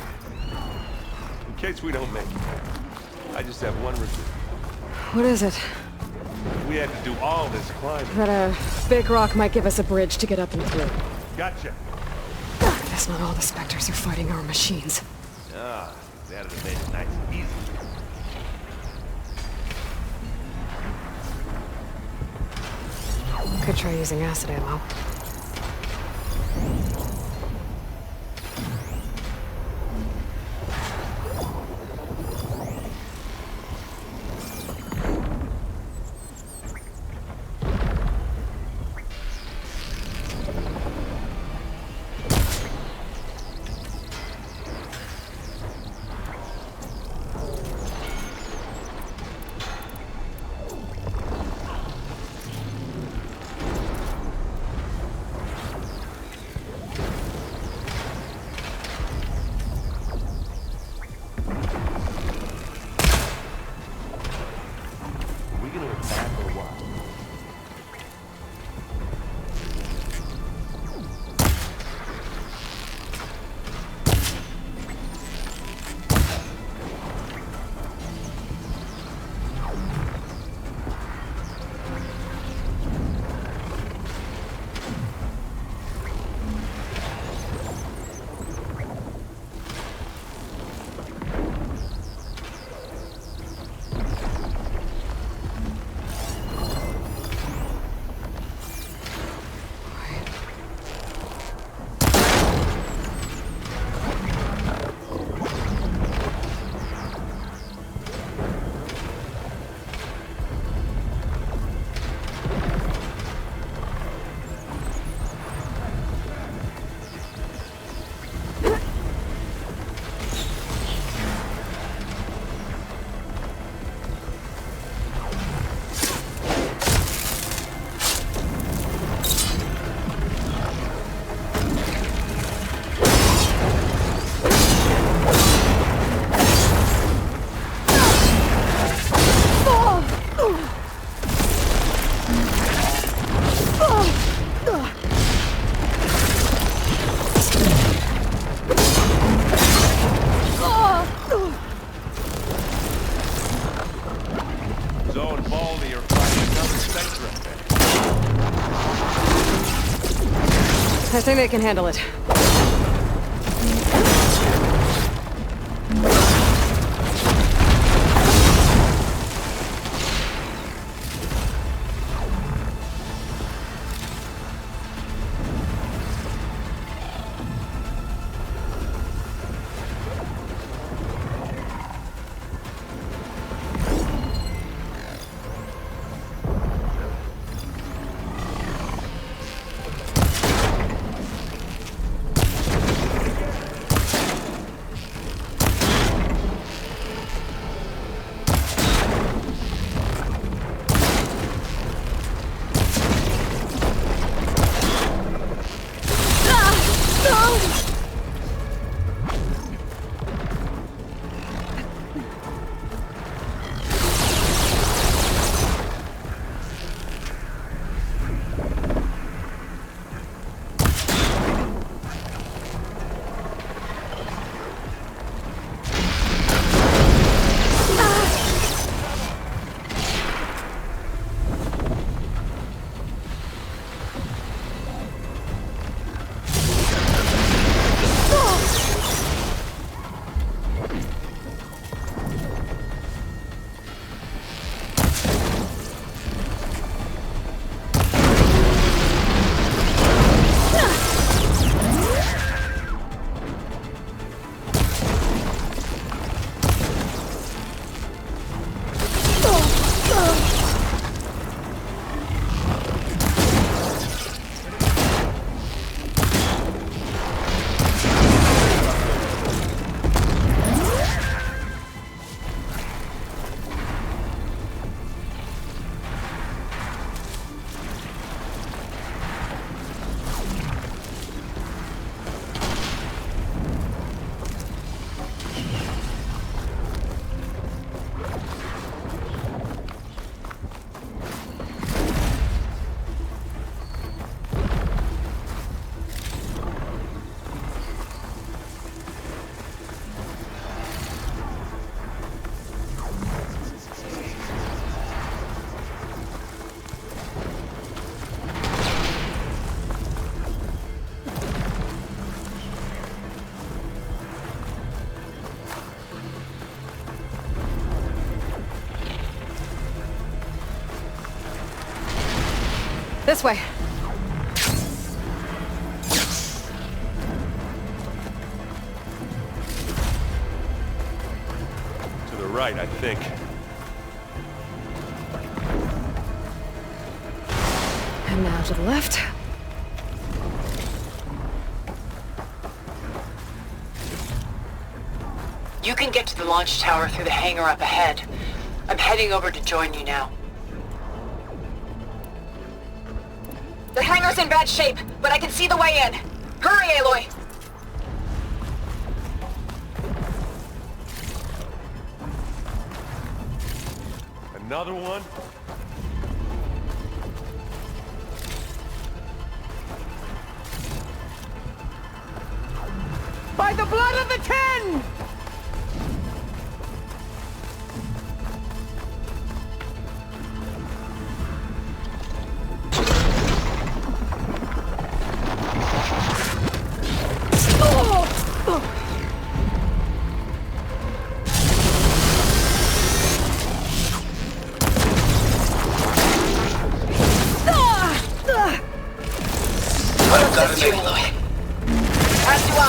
in case we don't make it, I just have one request. What is it? We had to do all this climbing. That a big rock might give us a bridge to get up and through. Gotcha. Guess not all the specters are fighting our machines. Ah, that'd have made it nice and easy. could try using acid ammo. I think they can handle it. This way. To the right, I think. And now to the left. You can get to the launch tower through the hangar up ahead. I'm heading over to join you now. The hangar's in bad shape, but I can see the way in. Hurry, Aloy! Another one? By the blood of the Ten! I've got it, Aloy. As do I.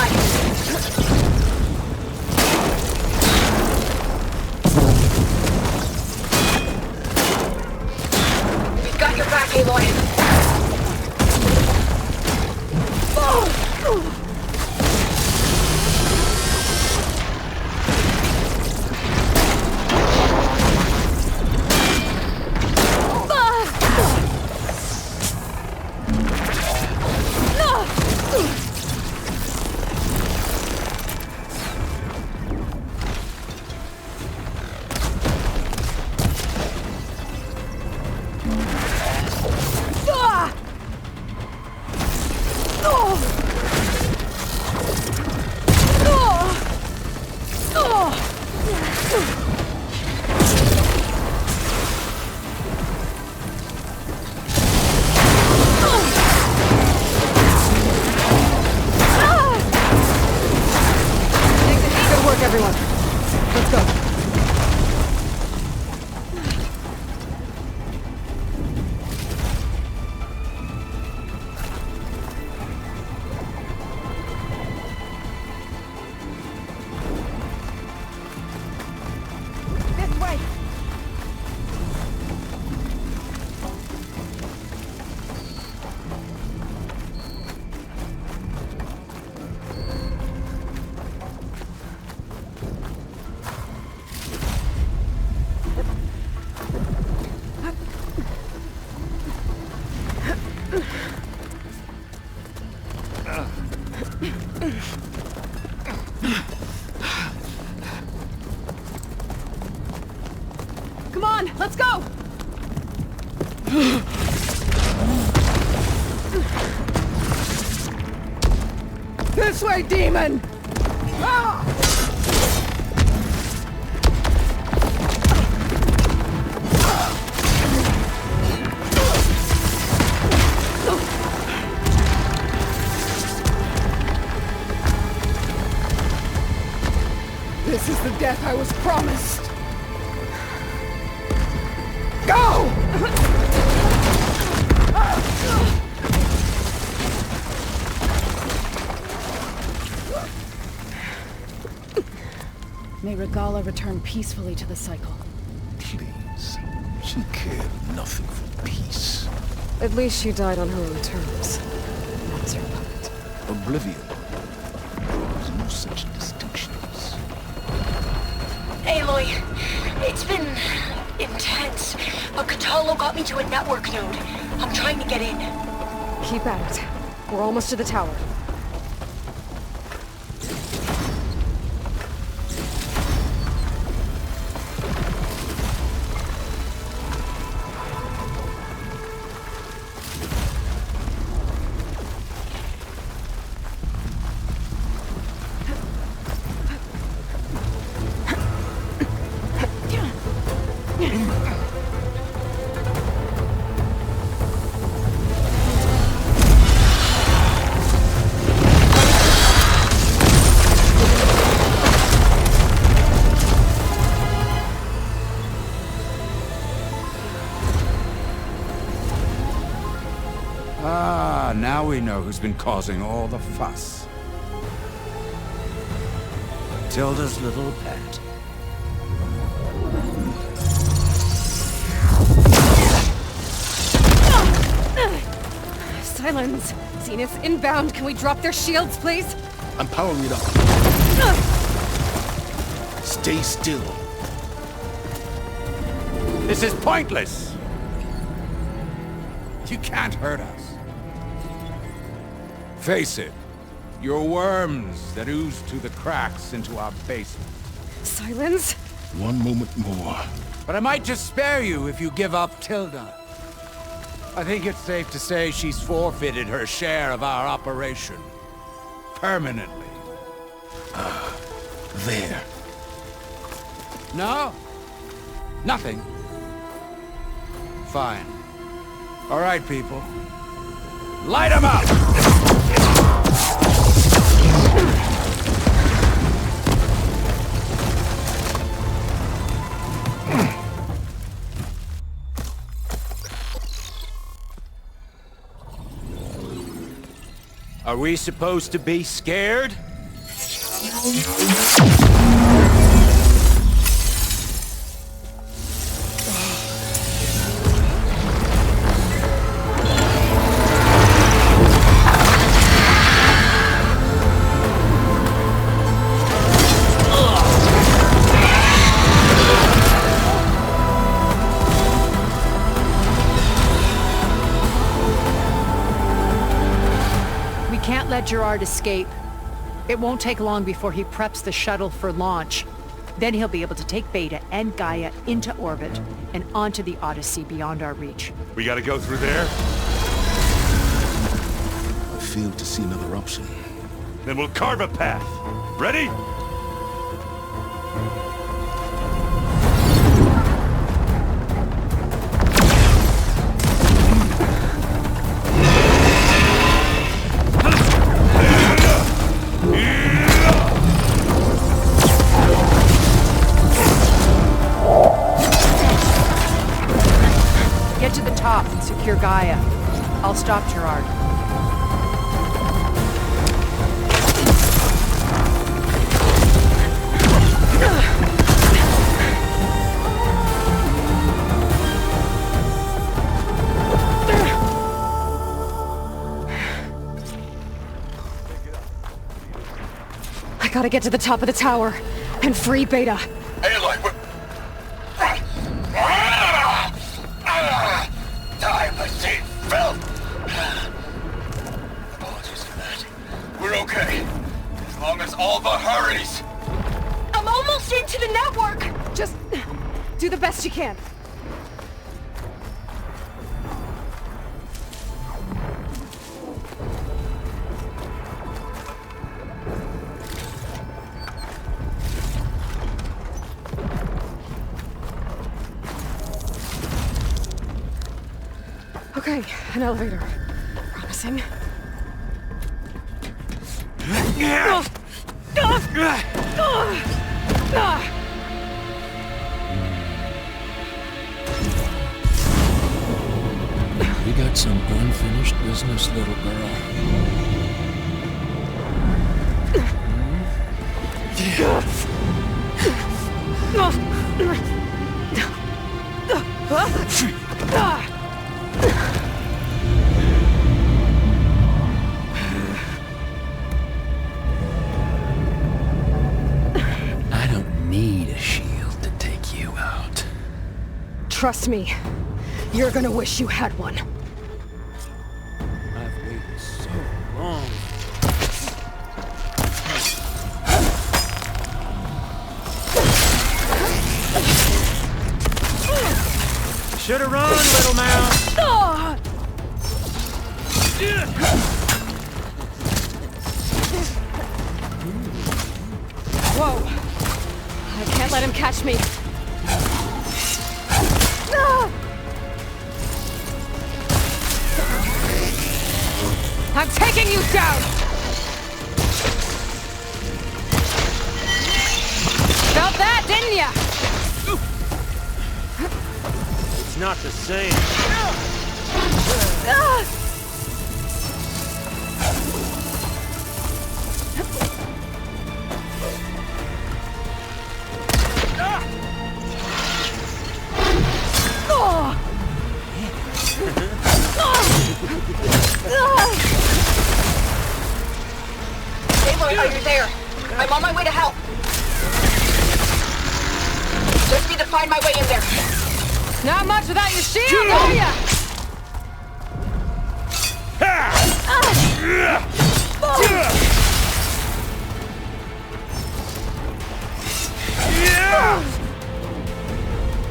We've got your back, Aloy. Everyone, let's go. This way! Come on, let's go! This way, demon! Ah! This is the death I was promised! Go! May Regala return peacefully to the cycle. Please. She cared nothing for peace. At least she died on her own terms. That was her puppet. Oblivion. There's no such distinctions. Aloy, it's been intense, but Katalo got me to a network node. I'm trying to get in. Keep at it. We're almost to the tower. Ah, now we know who's been causing all the fuss. Tilda's little pet. Silence! Zenith's inbound. Can we drop their shields, please? I'm powering it up. Stay still. This is pointless! You can't hurt us. Face it, you're worms that ooze through the cracks into our basement. Silence? One moment more. But I might just spare you if you give up Tilda. I think it's safe to say she's forfeited her share of our operation. Permanently. There. No? Nothing? Fine. All right, people. Light them up! Are we supposed to be scared? Let Gerard escape. It won't take long before he preps the shuttle for launch. Then he'll be able to take Beta and Gaia into orbit and onto the Odyssey beyond our reach. We gotta go through there? I fail to see another option. Then we'll carve a path. Ready? Get to the top and secure Gaia. I'll stop Gerard. I gotta get to the top of the tower and free Beta. Aloy, time has seen filth! Apologies for that. We're okay. As long as Alva hurries. I'm almost into the network! Just do the best you can. Okay, an elevator. Promising. We got some unfinished business, little girl. I don't need a shield to take you out. Trust me, you're gonna wish you had one. I've waited so long. Should've run, little mouse. Whoa! I can't let him catch me. I'm taking you down! Felt that, didn't ya? It's not the same. Aloy, are you there? I'm on my way to help. Just need to find my way in there. Not much without your shield, are ya?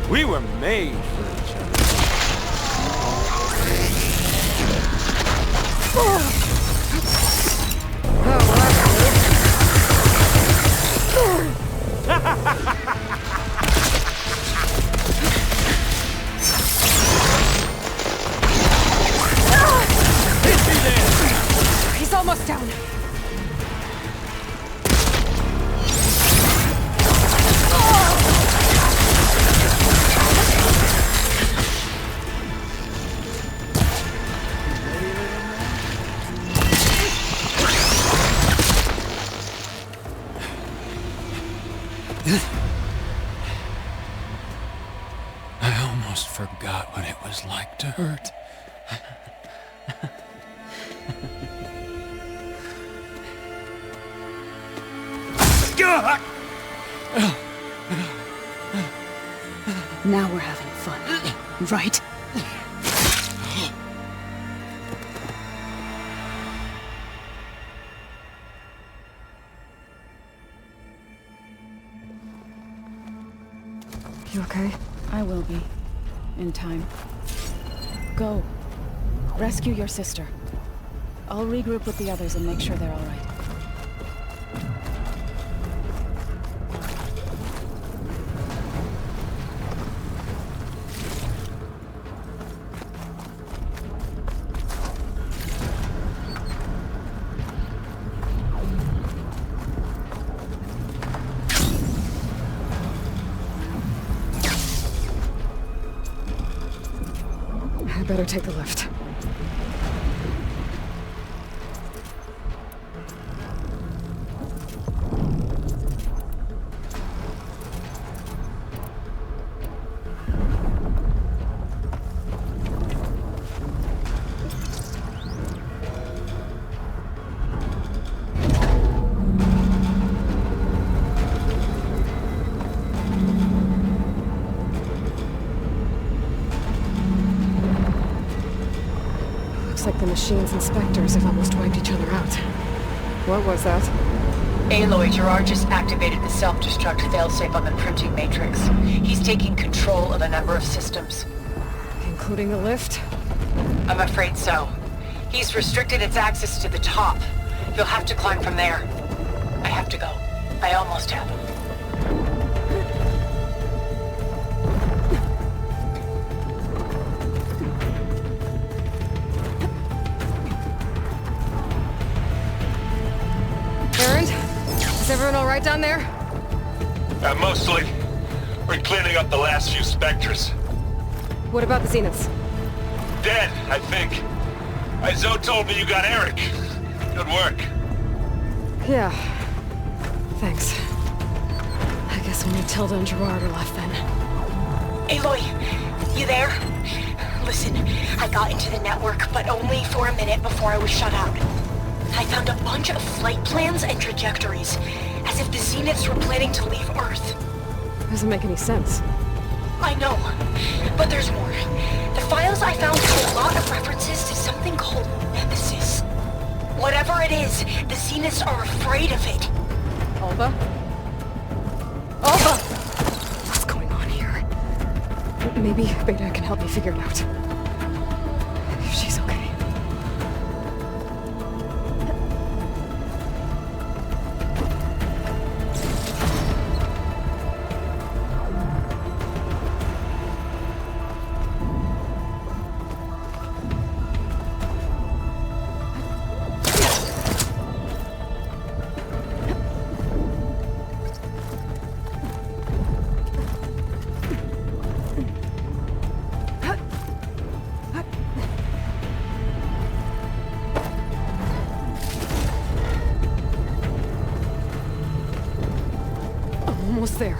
We were made for each other. He's almost down. I almost forgot what it was like to hurt. Now we're having fun, right? You okay? I will be. In time. Go. Rescue your sister. I'll regroup with the others and make sure they're all right. I better take the lift. Looks like the machine's inspectors have almost wiped each other out. What was that? Aloy, Gerard just activated the self-destruct failsafe on the printing matrix. He's taking control of a number of systems. Including the lift? I'm afraid so. He's restricted its access to the top. You'll have to climb from there. I have to go. I almost have. Is everyone all right down there? Mostly. We're cleaning up the last few specters. What about the Zeniths? Dead, I think. Zoe told me you got Eric. Good work. Yeah. Thanks. I guess only Tilda and Gerard are left then. Aloy, you there? Listen, I got into the network, but only for a minute before I was shut out. I found a bunch of flight plans and trajectories, as if the Zeniths were planning to leave Earth. Doesn't make any sense. I know, but there's more. The files I found have a lot of references to something called Nemesis. Whatever it is, the Zeniths are afraid of it. Alba? Alba! What's going on here? Maybe Beta can help me figure it out. If she's okay. Almost there.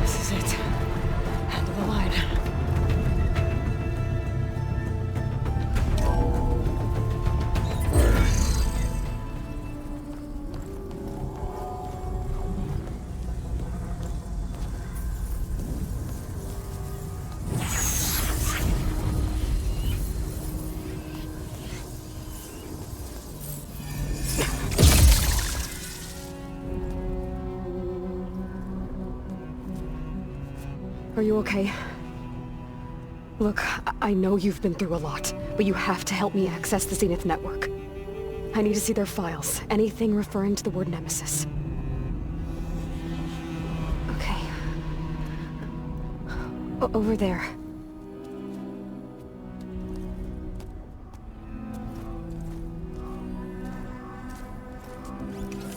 This is it. End of the line. Are you okay? Look, I know you've been through a lot, but you have to help me access the Zenith network. I need to see their files, anything referring to the word Nemesis. Okay. Over there.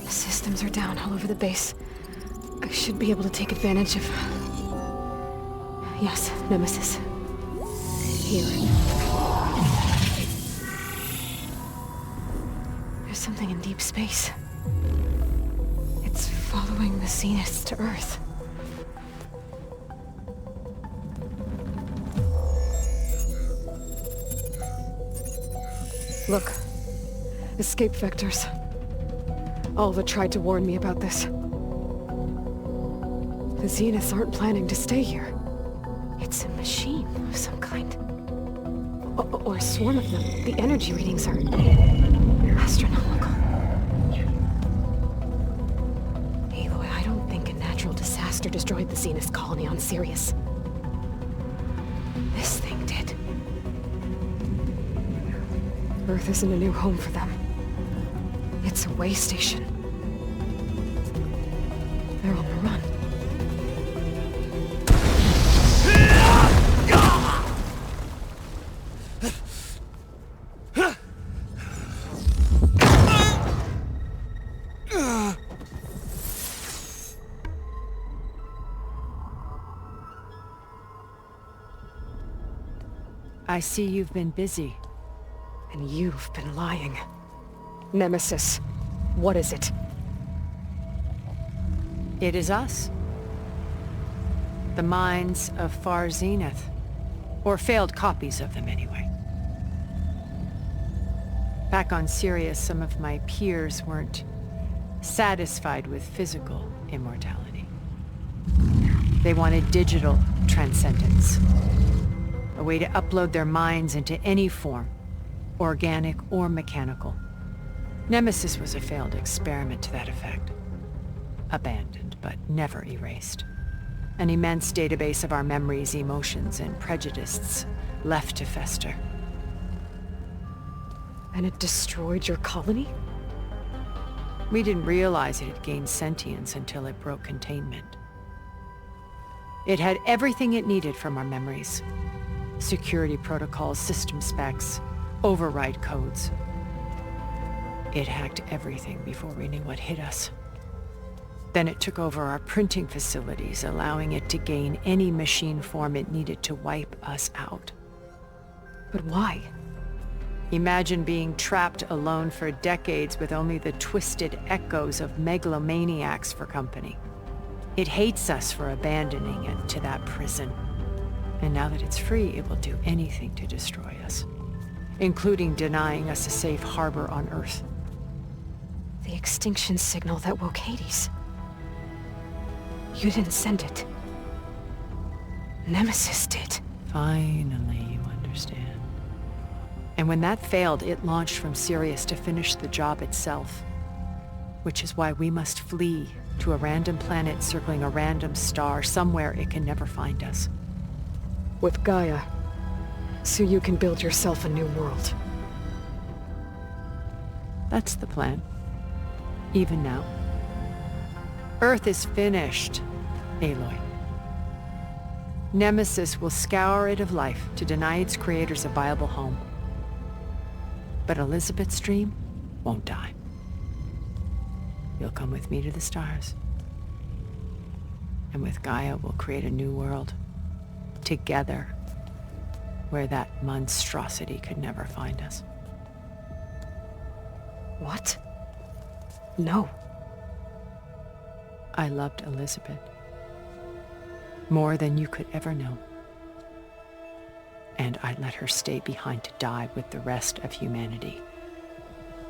The systems are down all over the base. I should be able to take advantage of... Yes, Nemesis. Here. There's something in deep space. It's following the Zeniths to Earth. Look. Escape vectors. Alva tried to warn me about this. The Zeniths aren't planning to stay here. It's a machine of some kind. Or a swarm of them. The energy readings are... astronomical. Aloy, I don't think a natural disaster destroyed the Zenith colony on Sirius. This thing did. Earth isn't a new home for them. It's a way station. They're on the run. I see you've been busy. And you've been lying. Nemesis, what is it? It is us. The minds of Far Zenith. Or failed copies of them, anyway. Back on Sirius, some of my peers weren't satisfied with physical immortality. They wanted digital transcendence. A way to upload their minds into any form, organic or mechanical. Nemesis was a failed experiment to that effect. Abandoned, but never erased. An immense database of our memories, emotions, and prejudices left to fester. And it destroyed your colony? We didn't realize it had gained sentience until it broke containment. It had everything it needed from our memories. Security protocols, system specs, override codes. It hacked everything before we knew what hit us. Then it took over our printing facilities, allowing it to gain any machine form it needed to wipe us out. But why? Imagine being trapped alone for decades with only the twisted echoes of megalomaniacs for company. It hates us for abandoning it to that prison. And now that it's free, it will do anything to destroy us, including denying us a safe harbor on Earth. The extinction signal that woke Hades. You didn't send it. Nemesis did. Finally, you understand. And when that failed, it launched from Sirius to finish the job itself. Which is why we must flee to a random planet circling a random star, somewhere it can never find us. With Gaia, so you can build yourself a new world. That's the plan. Even now. Earth is finished, Aloy. Nemesis will scour it of life to deny its creators a viable home. But Elizabeth's dream won't die. You'll come with me to the stars. And with Gaia, we'll create a new world. Together, where that monstrosity could never find us. What? No. I loved Elizabeth. More than you could ever know. And I let her stay behind to die with the rest of humanity.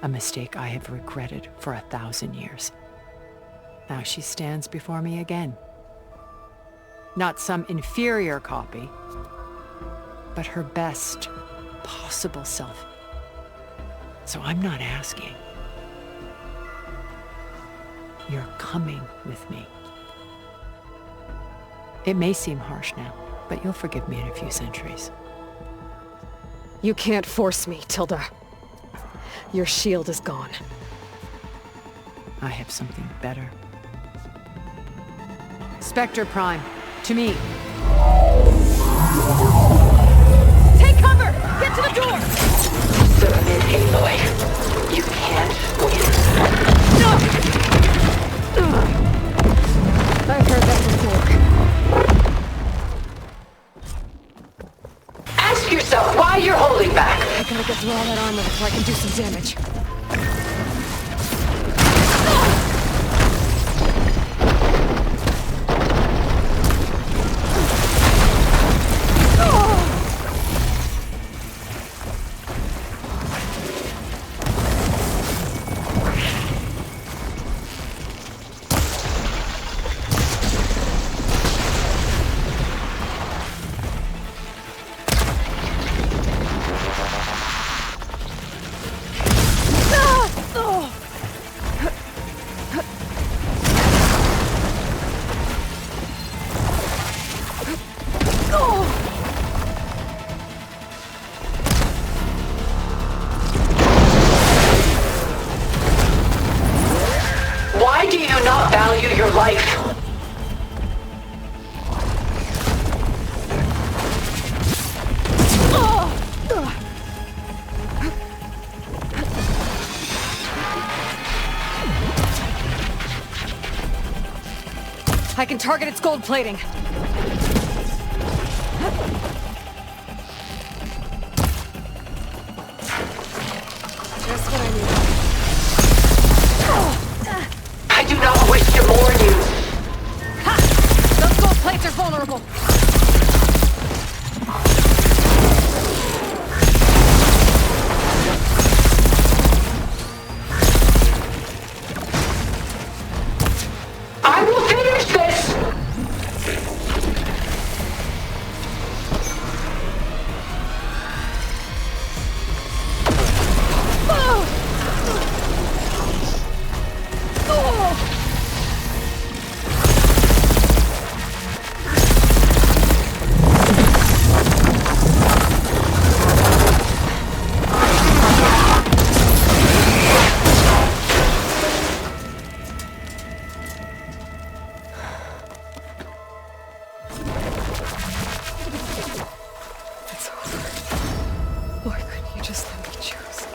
A mistake I have regretted for 1,000 years. Now she stands before me again. Not some inferior copy, but her best possible self. So I'm not asking. You're coming with me. It may seem harsh now, but you'll forgive me in a few centuries. You can't force me, Tilda. Your shield is gone. I have something better. Spectre Prime, to me. Take cover! Get to the door! Submit, Aloy. You can't win. I've heard that before. Ask yourself why you're holding back. I gotta get through all that armor before I can do some damage. Why do you not value your life? I can target its gold plating. Just what I need. I do not wish to mourn you. Ha! Those gold plates are vulnerable. I will finish this! It's over. Why couldn't you just let me choose?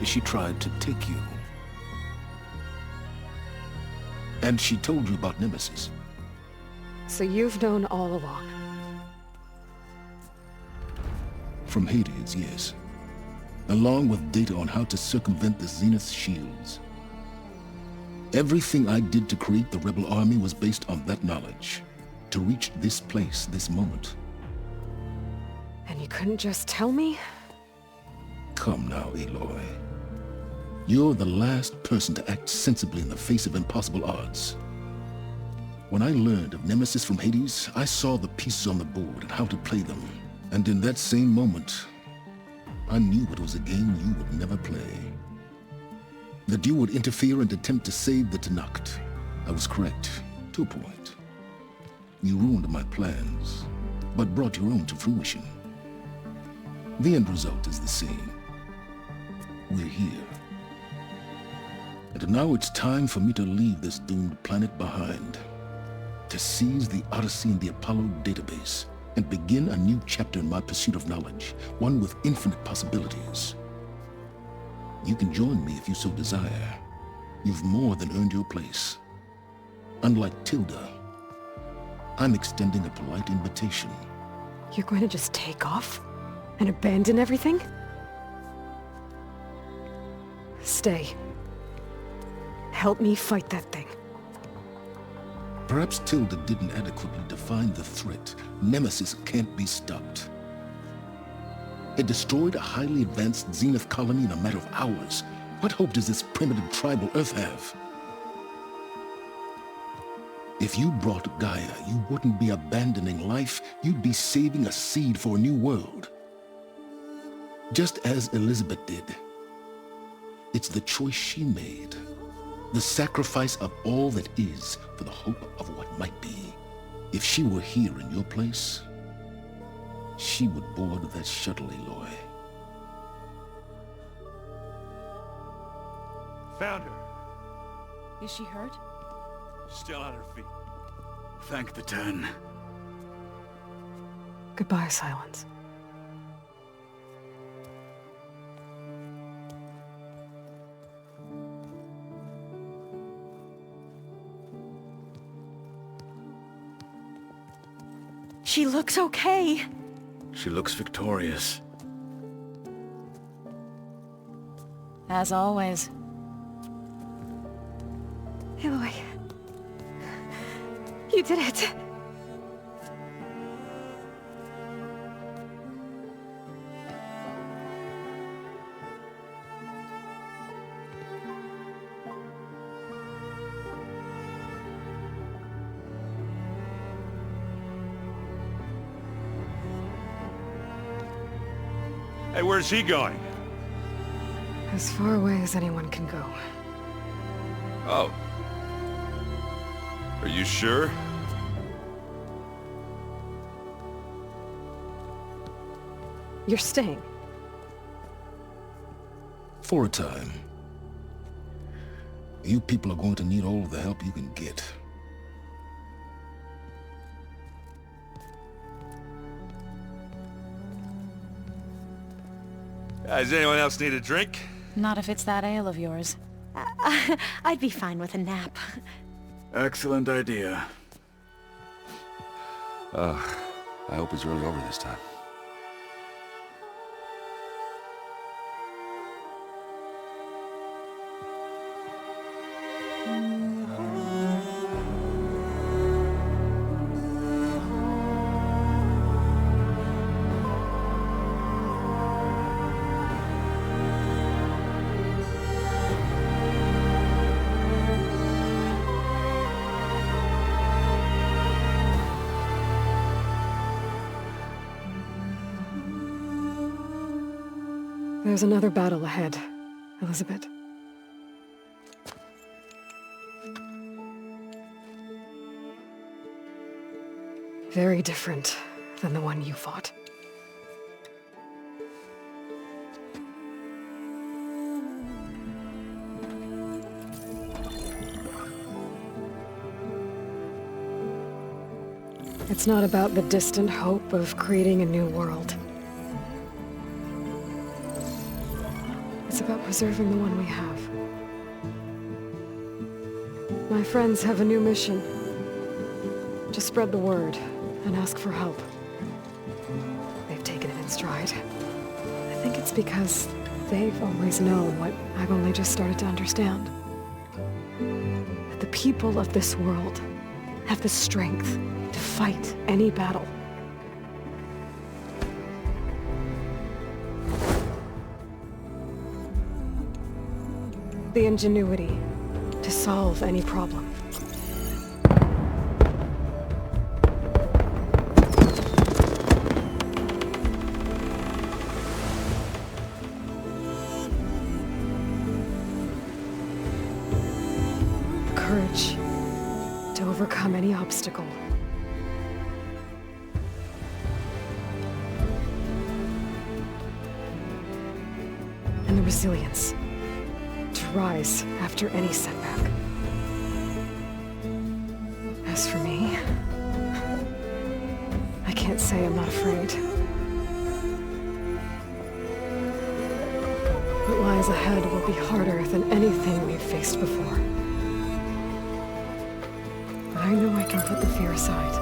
She tried to take you. And she told you about Nemesis. So you've known all along. From Hades, yes. Along with data on how to circumvent the Zenith's shields. Everything I did to create the rebel army was based on that knowledge. To reach this place, this moment. And you couldn't just tell me? Come now, Aloy. You're the last person to act sensibly in the face of impossible odds. When I learned of Nemesis from Hades, I saw the pieces on the board and how to play them. And in that same moment, I knew it was a game you would never play. That you would interfere and attempt to save the Tenakth. I was correct, to a point. You ruined my plans, but brought your own to fruition. The end result is the same. We're here. And now it's time for me to leave this doomed planet behind. To seize the Odyssey and the Apollo database, and begin a new chapter in my pursuit of knowledge, one with infinite possibilities. You can join me if you so desire. You've more than earned your place. Unlike Tilda, I'm extending a polite invitation. You're going to just take off? And abandon everything? Stay. Help me fight that thing. Perhaps Tilda didn't adequately define the threat. Nemesis can't be stopped. It destroyed a highly advanced Zenith colony in a matter of hours. What hope does this primitive tribal Earth have? If you brought Gaia, you wouldn't be abandoning life, you'd be saving a seed for a new world. Just as Elizabeth did. It's the choice she made. The sacrifice of all that is for the hope of what might be. If she were here in your place, she would board that shuttle, Aloy. Found her. Is she hurt? Still on her feet. Thank the Ten. Goodbye, Silence. She looks okay. She looks victorious. As always. Aloy. You did it. Hey, where's he going? As far away as anyone can go. Oh. Are you sure? You're staying. For a time. You people are going to need all of the help you can get. Does anyone else need a drink? Not if it's that ale of yours. I'd be fine with a nap. Excellent idea. I hope it's really over this time. There's another battle ahead, Elizabeth. Very different than the one you fought. It's not about the distant hope of creating a new world. It's about preserving the one we have. My friends have a new mission. To spread the word and ask for help. They've taken it in stride. I think it's because they've always known what I've only just started to understand. That the people of this world have the strength to fight any battle. The ingenuity to solve any problem. Courage to overcome any obstacle. And the resilience to rise after any setback. As for me, I can't say I'm not afraid. What lies ahead will be harder than anything we've faced before. But I know I can put the fear aside.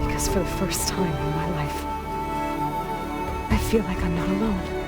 Because for the first time in my life, I feel like I'm not alone.